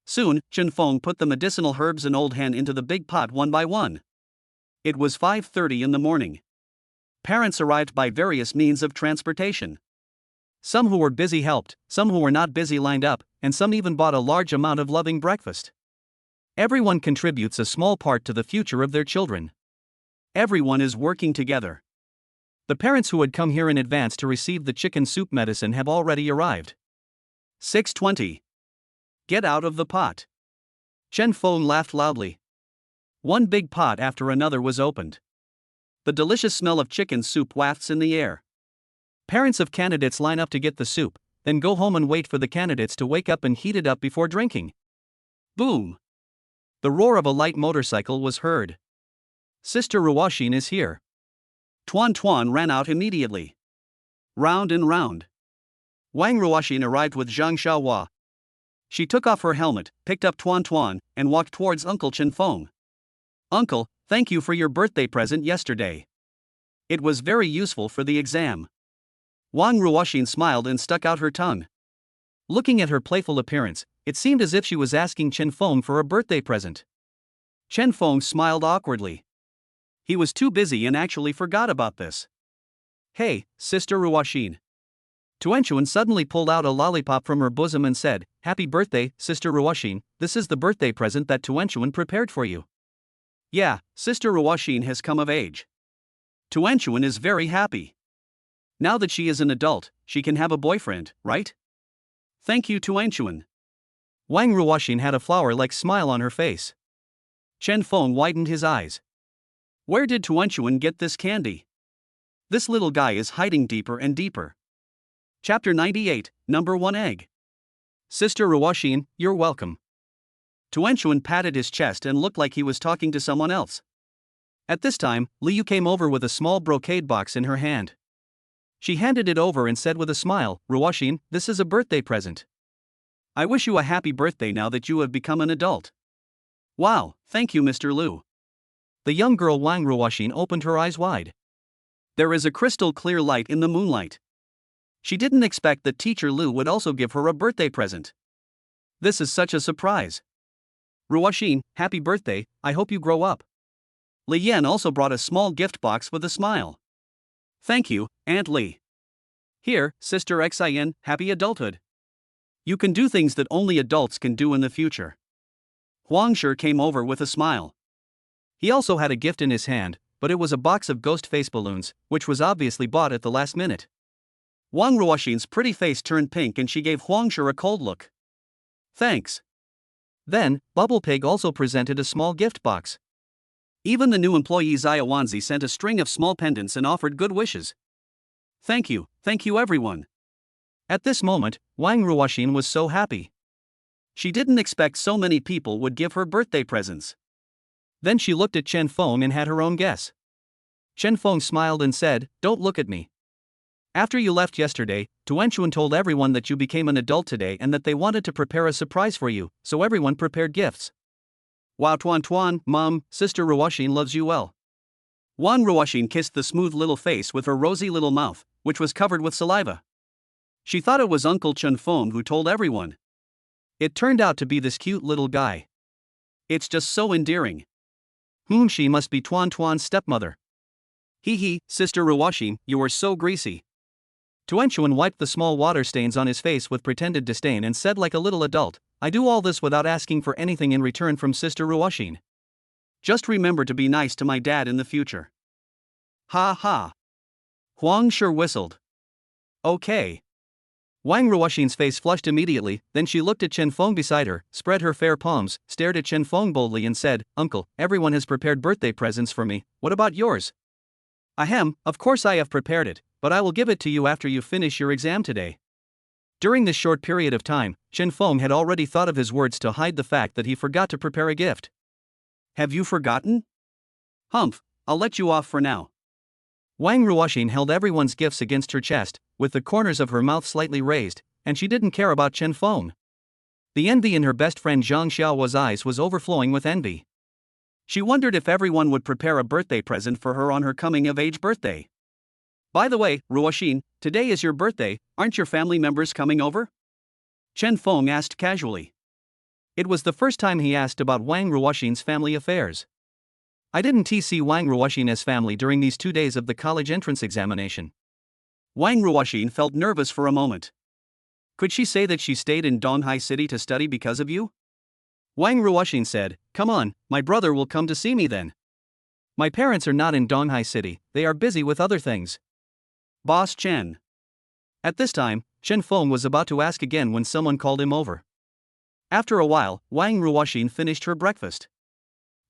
Soon, Chen Feng put the medicinal herbs and old hen into the big pot one by one. It was 5:30 in the morning. Parents arrived by various means of transportation. Some who were busy helped, some who were not busy lined up, and some even bought a large amount of loving breakfast. Everyone contributes a small part to the future of their children. Everyone is working together. The parents who had come here in advance to receive the chicken soup medicine have already arrived. 6:20. Get out of the pot. Chen Feng laughed loudly. One big pot after another was opened. The delicious smell of chicken soup wafts in the air. Parents of candidates line up to get the soup, then go home and wait for the candidates to wake up and heat it up before drinking. Boom! The roar of a light motorcycle was heard. Sister Ruoxin is here. Tuan ran out immediately. Round and round. Wang Ruoxin arrived with Zhang Xiaohua. She took off her helmet, picked up Tuan, and walked towards Uncle Chen Feng. Uncle, thank you for your birthday present yesterday. It was very useful for the exam. Wang Ruoxin smiled and stuck out her tongue. Looking at her playful appearance, it seemed as if she was asking Chen Feng for a birthday present. Chen Feng smiled awkwardly. He was too busy and actually forgot about this. Hey, Sister Ruoxin. Tuanchuan suddenly pulled out a lollipop from her bosom and said, Happy birthday, Sister Ruoxin, this is the birthday present that Tuanchuan prepared for you. Yeah, Sister Ruoxin has come of age. Tuanchuan is very happy. Now that she is an adult, she can have a boyfriend, right? Thank you, Tuanchuan. Wang Ruoxin had a flower-like smile on her face. Chen Feng widened his eyes. Where did Tuanchuan get this candy? This little guy is hiding deeper and deeper. Chapter 98, Number 1 Egg. Sister Ruoxin, you're welcome. Tuanchuan patted his chest and looked like he was talking to someone else. At this time, Liu came over with a small brocade box in her hand. She handed it over and said with a smile, Ruoxin, this is a birthday present. I wish you a happy birthday now that you have become an adult. Wow, thank you, Mr. Liu. The young girl Wang Ruoxin opened her eyes wide. There is a crystal clear light in the moonlight. She didn't expect that Teacher Liu would also give her a birthday present. This is such a surprise. Ruoxin, happy birthday, I hope you grow up. Li Yan also brought a small gift box with a smile. Thank you, Aunt Li. Here, Sister Xin, happy adulthood. You can do things that only adults can do in the future. Huang Shi came over with a smile. He also had a gift in his hand, but it was a box of ghost face balloons, which was obviously bought at the last minute. Wang Ruoxin's pretty face turned pink and she gave Huang Shi a cold look. Thanks. Then, Bubble Pig also presented a small gift box. Even the new employee Xiaowanzi sent a string of small pendants and offered good wishes. Thank you everyone. At this moment, Wang Ruoxin was so happy. She didn't expect so many people would give her birthday presents. Then she looked at Chen Feng and had her own guess. Chen Feng smiled and said, Don't look at me. After you left yesterday, Tuanchuan told everyone that you became an adult today and that they wanted to prepare a surprise for you, so everyone prepared gifts. Wow, Tuan, Mom, Sister Ruoxin loves you well. Wang Ruoxin kissed the smooth little face with her rosy little mouth, which was covered with saliva. She thought it was Uncle Chen Feng who told everyone. It turned out to be this cute little guy. It's just so endearing. She must be Tuan's stepmother. Hee, Sister Ruoxin, you are so greasy. Tuanchuan wiped the small water stains on his face with pretended disdain and said like a little adult, I do all this without asking for anything in return from Sister Ruoxin. Just remember to be nice to my dad in the future. Ha ha. Huang Shi whistled. Okay. Wang Ruoxin's face flushed immediately, then she looked at Chen Feng beside her, spread her fair palms, stared at Chen Feng boldly and said, Uncle, everyone has prepared birthday presents for me, what about yours? Ahem, of course I have prepared it, but I will give it to you after you finish your exam today. During this short period of time, Chen Feng had already thought of his words to hide the fact that he forgot to prepare a gift. Have you forgotten? Humph, I'll let you off for now. Wang Ruoxin held everyone's gifts against her chest, with the corners of her mouth slightly raised, and she didn't care about Chen Feng. The envy in her best friend Zhang Xiaohua's eyes was overflowing with envy. She wondered if everyone would prepare a birthday present for her on her coming-of-age birthday. By the way, Ruoxin, today is your birthday, aren't your family members coming over? Chen Feng asked casually. It was the first time he asked about Wang Ruoxin's family affairs. I didn't see Wang Ruoxin's family during these 2 days of the college entrance examination. Wang Ruoxin felt nervous for a moment. Could she say that she stayed in Donghai City to study because of you? Wang Ruoxin said, "Come on, my brother will come to see me then. My parents are not in Donghai City, they are busy with other things." Boss Chen. At this time, Chen Feng was about to ask again when someone called him over. After a while, Wang Ruoxin finished her breakfast.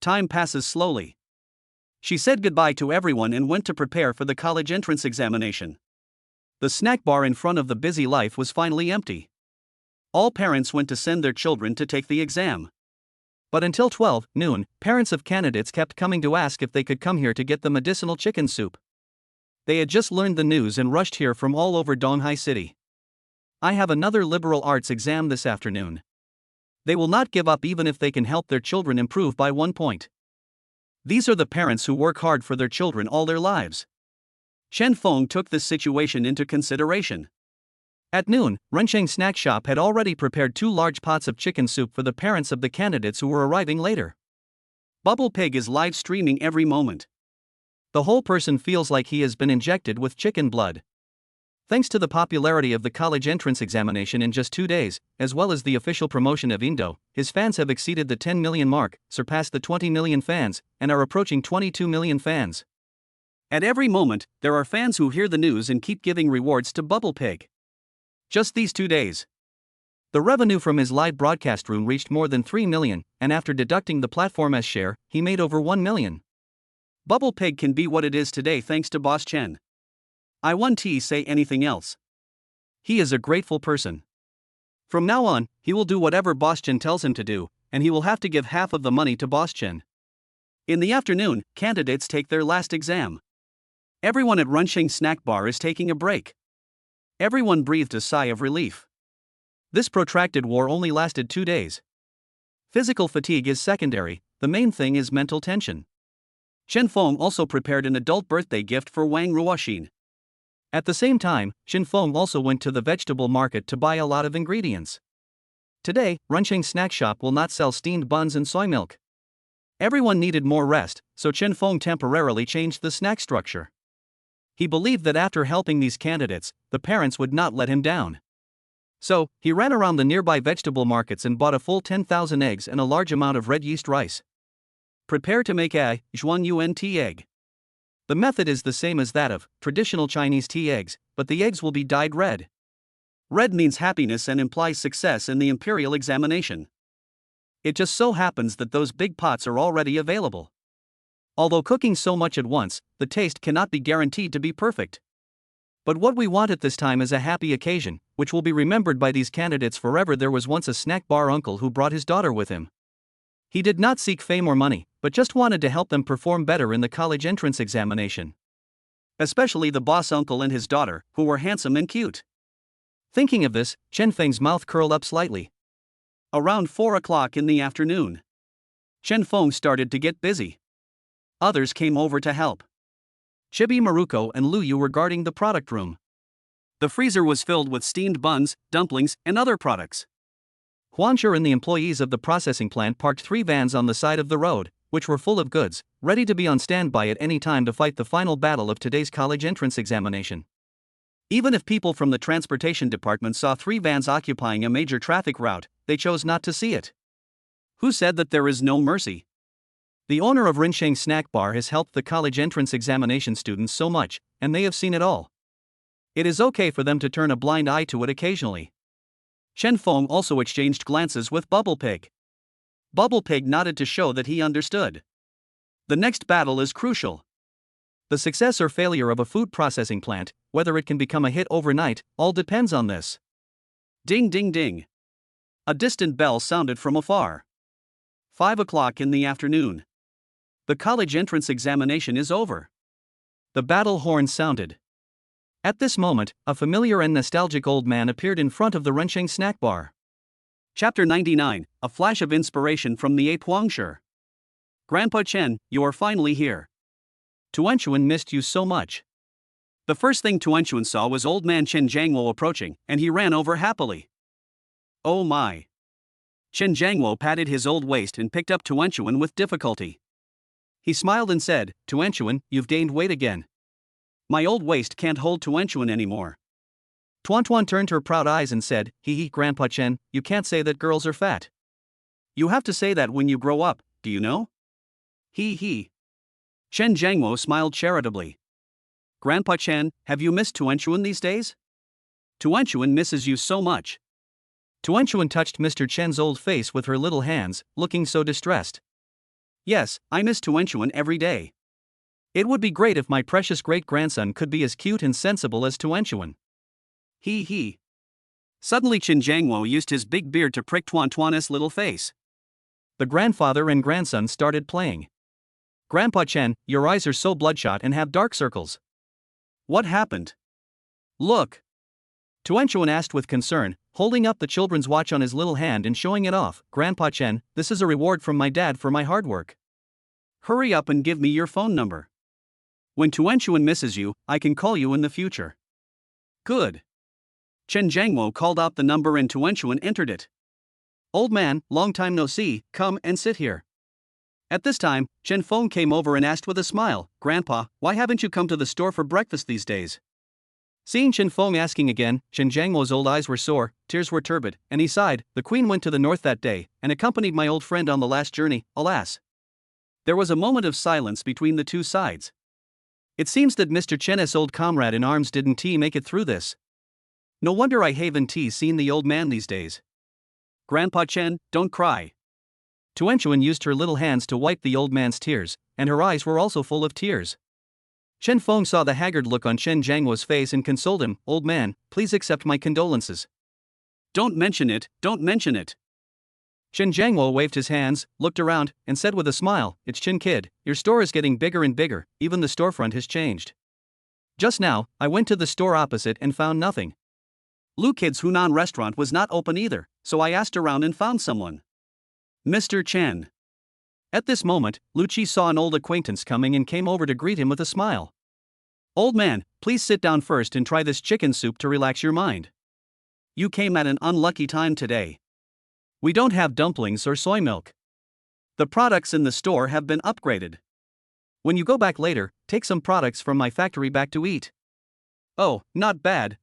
Time passes slowly. She said goodbye to everyone and went to prepare for the college entrance examination. The snack bar in front of the busy life was finally empty. All parents went to send their children to take the exam. But until 12 noon, parents of candidates kept coming to ask if they could come here to get the medicinal chicken soup. They had just learned the news and rushed here from all over Donghai City. I have another liberal arts exam this afternoon. They will not give up even if they can help their children improve by 1 point. These are the parents who work hard for their children all their lives. Chen Feng took this situation into consideration. At noon, Rencheng Snack Shop had already prepared 2 large pots of chicken soup for the parents of the candidates who were arriving later. Bubble Pig is live streaming every moment. The whole person feels like he has been injected with chicken blood. Thanks to the popularity of the college entrance examination in just 2 days, as well as the official promotion of Indo, his fans have exceeded the 10 million mark, surpassed the 20 million fans, and are approaching 22 million fans. At every moment, there are fans who hear the news and keep giving rewards to Bubble Pig. Just these 2 days, the revenue from his live broadcast room reached more than 3 million, and after deducting the platform's share, he made over 1 million. Bubble Pig can be what it is today thanks to Boss Chen. I won't say anything else. He is a grateful person. From now on, he will do whatever Boss Chen tells him to do, and he will have to give half of the money to Boss Chen. In the afternoon, candidates take their last exam. Everyone at Rencheng Snack Bar is taking a break. Everyone breathed a sigh of relief. This protracted war only lasted 2 days. Physical fatigue is secondary, the main thing is mental tension. Chen Feng also prepared an adult birthday gift for Wang Ruoxin. At the same time, Chen Feng also went to the vegetable market to buy a lot of ingredients. Today, Rencheng Snack Shop will not sell steamed buns and soy milk. Everyone needed more rest, so Chen Feng temporarily changed the snack structure. He believed that after helping these candidates, the parents would not let him down. So, he ran around the nearby vegetable markets and bought a full 10,000 eggs and a large amount of red yeast rice. Prepare to make a Zhuang tea egg. The method is the same as that of traditional Chinese tea eggs, but the eggs will be dyed red. Red means happiness and implies success in the imperial examination. It just so happens that those big pots are already available. Although cooking so much at once, the taste cannot be guaranteed to be perfect. But what we want at this time is a happy occasion, which will be remembered by these candidates forever. There was once a snack bar uncle who brought his daughter with him. He did not seek fame or money, but just wanted to help them perform better in the college entrance examination. Especially the boss uncle and his daughter, who were handsome and cute. Thinking of this, Chen Feng's mouth curled up slightly. Around 4 o'clock in the afternoon, Chen Feng started to get busy. Others came over to help. Chibi Maruko and Lu Yu were guarding the product room. The freezer was filled with steamed buns, dumplings, and other products. Huancher and the employees of the processing plant parked 3 vans on the side of the road, which were full of goods, ready to be on standby at any time to fight the final battle of today's college entrance examination. Even if people from the transportation department saw 3 vans occupying a major traffic route, they chose not to see it. Who said that there is no mercy? The owner of Rencheng Snack Bar has helped the college entrance examination students so much, and they have seen it all. It is okay for them to turn a blind eye to it occasionally. Chen Feng also exchanged glances with Bubble Pig. Bubble Pig nodded to show that he understood. The next battle is crucial. The success or failure of a food processing plant, whether it can become a hit overnight, all depends on this. Ding ding ding. A distant bell sounded from afar. 5 o'clock in the afternoon. The college entrance examination is over. The battle horn sounded. At this moment, a familiar and nostalgic old man appeared in front of the Rencheng snack bar. Chapter 99, A Flash of Inspiration from the 8th Huangshe. Grandpa Chen, you are finally here. Tuanchuan missed you so much. The first thing Tuanchuan saw was old man Chen Jiangwo approaching, and he ran over happily. Oh my. Chen Jiangwo patted his old waist and picked up Tuanchuan with difficulty. He smiled and said, Tuanchuan, you've gained weight again. My old waist can't hold Tuanchuan anymore. Tuan turned her proud eyes and said, Hee, Grandpa Chen, you can't say that girls are fat. You have to say that when you grow up, do you know? Hee. Chen Jiangwo smiled charitably. Grandpa Chen, have you missed Tuanchuan these days? Tuanchuan misses you so much. Tuanchuan touched Mr. Chen's old face with her little hands, looking so distressed. Yes, I miss Tuanchuan every day. It would be great if my precious great-grandson could be as cute and sensible as Tuanchuan. Hee. Suddenly Chen Jiangwo used his big beard to prick Tuan's little face. The grandfather and grandson started playing. Grandpa Chen, your eyes are so bloodshot and have dark circles. What happened? Look. Tuanchuan asked with concern, holding up the children's watch on his little hand and showing it off. Grandpa Chen, this is a reward from my dad for my hard work. Hurry up and give me your phone number. When Tuanchuan misses you, I can call you in the future. Good. Chen Jiangwo called out the number and Tuanchuan entered it. Old man, long time no see, come and sit here. At this time, Chen Feng came over and asked with a smile, Grandpa, why haven't you come to the store for breakfast these days? Seeing Chen Feng asking again, Chen Jiangwo's old eyes were sore, tears were turbid, and he sighed. The queen went to the north that day, and accompanied my old friend on the last journey, alas. There was a moment of silence between the two sides. It seems that Mr. Chen's old comrade in arms didn't make it through this. No wonder I haven't seen the old man these days. Grandpa Chen, don't cry. Tuanchuan used her little hands to wipe the old man's tears, and her eyes were also full of tears. Chen Feng saw the haggard look on Chen Jiangwo's face and consoled him, Old man, please accept my condolences. Don't mention it. Chen Jiangwo waved his hands, looked around, and said with a smile, It's Chen kid, your store is getting bigger and bigger, even the storefront has changed. Just now, I went to the store opposite and found nothing. Lu Kid's Hunan restaurant was not open either, so I asked around and found someone. Mr. Chen. At this moment, Lu Qi saw an old acquaintance coming and came over to greet him with a smile. Old man, please sit down first and try this chicken soup to relax your mind. You came at an unlucky time today. We don't have dumplings or soy milk. The products in the store have been upgraded. When you go back later, take some products from my factory back to eat. Oh, not bad.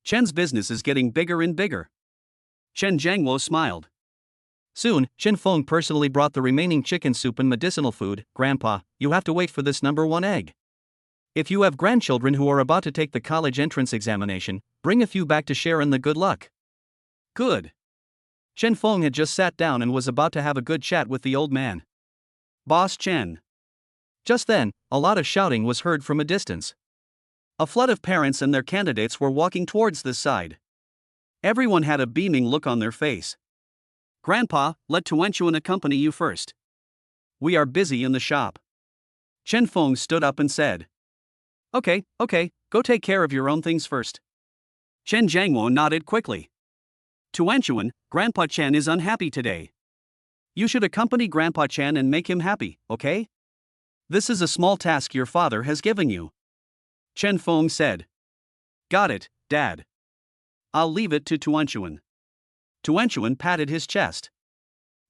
Chen's business is getting bigger and bigger. Chen Jiangwo smiled. Soon, Chen Feng personally brought the remaining chicken soup and medicinal food. Grandpa, you have to wait for this number 1 egg. If you have grandchildren who are about to take the college entrance examination, bring a few back to share in the good luck. Good. Chen Feng had just sat down and was about to have a good chat with the old man. Boss Chen. Just then, a lot of shouting was heard from a distance. A flood of parents and their candidates were walking towards this side. Everyone had a beaming look on their face. Grandpa, let Tuanchuan accompany you first. We are busy in the shop. Chen Feng stood up and said. Okay, go take care of your own things first. Chen Jiangwo nodded quickly. Tuanchuan, Grandpa Chen is unhappy today. You should accompany Grandpa Chen and make him happy, okay? This is a small task your father has given you. Chen Feng said. Got it, Dad. I'll leave it to Tuanchuan. Tuanchuan patted his chest.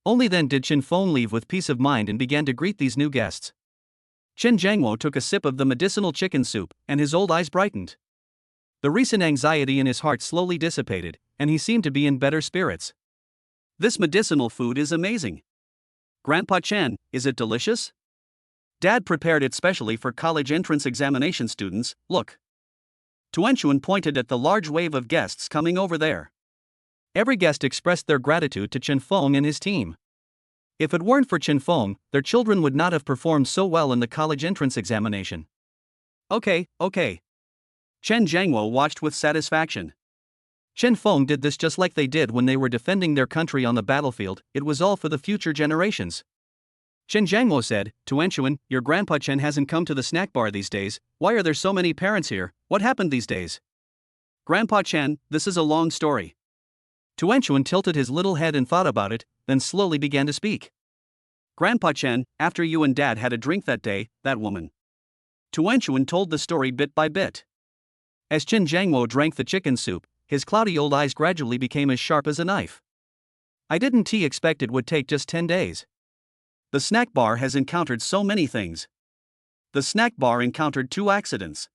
Only then did Chen Feng leave with peace of mind and began to greet these new guests. Chen Jiangwo took a sip of the medicinal chicken soup, and his old eyes brightened. The recent anxiety in his heart slowly dissipated, and he seemed to be in better spirits. This medicinal food is amazing. Grandpa Chen, is it delicious? Dad prepared it specially for college entrance examination students, look. Tuanchuan pointed at the large wave of guests coming over there. Every guest expressed their gratitude to Chen Feng and his team. If it weren't for Chen Feng, their children would not have performed so well in the college entrance examination. Okay. Chen Jiangwo watched with satisfaction. Chen Feng did this just like they did when they were defending their country on the battlefield. It was all for the future generations. Chen Jiangwo said, "To Enchuan, your grandpa Chen hasn't come to the snack bar these days. Why are there so many parents here? What happened these days?" Grandpa Chen, this is a long story. Tu Enchuan tilted his little head and thought about it, then slowly began to speak. Grandpa Chen, after you and Dad had a drink that day, that woman. Tu Enchuan told the story bit by bit. As Chen Jiangwo drank the chicken soup, his cloudy old eyes gradually became as sharp as a knife. I didn't expect it would take just 10 days. The snack bar has encountered so many things. The snack bar encountered 2 accidents.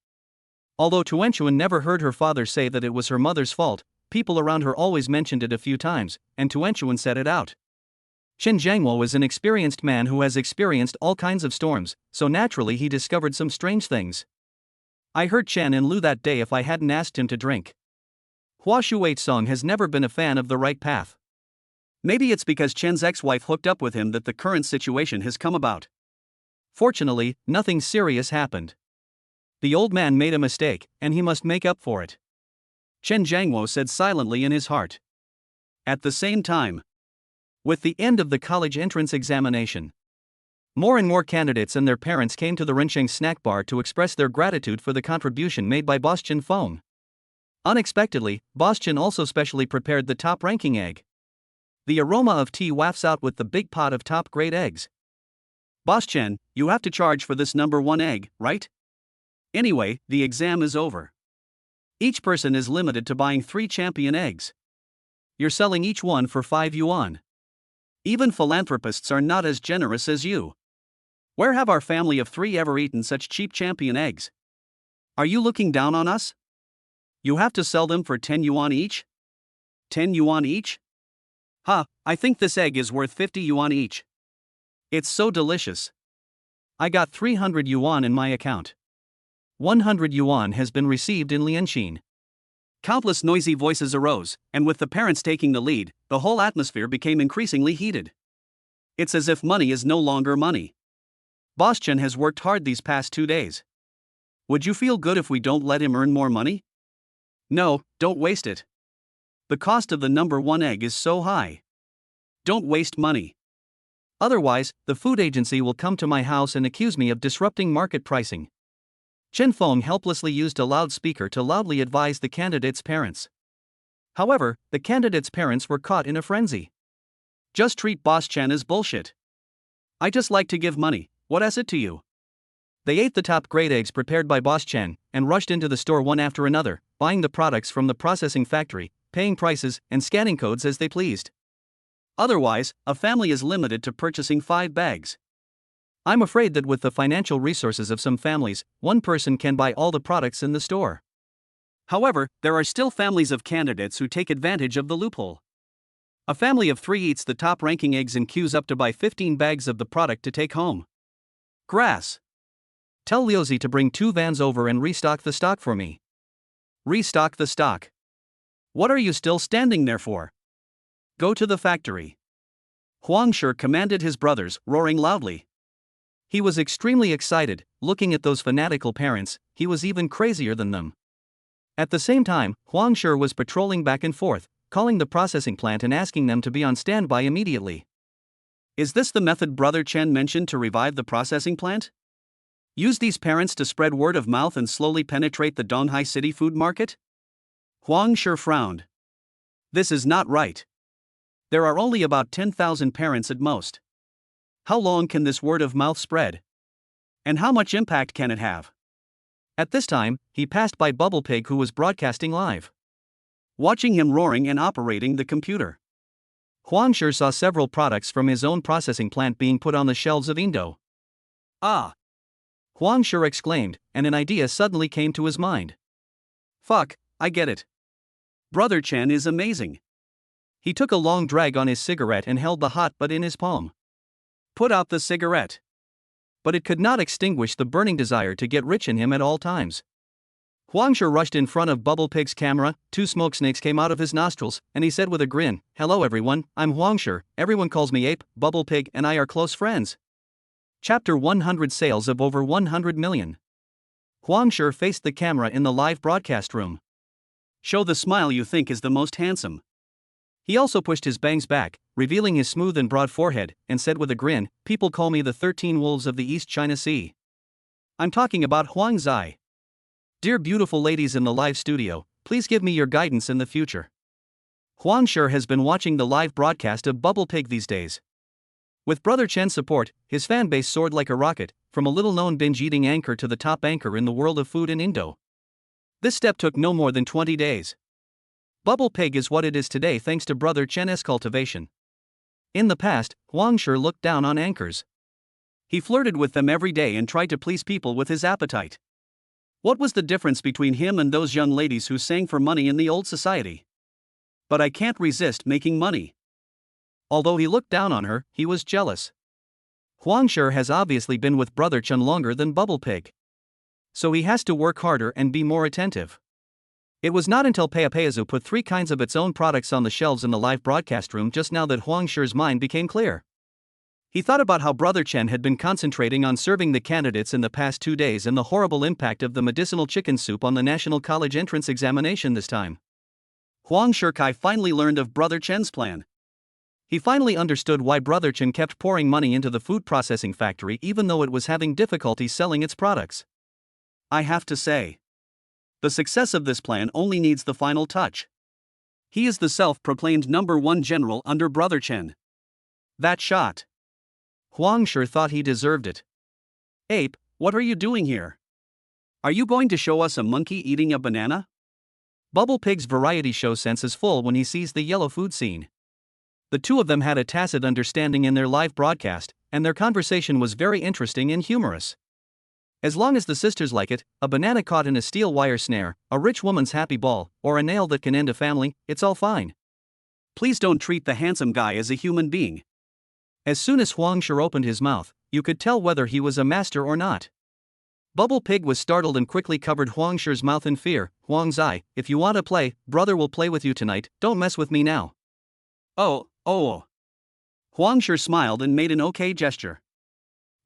Although Tu Enchuan never heard her father say that it was her mother's fault, people around her always mentioned it a few times, and Tu Enchuan said it out. Chen Jiangwo is an experienced man who has experienced all kinds of storms, so naturally he discovered some strange things. I heard Chen and Lu that day if I hadn't asked him to drink. Hua Shuai-tsung has never been a fan of the right path. Maybe it's because Chen's ex-wife hooked up with him that the current situation has come about. Fortunately, nothing serious happened. The old man made a mistake, and he must make up for it. Chen Jiangwo said silently in his heart. At the same time, with the end of the college entrance examination, more and more candidates and their parents came to the Rensheng snack bar to express their gratitude for the contribution made by Boss Chen Feng. Unexpectedly, Boss Chen also specially prepared the top-ranking egg. The aroma of tea wafts out with the big pot of top-grade eggs. Boss Chen, you have to charge for this number 1 egg, right? Anyway, the exam is over. Each person is limited to buying 3 champion eggs. You're selling each one for 5 yuan. Even philanthropists are not as generous as you. Where have our family of 3 ever eaten such cheap champion eggs? Are you looking down on us? You have to sell them for 10 yuan each? 10 yuan each? I think this egg is worth 50 yuan each. It's so delicious. I got 300 yuan in my account. 100 yuan has been received in Lianqin. Countless noisy voices arose, and with the parents taking the lead, the whole atmosphere became increasingly heated. It's as if money is no longer money. Boss Chen has worked hard these past 2 days. Would you feel good if we don't let him earn more money? No, don't waste it. The cost of the number 1 egg is so high. Don't waste money. Otherwise, the food agency will come to my house and accuse me of disrupting market pricing. Chen Feng helplessly used a loudspeaker to loudly advise the candidates' parents. However, the candidates' parents were caught in a frenzy. Just treat Boss Chen as bullshit. I just like to give money, what is it to you? They ate the top-grade eggs prepared by Boss Chen, and rushed into the store one after another, buying the products from the processing factory, paying prices, and scanning codes as they pleased. Otherwise, a family is limited to purchasing 5 bags. I'm afraid that with the financial resources of some families, one person can buy all the products in the store. However, there are still families of candidates who take advantage of the loophole. A family of 3 eats the top-ranking eggs and queues up to buy 15 bags of the product to take home. Grass. Tell Liuzi to bring 2 vans over and restock the stock for me. Restock the stock. What are you still standing there for? Go to the factory. Huang Shi commanded his brothers, roaring loudly. He was extremely excited, looking at those fanatical parents. He was even crazier than them. At the same time, Huang Shi was patrolling back and forth, calling the processing plant and asking them to be on standby immediately. Is this the method Brother Chen mentioned to revive the processing plant? Use these parents to spread word of mouth and slowly penetrate the Donghai city food market? Huang Shi frowned. This is not right. There are only about 10,000 parents at most. How long can this word of mouth spread? And how much impact can it have? At this time, he passed by Bubble Pig, who was broadcasting live. Watching him roaring and operating the computer, Huang Shi saw several products from his own processing plant being put on the shelves of Indo. Ah! Huang Shi exclaimed, and an idea suddenly came to his mind. Fuck, I get it. Brother Chen is amazing. He took a long drag on his cigarette and held the hot butt in his palm. Put out the cigarette. But it could not extinguish the burning desire to get rich in him at all times. Huang Shi rushed in front of Bubble Pig's camera, 2 smoke snakes came out of his nostrils, and he said with a grin, "Hello everyone, I'm Huang Shi, everyone calls me Ape, Bubble Pig and I are close friends." Chapter 100 Sales of over 100 million. Huang Shi faced the camera in the live broadcast room. Show the smile you think is the most handsome. He also pushed his bangs back, revealing his smooth and broad forehead, and said with a grin, "People call me the 13 Wolves of the East China Sea. I'm talking about Huang Zai. Dear beautiful ladies in the live studio, please give me your guidance in the future." Huang Shi has been watching the live broadcast of Bubble Pig these days. With Brother Chen's support, his fan base soared like a rocket, from a little-known binge-eating anchor to the top anchor in the world of food in Indo. This step took no more than 20 days. Bubble Pig is what it is today thanks to Brother Chen's cultivation. In the past, Huang Shi looked down on anchors. He flirted with them every day and tried to please people with his appetite. What was the difference between him and those young ladies who sang for money in the old society? But I can't resist making money. Although he looked down on her, he was jealous. Huang Shi has obviously been with Brother Chen longer than Bubble Pig. So he has to work harder and be more attentive. It was not until Payapayazu put 3 kinds of its own products on the shelves in the live broadcast room just now that Huang Shi's mind became clear. He thought about how Brother Chen had been concentrating on serving the candidates in the past 2 days and the horrible impact of the medicinal chicken soup on the National College entrance examination this time. Huang Shi finally learned of Brother Chen's plan. He finally understood why Brother Chen kept pouring money into the food processing factory even though it was having difficulty selling its products. I have to say, the success of this plan only needs the final touch. He is the self-proclaimed #1 general under Brother Chen. That shot. Huang Shi thought he deserved it. Ape, what are you doing here? Are you going to show us a monkey eating a banana? Bubble Pig's variety show sense is full when he sees the yellow food scene. The two of them had a tacit understanding in their live broadcast, and their conversation was very interesting and humorous. As long as the sisters like it, a banana caught in a steel wire snare, a rich woman's happy ball, or a nail that can end a family, it's all fine. Please don't treat the handsome guy as a human being. As soon as Huang Shi opened his mouth, you could tell whether he was a master or not. Bubble Pig was startled and quickly covered Huang Shi's mouth in fear. "Huang Zai, if you want to play, brother will play with you tonight, don't mess with me now." Oh. Huang Shi smiled and made an okay gesture.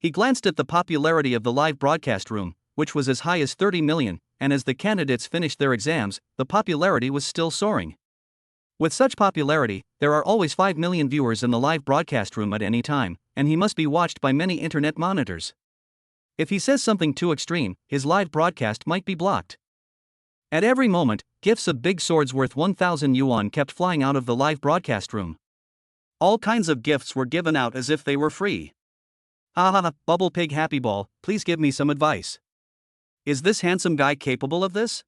He glanced at the popularity of the live broadcast room, which was as high as 30 million, and as the candidates finished their exams, the popularity was still soaring. With such popularity, there are always 5 million viewers in the live broadcast room at any time, and he must be watched by many internet monitors. If he says something too extreme, his live broadcast might be blocked. At every moment, gifts of big swords worth 1,000 yuan kept flying out of the live broadcast room. All kinds of gifts were given out as if they were free. Bubble Pig Happy Ball, please give me some advice. Is this handsome guy capable of this?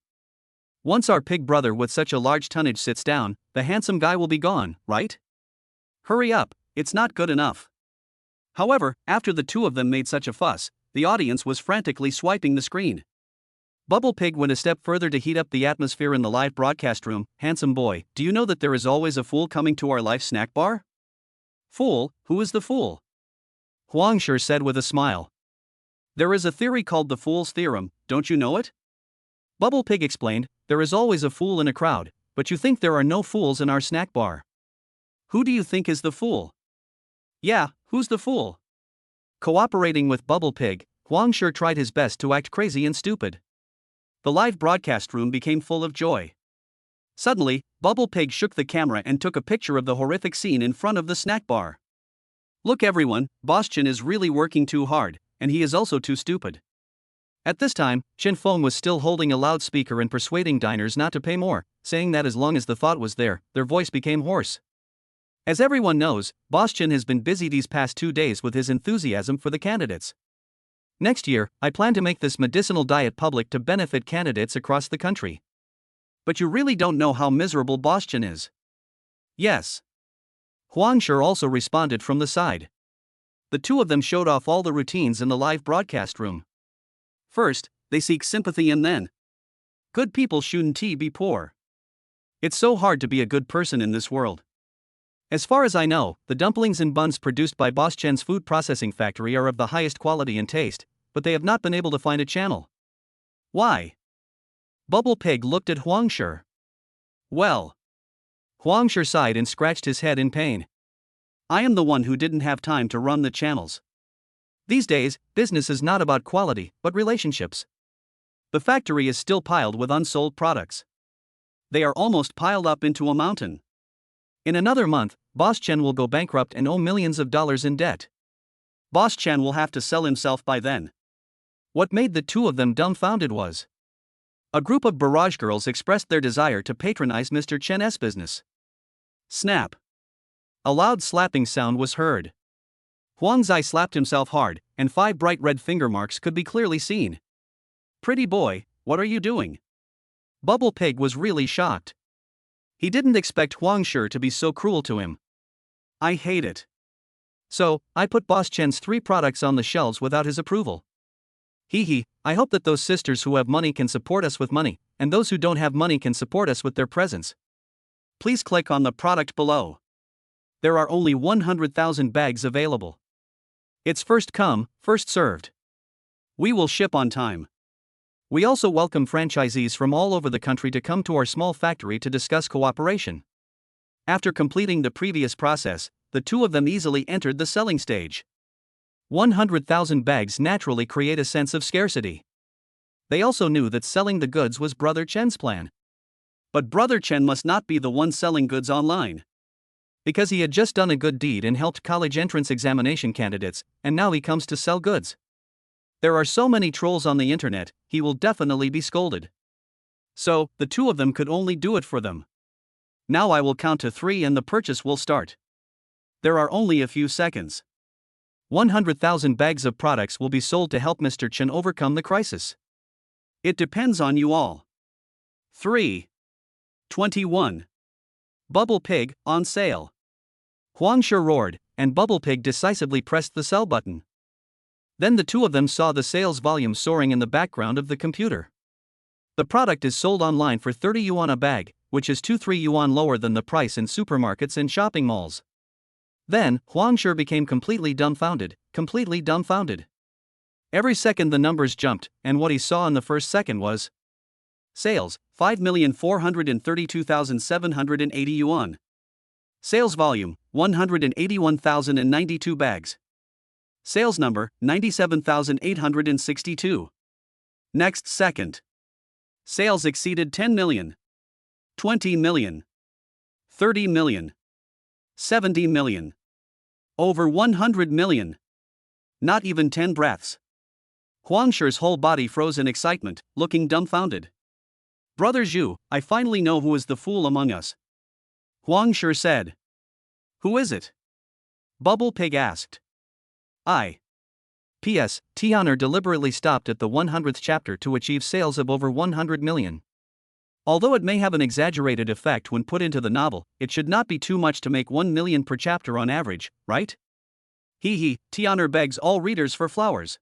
Once our pig brother with such a large tonnage sits down, the handsome guy will be gone, right? Hurry up, it's not good enough. However, after the two of them made such a fuss, the audience was frantically swiping the screen. Bubble Pig went a step further to heat up the atmosphere in the live broadcast room. "Handsome boy, do you know that there is always a fool coming to our life snack bar?" "Fool? Who is the fool?" Huang Shi said with a smile. "There is a theory called the Fool's Theorem, don't you know it?" Bubble Pig explained, "There is always a fool in a crowd, but you think there are no fools in our snack bar." "Who do you think is the fool?" "Yeah, who's the fool?" Cooperating with Bubble Pig, Huang Shi tried his best to act crazy and stupid. The live broadcast room became full of joy. Suddenly, Bubble Pig shook the camera and took a picture of the horrific scene in front of the snack bar. "Look everyone, Boss Chen is really working too hard, and he is also too stupid." At this time, Chen Feng was still holding a loudspeaker and persuading diners not to pay more, saying that as long as the thought was there, their voice became hoarse. As everyone knows, Boss Chen has been busy these past 2 days with his enthusiasm for the candidates. Next year, I plan to make this medicinal diet public to benefit candidates across the country. But you really don't know how miserable Boss Chen is. Yes. Huang Shi also responded from the side. The two of them showed off all the routines in the live broadcast room. First, they seek sympathy and then. Good people shouldn't be poor. It's so hard to be a good person in this world. As far as I know, the dumplings and buns produced by Boss Chen's food processing factory are of the highest quality and taste, but they have not been able to find a channel. Why? Bubble Pig looked at Huang Shi. Well. Huang Shi sighed and scratched his head in pain. I am the one who didn't have time to run the channels. These days, business is not about quality, but relationships. The factory is still piled with unsold products. They are almost piled up into a mountain. In another month, Boss Chen will go bankrupt and owe millions of dollars in debt. Boss Chen will have to sell himself by then. What made the two of them dumbfounded was a group of barrage girls expressed their desire to patronize Mr. Chen's business. Snap. A loud slapping sound was heard. Huang Zai slapped himself hard, and 5 bright red finger marks could be clearly seen. Pretty boy, what are you doing? Bubble Pig was really shocked. He didn't expect Huang Shi to be so cruel to him. I hate it. So, I put Boss Chen's 3 products on the shelves without his approval. Hee, I hope that those sisters who have money can support us with money, and those who don't have money can support us with their presence. Please click on the product below. There are only 100,000 bags available. It's first come, first served. We will ship on time. We also welcome franchisees from all over the country to come to our small factory to discuss cooperation. After completing the previous process, the two of them easily entered the selling stage. 100,000 bags naturally create a sense of scarcity. They also knew that selling the goods was Brother Chen's plan. But Brother Chen must not be the one selling goods online. Because he had just done a good deed and helped college entrance examination candidates, and now he comes to sell goods. There are so many trolls on the internet, he will definitely be scolded. So, the two of them could only do it for them. Now I will count to 3 and the purchase will start. There are only a few seconds. 100,000 bags of products will be sold to help Mr. Chen overcome the crisis. It depends on you all. 3. 21. Bubble Pig, on sale. Huang Shi roared, and Bubble Pig decisively pressed the sell button. Then the two of them saw the sales volume soaring in the background of the computer. The product is sold online for 30 yuan a bag, which is 2-3 yuan lower than the price in supermarkets and shopping malls. Then, Huang Shi became completely dumbfounded. Every second the numbers jumped, and what he saw in the first second was sales, 5,432,780 yuan. Sales volume, 181,092 bags. Sales number, 97,862. Next second. Sales exceeded 10 million. 20 million. 30 million. 70 million. Over 100 million. Not even 10 breaths. Huang Shi's whole body froze in excitement, looking dumbfounded. Brother Zhu, I finally know who is the fool among us. Huang Shi said. Who is it? Bubble Pig asked. I. P.S. Tian'er deliberately stopped at the 100th chapter to achieve sales of over 100 million. Although it may have an exaggerated effect when put into the novel, it should not be too much to make 1 million per chapter on average, right? Tian'er begs all readers for flowers.